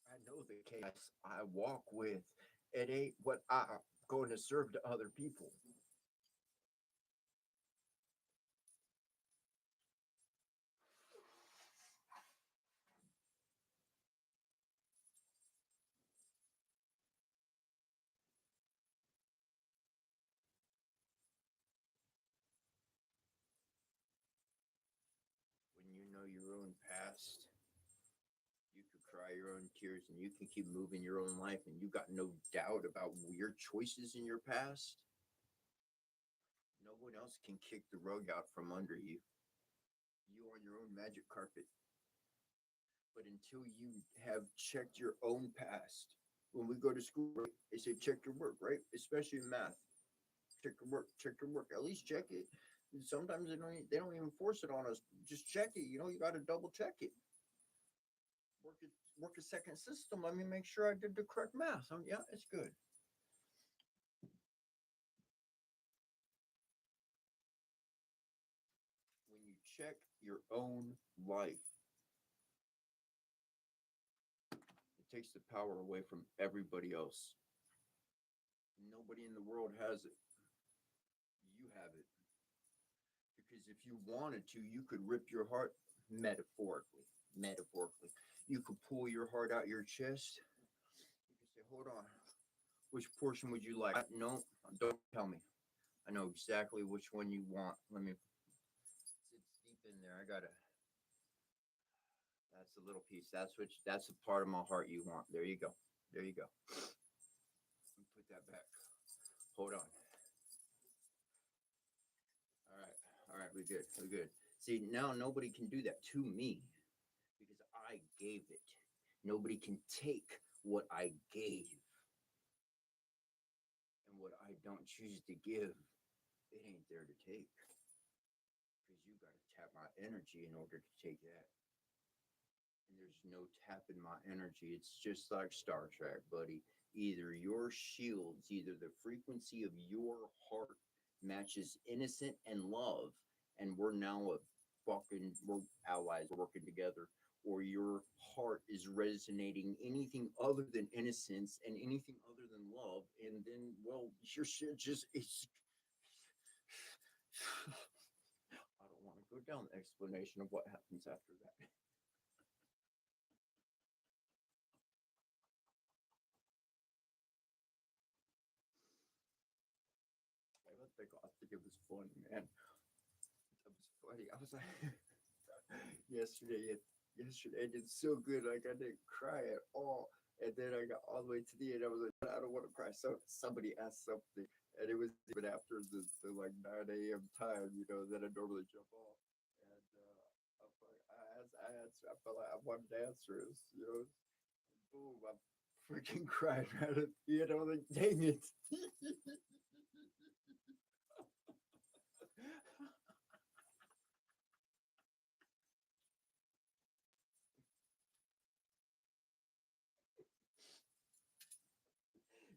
I know the chaos I walk with. It ain't what I'm going to serve to other people. When you know your own past, you can cry your own tears and you can keep moving your own life and you got no doubt about your choices in your past. No one else can kick the rug out from under you. You on your own magic carpet. But until you have checked your own past, when we go to school, right, they say check your work, right? Especially in math. Check your work, check your work. At least check it. And sometimes they don't even force it on us. Just check it. You know, you got to double check it. Work a second system. Let me make sure I did the correct math. Yeah, it's good. When you check your own life, it takes the power away from everybody else. Nobody in the world has it. You have it. Because if you wanted to, you could rip your heart metaphorically. Metaphorically. You could pull your heart out your chest. You could say, hold on. Which portion would you like? No, don't tell me. I know exactly which one you want. Let me. It's deep in there. I gotta. That's a little piece. That's a part of my heart you want. There you go. There you go. Put that back. Hold on. All right. All right. We're good. We're good. See, now nobody can do that to me because I gave it. Nobody can take what I gave. And what I don't choose to give, it ain't there to take. Because you got to tap my energy in order to take that. And there's no tapping my energy. It's just like Star Trek, buddy. Either your shields, either the frequency of your heart matches innocent and love, and we're now we're allies working together, or your heart is resonating anything other than innocence and anything other than love, and then, well, your shit just it's. I don't want to go down the explanation of what happens after that. I think it was funny, man. It was funny. I was like, yesterday I did so good. Like I didn't cry at all. And then I got all the way to the end. I was like, I don't want to cry. So somebody asked something, and it was even after the like 9 a.m. time, that I normally jump off. And I felt like I wanted to answer it, boom, I freaking cried right at the end. I was like, dang it.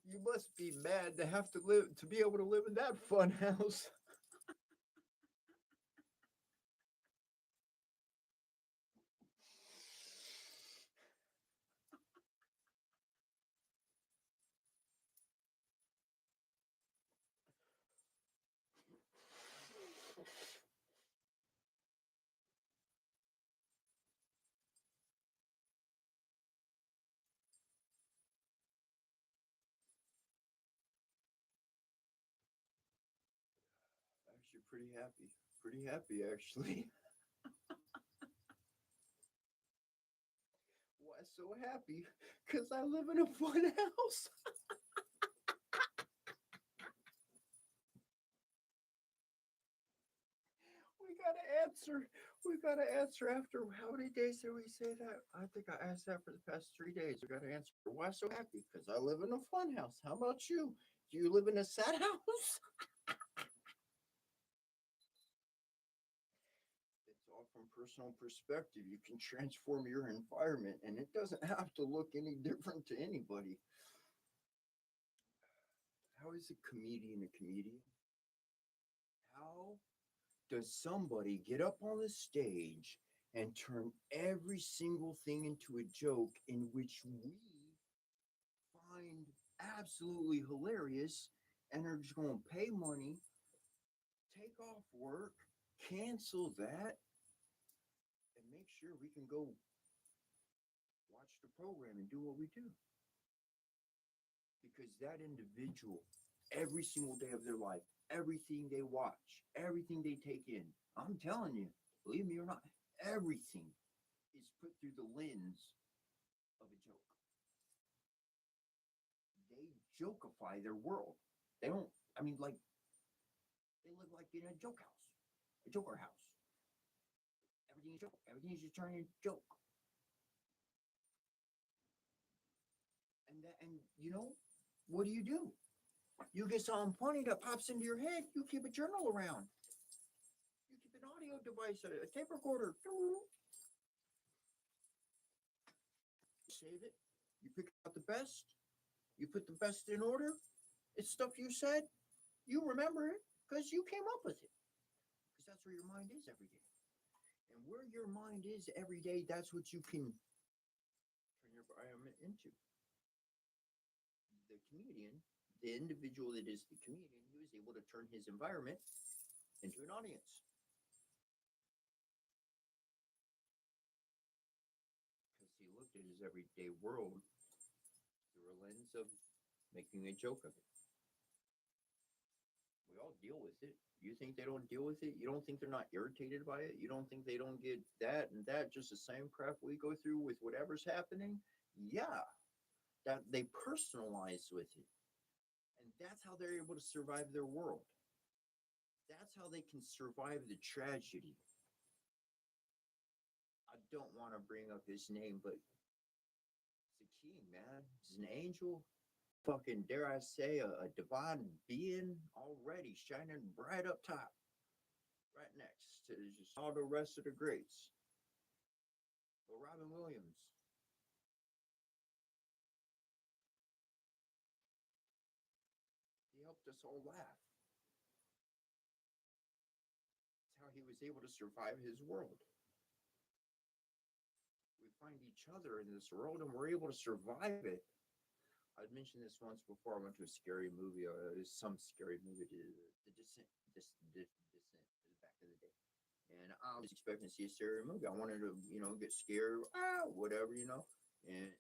You must be mad to have to be able to live in that fun house. Actually, pretty happy. Pretty happy, actually. Why so happy? Because I live in a fun house. We gotta answer. We gotta answer after how many days did we say that? I think I asked that for the past 3 days. We gotta answer. Why so happy? Because I live in a fun house. How about you? Do you live in a sad house? It's all from personal perspective. You can transform your environment, and it doesn't have to look any different to anybody. How is a comedian a comedian? How does somebody get up on the stage and turn every single thing into a joke in which we find absolutely hilarious and are just going to pay money, take off work, cancel that, and make sure we can go watch the program and do what we do? Because that individual, every single day of their life, everything they watch, everything they take in, I'm telling you, believe me or not, everything is put through the lens of a joke. They jokeify their world. They don't, I mean, like, they live like in a joke house, a joker house. Everything is joke. Everything is just turning into joke. And you know, what do? You get something funny that pops into your head, you keep a journal around. You keep an audio device, a tape recorder. Save it. You pick out the best. You put the best in order. It's stuff you said. You remember it because you came up with it. Because that's where your mind is every day. And where your mind is every day, that's what you can turn your environment into. The comedian, the individual that is the comedian, who is able to turn his environment into an audience. Because he looked at his everyday world through a lens of making a joke of it. We all deal with it. You think they don't deal with it? You don't think they're not irritated by it? You don't think they don't get that and that, just the same crap we go through with whatever's happening? Yeah, that they personalize with it. And that's how they're able to survive their world. That's how they can survive the tragedy. I don't want to bring up his name, but it's a king, man. He's an angel. Fucking, dare I say, a divine being already shining bright up top, right next to just all the rest of the greats. But Robin Williams, he helped us all laugh. That's how he was able to survive his world. We find each other in this world and we're able to survive it. I'd mentioned this once before. I went to a scary movie, some scary movie, The Descent, Descent, back in the day. And I was expecting to see a scary movie. I wanted to, get scared, whatever, and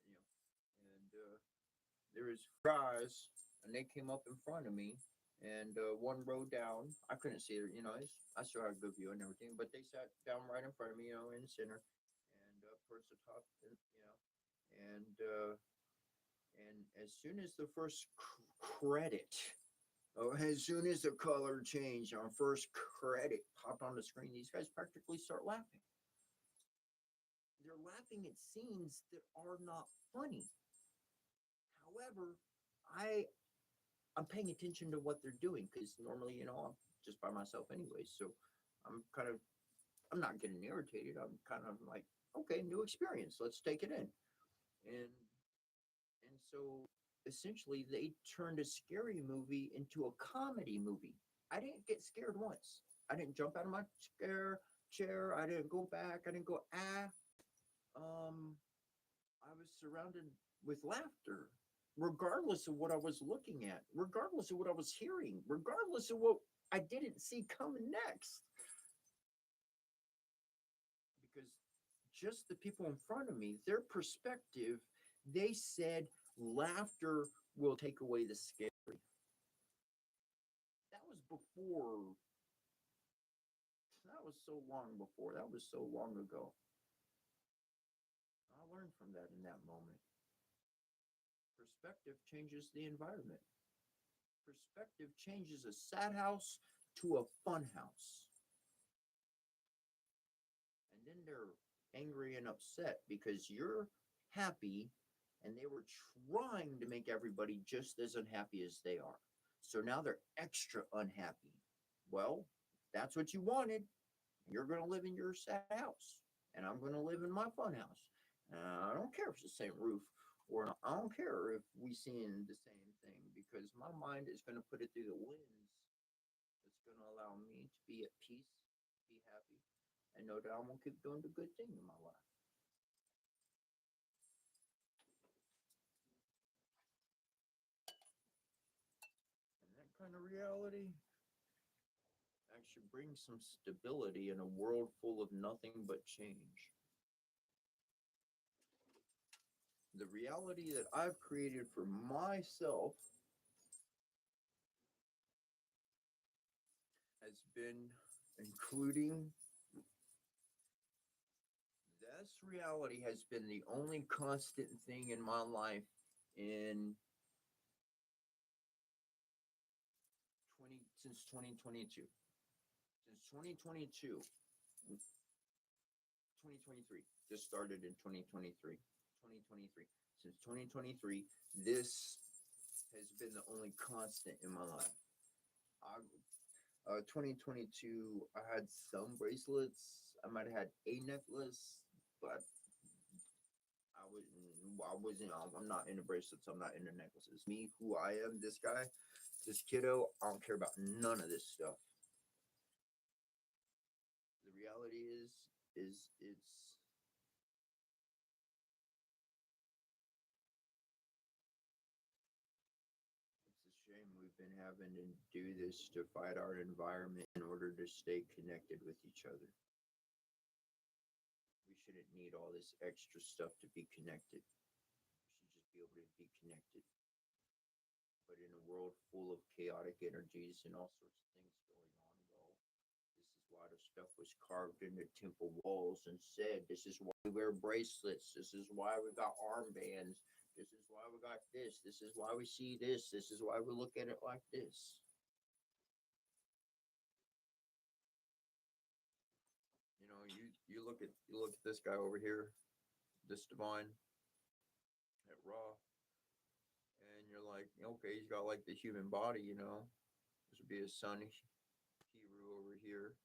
there was guys, and they came up in front of me, and one row down, I couldn't see it, I still had a good view and everything, but they sat down right in front of me, in the center, and towards the top, and as soon as the first credit, or as soon as the color changed on first credit popped on the screen, these guys practically start laughing. They're laughing at scenes that are not funny. However, I'm paying attention to what they're doing because normally, I'm just by myself anyway. So I'm not getting irritated. I'm kind of like, okay, new experience. Let's take it in. And so essentially they turned a scary movie into a comedy movie. I didn't get scared once. I didn't jump out of my chair. I didn't go back. I didn't go, I was surrounded with laughter, regardless of what I was looking at, regardless of what I was hearing, regardless of what I didn't see coming next. Because just the people in front of me, their perspective, they said laughter will take away the scary. That was before. That was so long before. That was so long ago. I learned from that in that moment. Perspective changes the environment. Perspective changes a sad house to a fun house. And then they're angry and upset because you're happy and they were trying to make everybody just as unhappy as they are. So now they're extra unhappy. Well, that's what you wanted. You're going to live in your sad house, and I'm going to live in my fun house. I don't care if it's the same roof, or I don't care if we see in the same thing, because because my mind is going to put it through the lens that's going to allow me to be at peace, be happy, and know that I'm going to keep doing the good thing in my life. And that kind of reality actually brings some stability in a world full of nothing but change. The reality that I've created for myself has been including this reality has been the only constant thing in my life in since 2022. Since 2022, 2023 just started in 2023. 2023. Since 2023, this has been the only constant in my life. 2022, I had some bracelets. I might have had a necklace, but I'm not into bracelets. I'm not into necklaces. Me, who I am, this guy, this kiddo, I don't care about none of this stuff. The reality is it's a shame we've been having to do this to fight our environment in order to stay connected with each other. We shouldn't need all this extra stuff to be connected. We should just be able to be connected. But in a world full of chaotic energies and all sorts of things going on, well, this is why the stuff was carved into temple walls and said, this is why we wear bracelets. This is why we got armbands. This is why we got this. This is why we see this. This is why we look at it like this. You know, you look at this guy over here, this divine at Raw, and you're like, okay, he's got like the human body, you know. This would be his son, Hebrew over here,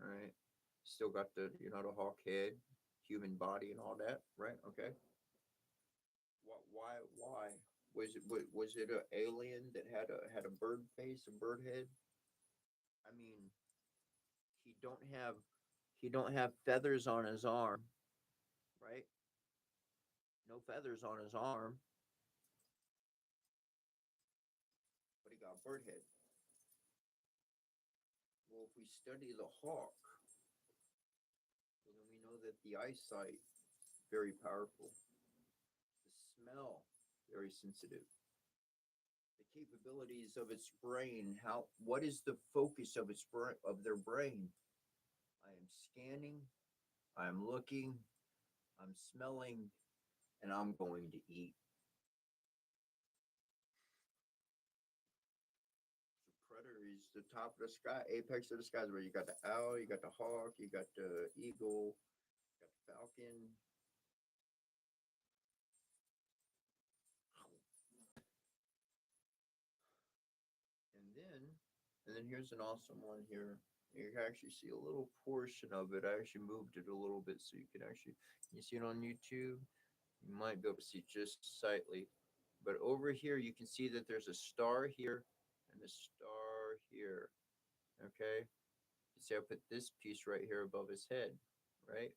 right? Still got the the hawk head, human body, and all that, right? Okay. Why was it an alien that had a bird face, a bird head? I mean, he don't have feathers on his arm, right? No feathers on his arm, but he got bird head. Well, if we study the hawk, well, then we know that the eyesight very powerful, the smell very sensitive, the capabilities of its brain. What is the focus of their brain? I am scanning, I'm looking, I'm smelling, and I'm going to eat. So predator is the top of the sky, apex of the sky, where you got the owl, you got the hawk, you got the eagle, you got the falcon. And then here's an awesome one here. You can actually see a little portion of it. I actually moved it a little bit so you can see it on YouTube. You might be able to see just slightly. But over here, you can see that there's a star here and a star here. Okay? You see, I put this piece right here above his head, right?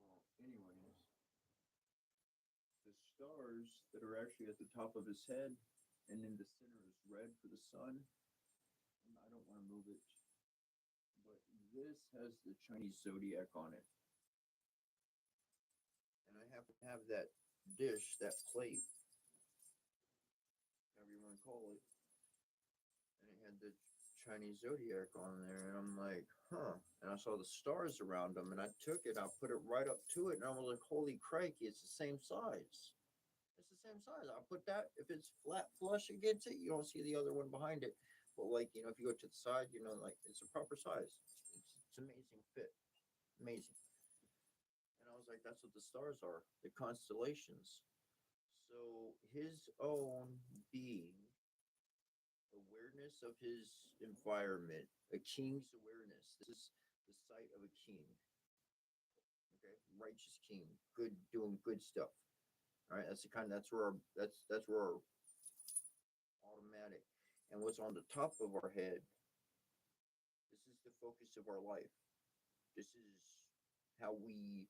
This piece. Well, anyways, the stars that are actually at the top of his head and in the center is red for the sun. I don't want to move it, but this has the Chinese zodiac on it. And I happen to have that dish, that plate, however you want to call it, and it had the Chinese zodiac on there, and I'm like, huh. And I saw the stars around them, and I took it, I put it right up to it, and I was like, holy crikey, it's the same size. It's the same size. I put that, if it's flat flush against it, you don't see the other one behind it. But like, if you go to the side, like it's a proper size. It's amazing fit. Amazing. And I was like, that's what the stars are, the constellations. So his own being, awareness of his environment, a king's awareness. sight of a king. Okay, righteous king, good, doing good stuff. All right, that's where our automatic, and what's on the top of our head. This is the focus of our life. This is how we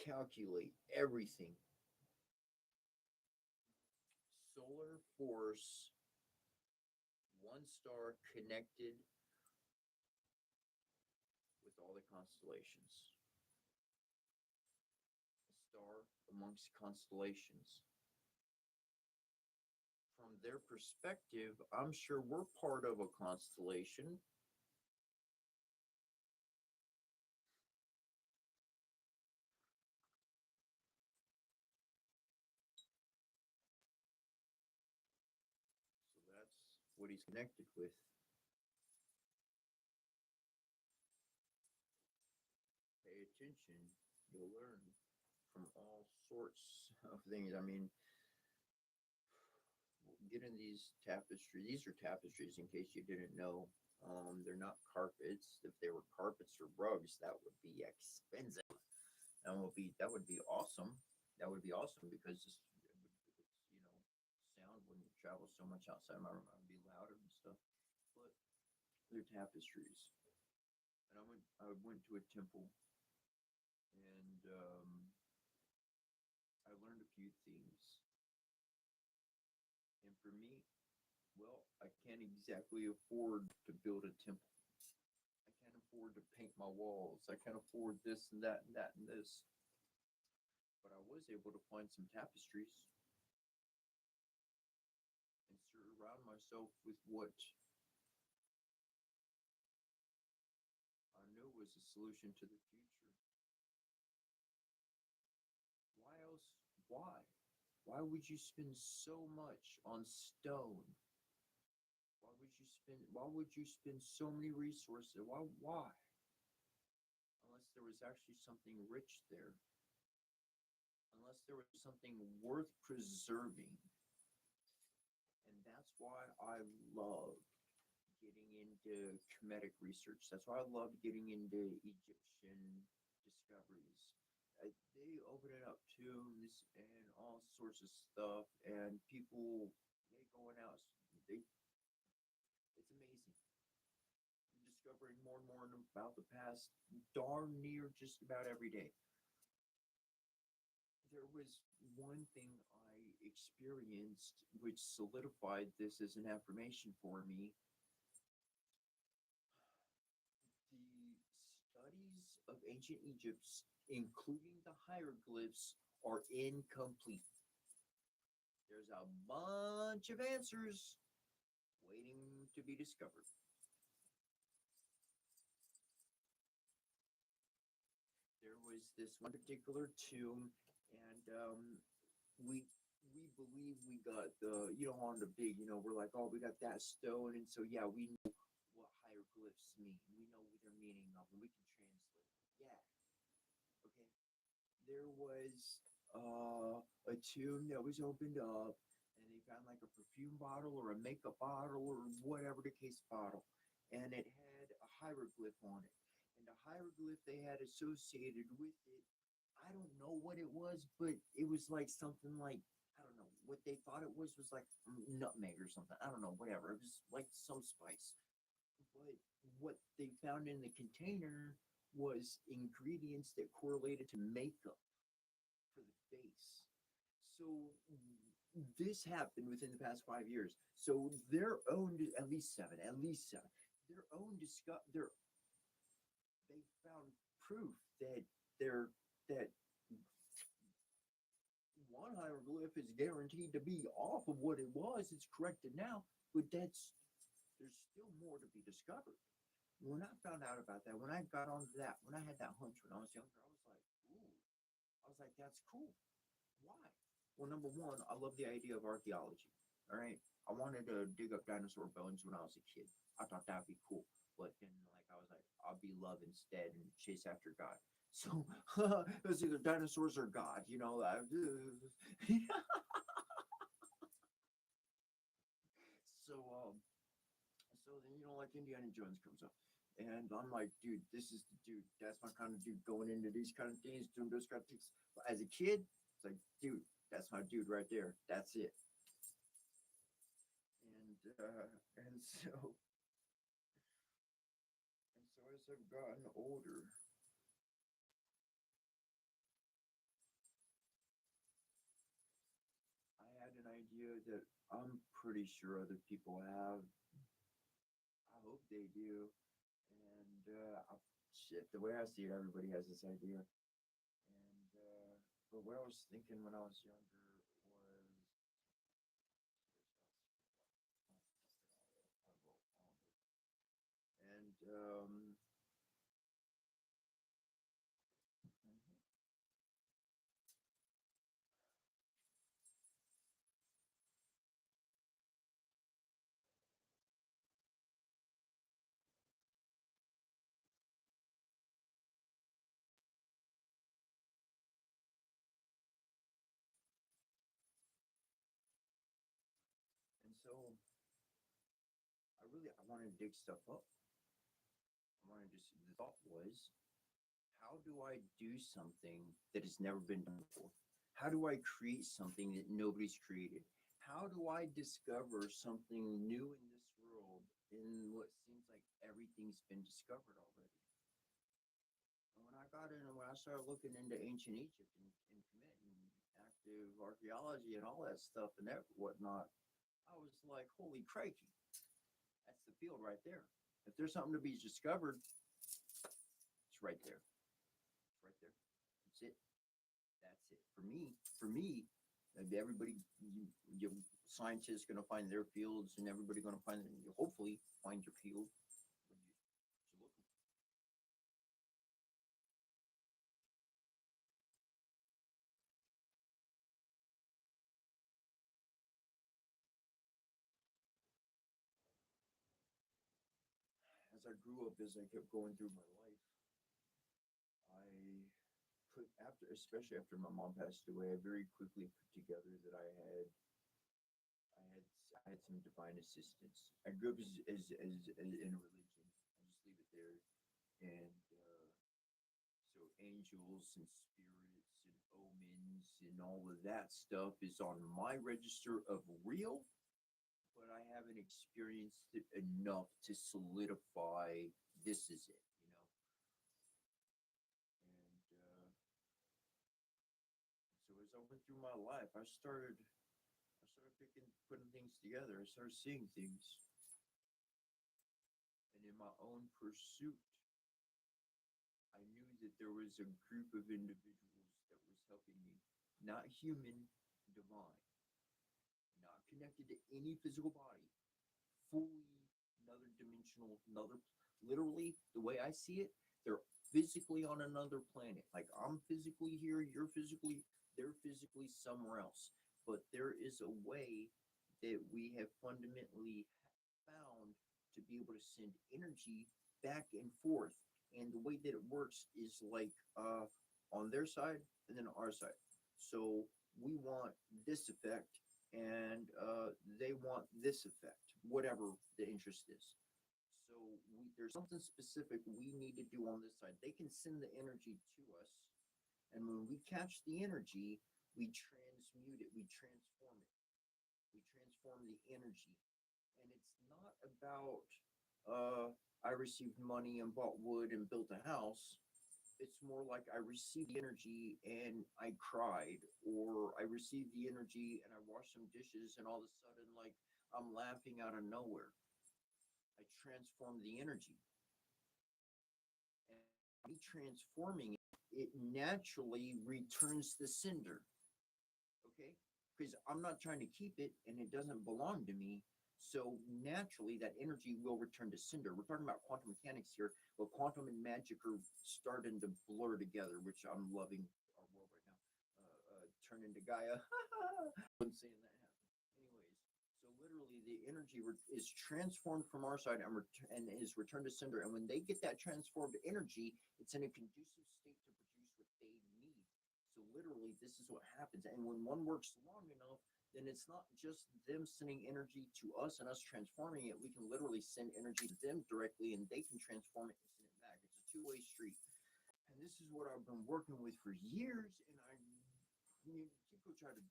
calculate everything. Solar force, one star connected with all the constellations. A star amongst constellations. From their perspective, I'm sure we're part of a constellation. So that's what he's connected with. Pay attention, you'll learn from all sorts of things. I mean, get in these tapestries. These are tapestries, in case you didn't know. They're not carpets. If they were carpets or rugs, that would be expensive. That would be awesome. That would be awesome because sound wouldn't travel so much outside my room. It would be louder and stuff. But they're tapestries. And I went to a temple, and I learned a few things. And for me, well, I can't exactly afford to build a temple. I can't afford to paint my walls. I can't afford this and that and that and this. But I was able to find some tapestries and surround myself with what I knew was a solution to the future. Why else? Why? Why would you spend so much on stone? Why would you spend so many resources? Why? Unless there was actually something rich there. Unless there was something worth preserving. And that's why I love getting into Kemetic research. That's why I love getting into Egyptian discoveries. They open it up tombs and all sorts of stuff, and people they going out. It's amazing. I'm discovering more and more about the past, darn near just about every day. There was one thing I experienced which solidified this as an affirmation for me. The studies of ancient Egypt, including the hieroglyphs, are incomplete. There's a bunch of answers waiting to be discovered. There was this one particular tomb, and we we believe we got the on the big we're like, oh, we got that stone, and so yeah, we know what hieroglyphs mean. We know what their meaning of them. We can translate. Yeah. Okay. There was a tomb that was opened up, and they found like a perfume bottle or a makeup bottle or whatever the case bottle, and it had a hieroglyph on it. And the hieroglyph they had associated with it, I don't know what it was, but it was like something like, I don't know what they thought it was like nutmeg or something. I don't know, whatever. It was like some spice. But what they found in the container was ingredients that correlated to makeup for the face. So this happened within the past 5 years. So their own, at least seven, their own they found proof that their that one hieroglyph is guaranteed to be off of what it was. It's corrected now, but there's still more to be discovered. When I found out about that, when I got onto that, when I had that hunch when I was younger, I was like, ooh, I was like, that's cool. Why? Well, number one, I love the idea of archaeology. All right. I wanted to dig up dinosaur bones when I was a kid. I thought that'd be cool. But then, like, I was like, I'll be love instead and chase after God. So it was either dinosaurs or God, so so then like Indiana Jones comes up. And I'm like, dude, this is the dude. That's my kind of dude going into these kind of things, doing those kind of things. But as a kid, it's like, dude, that's my dude right there. That's it. And so as I've gotten older, I had an idea that I'm pretty sure other people have. I hope they do. And shit, the way I see it, everybody has this idea. And but what I was thinking when I was younger was, and so I wanted to dig stuff up. I wanted to. The thought was, how do I do something that has never been done before? How do I create something that nobody's created? How do I discover something new in this world in what seems like everything's been discovered already? And when I started looking into ancient Egypt and Kemet and active archaeology and all that stuff and that whatnot, I was like, holy crikey, that's the field right there. If there's something to be discovered, it's right there. It's right there. That's it. That's it. For me, everybody, scientists going to find their fields, and everybody going to hopefully find your field. As I grew up, as I kept going through my life, I especially after my mom passed away, I very quickly put together that I had I had some divine assistance. I grew up as in a religion. I'll just leave it there. And so angels and spirits and omens and all of that stuff is on my register of real, but I haven't experienced it enough to solidify this is it, you know. And so as I went through my life, I started putting things together. I started seeing things, and in my own pursuit, I knew that there was a group of individuals that was helping me, not human, divine, not connected to any physical body, fully another dimensional, another, literally, the way I see it, they're physically on another planet. Like I'm physically here, they're physically somewhere else. But there is a way that we have fundamentally found to be able to send energy back and forth. And the way that it works is like on their side and then our side. So we want this effect and they want this effect, whatever the interest is. So there's something specific we need to do on this side. They can send the energy to us, and when we catch the energy, we transmute it, we transform it, we transform the energy. And it's not about I received money and bought wood and built a house. It's more like I received the energy and I cried, or I received the energy and I washed some dishes, and all of a sudden, like I'm laughing out of nowhere. I transformed the energy, and me transforming it, it naturally returns the sender. Okay, because I'm not trying to keep it and it doesn't belong to me. So naturally, that energy will return to cinder. We're talking about quantum mechanics here, but quantum and magic are starting to blur together, which I'm loving our world right now. Turn into Gaia. I'm saying that happen. Anyways, so literally, the energy is transformed from our side and is returned to cinder. And when they get that transformed energy, it's in a conducive state to produce what they need. So literally, this is what happens. And when one works long enough, then it's not just them sending energy to us and us transforming it. We can literally send energy to them directly and they can transform it and send it back. It's a two-way street. And this is what I've been working with for years. And people try to,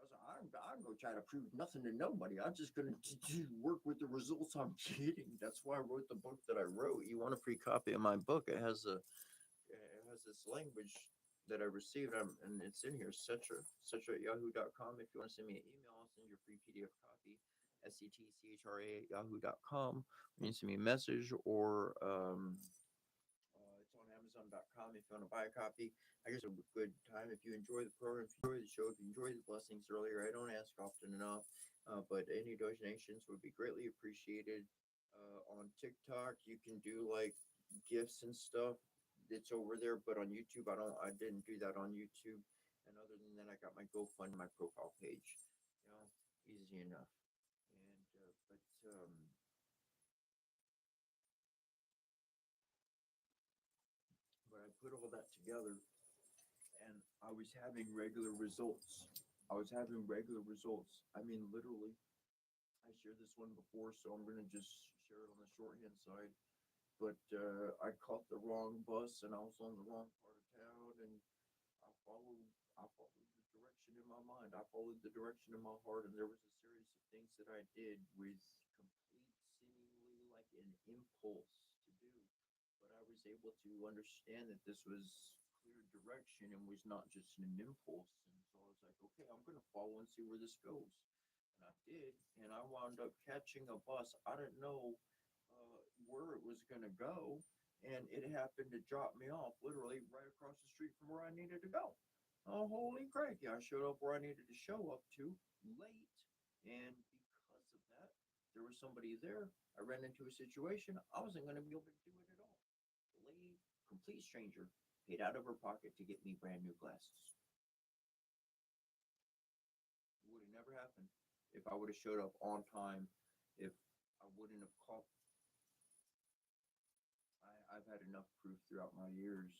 I was like, I'm going to try to prove nothing to nobody. I'm just going to work with the results I'm getting. That's why I wrote the book that I wrote. You want a free copy of my book? It has this language that I received, and it's in here, Setra at yahoo.com. If you want to send me an email, I'll send you a free PDF copy, SETCHRA at yahoo.com. You can send me a message, or it's on Amazon.com if you want to buy a copy. I guess it's a good time if you enjoy the program, if you enjoy the show, if you enjoy the blessings earlier. I don't ask often enough, but any donations would be greatly appreciated. On TikTok, you can do like gifts and stuff. It's over there, but on YouTube, I didn't do that on YouTube. And other than that, I got my GoFund, my profile page, easy enough. And but I put all that together, and I was having regular results. I mean, literally, I shared this one before, so I'm gonna just share it on the shorthand side. But I caught the wrong bus, and I was on the wrong part of town, and I followed I followed the direction in my mind. I followed the direction in my heart, and there was a series of things that I did with complete, seemingly like an impulse to do. But I was able to understand that this was clear direction and was not just an impulse. And so I was like, okay, I'm going to follow and see where this goes. And I did, and I wound up catching a bus. I didn't know where it was going to go, and it happened to drop me off literally right across the street from where I needed to go. Oh, holy crap. Yeah, I showed up where I needed to show up to late. And because of that, there was somebody there. I ran into a situation. I wasn't going to be able to do it at all. The lady, complete stranger, paid out of her pocket to get me brand new glasses. It would have never happened if I would have showed up on time, if I wouldn't have caught. I've had enough proof throughout my years.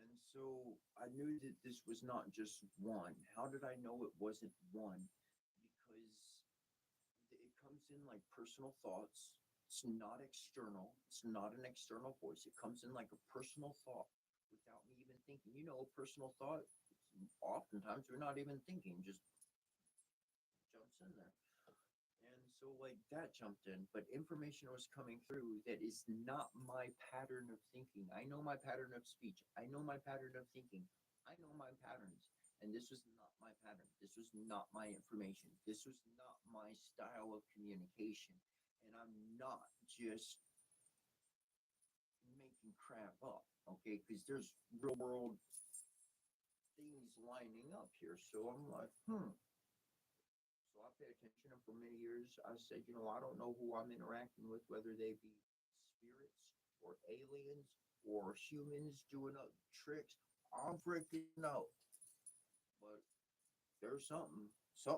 And so I knew that this was not just one. How did I know it wasn't one? Because it comes in like personal thoughts. It's not external. It's not an external voice. It comes in like a personal thought without me even thinking. Personal thought, oftentimes we're not even thinking, just jumps in there. And so, like, that jumped in, but information was coming through that is not my pattern of thinking. I know my pattern of speech. I know my pattern of thinking. I know my patterns. And this was not my pattern. This was not my information. This was not my style of communication. And I'm not just making crap up, okay? Because there's real world things lining up here. So I'm like, So I pay attention, and for many years I said, I don't know who I'm interacting with, whether they be spirits or aliens or humans doing up tricks. I'm freaking out. But there's something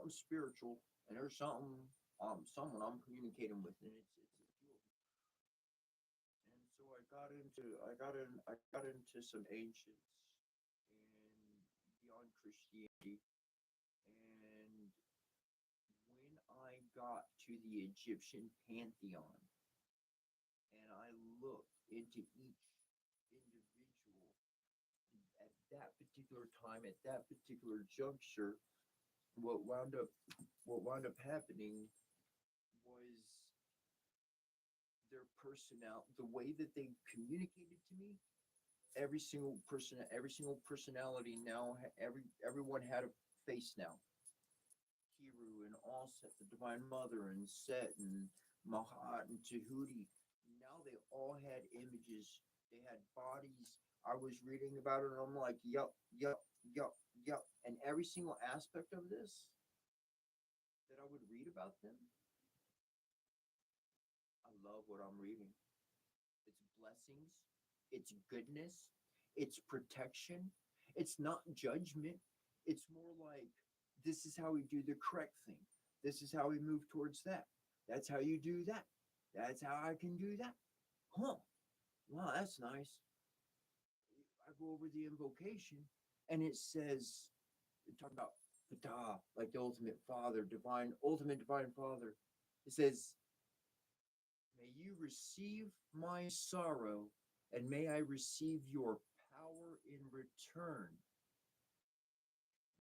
spiritual, and there's someone I'm communicating with, and it's a few of them. And so I got into some ancients and beyond Christianity. And when I got to the Egyptian pantheon and I looked into each individual at that particular time, at that particular juncture, what wound up happening was their personality, the way that they communicated to me. Every single personality now, everyone had a face now. Kiru and Allset, the Divine Mother, and Set and Mahat and Tahuti. Now they all had images. They had bodies. I was reading about it, and I'm like, yup, yup, yup, yup. And every single aspect of this that I would read about them, I love what I'm reading. It's blessings, it's goodness, it's protection. It's not judgment. It's more like, this is how we do the correct thing. This is how we move towards that. That's how you do that. That's how I can do that. Huh. Wow, that's nice. I go over the invocation, and it says, talk about Ptah, like the ultimate Father, divine, ultimate divine Father. It says, "May you receive my sorrow, and may I receive your power in return.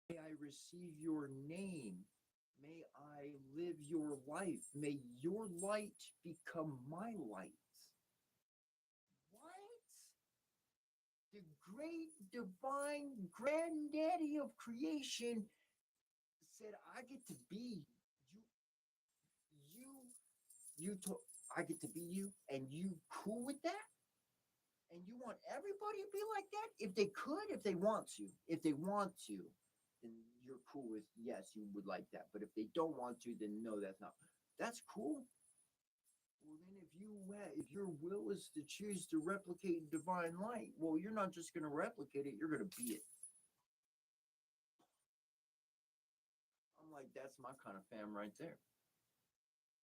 May I receive your name. May I live your life. May your light become my light." What? The great divine granddaddy of creation said, "I get to be you, I get to be you, and you cool with that? And you want everybody to be like that? If they could, if they want to, then you're cool with, yes, you would like that. But if they don't want to, then no, that's not. That's cool. Well, then if your will is to choose to replicate divine light, well, you're not just going to replicate it, you're going to be it. I'm like, that's my kind of fam right there.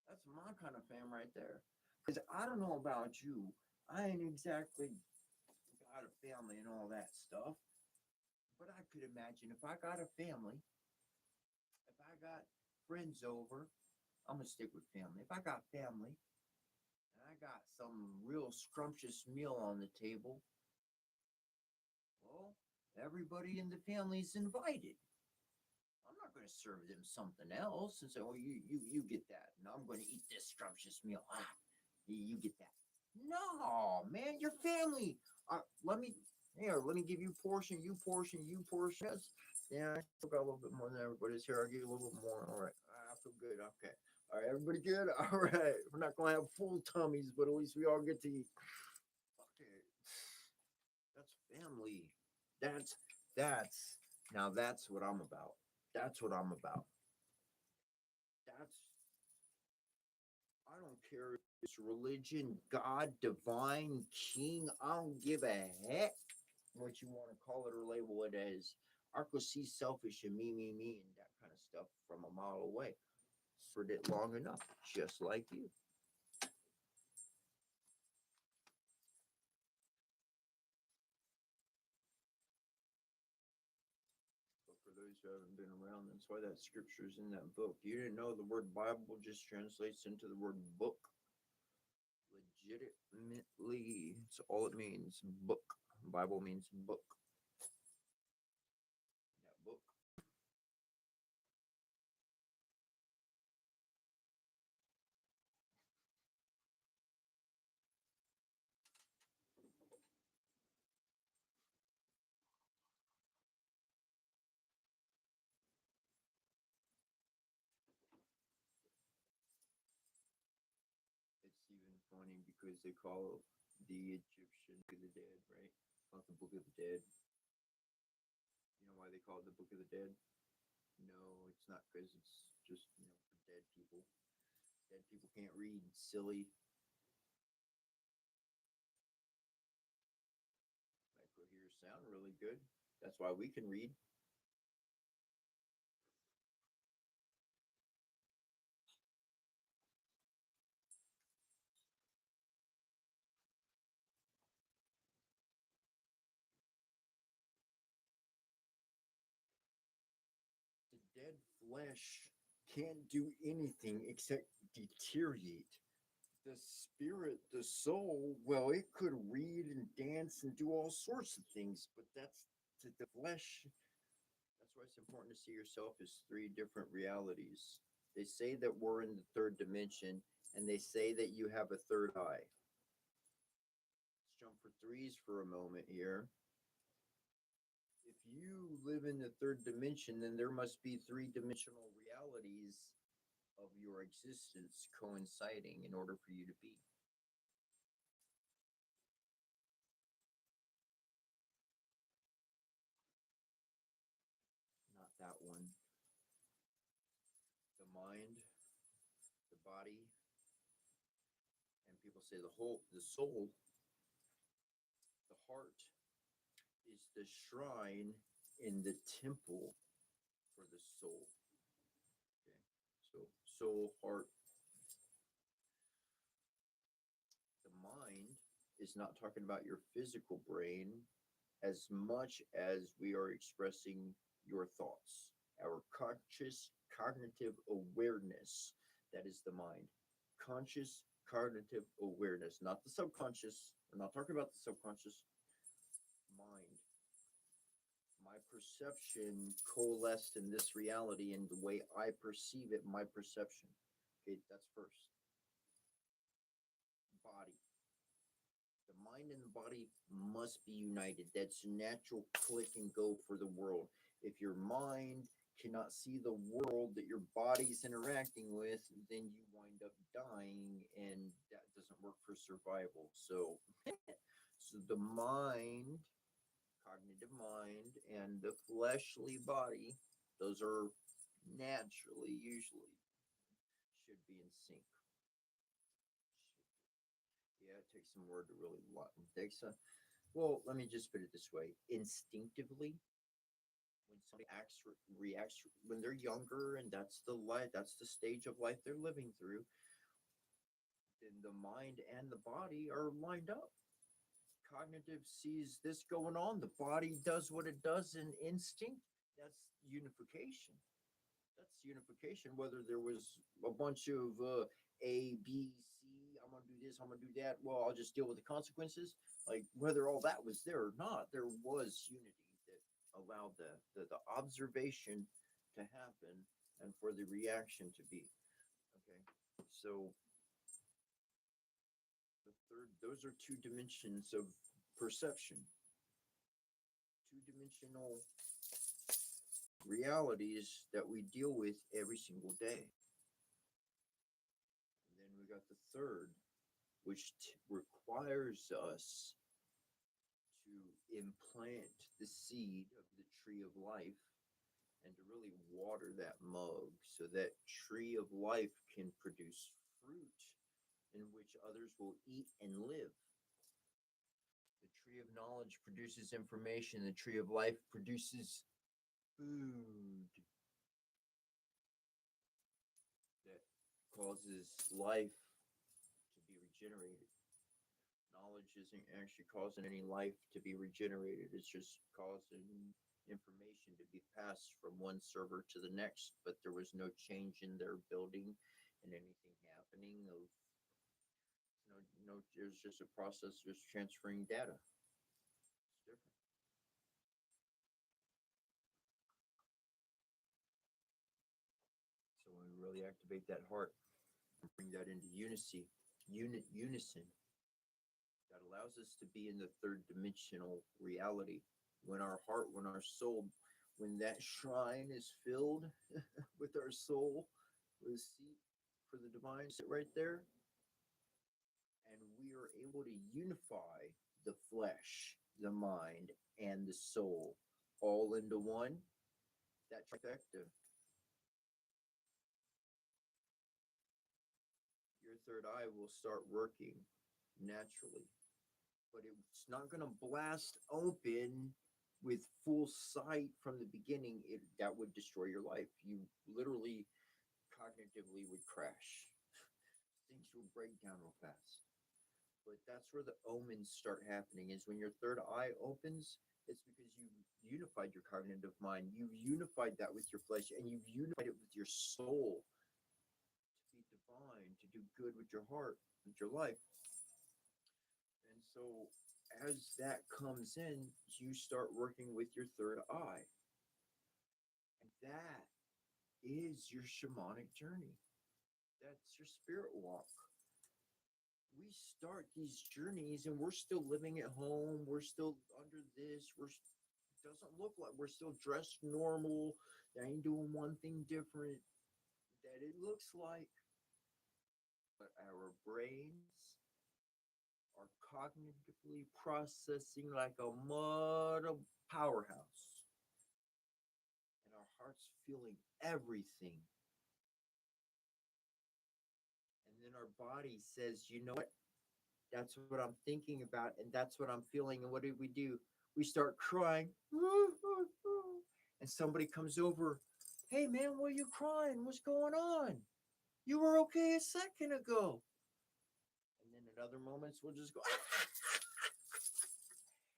That's my kind of fam right there. Because I don't know about you. I ain't exactly got a family and all that stuff. But I could imagine if I got a family, if I got friends over, I'm going to stick with family. If I got family and I got some real scrumptious meal on the table, well, everybody in the family's invited. I'm not going to serve them something else and say, "Oh, you get that, and I'm going to eat this scrumptious meal. You get that." No, man, your family. Let me give you portion, you portion, you portion. Yeah, I still got a little bit more than everybody's here. I'll give you a little bit more. All right, I feel good. Okay, all right, everybody good. All right, we're not going to have full tummies, but at least we all get to eat. Okay, that's family. That's now that's what I'm about. That's what I'm about. That's I don't care if it's religion, God, divine, king. I don't give a heck what you want to call it or label it as. I could see selfish and me, and that kind of stuff from a mile away. For it long enough, just like you. But for those who haven't been around, that's why that scripture's in that book. You didn't know the word Bible just translates into the word book. Legitimately, it's all it means. Book. Bible means book. That book. It's even funny because they call the Egyptian Book of the Dead, right? Not the Book of the Dead. You know why they call it the Book of the Dead? No, it's not because it's just, for dead people. Dead people can't read, silly. Like, well, here sound really good. That's why we can read. The dead flesh can't do anything except deteriorate. The spirit, the soul, well, it could read and dance and do all sorts of things, but that's to the flesh. That's why it's important to see yourself as three different realities. They say that we're in the third dimension, and they say that you have a third eye. Let's jump for threes for a moment here. If you live in the third dimension, then there must be three-dimensional realities of your existence coinciding in order for you to be. Not that one. The mind, the body, and people say the soul, the heart is the shrine in the temple for the soul. Okay, so soul, heart. The mind is not talking about your physical brain as much as we are expressing your thoughts our conscious cognitive awareness. That is the mind. Conscious cognitive awareness, not the subconscious. We're not talking about the subconscious mind. My perception coalesced in this reality and the way I perceive it, my perception. Okay, that's first. Body. The mind and the body must be united. That's a natural click and go for the world. If your mind cannot see the world that your body's interacting with, then you wind up dying, and that doesn't work for survival. So, so the mind, cognitive mind, and the fleshly body, those are naturally, usually, should be in sync. Yeah, it takes some word to really it takes a well, let me just put it this way. Instinctively, when somebody acts reacts when they're younger and that's the life, that's the stage of life they're living through, then the mind and the body are lined up. Cognitive sees this going on, the body does what it does in instinct. That's unification. That's unification. Whether there was a bunch of A, B, C, I'm gonna do this, I'm gonna do that. Well, I'll just deal with the consequences. Like whether all that was there or not, there was unity that allowed the observation to happen and for the reaction to be. Okay, so the third, those are two dimensions of perception, two dimensional realities that we deal with every single day. And then we got the third, which requires us to implant the seed of the tree of life and to really water that mug so that tree of life can produce fruit in which others will eat and live. The tree of knowledge produces information, the tree of life produces food that causes life to be regenerated. Knowledge isn't actually causing any life to be regenerated, it's just causing information to be passed from one server to the next, but there was no change in their building and anything happening of no, there's just a process just transferring data. It's different. So when we really activate that heart and bring that into unison, that allows us to be in the third dimensional reality. When our heart, when our soul, when that shrine is filled with our soul, with a seat for the divine sit right there, and we are able to unify the flesh, the mind, and the soul all into one, that trifecta, your third eye will start working naturally. But it's not going to blast open with full sight from the beginning. That would destroy your life. You literally cognitively would crash. Things will break down real fast. But that's where the omens start happening, is when your third eye opens, it's because you've unified your cognitive mind. You've unified that with your flesh, and you've unified it with your soul to be divine, to do good with your heart, with your life. And so as that comes in, you start working with your third eye. And that is your shamanic journey. That's your spirit walk. We start these journeys and we're still living at home. We're still under this. It doesn't look like we're still dressed normal. I ain't doing one thing different that it looks like. But our brains are cognitively processing like a mud powerhouse. And our heart's feeling everything. And then our body says, you know what? That's what I'm thinking about, and that's what I'm feeling. And what do? We start crying. And somebody comes over. Hey, man, why are you crying? What's going on? You were okay a second ago. And then at other moments, we'll just go,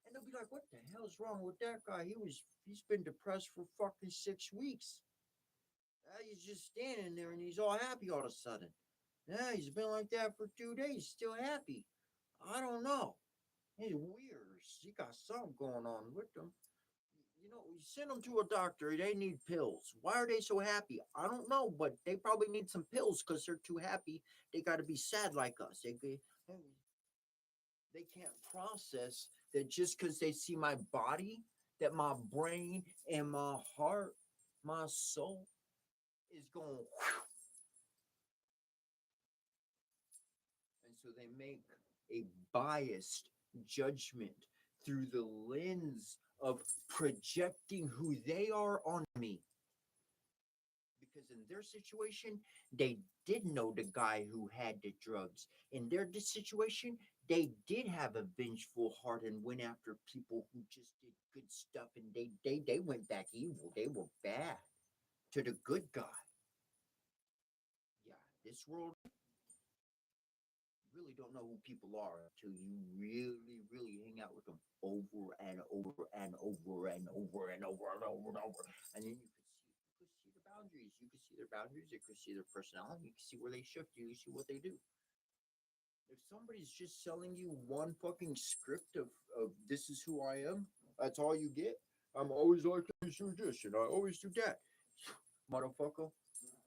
and they'll be like, what the hell's wrong with that guy? He's been depressed for fucking 6 weeks. He's just standing there and he's all happy all of a sudden. Yeah, he's been like that for 2 days, still happy. I don't know. He's weird. He got something going on with him. You know, you send them to a doctor. They need pills. Why are they so happy? I don't know, but they probably need some pills because they're too happy. They got to be sad like us. They can't process that just because they see my body, that my brain and my heart, my soul is going. And so they make a biased judgment through the lens of projecting who they are on me. Because in their situation, they did know the guy who had the drugs. In their situation, they did have a vengeful heart and went after people who just did good stuff, and they went back evil. They were bad to the good guy. Yeah, this world really don't know who people are until you really, really hang out with them over and over and over and over and over and over and over. And then you could see the boundaries. You could see their boundaries. You could see their personality. You could see where they shift. You see what they do. If somebody's just selling you one fucking script of this is who I am, that's all you get. I'm always like this or this, and I always do that. Motherfucker,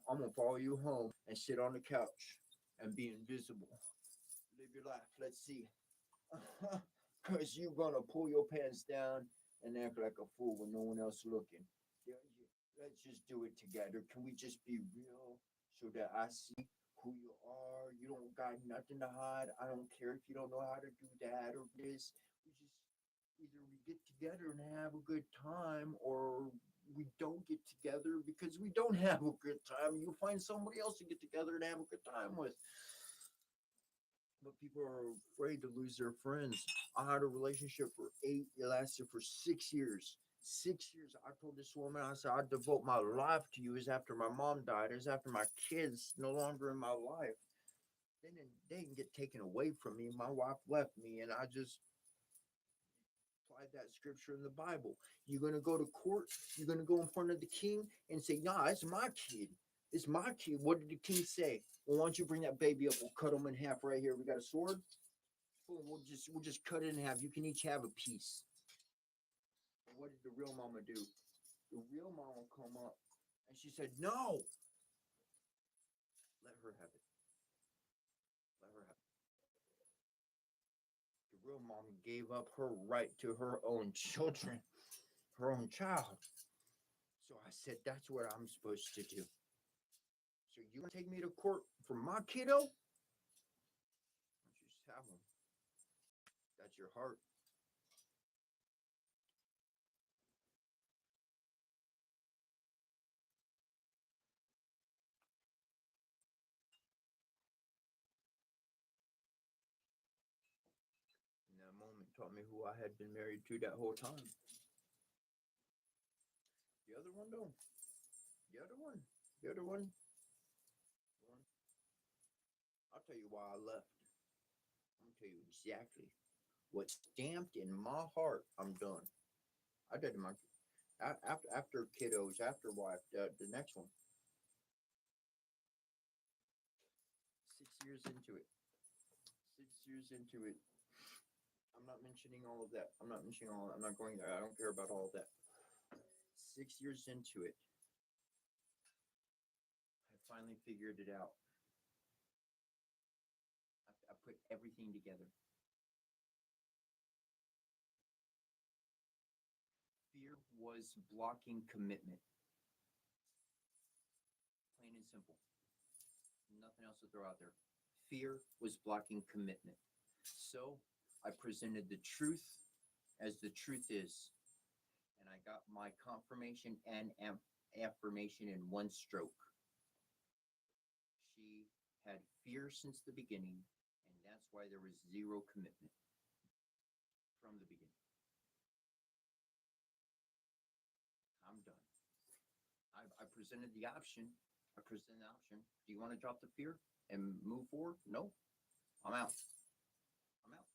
I'm gonna follow you home and sit on the couch and be invisible. Live your life. Let's see. Because you're going to pull your pants down and act like a fool when no one else looking. Let's just do it together. Can we just be real so that I see who you are? You don't got nothing to hide. I don't care if you don't know how to do that or this. We just either we get together and have a good time, or we don't get together because we don't have a good time. You find somebody else to get together and have a good time with. But people are afraid to lose their friends. I had a relationship for 8. It lasted for 6 years. 6 years. I told this woman, I said, I devote my life to you. Is after my mom died. Is after my kids no longer in my life. They didn't get taken away from me. My wife left me, and I just applied that scripture in the Bible. You're gonna go to court. You're gonna go in front of the king and say, "Nah, it's my kid. It's my kid." What did the king say? Well, why don't you bring that baby up? We'll cut him in half right here. We got a sword. Boom, we'll just cut it in half. You can each have a piece. And what did the real mama do? The real mama come up and she said, "No, let her have it. Let her have it." The real mama gave up her right to her own children, her own child. So I said, "That's what I'm supposed to do." So you gonna take me to court for my kiddo? Just have him. That's your heart. And that moment taught me who I had been married to that whole time. The other one, though. The other one. The other one. I'll tell you why I left. I'm gonna tell you exactly what's stamped in my heart. I'm done. I did my after kiddos, after wife, the next one. 6 years into it. 6 years into it. I'm not mentioning all of that. I'm not mentioning all. I'm not going there. I don't care about all of that. 6 years into it, I finally figured it out. I put everything together. Fear was blocking commitment. Plain and simple. Nothing else to throw out there. Fear was blocking commitment. So I presented the truth as the truth is, and I got my confirmation and affirmation in one stroke. She had fear since the beginning, and that's why there was zero commitment from the beginning. I'm done. I presented the option. I presented the option. Do you want to drop the fear and move forward? No. I'm out. I'm out.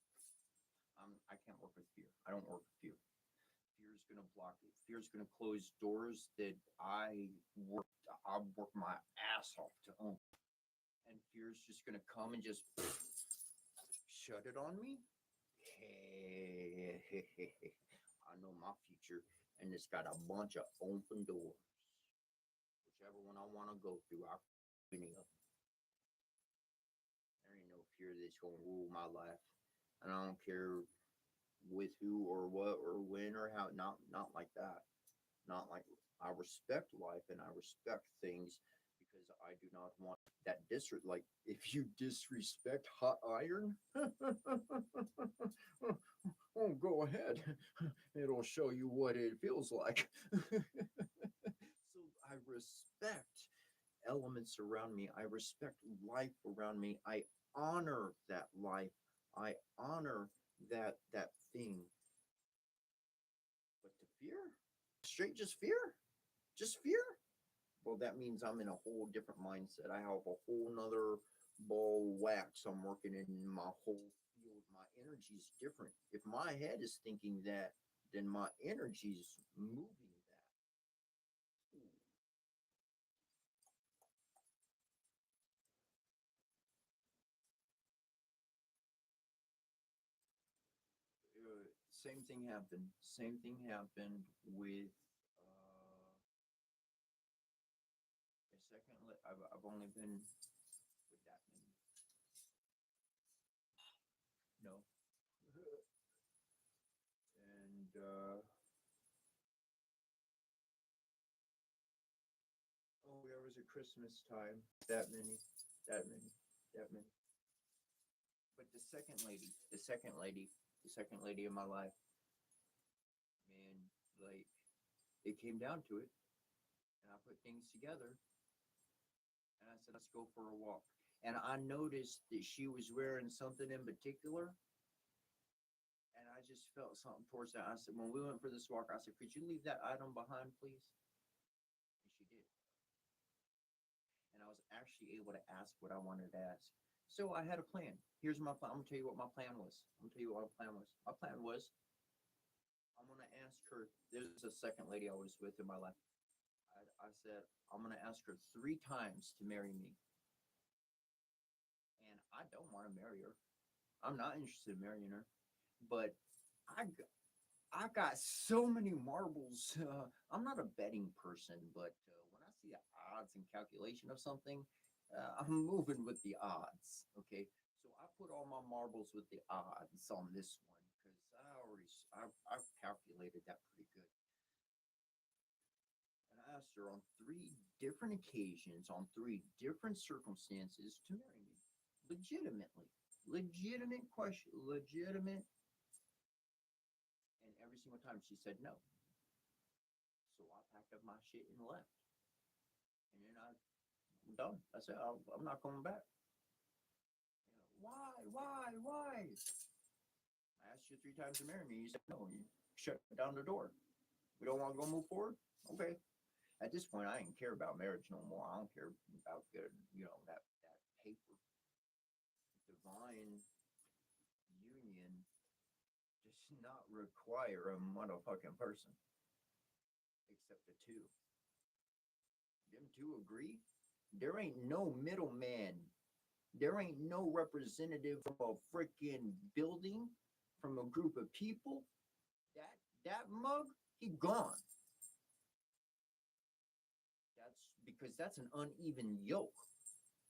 I can't work with fear. I don't work with fear. Fear is going to block it. Fear is going to close doors that I work I'll work my ass off to own. And fear's just gonna come and just shut it on me. Hey, I know my future, and it's got a bunch of open doors. Whichever one I want to go through, I'll any of them. There ain't no fear that's gonna rule my life, and I don't care with who or what or when or how. Not like that. Not like I respect life and I respect things because I do not want that disrespect. Like if you disrespect hot iron, oh, go ahead. It'll show you what it feels like. So I respect elements around me. I respect life around me. I honor that life. I honor that thing. But the fear, straight just fear, just fear. Well, that means I'm in a whole different mindset. I have a whole nother ball of wax I'm working in my whole field. My energy is different. If my head is thinking that, then my energy is moving that. Same thing happened. Same thing happened with a second. I've only been with that many. No. And oh, there was a Christmas time. That many, that many, that many. But the second lady, the second lady, the second lady of my life, man, like it came down to it, and I put things together, and I said, let's go for a walk. And I noticed that she was wearing something in particular, and I just felt something towards that. I said, when we went for this walk, I said, could you leave that item behind, please? And she did. And I was actually able to ask what I wanted to ask. So I had a plan. Here's my plan. I'm gonna tell you what my plan was. I'm gonna tell you what my plan was. My plan was I'm gonna ask her. There's a second lady I was with in my life. I said I'm gonna ask her 3 times to marry me, and I don't want to marry her. I'm not interested in marrying her, but I got so many marbles. I'm not a betting person, but when I see the odds and calculation of something, I'm moving with the odds. Okay, so I put all my marbles with the odds on this one because I've calculated that pretty good. And I asked her on 3 different occasions, on 3 different circumstances, to marry me, legitimately, legitimate question, legitimate. And every single time she said no. So I packed up my shit and left. And then I'm done. I said, I'm not coming back. Why? Why? I asked you 3 times to marry me. You said no. You shut down the door. We don't want to go move forward? Okay. At this point, I didn't care about marriage no more. I don't care about good, that paper. Divine union does not require a motherfucking person except the two. Them two agree. There ain't no middleman. There ain't no representative from a freaking building, from a group of people. That mug, he gone. That's because that's an uneven yoke.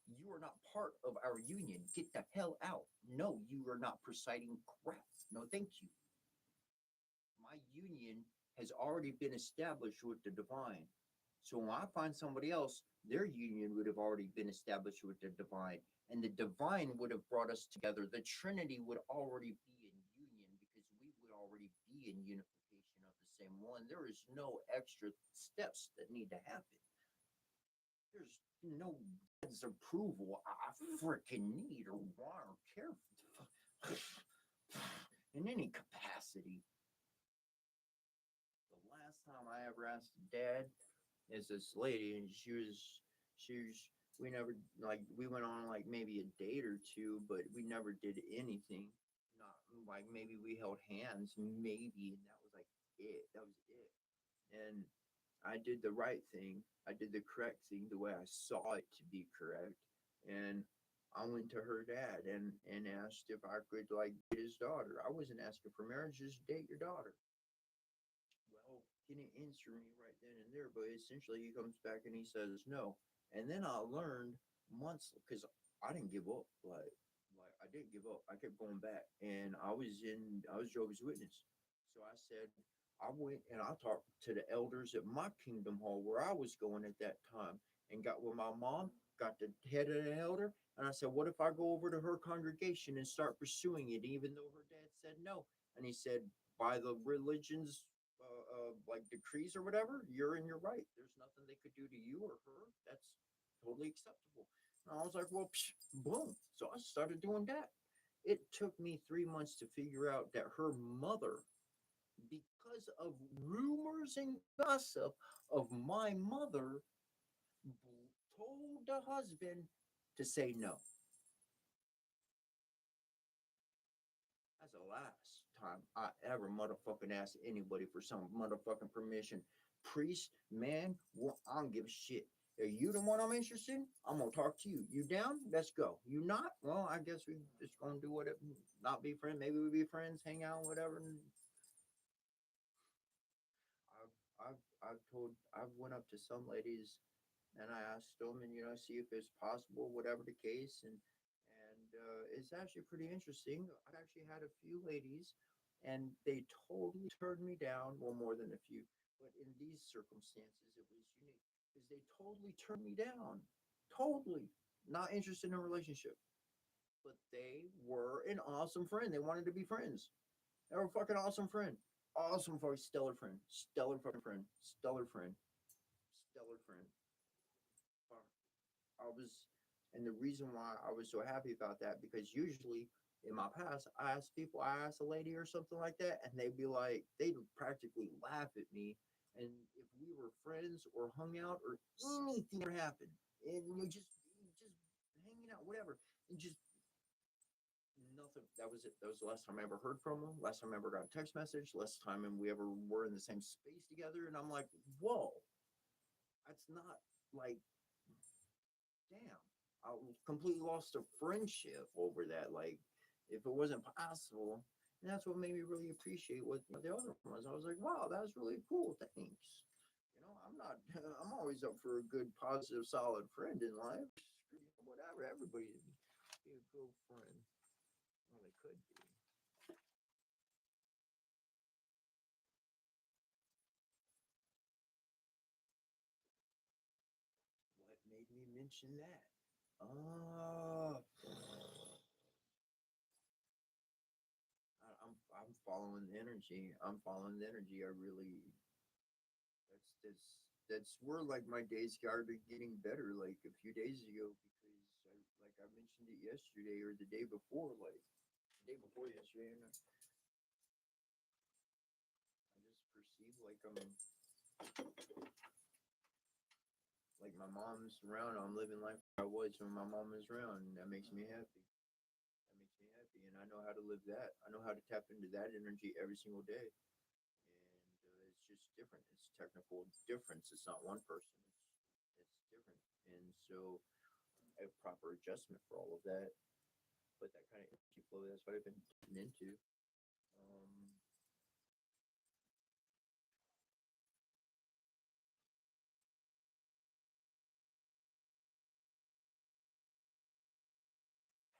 You are not part of our union. Get the hell out. No, you are not presiding crap. No, thank you. My union has already been established with the divine. So when I find somebody else, their union would have already been established with the divine. And the divine would have brought us together. The Trinity would already be in union because we would already be in unification of the same one. There is no extra steps that need to happen. There's no God's approval I freaking need or want or care in any capacity. The last time I ever asked Dad is this lady, and we never, like, we went on like maybe a date or two, but we never did anything. Not like maybe we held hands, maybe, and that was like it. That was it. And I did the right thing. I did the correct thing the way I saw it to be correct. And I went to her dad and asked if I could like date his daughter. I wasn't asking for marriage, just date your daughter. Well, he didn't answer me right then and there, but essentially he comes back and he says no. And then I learned months because I didn't give up. Like I didn't give up. I kept going back, and I was Jehovah's Witness. So I said I went and I talked to the elders at my Kingdom Hall where I was going at that time, and got with my mom, got the head of the elder, and I said, "What if I go over to her congregation and start pursuing it, even though her dad said no?" And he said, "By the religion's like decrees or whatever, you're in your right. There's nothing they could do to you or her. That's totally acceptable." And I was like, "Well, psh, boom." So I started doing that. It took me 3 months to figure out that her mother, because of rumors and gossip of my mother, told the husband to say no. That's the last time I ever motherfucking asked anybody for some motherfucking permission. Priest, man, well, I don't give a shit. Are you the one I'm interested in? I'm gonna talk to you. You down? Let's go. You not? Well, I guess we just gonna do whatever. Not be friends. Maybe we be friends, hang out, whatever. And I've went up to some ladies and I asked them, and see if it's possible, whatever the case, and it's actually pretty interesting. I've actually had a few ladies, and they totally turned me down. Well, more than a few, but in these circumstances, it was unique because they totally turned me down. Totally not interested in a relationship, but they were an awesome friend. They wanted to be friends. They were a fucking awesome friend. Awesome, fucking stellar friend. Stellar fucking friend. Stellar friend. Stellar friend. I was, and the reason why I was so happy about that, because usually in my past, I asked a lady or something like that, and they'd be like, they'd practically laugh at me. And if we were friends or hung out or anything ever happened, and just hanging out, whatever, and just nothing. That was it. That was the last time I ever heard from them. Last time I ever got a text message. Last time we ever were in the same space together. And I'm like, whoa, that's not like damn, I completely lost a friendship over that. Like, if it wasn't possible, and that's what made me really appreciate what the other one was. I was like, wow, that's really cool. Thanks. I'm not. I'm always up for a good, positive, solid friend in life. Whatever. Everybody be a good friend. Well, they could be. What made me mention that? Uh, I'm following the energy. I'm following the energy. I really that's where like my days started getting better like a few days ago because like I mentioned it yesterday or the day before, like the day before yesterday, and I just perceive like my mom's around. I'm living life I was when my mom is around, and that makes me happy. That makes me happy, and I know how to live that. I know how to tap into that energy every single day, and it's just different. It's technical difference. It's not one person. It's different, and so a proper adjustment for all of that. But that kind of energy flow, that's what I've been getting into. Um,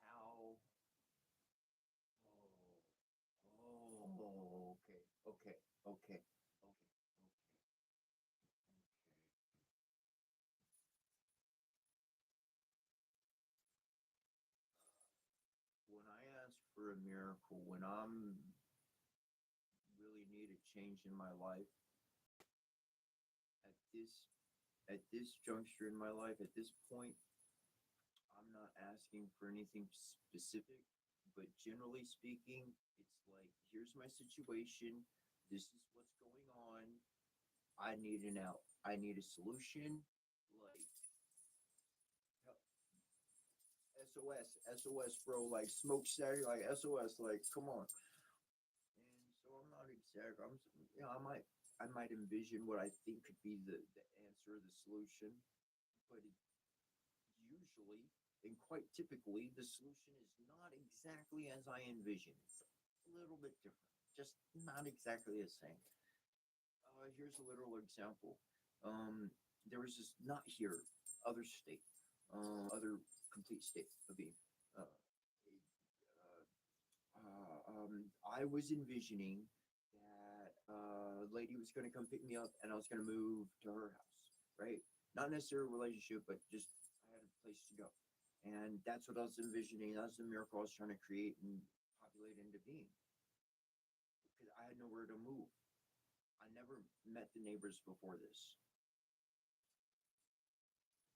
how? Oh, okay, okay, okay, okay, when I ask for a miracle, when I'm really need a change in my life, at this juncture in my life, at this point, I'm not asking for anything specific, but generally speaking, it's like, here's my situation. This is what's going on. I need an out. I need a solution. Like SOS, SOS, bro. Like smoke static, like SOS. Like come on. And so I'm not ecstatic. I might. I might envision what I think could be the answer, the solution, but usually and quite typically, the solution is not exactly as I envision. It's a little bit different, just not exactly the same. Here's a literal example. Um, there was this, not here, other state, other complete state of being. Uh, I was envisioning that a lady was going to come pick me up and I was going to move to her house, right? Not necessarily a relationship, but just I had a place to go. And that's what I was envisioning. That's the miracle I was trying to create and populate into being because I had nowhere to move. I never met the neighbors before this.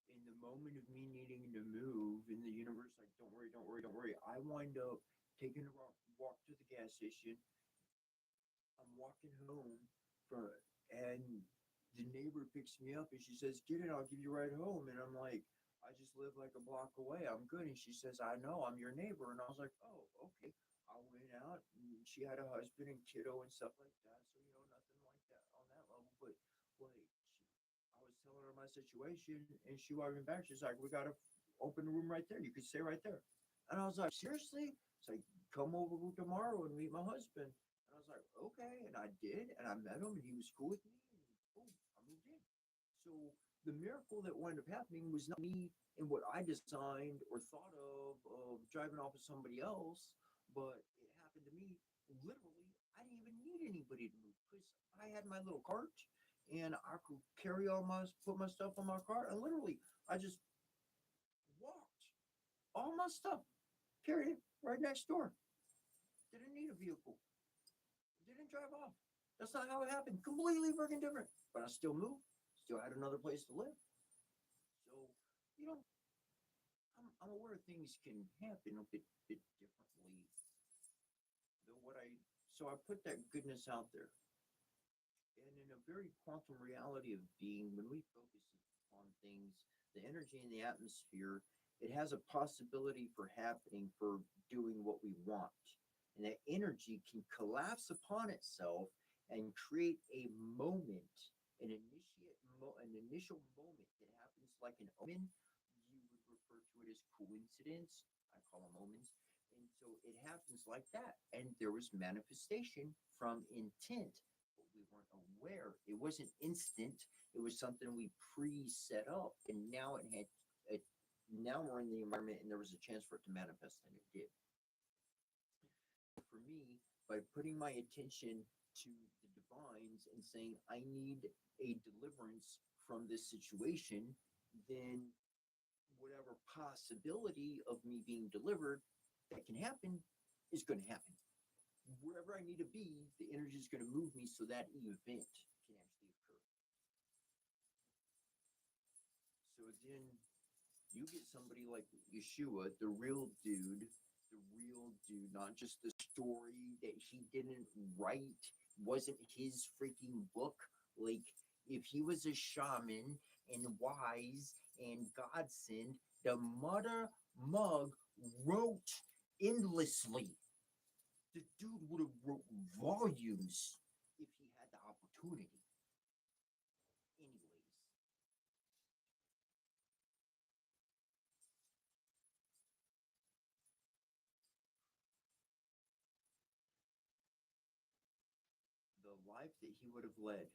In the moment of me needing to move in the universe, like, don't worry, don't worry, don't worry. I wind up taking a walk to the gas station. I'm walking home from, and the neighbor picks me up and she says, "Get it, I'll give you a ride home." And I'm like, "I just live like a block away. I'm good." And she says, "I know, I'm your neighbor." And I was like, "Oh, okay." I went out and she had a husband and kiddo and stuff like that. So, nothing like that on that level. But like, I was telling her my situation and she walked me back. She's like, "We got to open the room right there. You could stay right there." And I was like, "Seriously?" It's like, "Come over tomorrow and meet my husband." And I was like, "Okay." And I did. And I met him and he was cool with me. And boom, I moved in. So the miracle that wound up happening was not me and what I designed or thought of driving off with somebody else, but it happened to me literally. I didn't even need anybody to move because I had my little cart and I could carry put my stuff on my cart. And literally, I just walked all my stuff, carried it right next door. Didn't need a vehicle. Didn't drive off. That's not how it happened. Completely freaking different. But I still moved. Still had another place to live. So, you know, I'm aware things can happen a bit differently. Than what I so I put that goodness out there. And in a very quantum reality of being, when we focus on things, the energy in the atmosphere, it has a possibility for happening, for doing what we want. And that energy can collapse upon itself and create a moment, an initial moment that happens like an omen. You would refer to it as coincidence. I call them omens. And so it happens like that. And there was manifestation from intent, but we weren't aware. It wasn't instant. It was something we pre-set up, and now it had. It, now we're in the environment, and there was a chance for it to manifest, and it did. For me, by putting my attention to the divines and saying I need a deliverance from this situation, then whatever possibility of me being delivered that can happen is going to happen. Wherever I need to be, the energy is going to move me so that event can actually occur. So then you get somebody like Yeshua, the real dude, not just the story that he didn't write, wasn't his freaking book. Like, if he was a shaman and wise and God sent, the mother mug wrote endlessly. The dude would have wrote volumes if he had the opportunity. Anyways, the life that he would have led,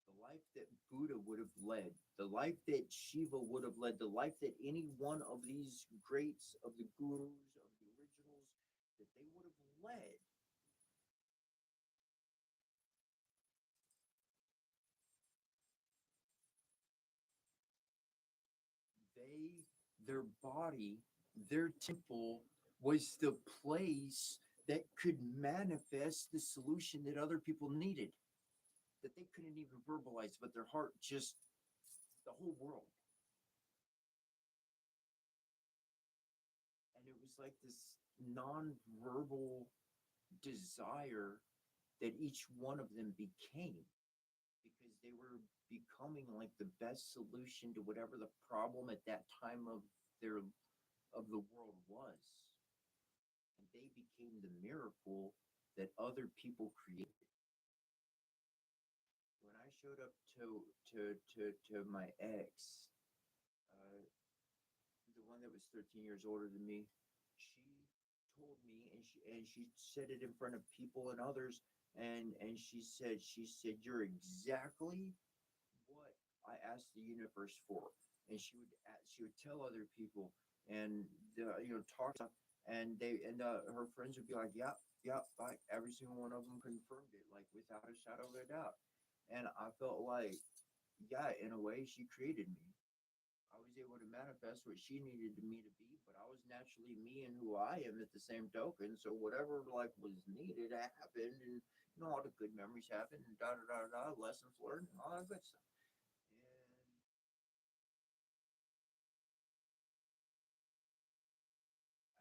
the life that Buddha would have led, the life that Shiva would have led, the life that any one of these greats, of the gurus, of the originals, that they would have led, they, their body, their temple was the place that could manifest the solution that other people needed, that they couldn't even verbalize, but their heart just, the whole world. And it was like this non-verbal desire that each one of them became because they were becoming like the best solution to whatever the problem at that time their of the world was, and they became the miracle that other people created. showed up to my ex, uh, the one that was 13 years older than me. She told me, and she said it in front of people and others, and she said you're exactly what I asked the universe for. And she would tell other people, and talk stuff, and her friends would be like, yeah, yeah, like every single one of them confirmed it, like without a shadow of a doubt. And I felt like, yeah, in a way, she created me. I was able to manifest what she needed me to be, but I was naturally me and who I am at the same token. So whatever like was needed happened, and all the good memories happened, and da da da da, lessons learned, and all that good stuff.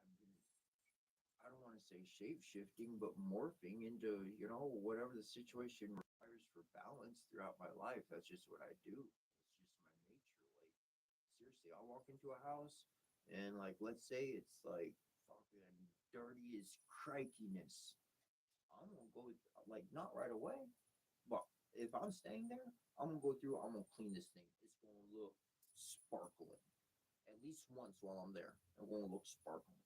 And I've been, I don't want to say shape shifting, but morphing into whatever the situation requires for balance throughout my life. That's just what I do. It's just my nature. Like seriously, I'll walk into a house and like let's say it's like fucking dirty as crikiness. I'm gonna go like not right away, but if I'm staying there, I'm gonna go through. I'm gonna clean this thing. It's gonna look sparkling at least once while I'm there. It's gonna look sparkling.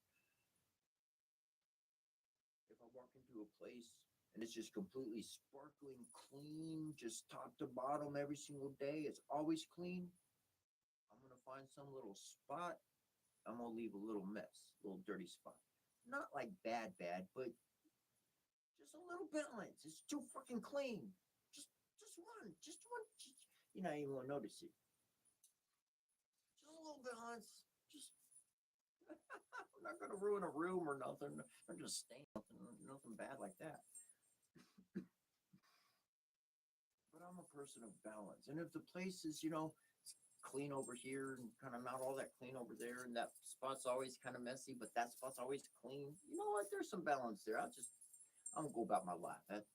If I walk into a place and it's just completely sparkling clean, just top to bottom every single day, it's always clean. I'm gonna find some little spot. I'm gonna leave a little mess, a little dirty spot. Not like bad, bad, but just a little balance. It's too fucking clean. Just, just one. You're not even gonna notice it. Just a little balance. Just, I'm not gonna ruin a room or nothing. I'm just stain nothing bad like that. But I'm a person of balance, and if the place is, clean over here and kind of not all that clean over there, and that spot's always kind of messy, but that spot's always clean. You know what? There's some balance there. I'm gonna go about my life. That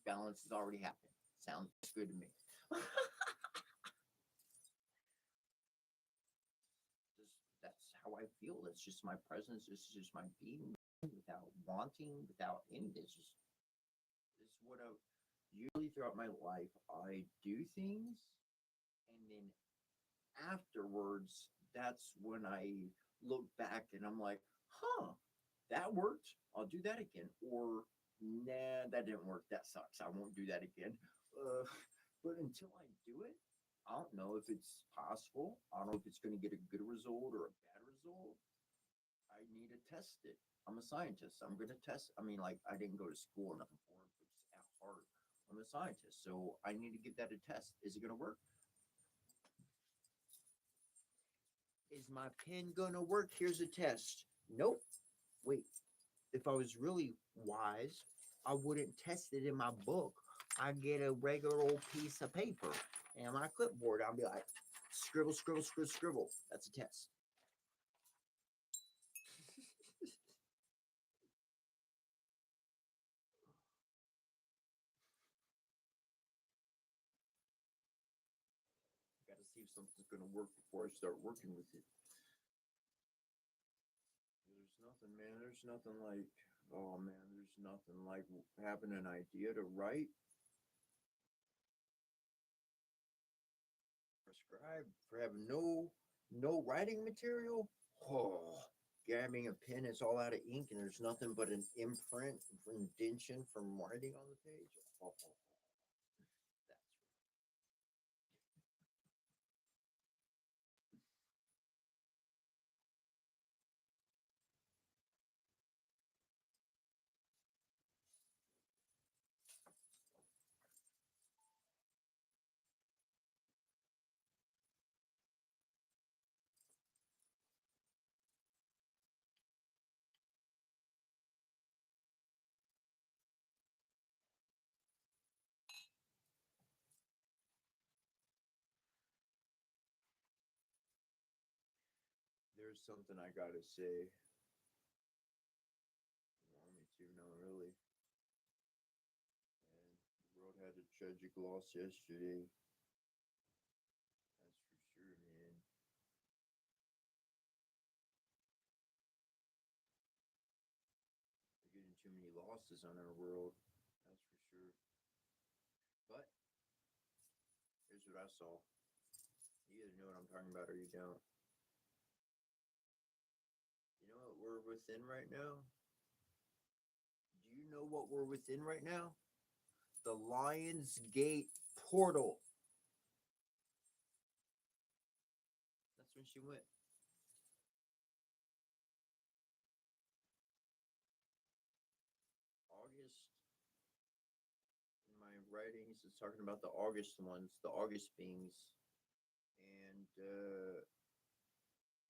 balance has already happened. Sounds good to me. That's how I feel. That's just my presence. This is just my being, without wanting, without any. This is what I usually throughout my life. I do things, and then afterwards, that's when I look back and I'm like, huh, that worked. I'll do that again. Or, nah, that didn't work. That sucks. I won't do that again. Uh, but until I do it, I don't know if it's possible. I don't know if it's going to get a good result or a bad result. I need to test it. I'm a scientist. I'm going to test. I mean, like, I didn't go to school or nothing for it, but just at heart, I'm a scientist. So I need to give that a test. Is it going to work? Is my pen gonna work? Here's a test. Nope. Wait. If I was really wise, I wouldn't test it in my book. I'd get a regular old piece of paper and my clipboard. I'll be like, scribble, scribble, scribble, scribble. That's a test. Got to see if something's gonna work before I start working with it. There's nothing, man. There's nothing like, oh man, there's nothing like having an idea to write, prescribe for having no writing material. Oh, grabbing a pen, it's all out of ink, and there's nothing but an imprint, indentation from writing on the page. Oh, that's there's something I gotta say. You want me to? No, really. And the world had a tragic loss yesterday. That's for sure, man. We're getting too many losses on our world. That's for sure. But Here's what I saw. You either know what I'm talking about or you don't. You know what we're within right now? Do you know what we're within right now? The Lions Gate portal. That's when she went. August. In my writings, it's talking about the August ones, the August beings. And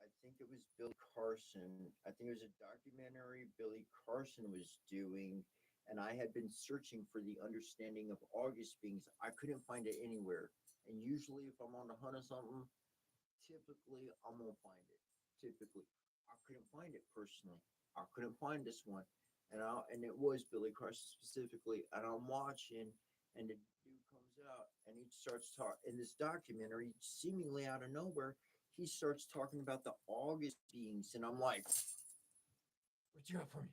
I think it was Billy Carson. I think it was a documentary Billy Carson was doing, and I had been searching for the understanding of August beings. I couldn't find it anywhere. And usually, if I'm on the hunt of something, typically I'm gonna find it. Typically, I couldn't find it personally. I couldn't find this one, and it was Billy Carson specifically. And I'm watching, and the dude comes out, and he starts talking in this documentary, seemingly out of nowhere. He starts talking about the August beings, and I'm like, "What you got for me?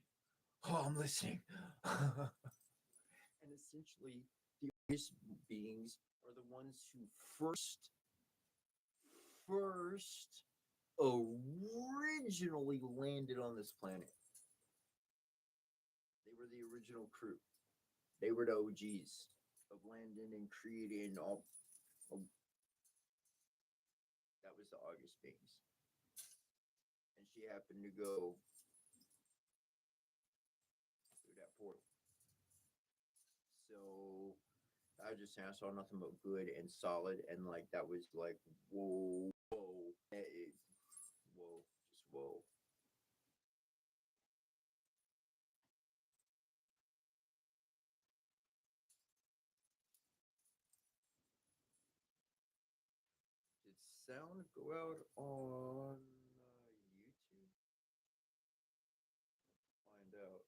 Oh, I'm listening." And essentially, the August beings are the ones who first originally landed on this planet. They were the original crew. They were the OGs of landing and creating all. That was the August beings. And she happened to go through that portal. So I just saying I saw nothing but good and solid, and like that was like whoa, whoa, whoa, just whoa. Did sound go out on YouTube? Find out.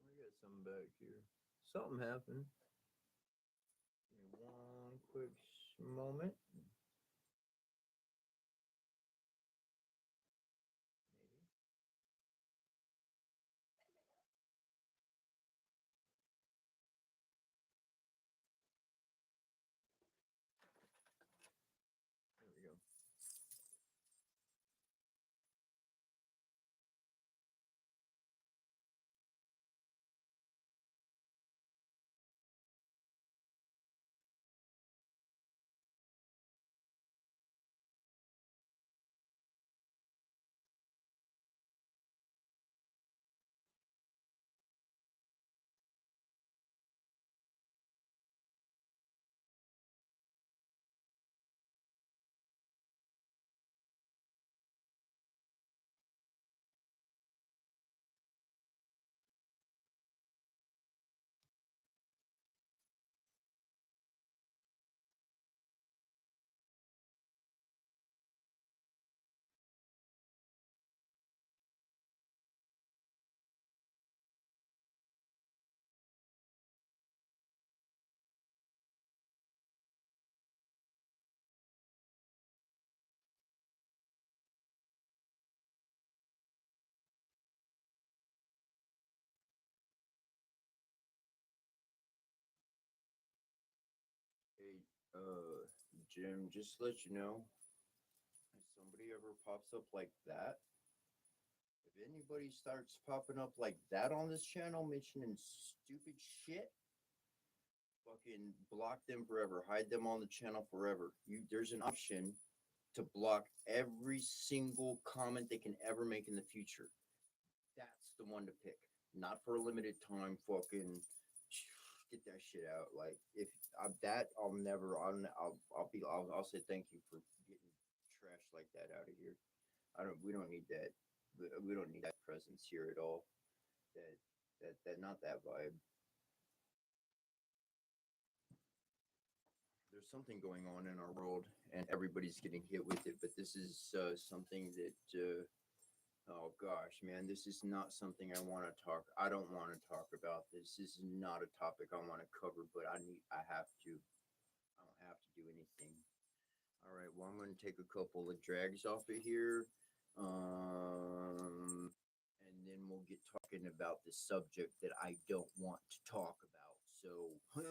I got something back here. Something happened. Give me one quick moment. Maybe. There we go. Hey, Jim, just to let you know, if somebody ever pops up like that, if anybody starts popping up like that on this channel mentioning stupid shit, fucking block them forever. Hide them on the channel forever. There's an option to block every single comment they can ever make in the future. That's the one to pick. Not for a limited time. Fucking get that shit out. Like if that, I'll never. I'll say thank you for getting trash like that out of here. I don't. We don't need that. We don't need that presence here at all. That not that vibe. There's something going on in our world, and everybody's getting hit with it. But this is something that Oh gosh, man, this is not something I want to talk. I don't want to talk about this. This is not a topic I want to cover, but I have to. I don't have to do anything. All right, well, I'm going to take a couple of drags off of here. And then we'll get talking about the subject that I don't want to talk about. So, no,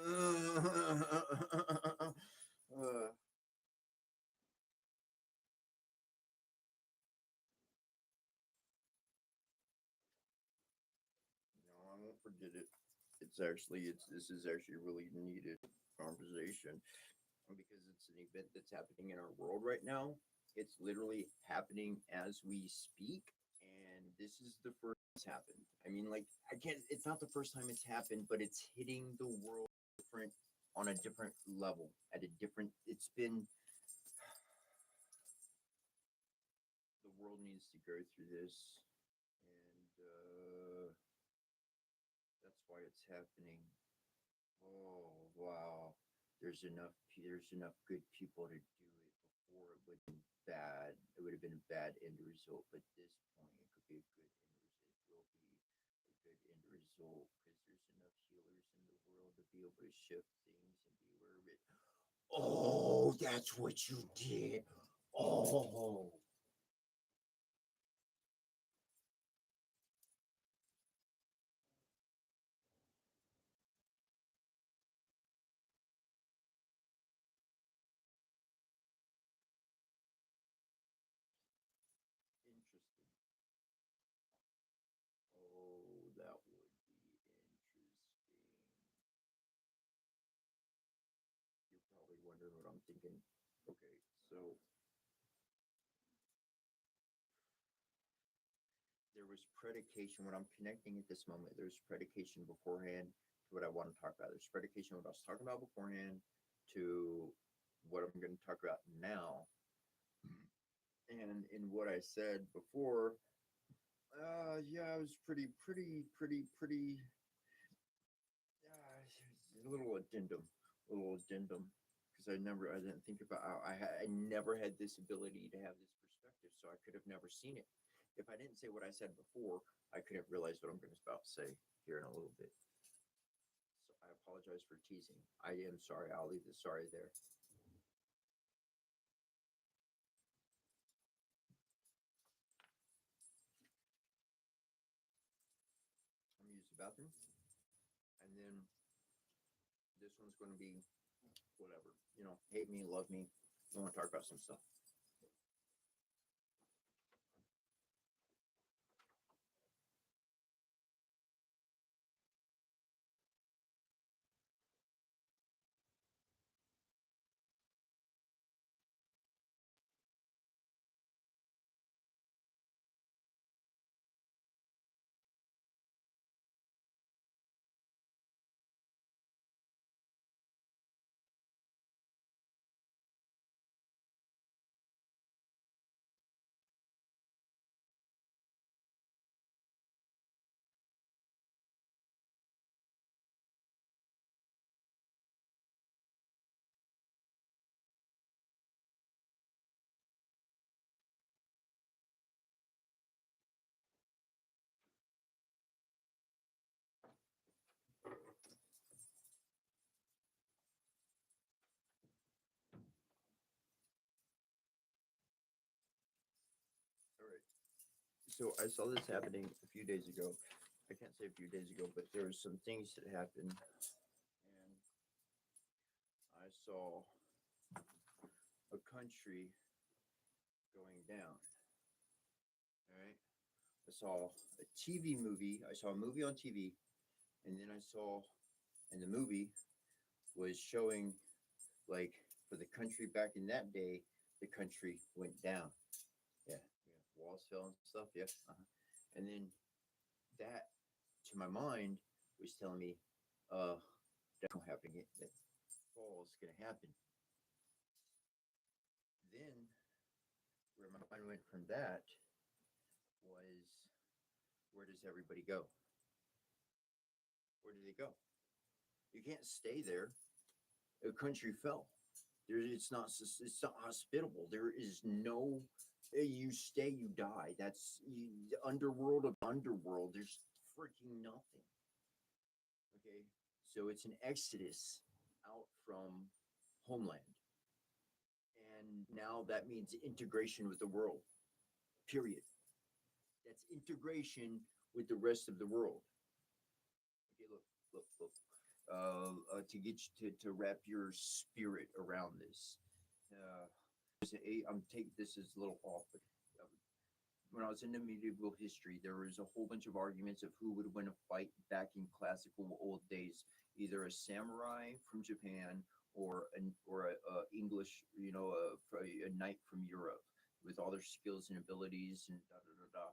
I won't forget it. This is actually a really needed conversation because it's an event that's happening in our world right now. It's literally happening as we speak, and this is the first it's happened. I mean, like I can't. It's not the first time it's happened, but it's hitting the world different on a different level at a different. It's been the world needs to go through this, and that's why it's happening. Oh wow, there's enough good people to do it before it would have been bad. It would have been a bad end result, but at this point it could be a good end result. It will be a good end result because there's enough healers in the world to be able to shift things and be aware of it. Oh, that's what you did. Oh, interesting. Oh, that would be interesting. You're probably wondering what I'm thinking. Okay, so there was predication when I'm connecting at this moment. There's predication beforehand to what I want to talk about. There's predication what I was talking about beforehand to what I'm going to talk about now. And in what I said before, yeah, I was pretty. A little addendum, because I didn't think about. I never had this ability to have this perspective, so I could have never seen it. If I didn't say what I said before, I couldn't realize what I'm going to about to say here in a little bit. So I apologize for teasing. I am sorry. I'll leave the sorry there. I'm gonna use the bathroom, and then this one's going to be whatever. Hate me, love me. I want to talk about some stuff. All right. So I saw this happening a few days ago. I can't say a few days ago, but there were some things that happened, and I saw a country going down. All right. I saw a TV movie. I saw a movie on TV, and then I saw, and the movie was showing like for the country back in that day, the country went down. Yeah, yeah, walls fell and stuff. Yeah, and then that to my mind was telling me, that's not happening. That fall is going to happen. Then where my mind went from that was, where does everybody go? Where do they go? You can't stay there. A country fell. It's not hospitable. There is no You stay, you die. That's the underworld of underworld. There's freaking nothing. Okay, so it's an exodus out from homeland, and now that means integration with the world. Period. That's integration with the rest of the world. Okay, look. To get you to wrap your spirit around this. Uh, I'm taking this is a little off, but um, when I was into medieval history, there was a whole bunch of arguments of who would win a fight back in classical old days, either a samurai from Japan or a English, a knight from Europe with all their skills and abilities and da da da da.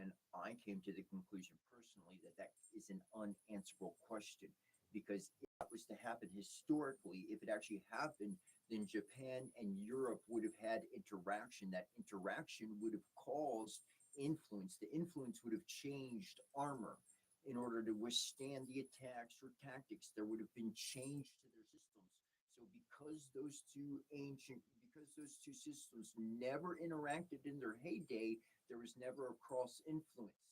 And I came to the conclusion personally that that is an unanswerable question because if that was to happen historically, if it actually happened, then Japan and Europe would have had interaction. That interaction would have caused influence. The influence would have changed armor in order to withstand the attacks or tactics. There would have been change to their systems. So because those two systems never interacted in their heyday, there was never a cross influence.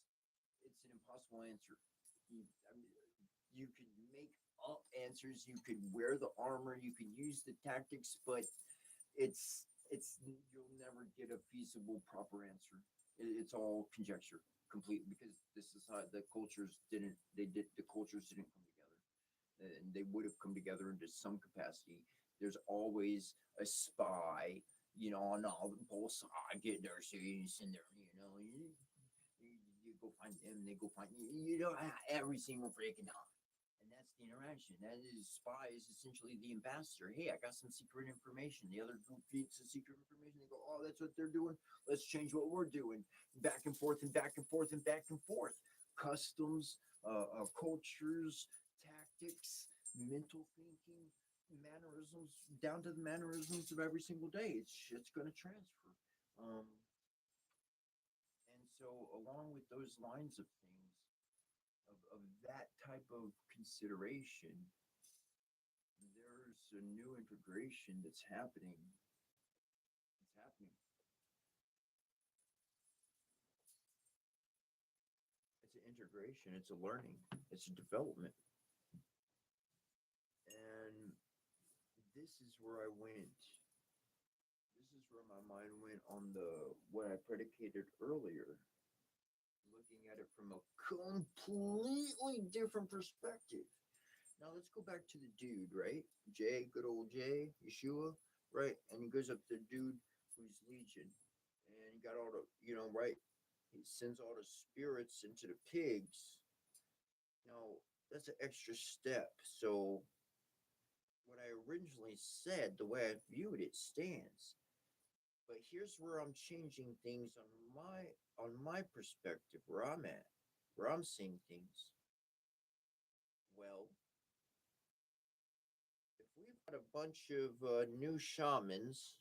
It's an impossible answer. I mean, you could make up answers, you could wear the armor, you could use the tactics, but it's you'll never get a feasible proper answer. It's all conjecture completely because this is how the cultures didn't come together, and they would have come together into some capacity. There's always a spy, on all both sides, get their cities and their, you go find them, they go find you. Every single freaking time. And that's the interaction. That is spy is essentially the ambassador. Hey, I got some secret information. The other group feeds the secret information. They go, oh, that's what they're doing. Let's change what we're doing. Back and forth and back and forth and back and forth. Customs, cultures, tactics, mental thinking, mannerisms, down to the mannerisms of every single day. It's going to transfer. Um, and so, along with those lines of things, of that type of consideration, there's a new integration that's happening. It's happening. It's an integration. It's a learning. It's a development. And this is where I went. This is where my mind went on the what I predicated earlier, looking at it from a completely different perspective. Now let's go back to the dude, right? Jay, good old Jay, Yeshua, right? And he goes up to the dude who's Legion, and he got all the, right? He sends all the spirits into the pigs. Now that's an extra step. So what I originally said, the way I viewed it, stands. But here's where I'm changing things on my perspective, where I'm at, where I'm seeing things. Well, if we've got a bunch of new shamans,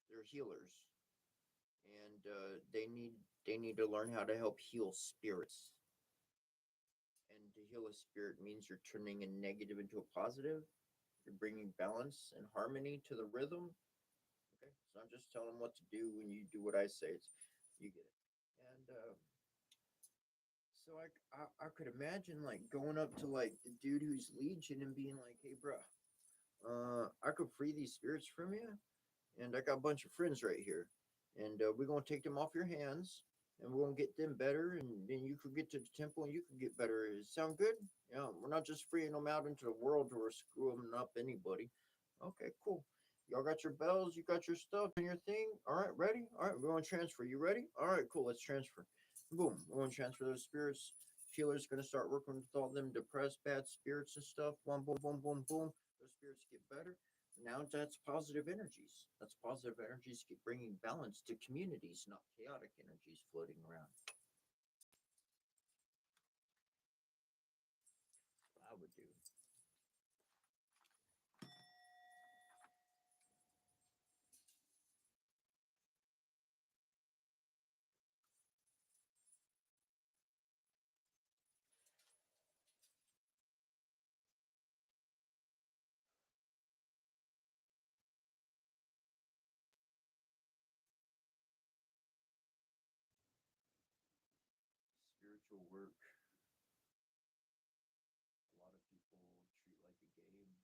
they're healers, and they need to learn how to help heal spirits. And to heal a spirit means you're turning a negative into a positive. You're bringing balance and harmony to the rhythm. Okay, so I'm just telling them what to do when you do what I say. You get it. And so I could imagine like going up to like the dude who's Legion and being like, "Hey, bro, I could free these spirits from you, and I got a bunch of friends right here, and we're gonna take them off your hands, and we're gonna get them better, and then you could get to the temple and you could get better. Does it sound good? Yeah, we're not just freeing them out into the world or screwing up anybody. Okay, cool. Y'all got your bells, you got your stuff and your thing. All right, ready? All right, we're gonna transfer. You ready? All right, cool. Let's transfer. Boom. We're gonna transfer those spirits. Healer's gonna start working with all them depressed, bad spirits and stuff. Boom, boom, boom, boom, boom. Those spirits get better. Now that's positive energies. That's positive energies keep bringing balance to communities, not chaotic energies floating around. I would do. spiritual work, a lot of people treat like a game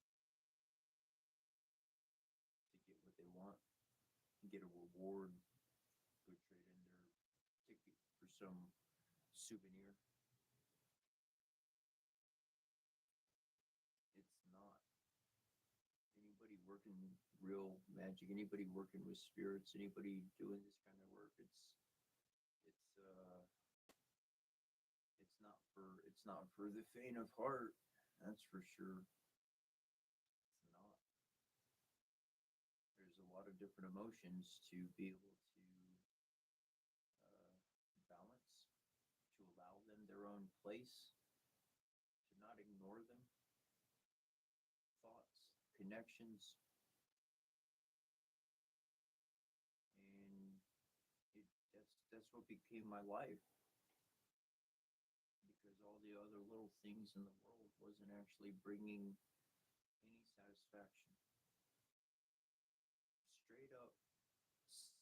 to get what they want, get a reward, go trade in their ticket for some souvenir. It's not. Anybody working real magic, anybody working with spirits, anybody doing this kind of work, it's uh it's not for the faint of heart, that's for sure. It's not. There's a lot of different emotions to be able to balance, to allow them their own place, to not ignore them, thoughts, connections, and that's what became my life, because all the other little things in the world wasn't actually bringing any satisfaction. Straight up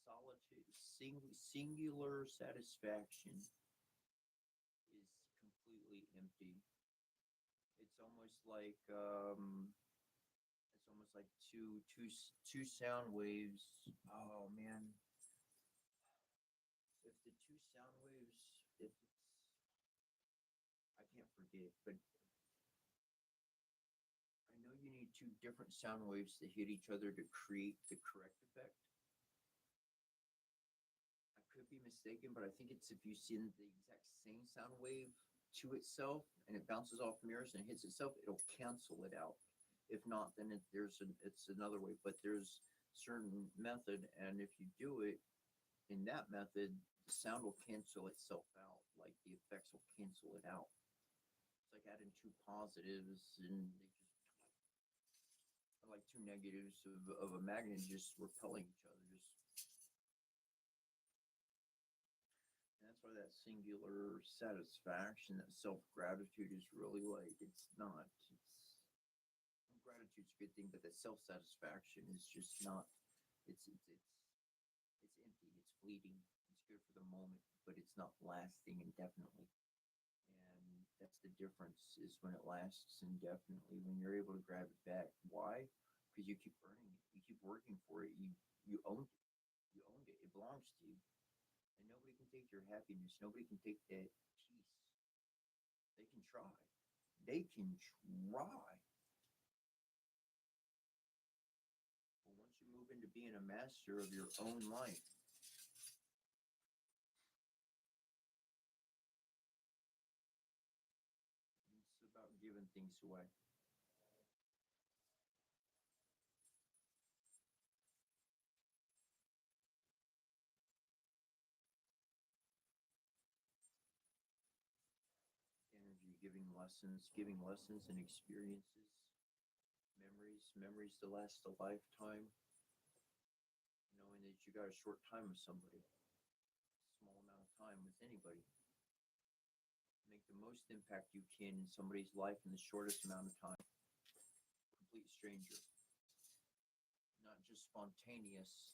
solitude, singular satisfaction is completely empty. It's almost like two sound waves. Oh man, if the two sound waves, if it's, I can't forget, but I know you need two different sound waves to hit each other to create the correct effect. I could be mistaken, but I think it's if you send the exact same sound wave to itself and it bounces off mirrors and hits itself, it'll cancel it out. If not, then it's another way. But there's certain method, and if you do it in that method, the sound will cancel itself out. Like the effects will cancel it out. It's like adding two positives, and they just like two negatives of a magnet just repelling each other. Just and that's why that singular satisfaction, that self gratitude is really like it's not. Gratitude's a good thing, but that self satisfaction is just not. It's empty. It's fleeting. It's good for the moment, but it's not lasting indefinitely. And that's the difference. Is when it lasts indefinitely. When you're able to grab it back. Why? Because you keep earning it. You keep working for it. You owned it. You owned it. It belongs to you. And nobody can take your happiness. Nobody can take that peace. They can try. They can try. But once you move into being a master of your own life, it's about giving things away. Energy, giving lessons and experiences, memories to last a lifetime, knowing that you got a short time with somebody, small amount of time with anybody. Make the most impact you can in somebody's life in the shortest amount of time. Complete stranger. Not just spontaneous,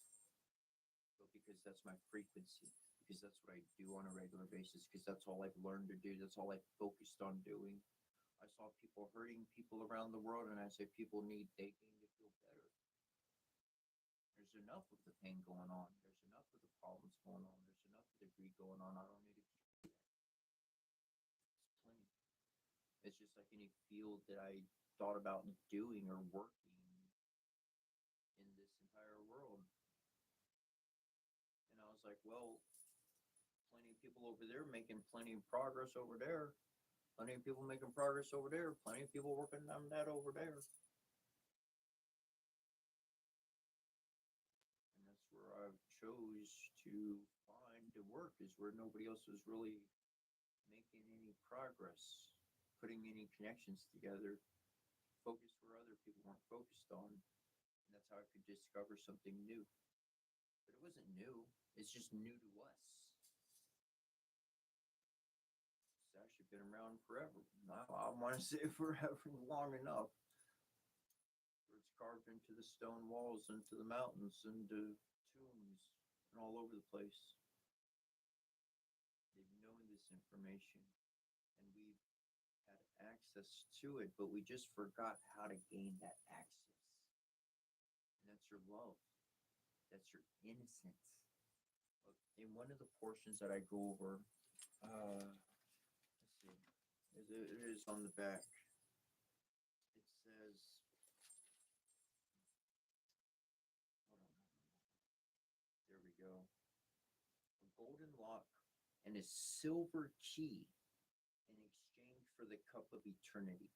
but because that's my frequency. Because that's what I do on a regular basis. Because that's all I've learned to do. That's all I've focused on doing. I saw people hurting people around the world, and I say people need thinking to feel better. There's enough of the pain going on. There's enough of the problems going on. There's enough of the greed going on. I don't need to keep that. It's plenty. It's just like any field that I thought about doing or working in this entire world. And I was like, well, plenty of people over there making plenty of progress over there. Plenty of people making progress over there. Plenty of people working on that over there. And that's where I chose to find to work, is where nobody else was really making any progress, putting any connections together, focus where other people weren't focused on. And that's how I could discover something new. But it wasn't new. It's just new to us. It's actually been around forever. I want to say forever, long enough. Where it's carved into the stone walls, into the mountains, into tombs, and all over the place. They've known this this information, and we've had access to it, but we just forgot how to gain that access. And that's your love. That's your innocence. In one of the portions that I go over, let's see, it is on the back. It says, hold on, there we go. A golden lock and a silver key in exchange for the cup of eternity.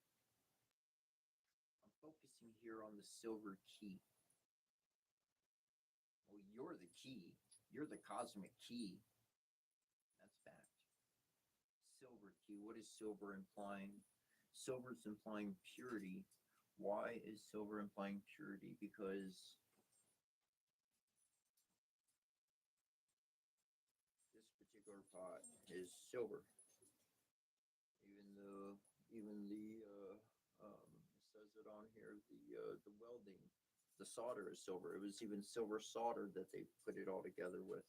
I'm focusing here on the silver key. Well, you're the key. You're the cosmic key. That's fact. Silver key. What is silver implying? Silver is implying purity. Why is silver implying purity? Because this particular pot is silver. Even the it says it on here, the welding, the solder is silver. It was even silver solder that they put it all together with.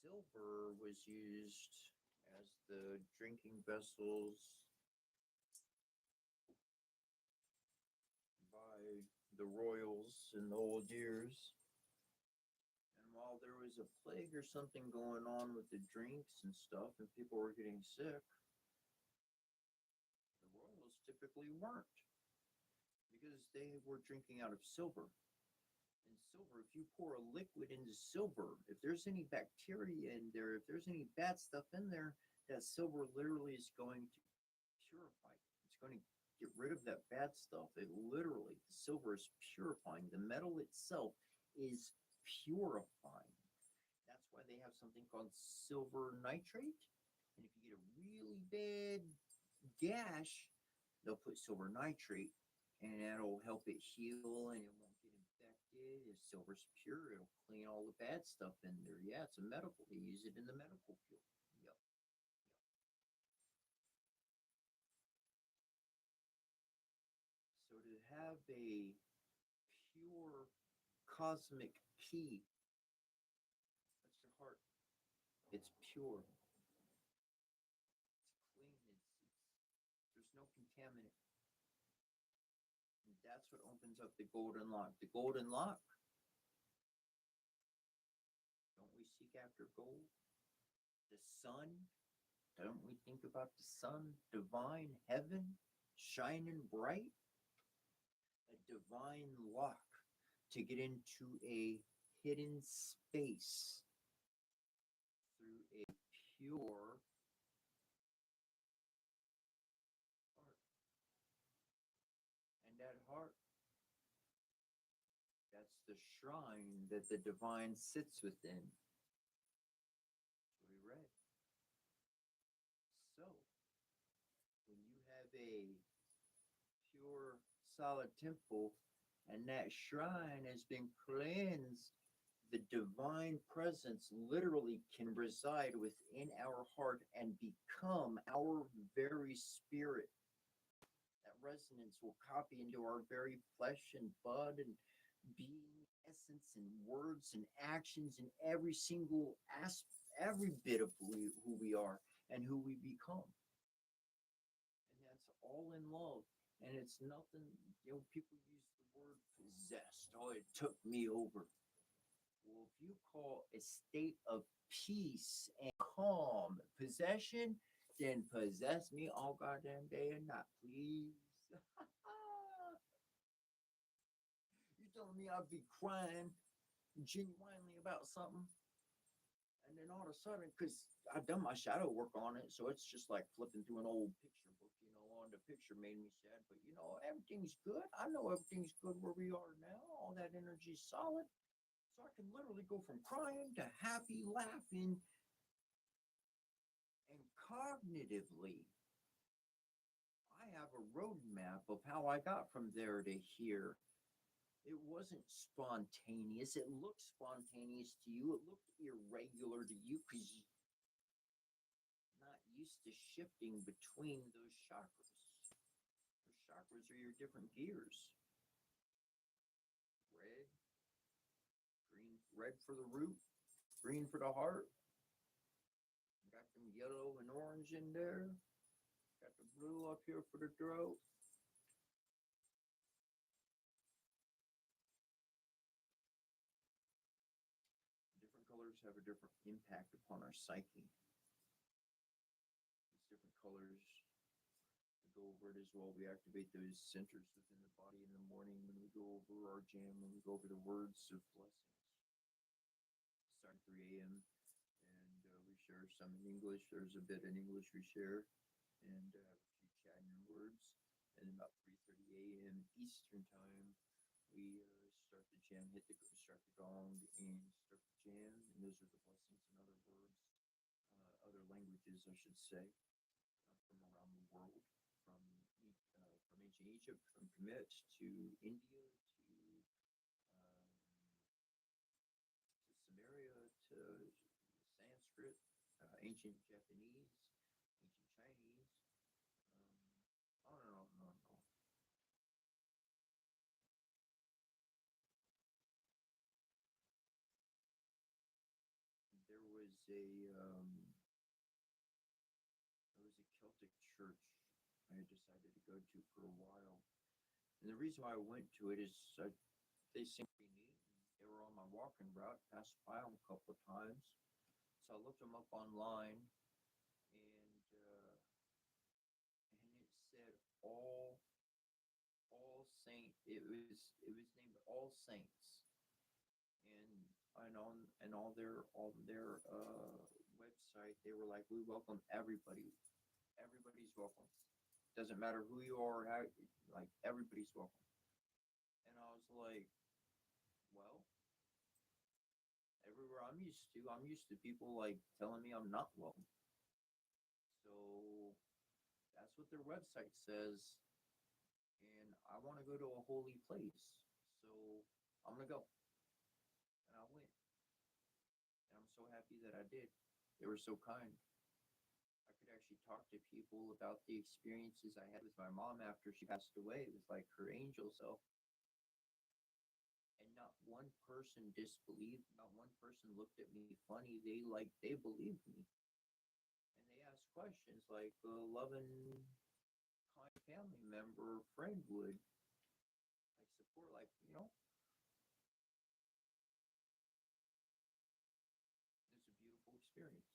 Silver was used as the drinking vessels by the royals in the old years. And while there was a plague or something going on with the drinks and stuff, and people were getting sick, the royals typically weren't, because they were drinking out of silver. And silver, if you pour a liquid into silver, if there's any bacteria in there, if there's any bad stuff in there, that silver literally is going to purify it. It's going to get rid of that bad stuff. It literally, the silver is purifying. The metal itself is purifying. That's why they have something called silver nitrate. And if you get a really bad gash, they'll put silver nitrate, and that'll help it heal, and it won't get infected. If silver's pure, it'll clean all the bad stuff in there. Yeah, it's a medical. They use it in the medical field. Yep. So to have a pure cosmic key, that's your heart. It's pure. It's clean. There's no contaminant. And that's what opens up the golden lock. The golden lock. Don't we seek after gold? The sun. Don't we think about the sun? Divine heaven, shining bright. A divine lock to get into a hidden space through a pure heart. And that heart, that's the shrine that the divine sits within. So we read. So, when you have a pure, solid temple, and that shrine has been cleansed, the divine presence literally can reside within our heart and become our very spirit. That resonance will copy into our very flesh and blood and being, essence, and words and actions, and every single aspect, every bit of who we are and who we become. And that's all in love. And it's nothing, people use the word possessed. Oh, it took me over. Well, if you call a state of peace and calm possession, then possess me all goddamn day and night, please. You telling me I'd be crying genuinely about something, and then all of a sudden, because I've done my shadow work on it, so it's just like flipping through an old picture book, on the picture made me sad, but everything's good. I know everything's good where we are now. All that energy's solid. So I can literally go from crying to happy, laughing, and cognitively, I have a roadmap of how I got from there to here. It wasn't spontaneous. It looked spontaneous to you. It looked irregular to you because you're not used to shifting between those chakras. Those chakras are your different gears. Red, green, red for the root, green for the heart. You got some yellow and orange in there. Got the blue up here for the throat. Different colors have a different impact upon our psyche. These different colors, we go over it as well. We activate those centers within the body in the morning when we go over our jam, when we go over the words of blessings. Start at 3 a.m. and we share some in English. There's a bit in English we share, and a few Chadian words. And about 3:30 a.m. Eastern time, we start the jam, start the gong, and start the jam. And those are the blessings and other words, other languages, I should say, from around the world, from ancient Egypt, from Kemet to India to Samaria to Sanskrit, ancient Japanese, ancient Chinese, on and on and on and on. There was a Celtic church I had decided to go to for a while, and the reason why I went to it is they seemed pretty neat. They were on my walking route, passed by them a couple of times, so I looked them up online, and it said all saint. It was named All Saints, and on their website they were like, we welcome everybody. Everybody's welcome. Doesn't matter who you are, how, like, everybody's welcome. And I was like, well, everywhere I'm used to people like telling me I'm not welcome. So that's what their website says, and I want to go to a holy place, so I'm gonna go. And I went, and I'm so happy that I did. They were so kind. I could actually talk to people about the experiences I had with my mom after she passed away. It was like her angel self. And not one person disbelieved, not one person looked at me funny. They believed me. And they asked questions like a loving, kind family member or friend would. Like support, like, it's a beautiful experience.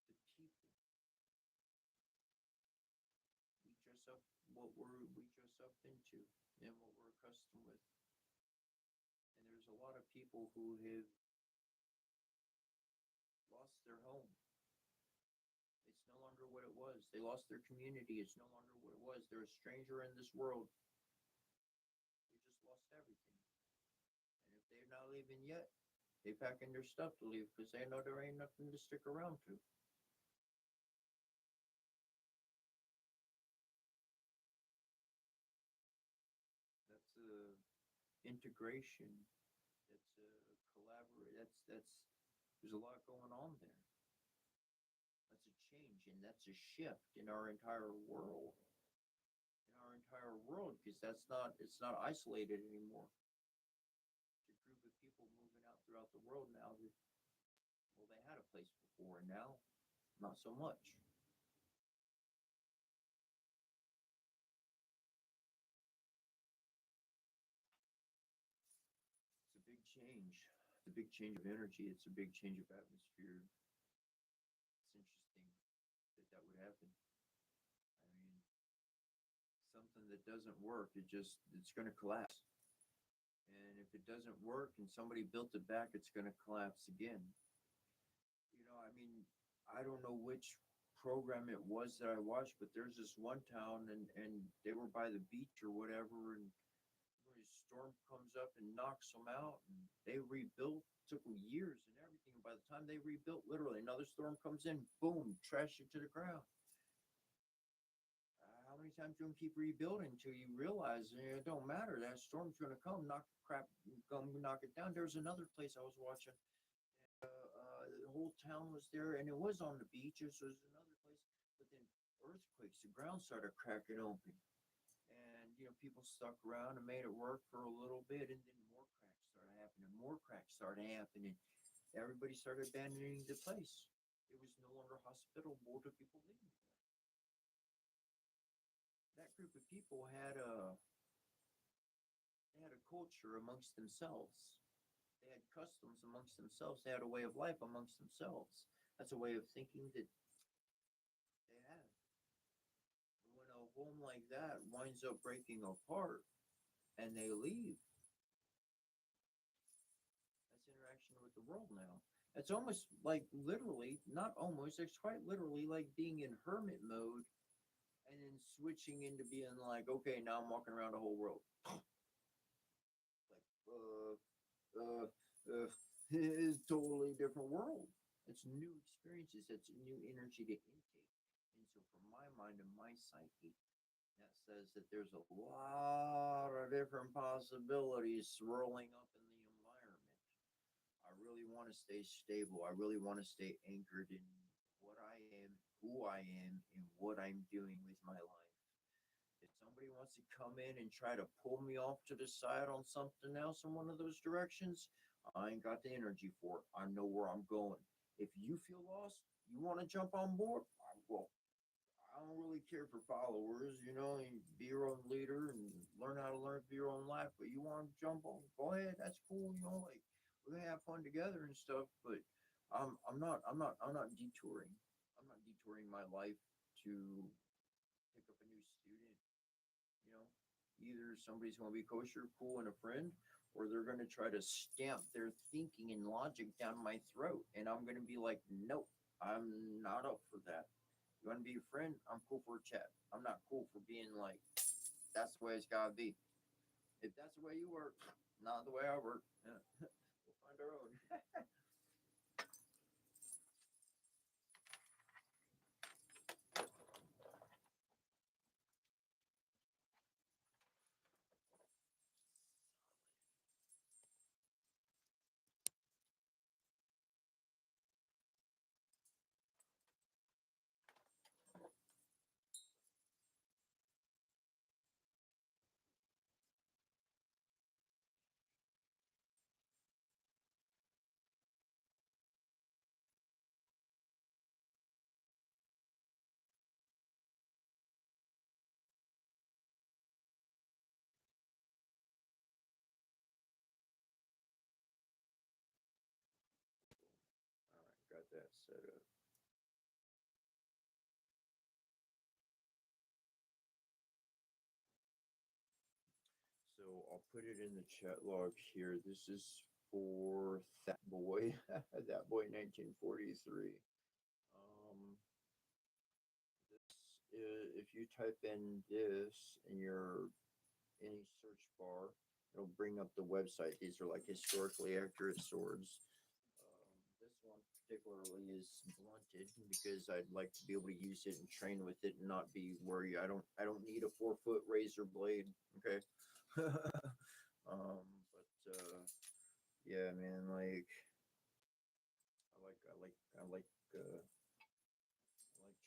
The people. We dress up into and what we're accustomed with. And there's a lot of people who have lost their home. It's no longer what it was. They lost their community. It's no longer what it was. They're a stranger in this world. They just lost everything. And if they're not leaving yet, they packing their stuff to leave because they know there ain't nothing to stick around to. That's a integration. That's a collaborate. That's there's a lot going on there. That's a change, and that's a shift in our entire world. In our entire world, because it's not isolated anymore. It's a group of people moving out throughout the world now that, well, they had a place before, and now not so much. It's a big change. It's a big change of energy. It's a big change of atmosphere. It's interesting that would happen. I mean, something that doesn't work, it's going to collapse. And if it doesn't work and somebody built it back, it's going to collapse again. I mean, I don't know which program it was that I watched, but there's this one town, and they were by the beach or whatever, and when a storm comes up and knocks them out, and they rebuilt. Took them years and everything. And by the time they rebuilt, literally another storm comes in, boom, trash it to the ground. How many times you gonna keep rebuilding until you realize it don't matter? That storm's gonna come, knock the crap, come knock it down. There's another place I was watching. The whole town was there, and it was on the beach. This was another place, but then earthquakes, the ground started cracking open, and people stuck around and made it work for a little bit, and then more happening. More cracks started happening. Everybody started abandoning the place. It was no longer hospitable to people living there. That group of people had a culture amongst themselves. They had customs amongst themselves. They had a way of life amongst themselves. That's a way of thinking that they had. When a home like that winds up breaking apart and they leave, that's interaction with the world now. It's almost like literally, not almost, it's quite literally like being in hermit mode and then switching into being like, okay, now I'm walking around the whole world. Like, it's a totally different world. It's new experiences. It's new energy to intake. And so, for my mind and my psyche, that says that there's a lot of different possibilities swirling up in the environment. I really want to stay stable. I really want to stay anchored in what I am, who I am, and what I'm doing with my life. If somebody wants to come in and try to pull me off to the side on something else in one of those directions, I ain't got the energy for it. I know where I'm going. If you feel lost, you want to jump on board, I will. I don't really care for followers, and be your own leader and learn how to learn for your own life. But you want to jump on, go ahead. That's cool. Like we're gonna have fun together and stuff. But I'm not detouring. I'm not detouring my life to pick up a new student. You know, either somebody's gonna be kosher, cool, and a friend, or they're gonna try to stamp their thinking and logic down my throat, and I'm gonna be like, nope, I'm not up for that. You want to be a friend? I'm cool for a chat. I'm not cool for being like, that's the way it's got to be. If that's the way you work, not the way I work. Yeah. We'll find our own. All right, got that set up. So I'll put it in the chat log here. This is for that boy, that boy 1943. This if you type in this in your any search bar, it'll bring up the website. These are like historically accurate swords. This one particularly is blunted because I'd like to be able to use it and train with it and not be worried. I don't need a 4 foot razor blade. Okay. But yeah, man, like I like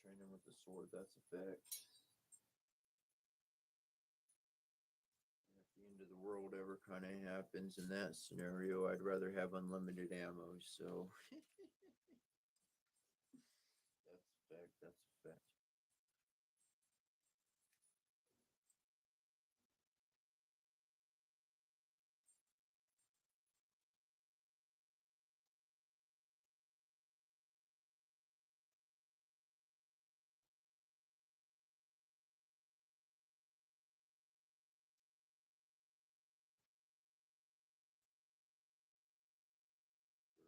training with the sword. That's a fact. If the end of the world ever kind of happens in that scenario, I'd rather have unlimited ammo. So that's a fact. That's a fact.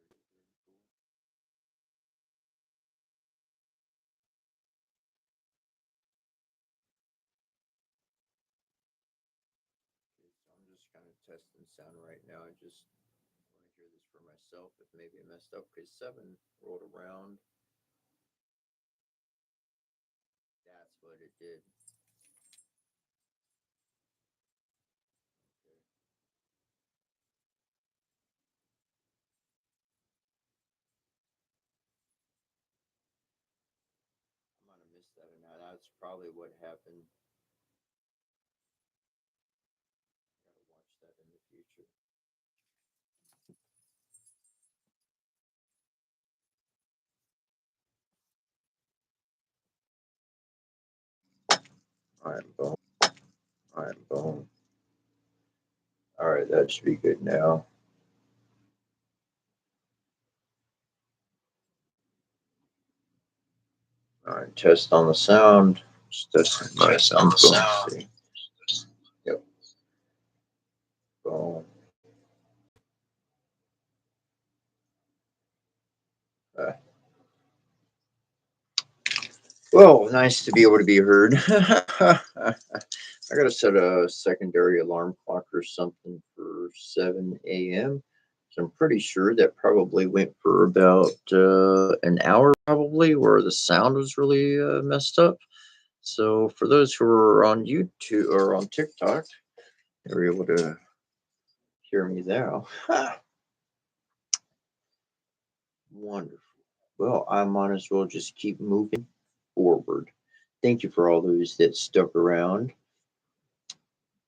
Very, very cool. Okay, so I'm just kind of testing sound right now. I just want to hear this for myself if maybe I messed up because 7 rolled around. That's what it did. Okay. I might have missed that or not. That's probably what happened. I gotta watch that in the future. All right, boom. All right, boom. All right, that should be good now. All right, test on the sound. Just testing my sound. Boom. See. Yep. Boom. Well, nice to be able to be heard. I gotta set a secondary alarm clock or something for 7 a.m. So I'm pretty sure that probably went for about an hour, probably, where the sound was really messed up. So for those who are on YouTube or on TikTok, they were able to hear me now. Wonderful. Well, I might as well just keep moving forward. Thank you for all those that stuck around.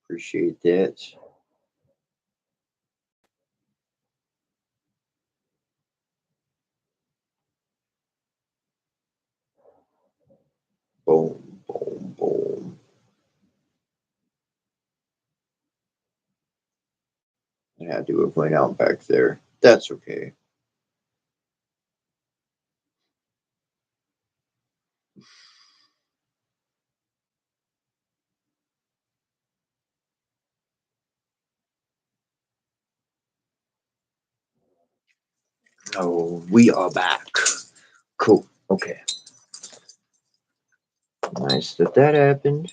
Appreciate that. Boom, boom, boom. I had to have went out back there. That's okay. Oh, we are back. Cool. Okay. Nice that that happened.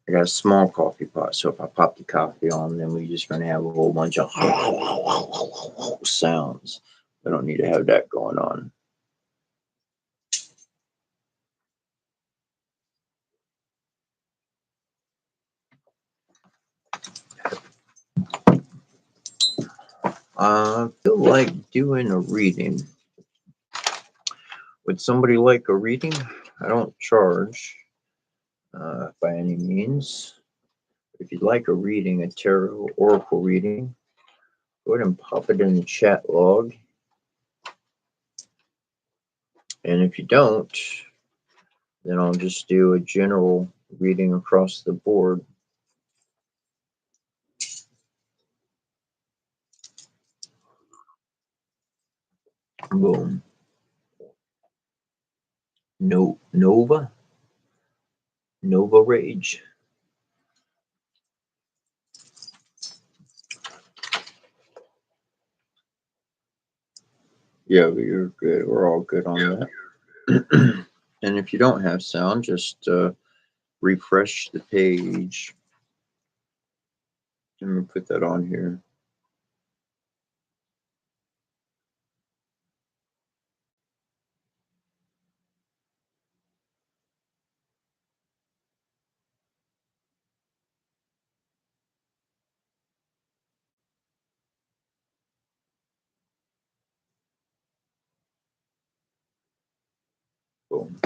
I got a small coffee pot, so if I pop the coffee on, then we're just going to have a whole bunch of sounds. I don't need to have that going on. I feel like doing a reading. Would somebody like a reading? I don't charge by any means. If you'd like a reading, a tarot oracle reading, go ahead and pop it in the chat log. And if you don't, then I'll just do a general reading across the board. Boom. Nova Rage. Yeah, but you're good. We're all good on that. And if you don't have sound, just refresh the page. Let me put that on here. Boom.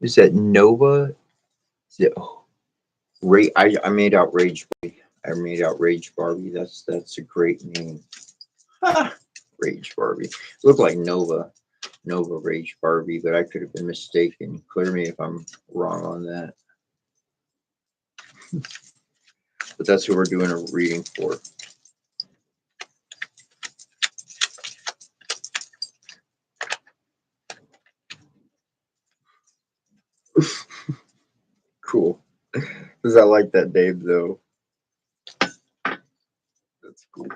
Is that Nova? Is it, oh, I made out Rage Barbie. I made out Rage Barbie. That's a great name. Ha! Rage Barbie. Looked like Nova. Nova Rage Barbie, but I could have been mistaken. Clear me if I'm wrong on that. But that's who we're doing a reading for. Cool. Because I like that Dave, though. That's cool.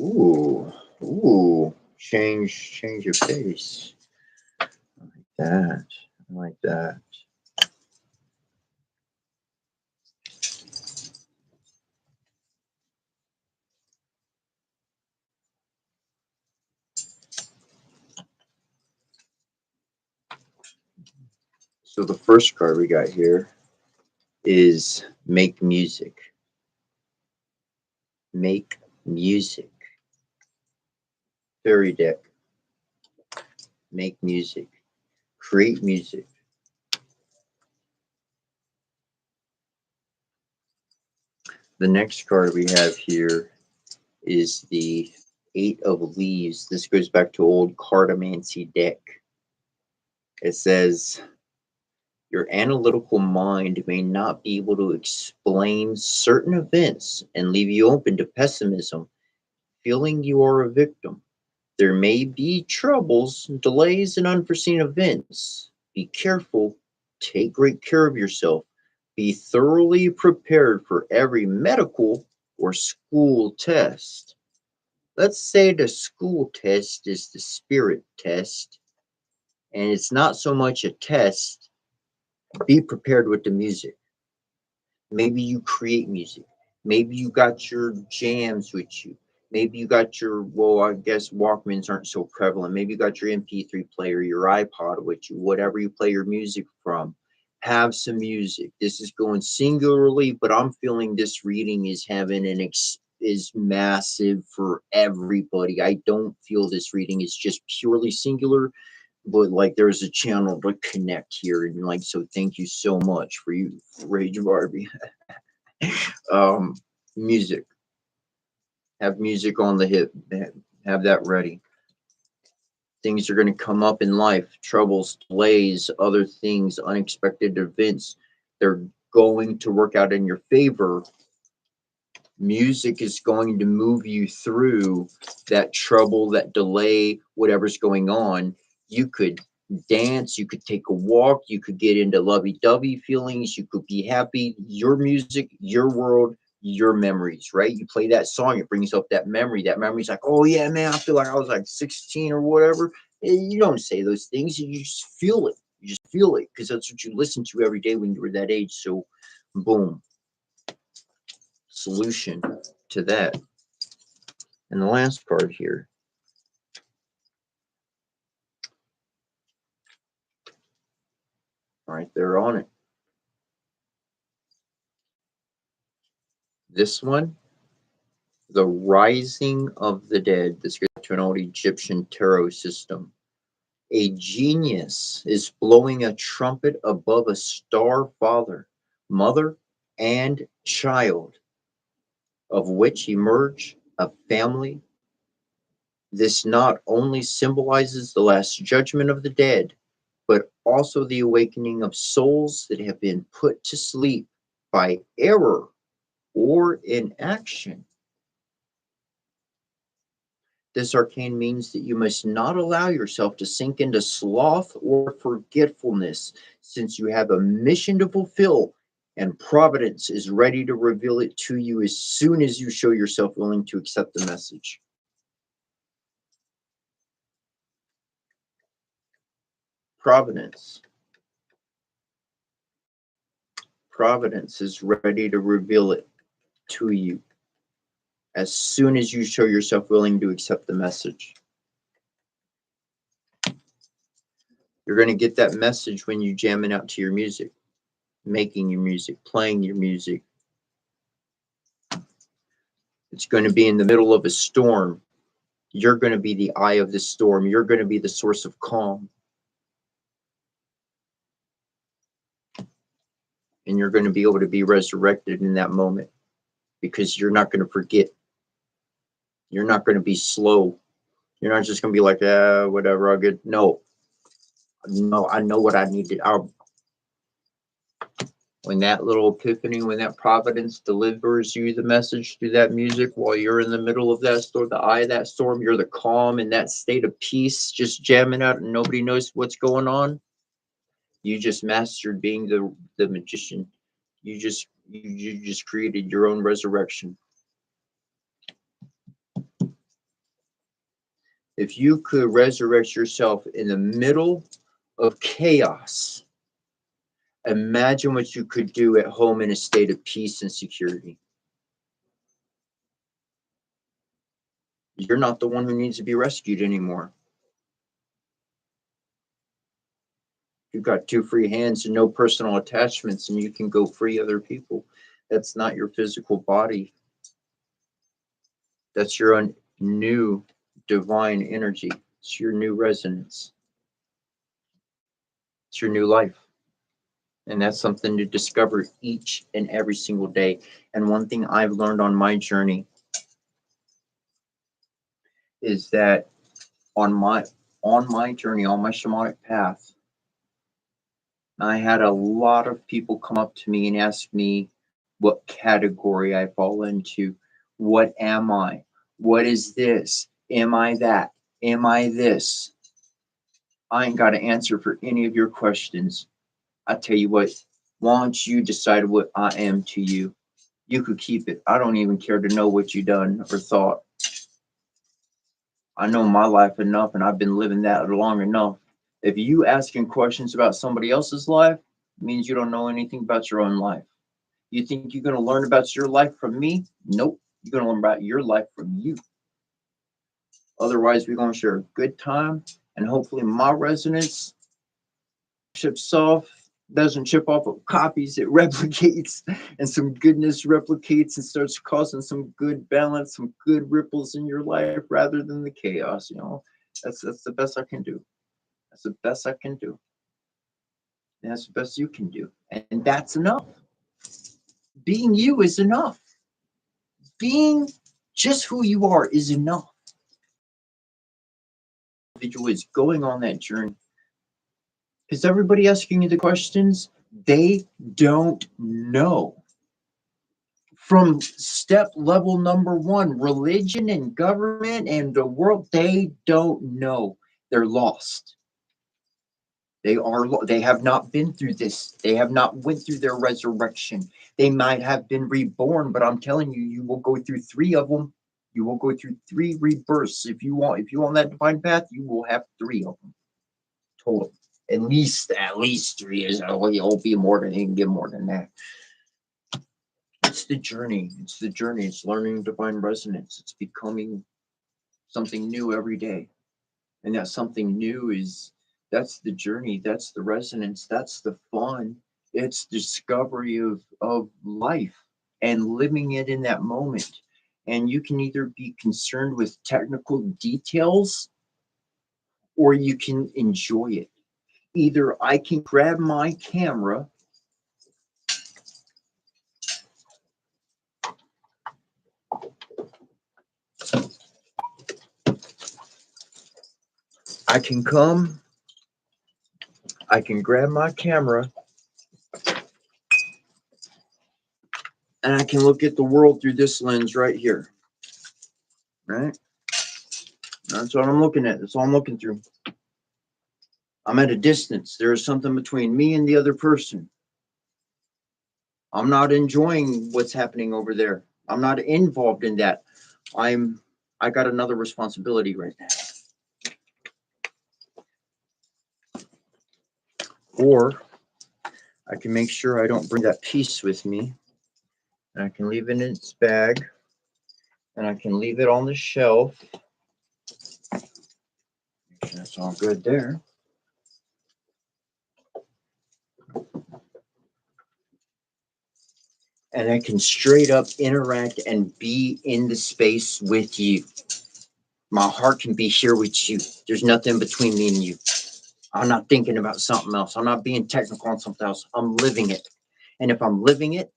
Ooh, ooh, change your face. I like that. I like that. So the first card we got here is make music. Make music. Fairy deck. Make music. Create music. The next card we have here is the Eight of Leaves. This goes back to old cartomancy deck. It says, your analytical mind may not be able to explain certain events and leave you open to pessimism, feeling you are a victim. There may be troubles, delays, and unforeseen events. Be careful. Take great care of yourself. Be thoroughly prepared for every medical or school test. Let's say the school test is the spirit test, and it's not so much a test. Be prepared with the music. Maybe you create music. Maybe you got your jams with you. Maybe you got your, well, I guess Walkmans aren't so prevalent. Maybe you got your MP3 player, your iPod with you, whatever you play your music from. Have some music. This is going singularly, but I'm feeling this reading is having is massive for everybody. I don't feel this reading is just purely singular, but like there's a channel to connect here, and like, so thank you so much for you, Rage Barbie. um Music. Have music on the hip. Have that ready. Things are going to come up in life, troubles, delays, other things, unexpected events. They're going to work out in your favor. Music is going to move you through that trouble, that delay, whatever's going on. You could dance, you could take a walk, you could get into lovey-dovey feelings, you could be happy. Your music, your world, your memories, right? You play that song, it brings up that memory. That memory's like, oh yeah, man, I feel like I was like 16 or whatever. You don't say those things, you just feel it. You just feel it because that's what you listen to every day when you were that age. So boom, solution to that. And the last card here. Right there on it. This one, the Rising of the Dead. This goes to an old Egyptian tarot system. A genius is blowing a trumpet above a star father, mother, and child, of which emerge a family. This not only symbolizes the last judgment of the dead, but also the awakening of souls that have been put to sleep by error or inaction. This arcane means that you must not allow yourself to sink into sloth or forgetfulness, since you have a mission to fulfill, and Providence is ready to reveal it to you as soon as you show yourself willing to accept the message. Providence. Providence is ready to reveal it to you as soon as you show yourself willing to accept the message. You're going to get that message when you jamming out to your music, making your music, playing your music. It's going to be in the middle of a storm. You're going to be the eye of the storm. You're going to be the source of calm. And you're going to be able to be resurrected in that moment because you're not going to forget. You're not going to be slow. You're not just going to be like, whatever, I'll get. No, I know what I needed. When that little epiphany, when that providence delivers you the message through that music while you're in the middle of that storm, the eye of that storm, you're the calm in that state of peace, just jamming out and nobody knows what's going on. You just mastered being the magician. You just created your own resurrection. If you could resurrect yourself in the middle of chaos, imagine what you could do at home in a state of peace and security. You're not the one who needs to be rescued anymore. You've got two free hands and no personal attachments, and you can go free other people. That's not your physical body. That's your new divine energy. It's your new resonance. It's your new life. And that's something to discover each and every single day. And one thing I've learned on my journey is that on my journey, on my shamanic path, I had a lot of people come up to me and ask me what category I fall into. What am I? What is this? Am I that? Am I this? I ain't got an answer for any of your questions. I tell you what, why don't you decide what I am to you? You could keep it. I don't even care to know what you done or thought. I know my life enough and I've been living that long enough. If you asking questions about somebody else's life, it means you don't know anything about your own life. You think you're going to learn about your life from me? Nope. You're going to learn about your life from you. Otherwise, we're going to share a good time, and hopefully my resonance chips off, doesn't chip off of copies, it replicates, and some goodness replicates and starts causing some good balance, some good ripples in your life rather than the chaos. That's the best I can do. That's the best I can do. And that's the best you can do. And that's enough. Being you is enough. Being just who you are is enough. Individual is going on that journey. Because everybody asking you the questions, they don't know. From step level number 1, religion and government and the world, they don't know. They're lost. They have not been through this. They have not went through their resurrection. They might have been reborn, but I'm telling you, you will go through 3 of them. You will go through 3 rebirths. If you want that divine path, you will have 3 of them total. At least 3 is. You'll be more than, you can get more than that. It's the journey. It's the journey. It's learning divine resonance. It's becoming something new every day. And that something new that's the journey. That's the resonance. That's the fun. It's discovery of life and living it in that moment. And you can either be concerned with technical details or you can enjoy it. Either I can grab my camera I can grab my camera and I can look at the world through this lens right here. Right? That's what I'm looking at. That's all I'm looking through. I'm at a distance. There is something between me and the other person. I'm not enjoying what's happening over there. I'm not involved in that. I got another responsibility right now. Or I can make sure I don't bring that peace with me And I can leave it in its bag. And I can leave it on the shelf. That's all good there. And I can straight up interact and be in the space with you. My heart can be here with you. There's nothing between me and you. I'm not thinking about something else. I'm not being technical on something else. I'm living it. And if I'm living it,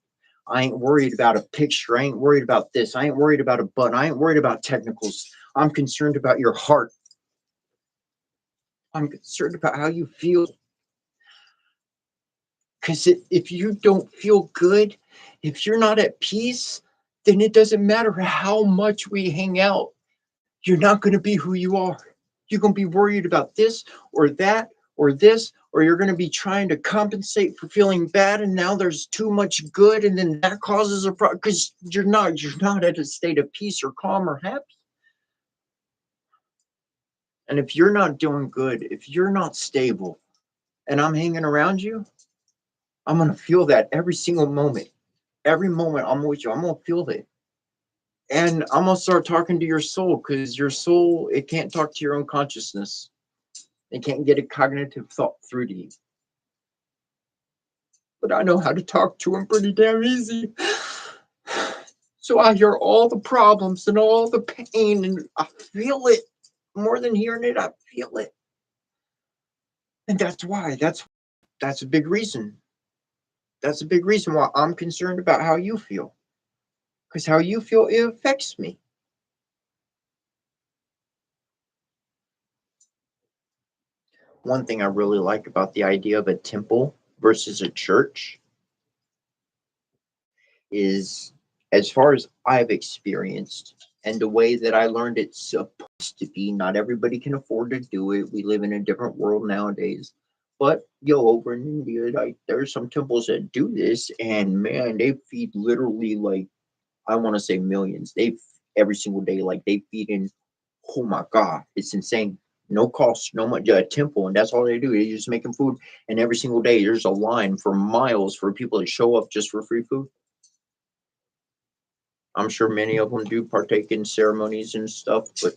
I ain't worried about a picture. I ain't worried about this. I ain't worried about a button. I ain't worried about technicals. I'm concerned about your heart. I'm concerned about how you feel. Because if you don't feel good, if you're not at peace, then it doesn't matter how much we hang out. You're not going to be who you are. You're going to be worried about this or that or this, or you're going to be trying to compensate for feeling bad. And now there's too much good. And then that causes a problem because you're not at a state of peace or calm or happy. And if you're not doing good, if you're not stable and I'm hanging around you, I'm going to feel that every single moment. Every moment I'm with you, I'm going to feel it. And I'm going to start talking to your soul because your soul, it can't talk to your own consciousness. It can't get a cognitive thought through to you. But I know how to talk to him pretty damn easy. So I hear all the problems and all the pain and I feel it. More than hearing it, I feel it. And that's why, that's a big reason. That's a big reason why I'm concerned about how you feel. Because how you feel, it affects me. One thing I really like about the idea of a temple versus a church is, as far as I've experienced and the way that I learned it's supposed to be, not everybody can afford to do it. We live in a different world nowadays. But over in India, like there's some temples that do this, and man, they feed literally like, I want to say millions. They every single day, like they feed in. Oh my God, it's insane. No cost, no much. A temple, and that's all they do. They just making food, and every single day there's a line for miles for people to show up just for free food. I'm sure many of them do partake in ceremonies and stuff, but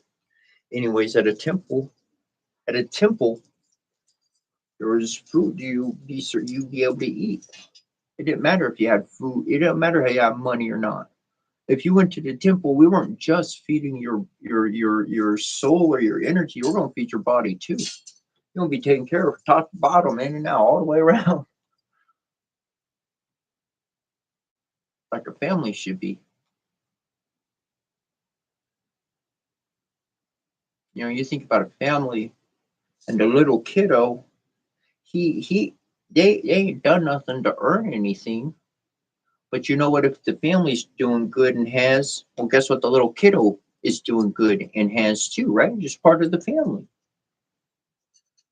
anyways, at a temple, there was food you be able to eat. It didn't matter if you had food. It didn't matter if you had money or not. If you went to the temple, we weren't just feeding your soul or your energy. We're going to feed your body too. You're going to be taken care of top to bottom, in and out, all the way around, like a family should be. You think about a family and the little kiddo. They ain't done nothing to earn anything. But you know what? If the family's doing good and has, well, guess what? The little kiddo is doing good and has too, right? Just part of the family.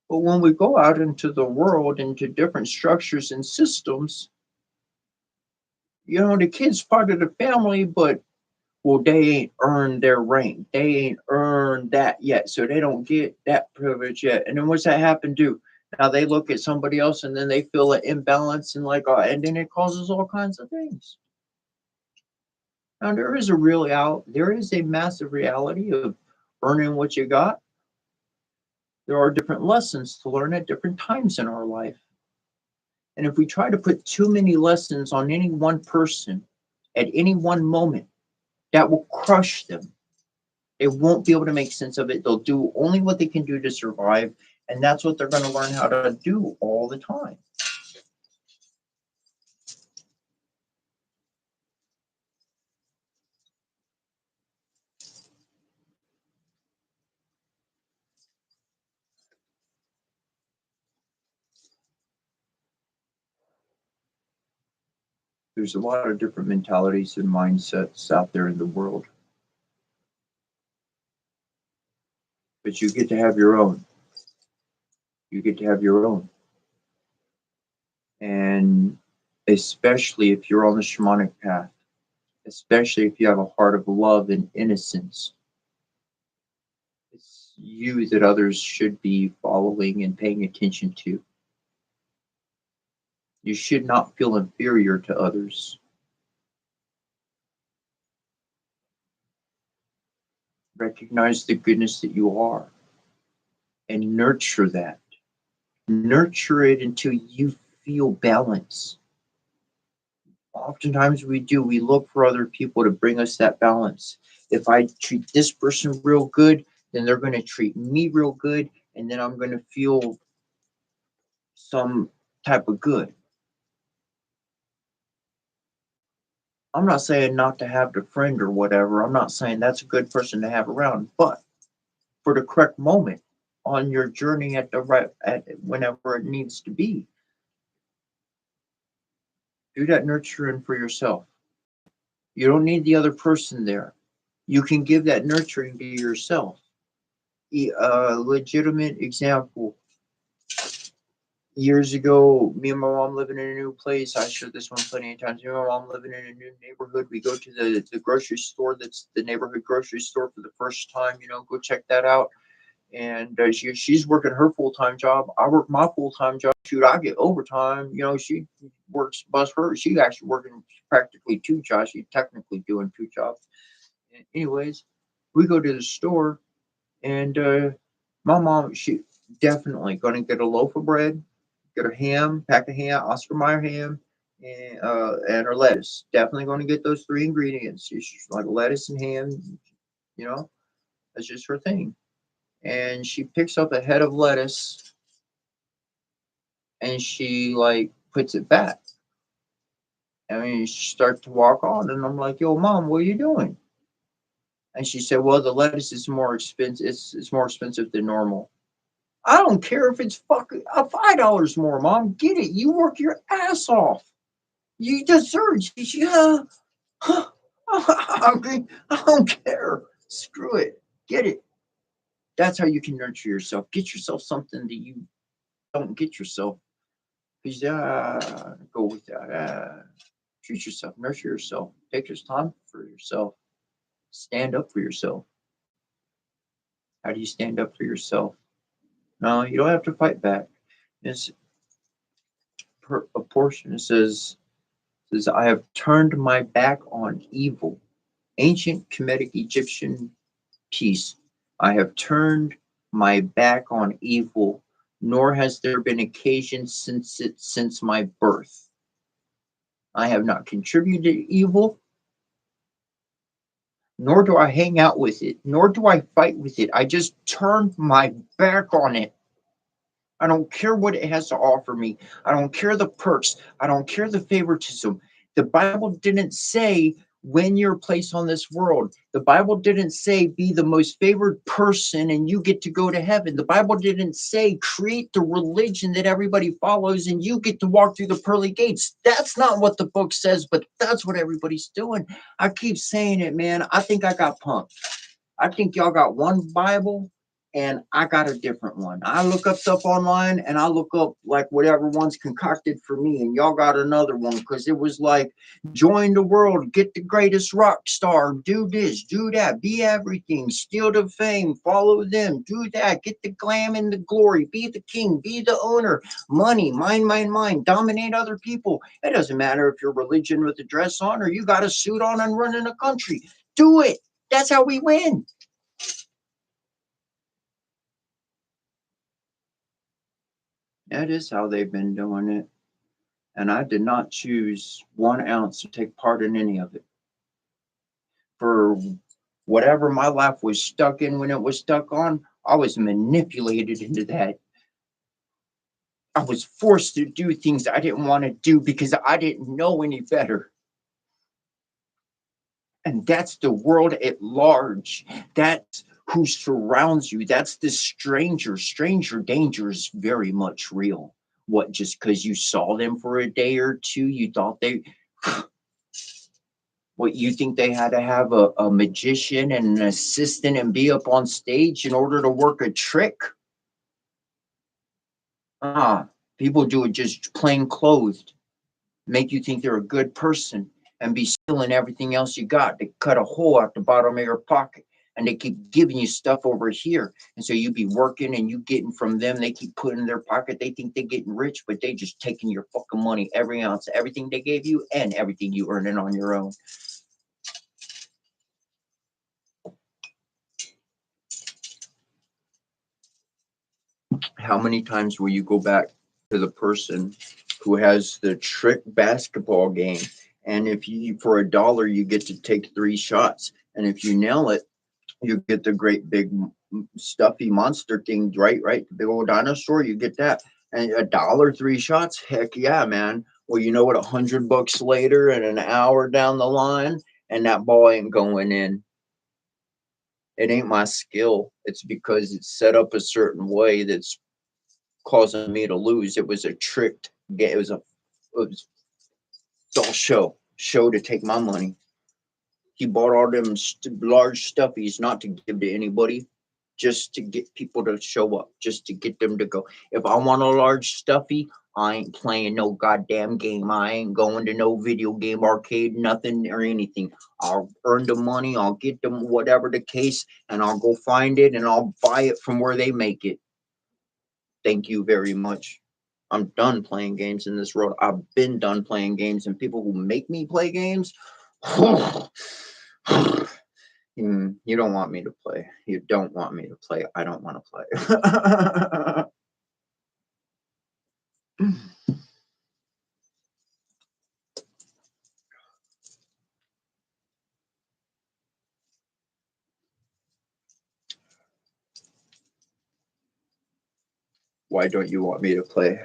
But when we go out into the world, into different structures and systems, the kid's part of the family, but well, they ain't earned their rank. They ain't earned that yet. So they don't get that privilege yet. And then what's that happen to? Now they look at somebody else and then they feel an imbalance and like, and then it causes all kinds of things. Now there is a massive reality of earning what you got. There are different lessons to learn at different times in our life. And if we try to put too many lessons on any one person at any one moment, that will crush them. They won't be able to make sense of it. They'll do only what they can do to survive. And that's what they're going to learn how to do all the time. There's a lot of different mentalities and mindsets out there in the world. But you get to have your own. You get to have your own. And especially if you're on the shamanic path, especially if you have a heart of love and innocence, it's you that others should be following and paying attention to. You should not feel inferior to others. Recognize the goodness that you are and nurture that. Nurture it until you feel balance. Oftentimes we do, we look for other people to bring us that balance. If I treat this person real good, then they're going to treat me real good, and then I'm going to feel some type of good. I'm not saying not to have the friend or whatever. I'm not saying that's a good person to have around, but for the correct moment on your journey at the right at whenever it needs to be, do that nurturing for yourself. You don't need the other person there. You can give that nurturing to yourself. A legitimate example. Years ago, me and my mom living in a new place. I shared this one plenty of times. Me and my mom living in a new neighborhood. We go to the grocery store. That's the neighborhood grocery store for the first time. Go check that out. And she's working her full-time job. I work my full-time job. Shoot, I get overtime. She works bus her. She actually working practically two jobs. She's technically doing two jobs. Anyways, we go to the store, and my mom, she definitely going to get a loaf of bread, get her ham, pack of ham, Oscar Mayer ham, and her lettuce. Definitely going to get those three ingredients. She's like lettuce and ham. That's just her thing. And she picks up a head of lettuce, and she like puts it back. I mean, she starts to walk on, and I'm like, "Yo, mom, what are you doing?" And she said, "Well, the lettuce is more expensive. It's more expensive than normal." I don't care if it's fucking $5 more, mom. Get it. You work your ass off. You deserve it. I mean, I don't care. Screw it. Get it. That's how you can nurture yourself. Get yourself something that you don't get yourself. Because go with that. Treat yourself. Nurture yourself. Take your time for yourself. Stand up for yourself. How do you stand up for yourself? No, you don't have to fight back. It's a portion. It says, I have turned my back on evil. Ancient Kemetic Egyptian piece. I have turned my back on evil, nor has there been occasion since my birth. I have not contributed to evil, nor do I hang out with it, nor do I fight with it. I just turn my back on it. I don't care what it has to offer me. I don't care the perks. I don't care the favoritism. The Bible didn't say when you're placed on this world. The Bible didn't say be the most favored person and you get to go to heaven. The Bible didn't say create the religion that everybody follows and you get to walk through the pearly gates. That's not what the book says, but that's what everybody's doing. I keep saying it, man. I think I got punked. I think y'all got one Bible and I got a different one. I look up stuff online and I look up like whatever one's concocted for me, and y'all got another one because it was like join the world, get the greatest rock star, do this, do that, be everything, steal the fame, follow them, do that, get the glam and the glory, be the king, be the owner, money, mine, dominate other people. It doesn't matter if you're religion with a dress on or you got a suit on and running a country. Do it. That's how we win. That is how they've been doing it. And I did not choose 1 ounce to take part in any of it. For whatever my life was stuck in when it was stuck on, I was manipulated into that. I was forced to do things I didn't want to do because I didn't know any better. And that's the world at large. That's who surrounds you. That's the stranger. Stranger danger is very much real. What, just because you saw them for a day or two, you thought they, what, you think they had to have a magician and an assistant and be up on stage in order to work a trick? People do it just plain clothed, make you think they're a good person and be stealing everything else you got. They cut a hole at the bottom of your pocket and they keep giving you stuff over here. And so you be working and you getting from them. They keep putting in their pocket. They think they're getting rich, but they just taking your fucking money, every ounce, everything they gave you and everything you earning on your own. How many times will you go back to the person who has the trick basketball game? And if you, for $1, you get to take 3 shots. And if you nail it, you get the great big stuffy monster thing, right? The big old dinosaur, you get that. And $1, 3 shots, heck yeah, man. Well, you know what? $100 later and an hour down the line, and that ball ain't going in. It ain't my skill. It's because it's set up a certain way that's causing me to lose. It was a tricked game. It was all show to take my money. He bought all them large stuffies not to give to anybody, just to get people to show up, just to get them to go. If I want a large stuffy, I ain't playing no goddamn game. I ain't going to no video game arcade, nothing or anything. I'll earn the money, I'll get them, whatever the case, and I'll go find it and I'll buy it from where they make it. Thank you very much. I'm done playing games in this world. I've been done playing games, and people who make me play games, you don't want me to play. You don't want me to play. I don't want to play. Why don't you want me to play?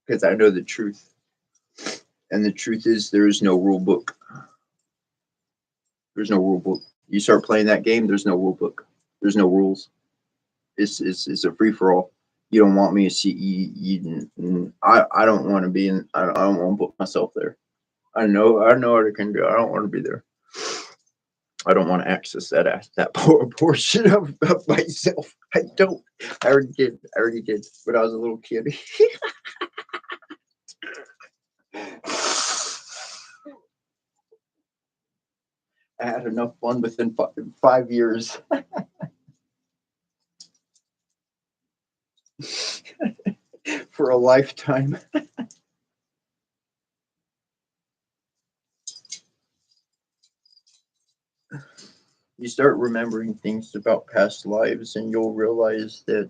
Because I know the truth. And the truth is, there is no rule book. There's no rule book. You start playing that game, there's no rule book. There's no rules. It's a free for all. You don't want me to see you. I don't want to be in. I don't want to put myself there. I know what I can do. I don't want to be there. I don't want to access that portion of myself. I don't. I already did. When I was a little kid. I had enough fun within 5 years. For a lifetime. You start remembering things about past lives, and you'll realize that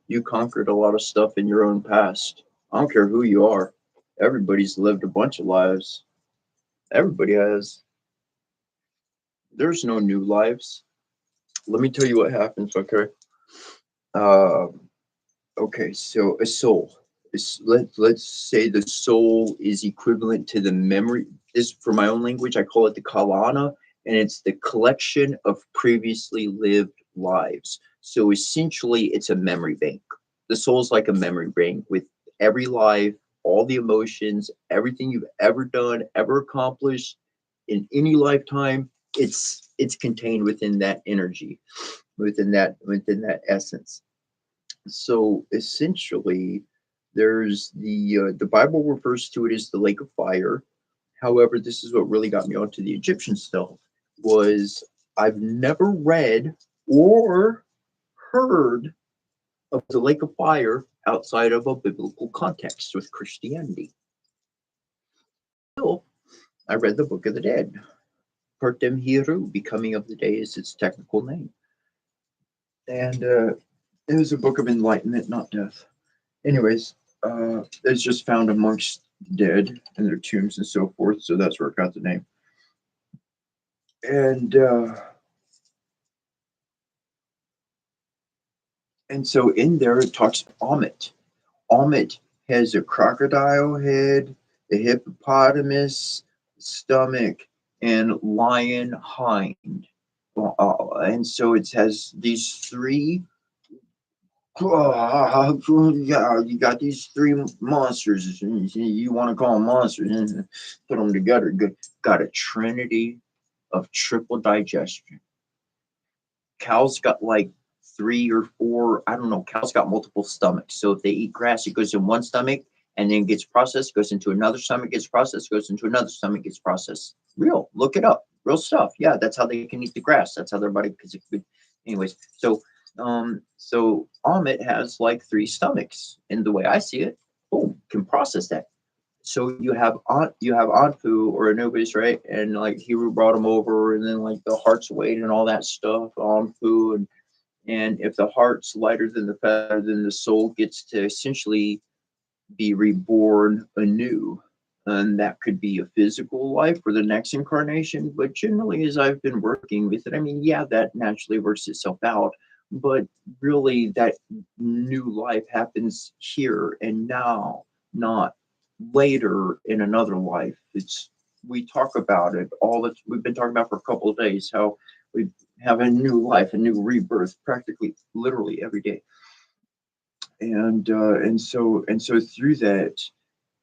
you conquered a lot of stuff in your own past. I don't care who you are. Everybody's lived a bunch of lives. Everybody has. There's no new lives. Let me tell you what happens, okay? Uh, okay, so a soul. Let's say the soul is equivalent to the memory. This, for my own language, I call it the kalana, and it's the collection of previously lived lives. So essentially, it's a memory bank. The soul's like a memory bank with every life, all the emotions, everything you've ever done, ever accomplished in any lifetime. It's contained within that energy, within that essence. So essentially, there's the Bible refers to it as the lake of fire. However, this is what really got me onto the Egyptian stuff. Was I've never read or heard of the lake of fire outside of a biblical context with Christianity. So I read the Book of the Dead. Pertem Hiru, Becoming of the Day is its technical name. And it was a book of enlightenment, not death. Anyways, it's just found amongst dead in their tombs and so forth. So that's where it got the name. And so in there it talks Ammit. Ammit has a crocodile head, a hippopotamus stomach, and lion hind. And so it has these three. Yeah, you got these three monsters. You want to call them monsters and put them together. Got a trinity of triple digestion. Cows got like 3 or 4. I don't know. Cows got multiple stomachs. So if they eat grass, it goes in one stomach and then gets processed, goes into another stomach, gets processed, goes into another stomach, gets processed. Real. Look it up. Real stuff. Yeah, that's how they can eat the grass. That's how their body. Anyways, so Amit has like 3 stomachs, and the way I see it, boom, can process that. So you have Anpu or Anubis, right? And like Heru brought him over, and then like the heart's weight and all that stuff, Anpu, And if the heart's lighter than the feather, then the soul gets to essentially be reborn anew. And that could be a physical life for the next incarnation. But generally, as I've been working with it, I mean, yeah, that naturally works itself out. But really, that new life happens here and now, not later in another life. It's we talk about it all that we've been talking about for a couple of days, how we have a new life, a new rebirth, practically, literally every day. And so through that,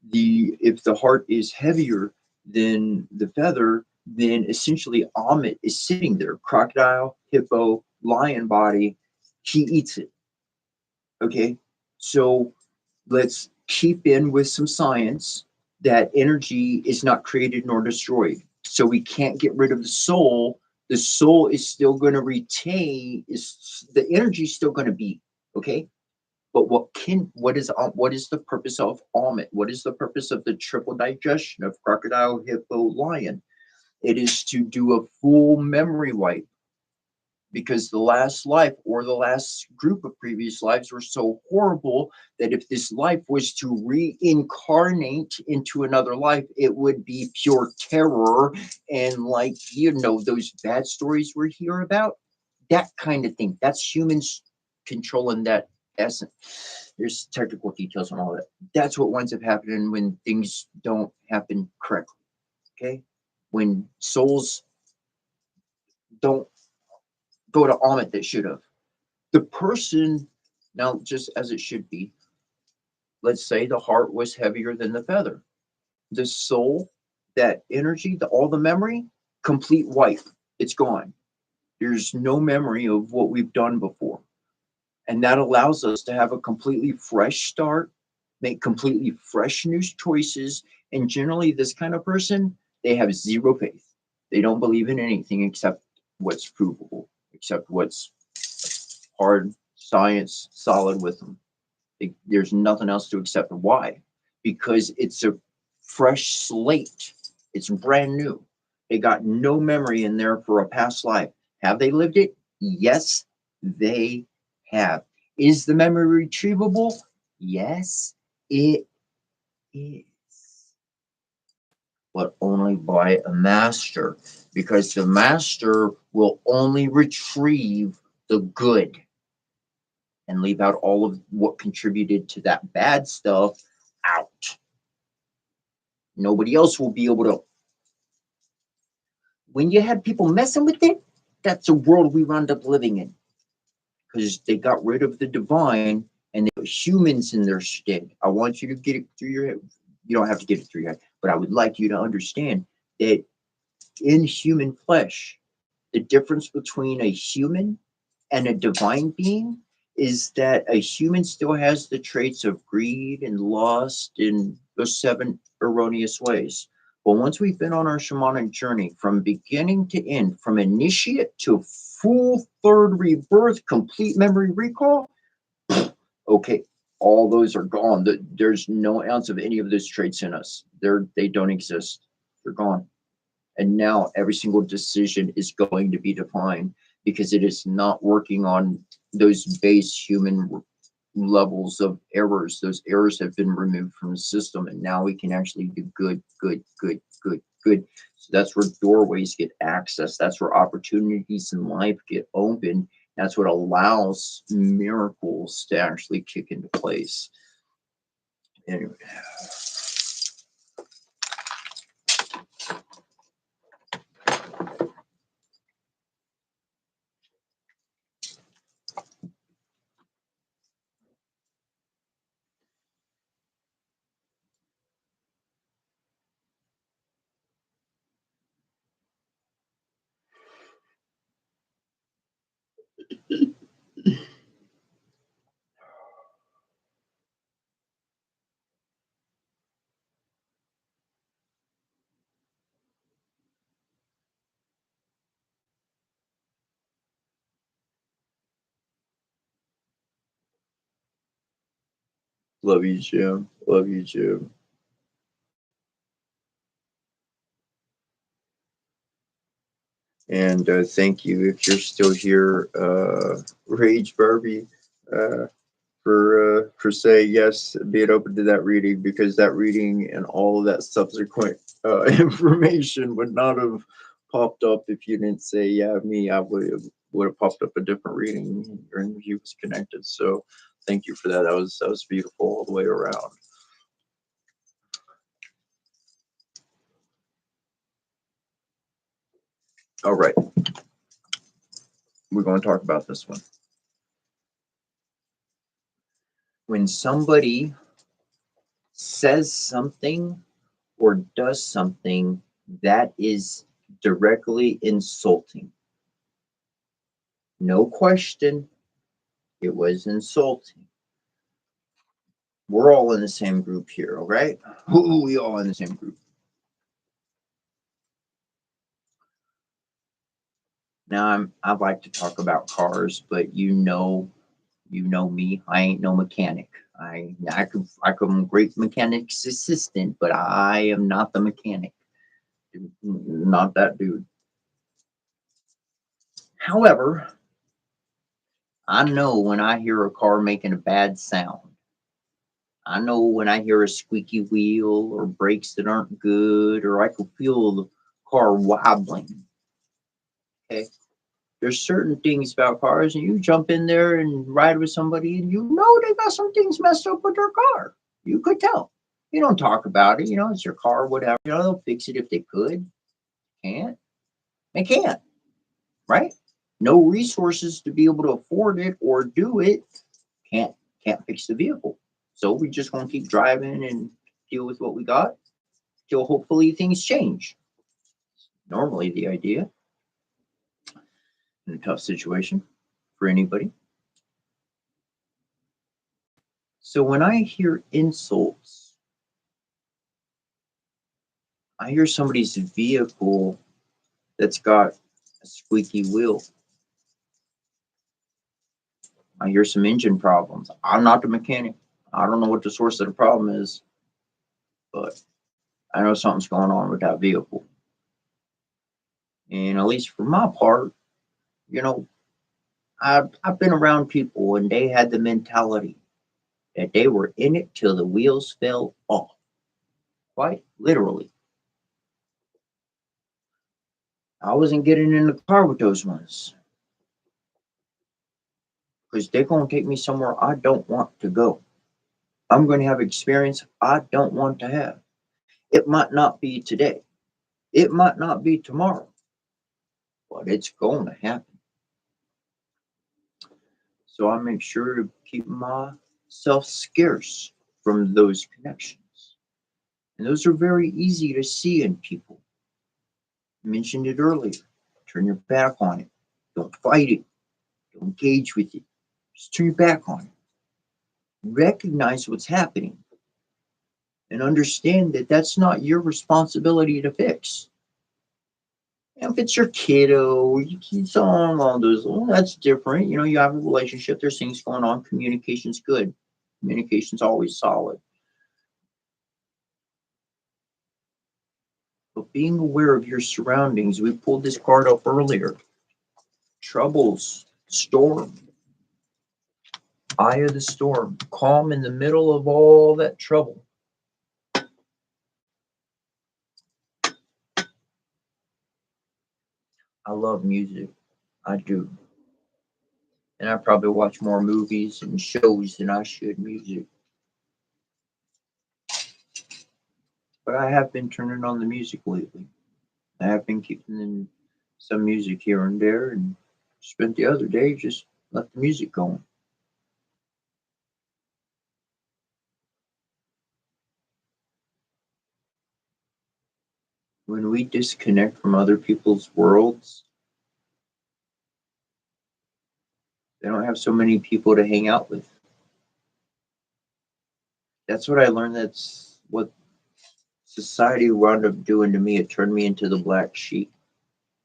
the if the heart is heavier than the feather, then essentially Amit is sitting there, crocodile, hippo, lion body, he eats it. Okay, so let's keep in with some science that energy is not created nor destroyed. So we can't get rid of the soul. The soul is still going to retain, is the energy is still going to be okay. But what is the purpose of almond? What is the purpose of the triple digestion of crocodile, hippo, lion? It is to do a full memory wipe, because the last life or the last group of previous lives were so horrible that if this life was to reincarnate into another life, it would be pure terror. And like, those bad stories we hear about, that kind of thing. That's humans controlling that essence. There's technical details on all that. That's what winds up happening when things don't happen correctly. Okay. When souls don't go to Amit that should have. The person, now just as it should be, let's say the heart was heavier than the feather. The soul, that energy, all the memory, complete wipe. It's gone. There's no memory of what we've done before. And that allows us to have a completely fresh start, make completely fresh new choices. And generally, this kind of person, they have zero faith. They don't believe in anything except what's provable, except what's hard science solid with them. There's nothing else to accept. Why? Because it's a fresh slate. It's brand new. They got no memory in there for a past life. Have they lived it? Yes, they have. Is the memory retrievable? Yes, it is. But only by a master, because the master will only retrieve the good and leave out all of what contributed to that bad stuff out. Nobody else will be able to. When you had people messing with it, that's a world we wound up living in, because they got rid of the divine and they put humans in their stead. I want you to get it through your head. You don't have to get it through your head, but I would like you to understand that in human flesh, the difference between a human and a divine being is that a human still has the traits of greed and lust and those seven erroneous ways. But once we've been on our shamanic journey from beginning to end, from initiate to full third rebirth, complete memory recall, okay, all those are gone. There's no ounce of any of those traits in us. They don't exist. They're gone. And now every single decision is going to be defined, because it is not working on those base human levels of errors. Those errors have been removed from the system, and now we can actually do good, good, good, good, good. So that's where doorways get access. That's where opportunities in life get open. That's what allows miracles to actually kick into place. Anyway. Love you, Jim. Love you, Jim. And thank you if you're still here, Rage Barbie, for saying yes, being open to that reading, because that reading and all of that subsequent information would not have popped up if you didn't say yeah me. I would have popped up a different reading. Your energy was connected, so thank you for that. That was beautiful all the way around. All right, we're going to talk about this one. When somebody says something or does something that is directly insulting. No question, it was insulting. We're all in the same group here, all right? We all in the same group. Now I like to talk about cars, but you know me. I ain't no mechanic. I'm a great mechanic's assistant, but I am not the mechanic. Not that dude. However, I know when I hear a car making a bad sound. I know when I hear a squeaky wheel or brakes that aren't good, or I can feel the car wobbling. Okay. There's certain things about cars, and you jump in there and ride with somebody, and you know they got some things messed up with their car. You could tell. You don't talk about it. It's your car, whatever. They'll fix it if they could. Can't. They can't. Right? No resources to be able to afford it or do it. Can't fix the vehicle. So we just gonna keep driving and deal with what we got till hopefully things change. Normally the idea in a tough situation for anybody. So when I hear insults, I hear somebody's vehicle that's got a squeaky wheel. I hear some engine problems. I'm not the mechanic. I don't know what the source of the problem is, but I know something's going on with that vehicle. And at least for my part, I've been around people and they had the mentality that they were in it till the wheels fell off. Quite literally. I wasn't getting in the car with those ones because they're going to take me somewhere I don't want to go. I'm going to have experience I don't want to have. It might not be today. It might not be tomorrow, but it's going to happen. So I make sure to keep myself scarce from those connections. And those are very easy to see in people. I mentioned it earlier. Turn your back on it. Don't fight it. Don't engage with it. Just turn your back on it. Recognize what's happening and understand that that's not your responsibility to fix. If it's your kiddo, you keep on all those, well, that's different. You have a relationship, there's things going on. Communication's good. Communication's always solid. But being aware of your surroundings, we pulled this card up earlier. Troubles, storm, eye of the storm, calm in the middle of all that trouble. I love music. I do. And I probably watch more movies and shows than I should music. But I have been turning on the music lately. I have been keeping in some music here and there, and spent the other day just let the music going. When we disconnect from other people's worlds, they don't have so many people to hang out with. That's what I learned. That's what society wound up doing to me. It turned me into the black sheep,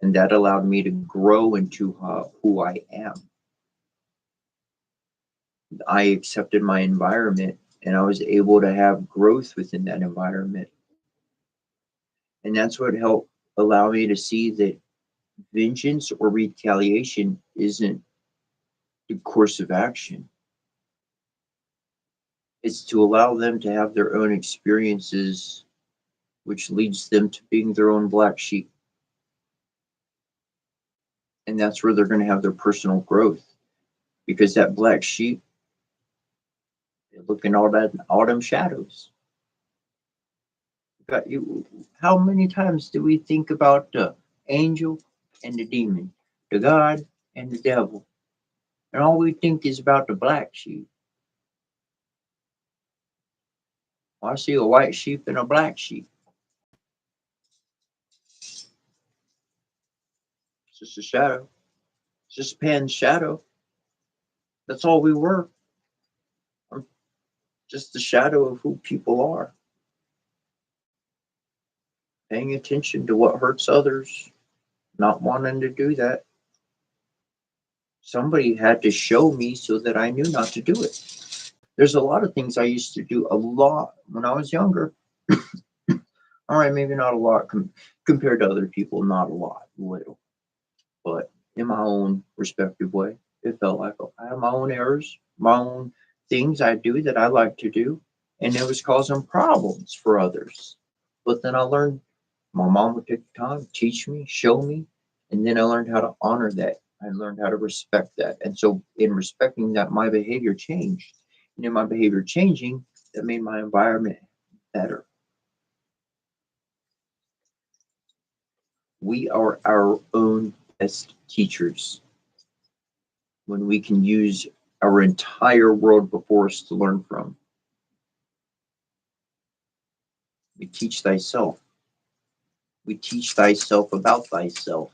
and that allowed me to grow into who I am. I accepted my environment, and I was able to have growth within that environment. And that's what helped allow me to see that vengeance or retaliation isn't the course of action. It's to allow them to have their own experiences, which leads them to being their own black sheep. And that's where they're going to have their personal growth, because that black sheep, they're looking all them shadows. Got you. How many times do we think about the angel and the demon, the God and the devil, and all we think is about the black sheep? Well, I see a white sheep and a black sheep. It's just a shadow. It's just Pan's shadow. That's all we were. I'm just the shadow of who people are. Paying attention to what hurts others, not wanting to do that. Somebody had to show me so that I knew not to do it. There's a lot of things I used to do a lot when I was younger. All right, maybe not a lot compared to other people, not a lot, little, but in my own respective way, it felt like I had my own errors, my own things I do that I like to do, and it was causing problems for others. But then I learned my mom would take the time, teach me, show me, and then I learned how to honor that. I learned how to respect that. And so, in respecting that, my behavior changed. And in my behavior changing, that made my environment better. We are our own best teachers when we can use our entire world before us to learn from. We teach thyself. We teach thyself about thyself.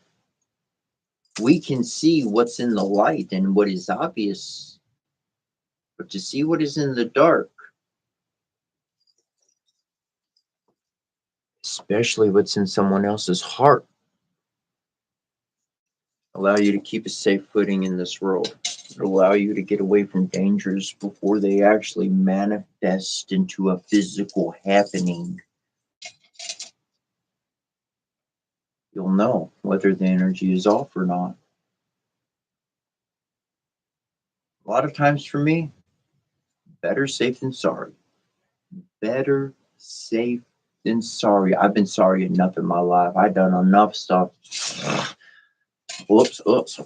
We can see what's in the light and what is obvious, but to see what is in the dark, especially what's in someone else's heart, allow you to keep a safe footing in this world. It'll allow you to get away from dangers before they actually manifest into a physical happening. You'll know whether the energy is off or not. A lot of times for me, better safe than sorry. Better safe than sorry. I've been sorry enough in my life. I've done enough stuff. Whoops, oops.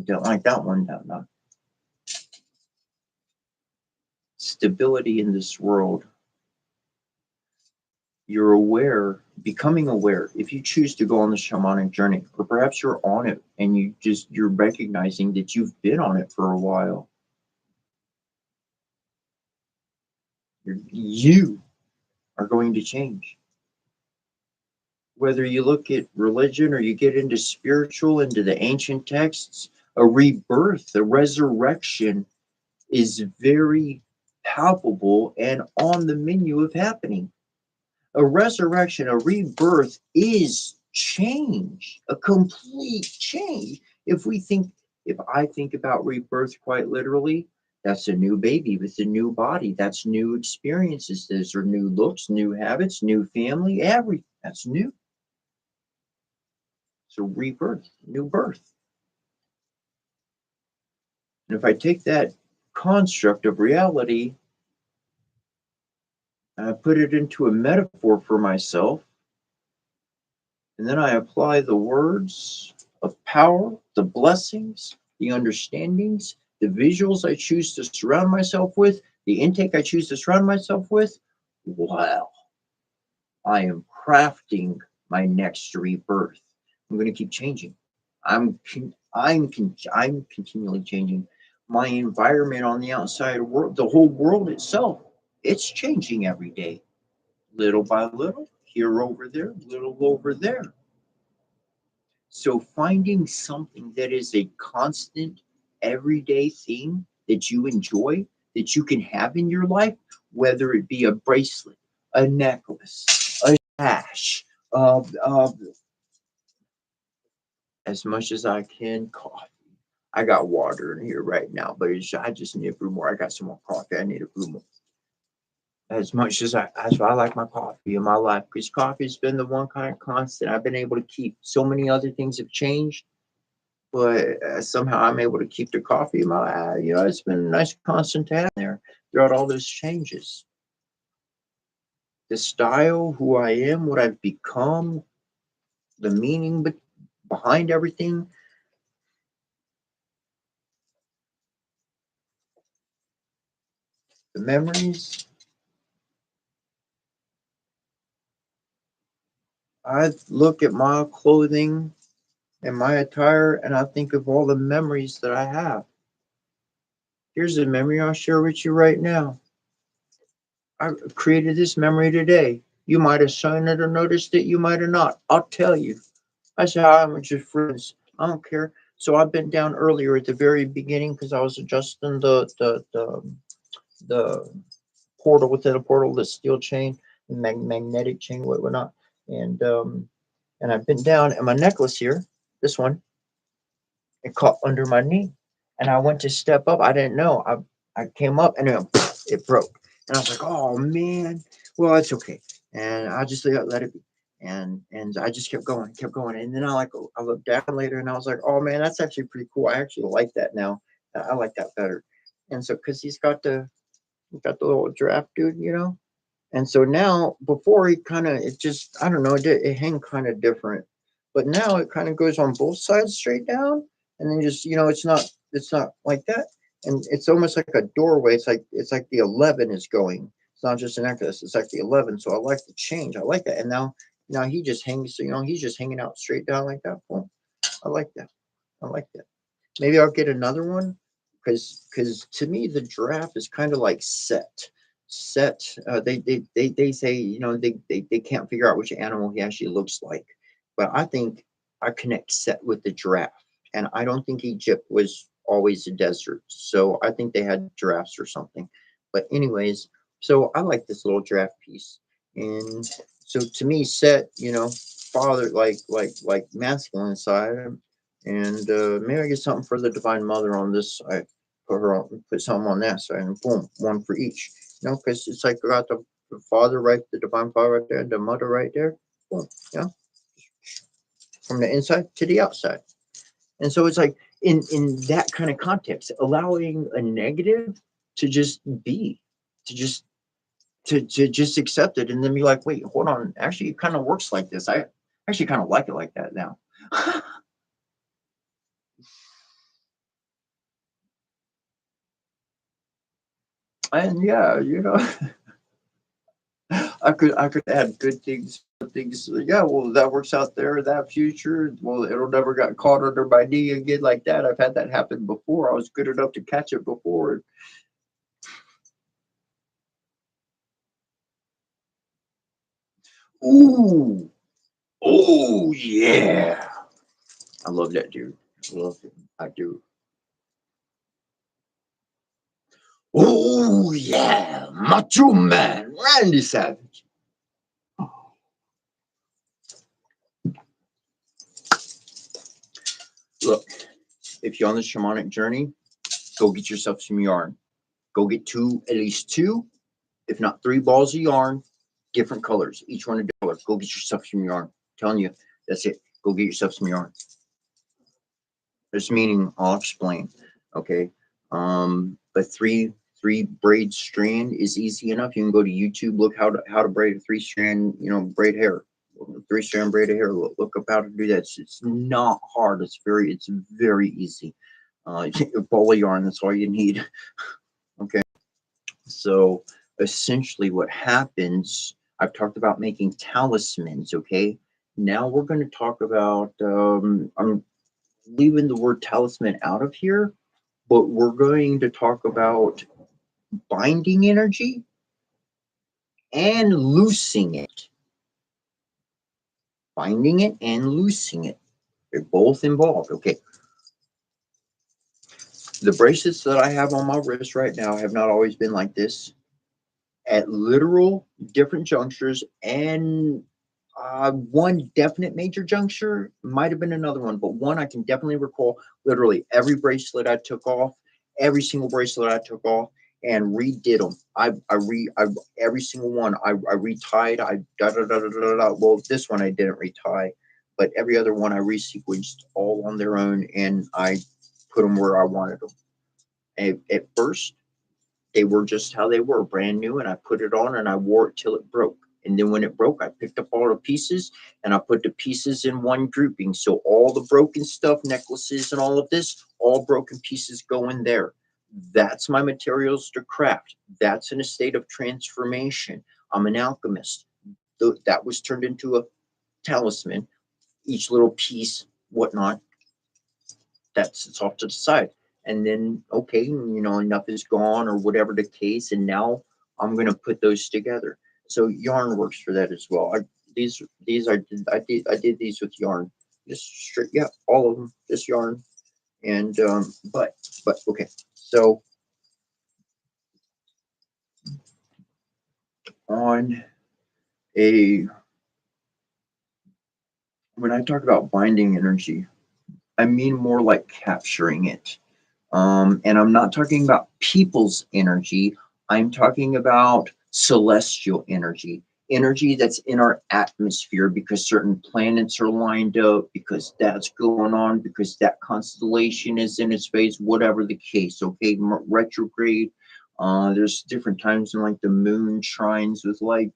Don't like that one. No. Stability in this world. You're aware, becoming aware. If you choose to go on the shamanic journey, or perhaps you're on it and you're recognizing that you've been on it for a while. You are going to change. Whether you look at religion or you get into spiritual, into the ancient texts, a rebirth, a resurrection is very palpable and on the menu of happening. A resurrection, a rebirth is change, a complete change. If I think about rebirth quite literally, that's a new baby with a new body. That's new experiences. Those are new looks, new habits, new family, everything. That's new. So rebirth, new birth. And if I take that construct of reality and I put it into a metaphor for myself, and then I apply the words of power, the blessings, the understandings, the visuals I choose to surround myself with, the intake I choose to surround myself with, wow, I am crafting my next rebirth. I'm going to keep changing. I'm continually changing. My environment on the outside world, the whole world itself, it's changing every day, little by little, here over there, little over there. So finding something that is a constant, everyday thing that you enjoy, that you can have in your life, whether it be a bracelet, a necklace, a sash, as much as I can, coffee. I got water in here right now, but I just need a brew more. I got some more coffee. I need a brew more. as much as that's why I like my coffee in my life, because coffee's been the one kind of constant I've been able to keep. So many other things have changed, but somehow I'm able to keep the coffee in my life. You know, it's been a nice constant to have there throughout all those changes. The style, who I am, what I've become, the meaning behind everything. The memories. I look at my clothing and my attire and I think of all the memories that I have. Here's a memory I'll share with you right now. I created this memory today. You might have seen it or noticed it, you might have not. I'll tell you. I said, "Hi, I'm just friends. I don't care." So I've been down earlier at the very beginning because I was adjusting the portal within a portal, the steel chain, magnetic chain, whatnot. And and I've been down and my necklace here, this one, it caught under my knee. And I went to step up. I didn't know. I came up and it broke. And I was like, oh man, well, it's okay. And I just let it be. And I just kept going. And then I looked down later and I was like, oh man, that's actually pretty cool. I actually like that now. I like that better. And so because he's got the little giraffe dude, you know. And so now, before he kind of, it just, I don't know, it hang kind of different, but now it kind of goes on both sides straight down, and then just, you know, it's not like that, and it's almost like a doorway. It's like the 11 is going. It's not just an necklace. It's like the 11. So I like the change. I like that. And now he just hangs. So, you know, he's just hanging out straight down like that. Boom. I like that. I like that. Maybe I'll get another one because to me the giraffe is kind of like set. They say, you know, they can't figure out which animal he actually looks like, but I think I connect Set with the giraffe, and I don't think Egypt was always a desert, so I think they had giraffes or something. But anyways, so I like this little giraffe piece, and so to me Set, you know, father, like masculine side, and maybe I get something for the Divine Mother on this side. Put something on that side, and boom, one for each. You know, because it's like I got the Father right, the Divine Father right there, the Mother right there. Boom, you know, from the inside to the outside. And so it's like in that kind of context, allowing a negative to just be, to just to just accept it, and then be like, wait, hold on, actually, it kind of works like this. I actually kind of like it like that now. And yeah, you know, I could add good things, things. Yeah, well, that works out there. That future, well, it'll never got caught under my knee again like that. I've had that happen before. I was good enough to catch it before. Ooh, oh yeah, I love that dude. I love him. I do. Oh yeah, Macho Man, Randy Savage. Look, if you're on this shamanic journey, go get yourself some yarn. Go get at least two, if not three balls of yarn, different colors, each one $1. Go get yourself some yarn. I'm telling you, that's it. Go get yourself some yarn. This meaning I'll explain. Okay. But three braid strand is easy enough. You can go to YouTube, look how to braid a 3 strand, you know, braid hair. 3 strand braid of hair. Look up how to do that. It's not hard. It's very easy. A ball of yarn, that's all you need. Okay. So essentially, what happens, I've talked about making talismans. Okay. Now we're going to talk about, I'm leaving the word talisman out of here, but we're going to talk about binding energy and loosing it. Binding it and loosing it. They're both involved. Okay. The bracelets that I have on my wrist right now have not always been like this. At literal different junctures, and one definite major juncture, might have been another one, but one I can definitely recall. Literally every bracelet I took off, every single bracelet I took off, and redid them. Every single one. I retied. I da da da da da da. Well, this one I didn't retie, but every other one I resequenced all on their own, and I put them where I wanted them. And at first, they were just how they were, brand new, and I put it on and I wore it till it broke. And then when it broke, I picked up all the pieces and I put the pieces in one grouping. So all the broken stuff, necklaces and all of this, all broken pieces go in there. That's my materials to craft. That's in a state of transformation. I'm an alchemist. That was turned into a talisman. Each little piece, whatnot, that sits off to the side. And then, okay, enough is gone or whatever the case. And now I'm going to put those together. So yarn works for that as well. I did these with yarn, just straight, yeah, all of them, just yarn. And, but okay. So on when I talk about binding energy, I mean more like capturing it. And I'm not talking about people's energy. I'm talking about celestial energy, energy that's in our atmosphere because certain planets are lined up, because that's going on, because that constellation is in its phase, whatever the case. Okay, retrograde. There's different times in like the moon trines with like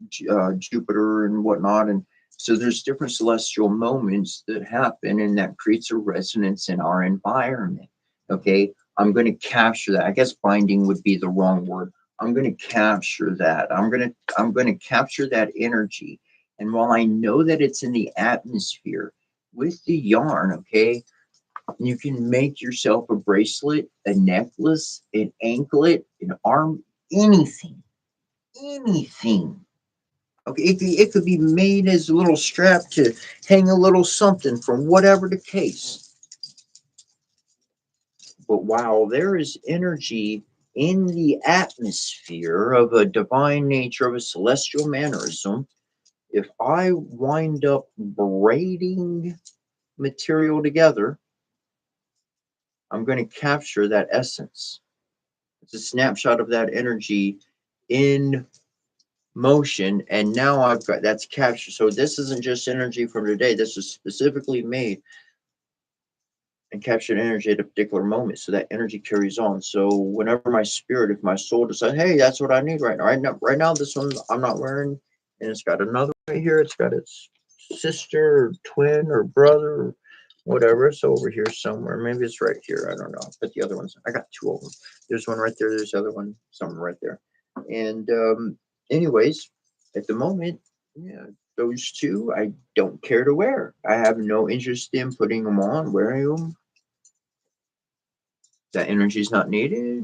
Jupiter and whatnot, and so there's different celestial moments that happen, and that creates a resonance in our environment. Okay, I'm going to capture that. I guess binding would be the wrong word. I'm going to capture that. I'm going to capture that energy. And while I know that it's in the atmosphere with the yarn, okay, you can make yourself a bracelet, a necklace, an anklet, an arm, anything, anything. Okay, it could be made as a little strap to hang a little something from whatever the case. But while there is energy in the atmosphere of a divine nature, of a celestial mannerism, if I wind up braiding material together, I'm going to capture that essence. It's a snapshot of that energy in motion, and now I've got that's captured. So this isn't just energy from today. This is specifically made and captured energy at a particular moment. So that energy carries on. So whenever my spirit, if my soul decides, hey, that's what I need right now. Right now, this one I'm not wearing, and it's got another right here. It's got its sister or twin or brother or whatever. It's over here somewhere. Maybe it's right here. I don't know. But the other ones, I got two of them. There's one right there. There's the other one somewhere right there. And anyways, at the moment, yeah, those two I don't care to wear. I have no interest in putting them on, wearing them. That energy is not needed.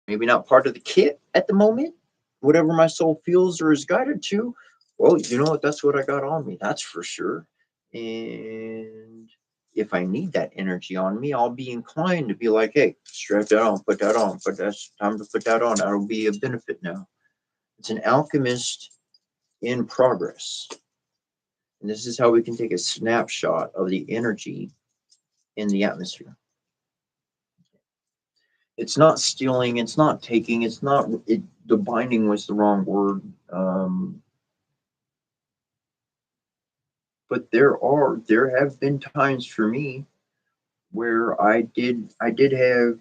Maybe not part of the kit at the moment. Whatever my soul feels or is guided to. Well, you know what? That's what I got on me. That's for sure. And if I need that energy on me, I'll be inclined to be like, hey, strap that on, put that on, but that's time to put that on. That'll be a benefit now. It's an alchemist in progress. And this is how we can take a snapshot of the energy in the atmosphere. It's not stealing, it's not taking, it's not, the binding was the wrong word. But there have been times for me where I did have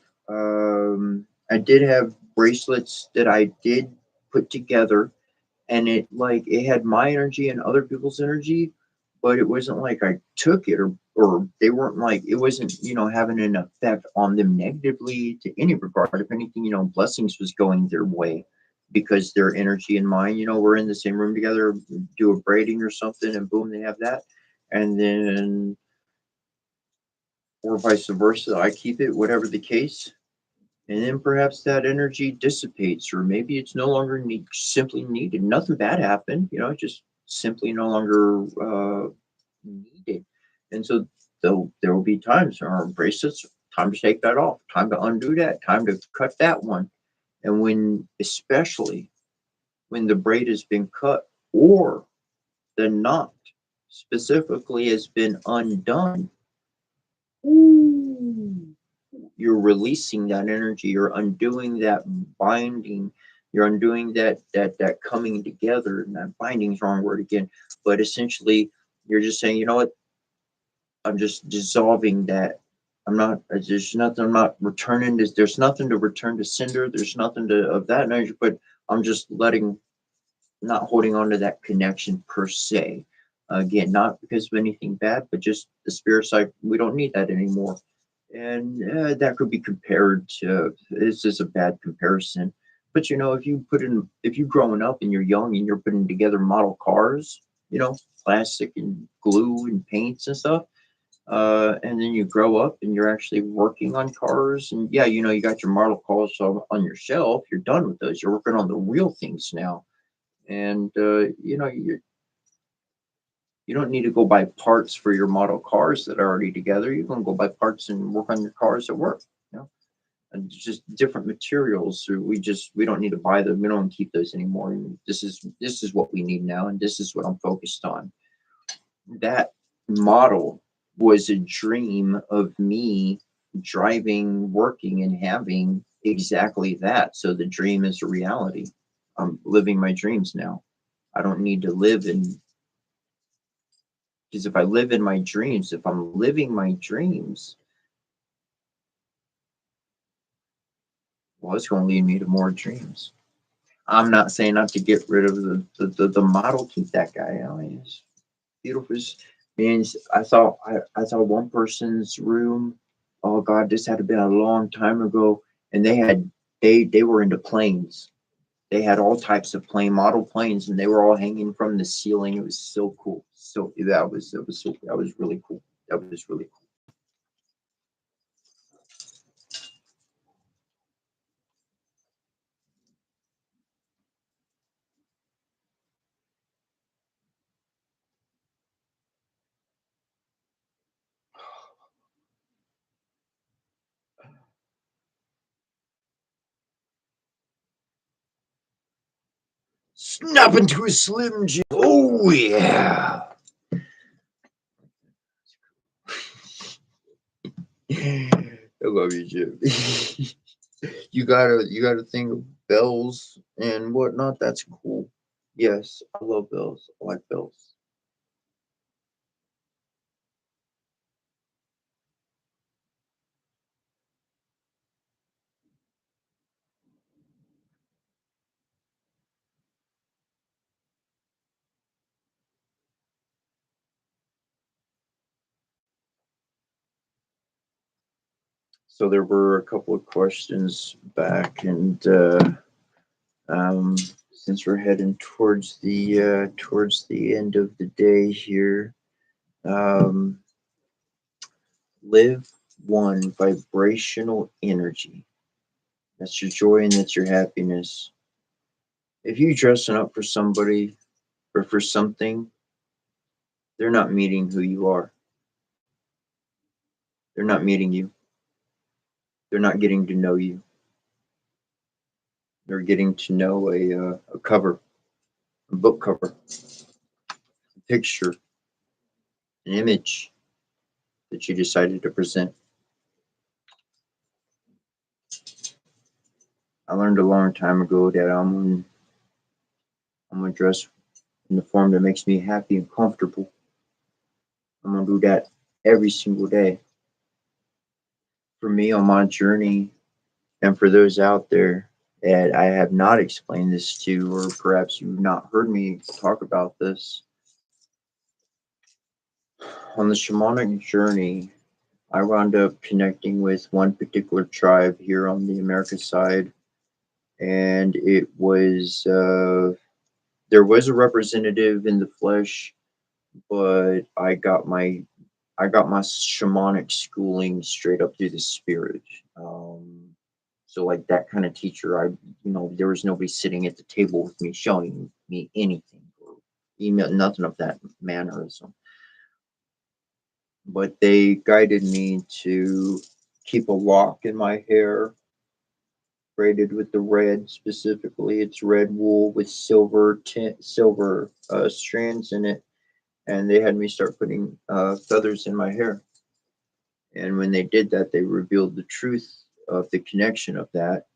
bracelets that I did put together, and it had my energy and other people's energy, but it wasn't like I took it, or they weren't like, it wasn't having an effect on them negatively to any regard. If anything, blessings was going their way because their energy and mine, we're in the same room together, do a braiding or something, and boom, they have that. And then or vice versa, I keep it, whatever the case. And then perhaps that energy dissipates, or maybe it's no longer simply needed. Nothing bad happened, just simply no longer needed. And so there will be times our bracelets, time to take that off, time to undo that, time to cut that one. And especially when the braid has been cut or the knot specifically has been undone, ooh, you're releasing that energy, you're undoing that binding, you're undoing that coming together. And that binding is wrong word again, but essentially you're just saying, you know what, I'm just dissolving that. I'm not, there's nothing, I'm not returning this, there's nothing to return to sender, there's nothing to of that energy, but I'm just letting, not holding on to that connection per se. Again, not because of anything bad, but just the spirit side, we don't need that anymore. And that could be compared to, this is a bad comparison, but you know, if you put in, if you growing up and you're young and you're putting together model cars, you know, plastic and glue and paints and stuff, and then you grow up and you're actually working on cars, and yeah, you know, you got your model cars on your shelf, you're done with those, you're working on the real things now. And you know, you don't need to go buy parts for your model cars that are already together. You can go buy parts and work on your cars at work, you know, and it's just different materials. So we don't need to buy them, we don't keep those anymore. And this is what we need now, and this is what I'm focused on. That model was a dream of me driving, working, and having exactly that. So the dream is a reality. I'm living my dreams now. I don't need to live in, because if I live in my dreams, if I'm living my dreams, well, it's going to lead me to more dreams. I'm not saying not to get rid of the model, keep that guy. I mean, it's beautiful. Means I saw one person's room. Oh God, this had been a long time ago, and they were into planes. They had all types of model planes, and they were all hanging from the ceiling. It was so cool. So that was really cool. That was really cool. Snap into a Slim Jim. Oh yeah. I love you, Jim. You gotta think of bells and whatnot. That's cool. Yes, I love bells. I like bells. So there were a couple of questions back, and um, since we're heading towards the end of the day here, um, live one vibrational energy. That's your joy and that's your happiness. If you dressing up for somebody or for something, they're not meeting who you are. They're not meeting you. They're not getting to know you. They're getting to know a cover, a book cover, a picture, an image that you decided to present. I learned a long time ago that I'm gonna dress in the form that makes me happy and comfortable. I'm gonna do that every single day. For me on my journey, and for those out there that I have not explained this to, or perhaps you've not heard me talk about this, on the shamanic journey, I wound up connecting with one particular tribe here on the America side, and it was there was a representative in the flesh, but I got my shamanic schooling straight up through the spirit. So like that kind of teacher, there was nobody sitting at the table with me showing me anything or email, nothing of that mannerism. But they guided me to keep a lock in my hair, braided with the red specifically. It's red wool with silver strands in it, and they had me start putting feathers in my hair. And when they did that, they revealed the truth of the connection of that,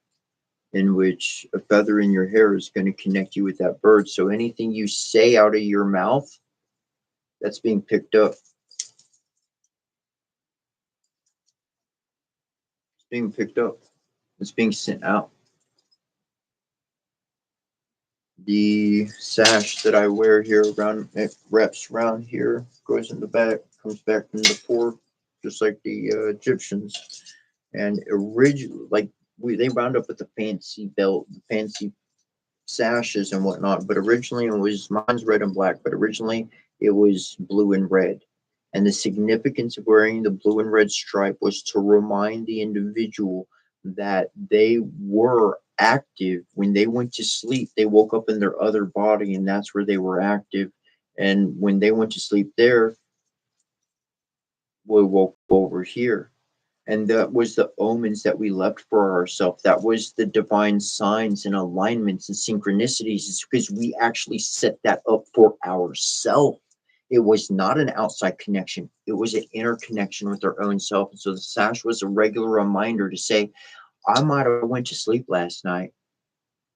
in which a feather in your hair is going to connect you with that bird. So anything you say out of your mouth, that's being picked up. It's being picked up. It's being sent out. The sash that I wear here around, it wraps around here, goes in the back, comes back in the fore, just like the Egyptians. And originally, like they wound up with the fancy belt, the fancy sashes and whatnot. But originally, it was mine's red and black. But originally, it was blue and red. And the significance of wearing the blue and red stripe was to remind the individual that they were active when they went to sleep. They woke up in their other body, and that's where they were active. And when they went to sleep there, we woke over here. And that was the omens that we left for ourselves. That was the divine signs and alignments and synchronicities. It's because we actually set that up for ourselves. It was not an outside connection. It was an inner connection with our own self. And so the sash was a regular reminder to say, I might have went to sleep last night,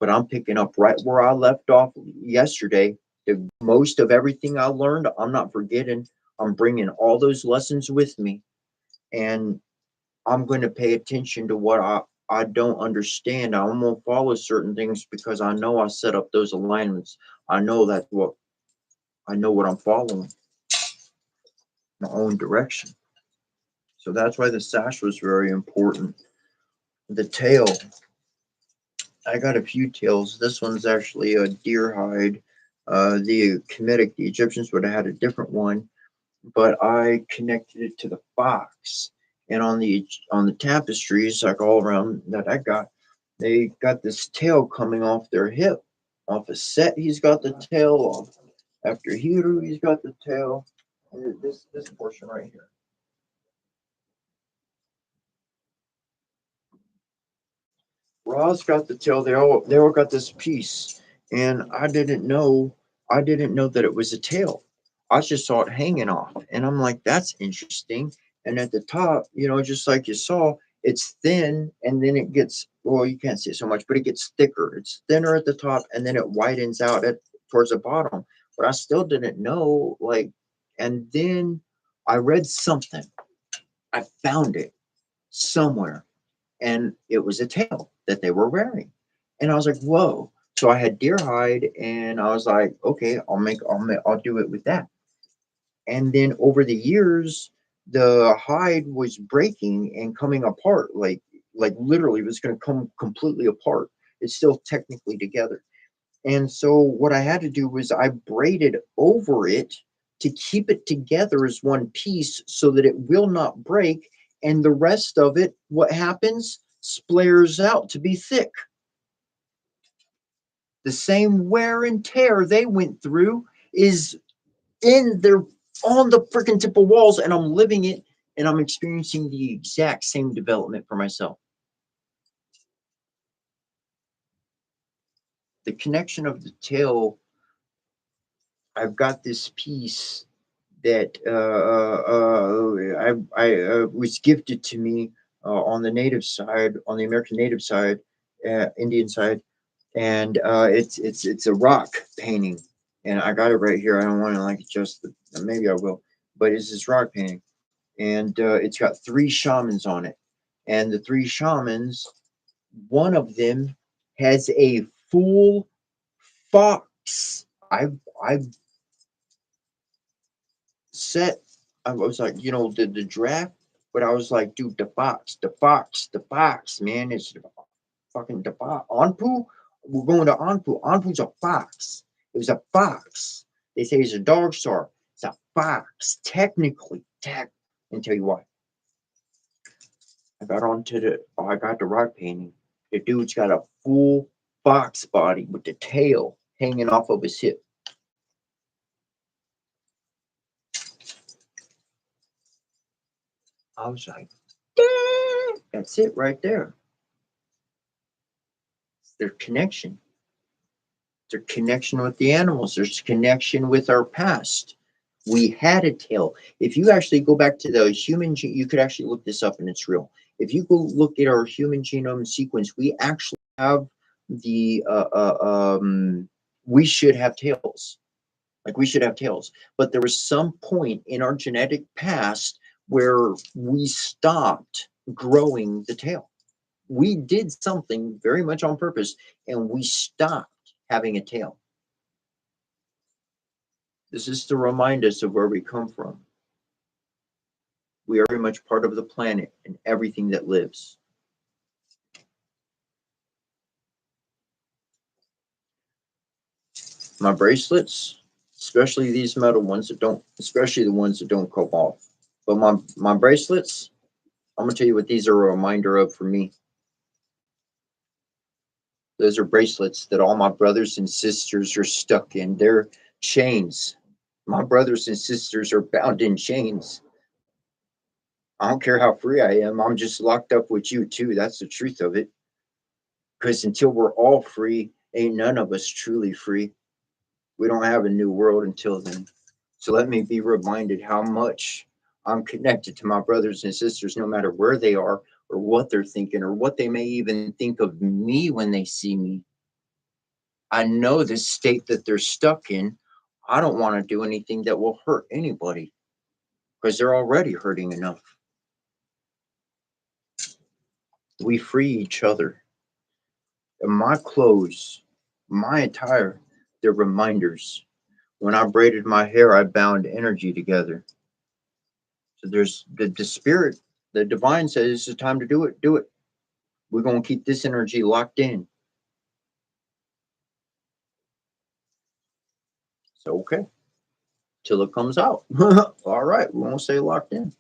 but I'm picking up right where I left off yesterday. The most of everything I learned, I'm not forgetting. I'm bringing all those lessons with me. And I'm going to pay attention to what I don't understand. I'm going to follow certain things because I know I set up those alignments. I know that's what I know what I'm following, my own direction. So that's why the sash was very important. The tail, I got a few tails. This one's actually a deer hide. The Kemetic, the Egyptians would have had a different one, but I connected it to the fox. And on the tapestries, like all around that I got, they got this tail coming off their hip. Off a set, he's got the tail off. After Hiru, he's got the tail. And this portion right here. Ra's got the tail. They all got this piece, and I didn't know that it was a tail. I just saw it hanging off, and I'm like, that's interesting. And at the top, just like you saw, it's thin, and then it gets well, you can't see it so much, but it gets thicker. It's thinner at the top, and then it widens out at towards the bottom. But I still didn't know, like, and then I read something. I found it somewhere and it was a tail that they were wearing. And I was like, whoa. So I had deer hide and I was like, okay, I'll do it with that. And then over the years, the hide was breaking and coming apart, like literally it was going to come completely apart. It's still technically together. And so what I had to do was I braided over it to keep it together as one piece so that it will not break. And the rest of it, what happens? Splares out to be thick. The same wear and tear they went through is in their on the freaking tip of walls, and I'm living it and I'm experiencing the exact same development for myself. The connection of the tail, I've got this piece that I was gifted to me on the native side, on the American native side, Indian side, and it's a rock painting, and I got it right here. I don't want to like adjust the, maybe I will, but it's this rock painting, and it's got three shamans on it, and the three shamans, one of them has a full fox. I've set. I was like, the draft, but I was like, dude, the fox, man, it's fucking the fox. Anpu, we're going to Anpu. Anpu's a fox. It was a fox. They say it's a dog star. It's a fox. Technically, and tell you what, I got the rock painting. The dude's got a full fox body with the tail hanging off of his hip. I was like, damn, that's it right there. Their connection. Their connection with the animals. There's connection with our past. We had a tail. If you actually go back to the human, you could actually look this up and it's real. If you go look at our human genome sequence, we actually have the, we should have tails. Like we should have tails. But there was some point in our genetic past where we stopped growing the tail. We did something very much on purpose and we stopped having a tail. This is to remind us of where we come from. We are very much part of the planet and everything that lives. My bracelets, especially these metal ones that don't, especially the ones that don't come off. But my bracelets, I'm gonna tell you what these are a reminder of for me. Those are bracelets that all my brothers and sisters are stuck in. They're chains. My brothers and sisters are bound in chains. I don't care how free I am. I'm just locked up with you too. That's the truth of it. Because until we're all free, ain't none of us truly free. We don't have a new world until then. So let me be reminded how much I'm connected to my brothers and sisters, no matter where they are or what they're thinking or what they may even think of me when they see me. I know the state that they're stuck in. I don't want to do anything that will hurt anybody because they're already hurting enough. We free each other. And my clothes, my attire, they're reminders. When I braided my hair, I bound energy together. So there's the spirit, the divine says it's time to do it, do it. We're going to keep this energy locked in. So, okay, till it comes out. All right, we won't say locked in.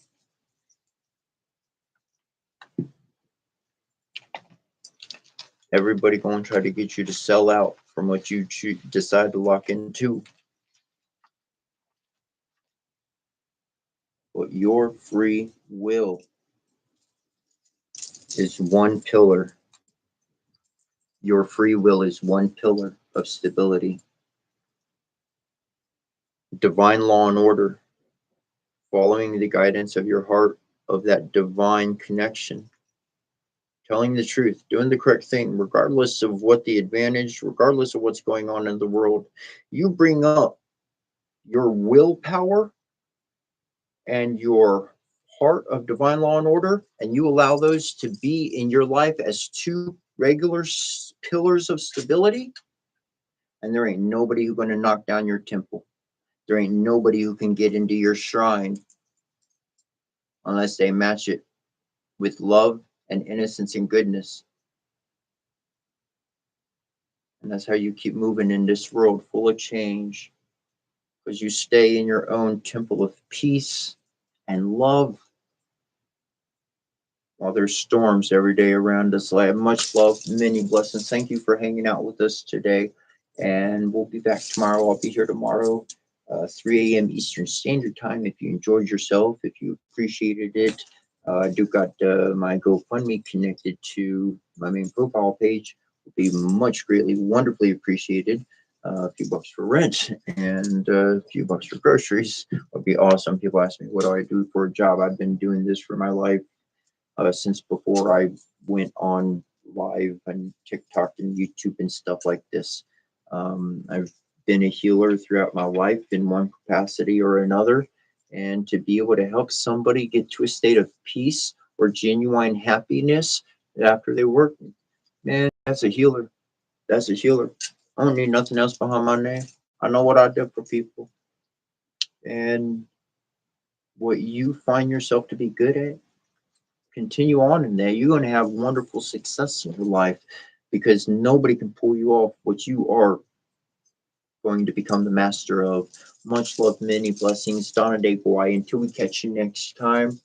Everybody going to try to get you to sell out from what you decide to lock into. But your free will is one pillar. Your free will is one pillar of stability. Divine law and order, following the guidance of your heart, of that divine connection. Telling the truth, doing the correct thing, regardless of what the advantage, regardless of what's going on in the world. You bring up your willpower and your heart of divine law and order, and you allow those to be in your life as two regular pillars of stability, and there ain't nobody who's going to knock down your temple. There ain't nobody who can get into your shrine unless they match it with love and innocence and goodness. And that's how you keep moving in this world full of change, because you stay in your own temple of peace and love while there's storms every day around us. I have much love, many blessings. Thank you for hanging out with us today. And we'll be back tomorrow. I'll be here tomorrow, 3 a.m. Eastern Standard Time. If you enjoyed yourself, if you appreciated it, I do got my GoFundMe connected to my main profile page. Would be much greatly, wonderfully appreciated. A few bucks for rent and a few bucks for groceries would be awesome. People ask me, what do I do for a job? I've been doing this for my life since before I went on live and TikTok and YouTube and stuff like this. I've been a healer throughout my life in one capacity or another, and to be able to help somebody get to a state of peace or genuine happiness after they work, man, that's a healer. That's a healer. I don't need nothing else behind my name. I know what I do for people. And what you find yourself to be good at, continue on in there. You're going to have wonderful success in your life because nobody can pull you off what you are going to become the master of. Much love, many blessings. Donna Day Boy. Until we catch you next time,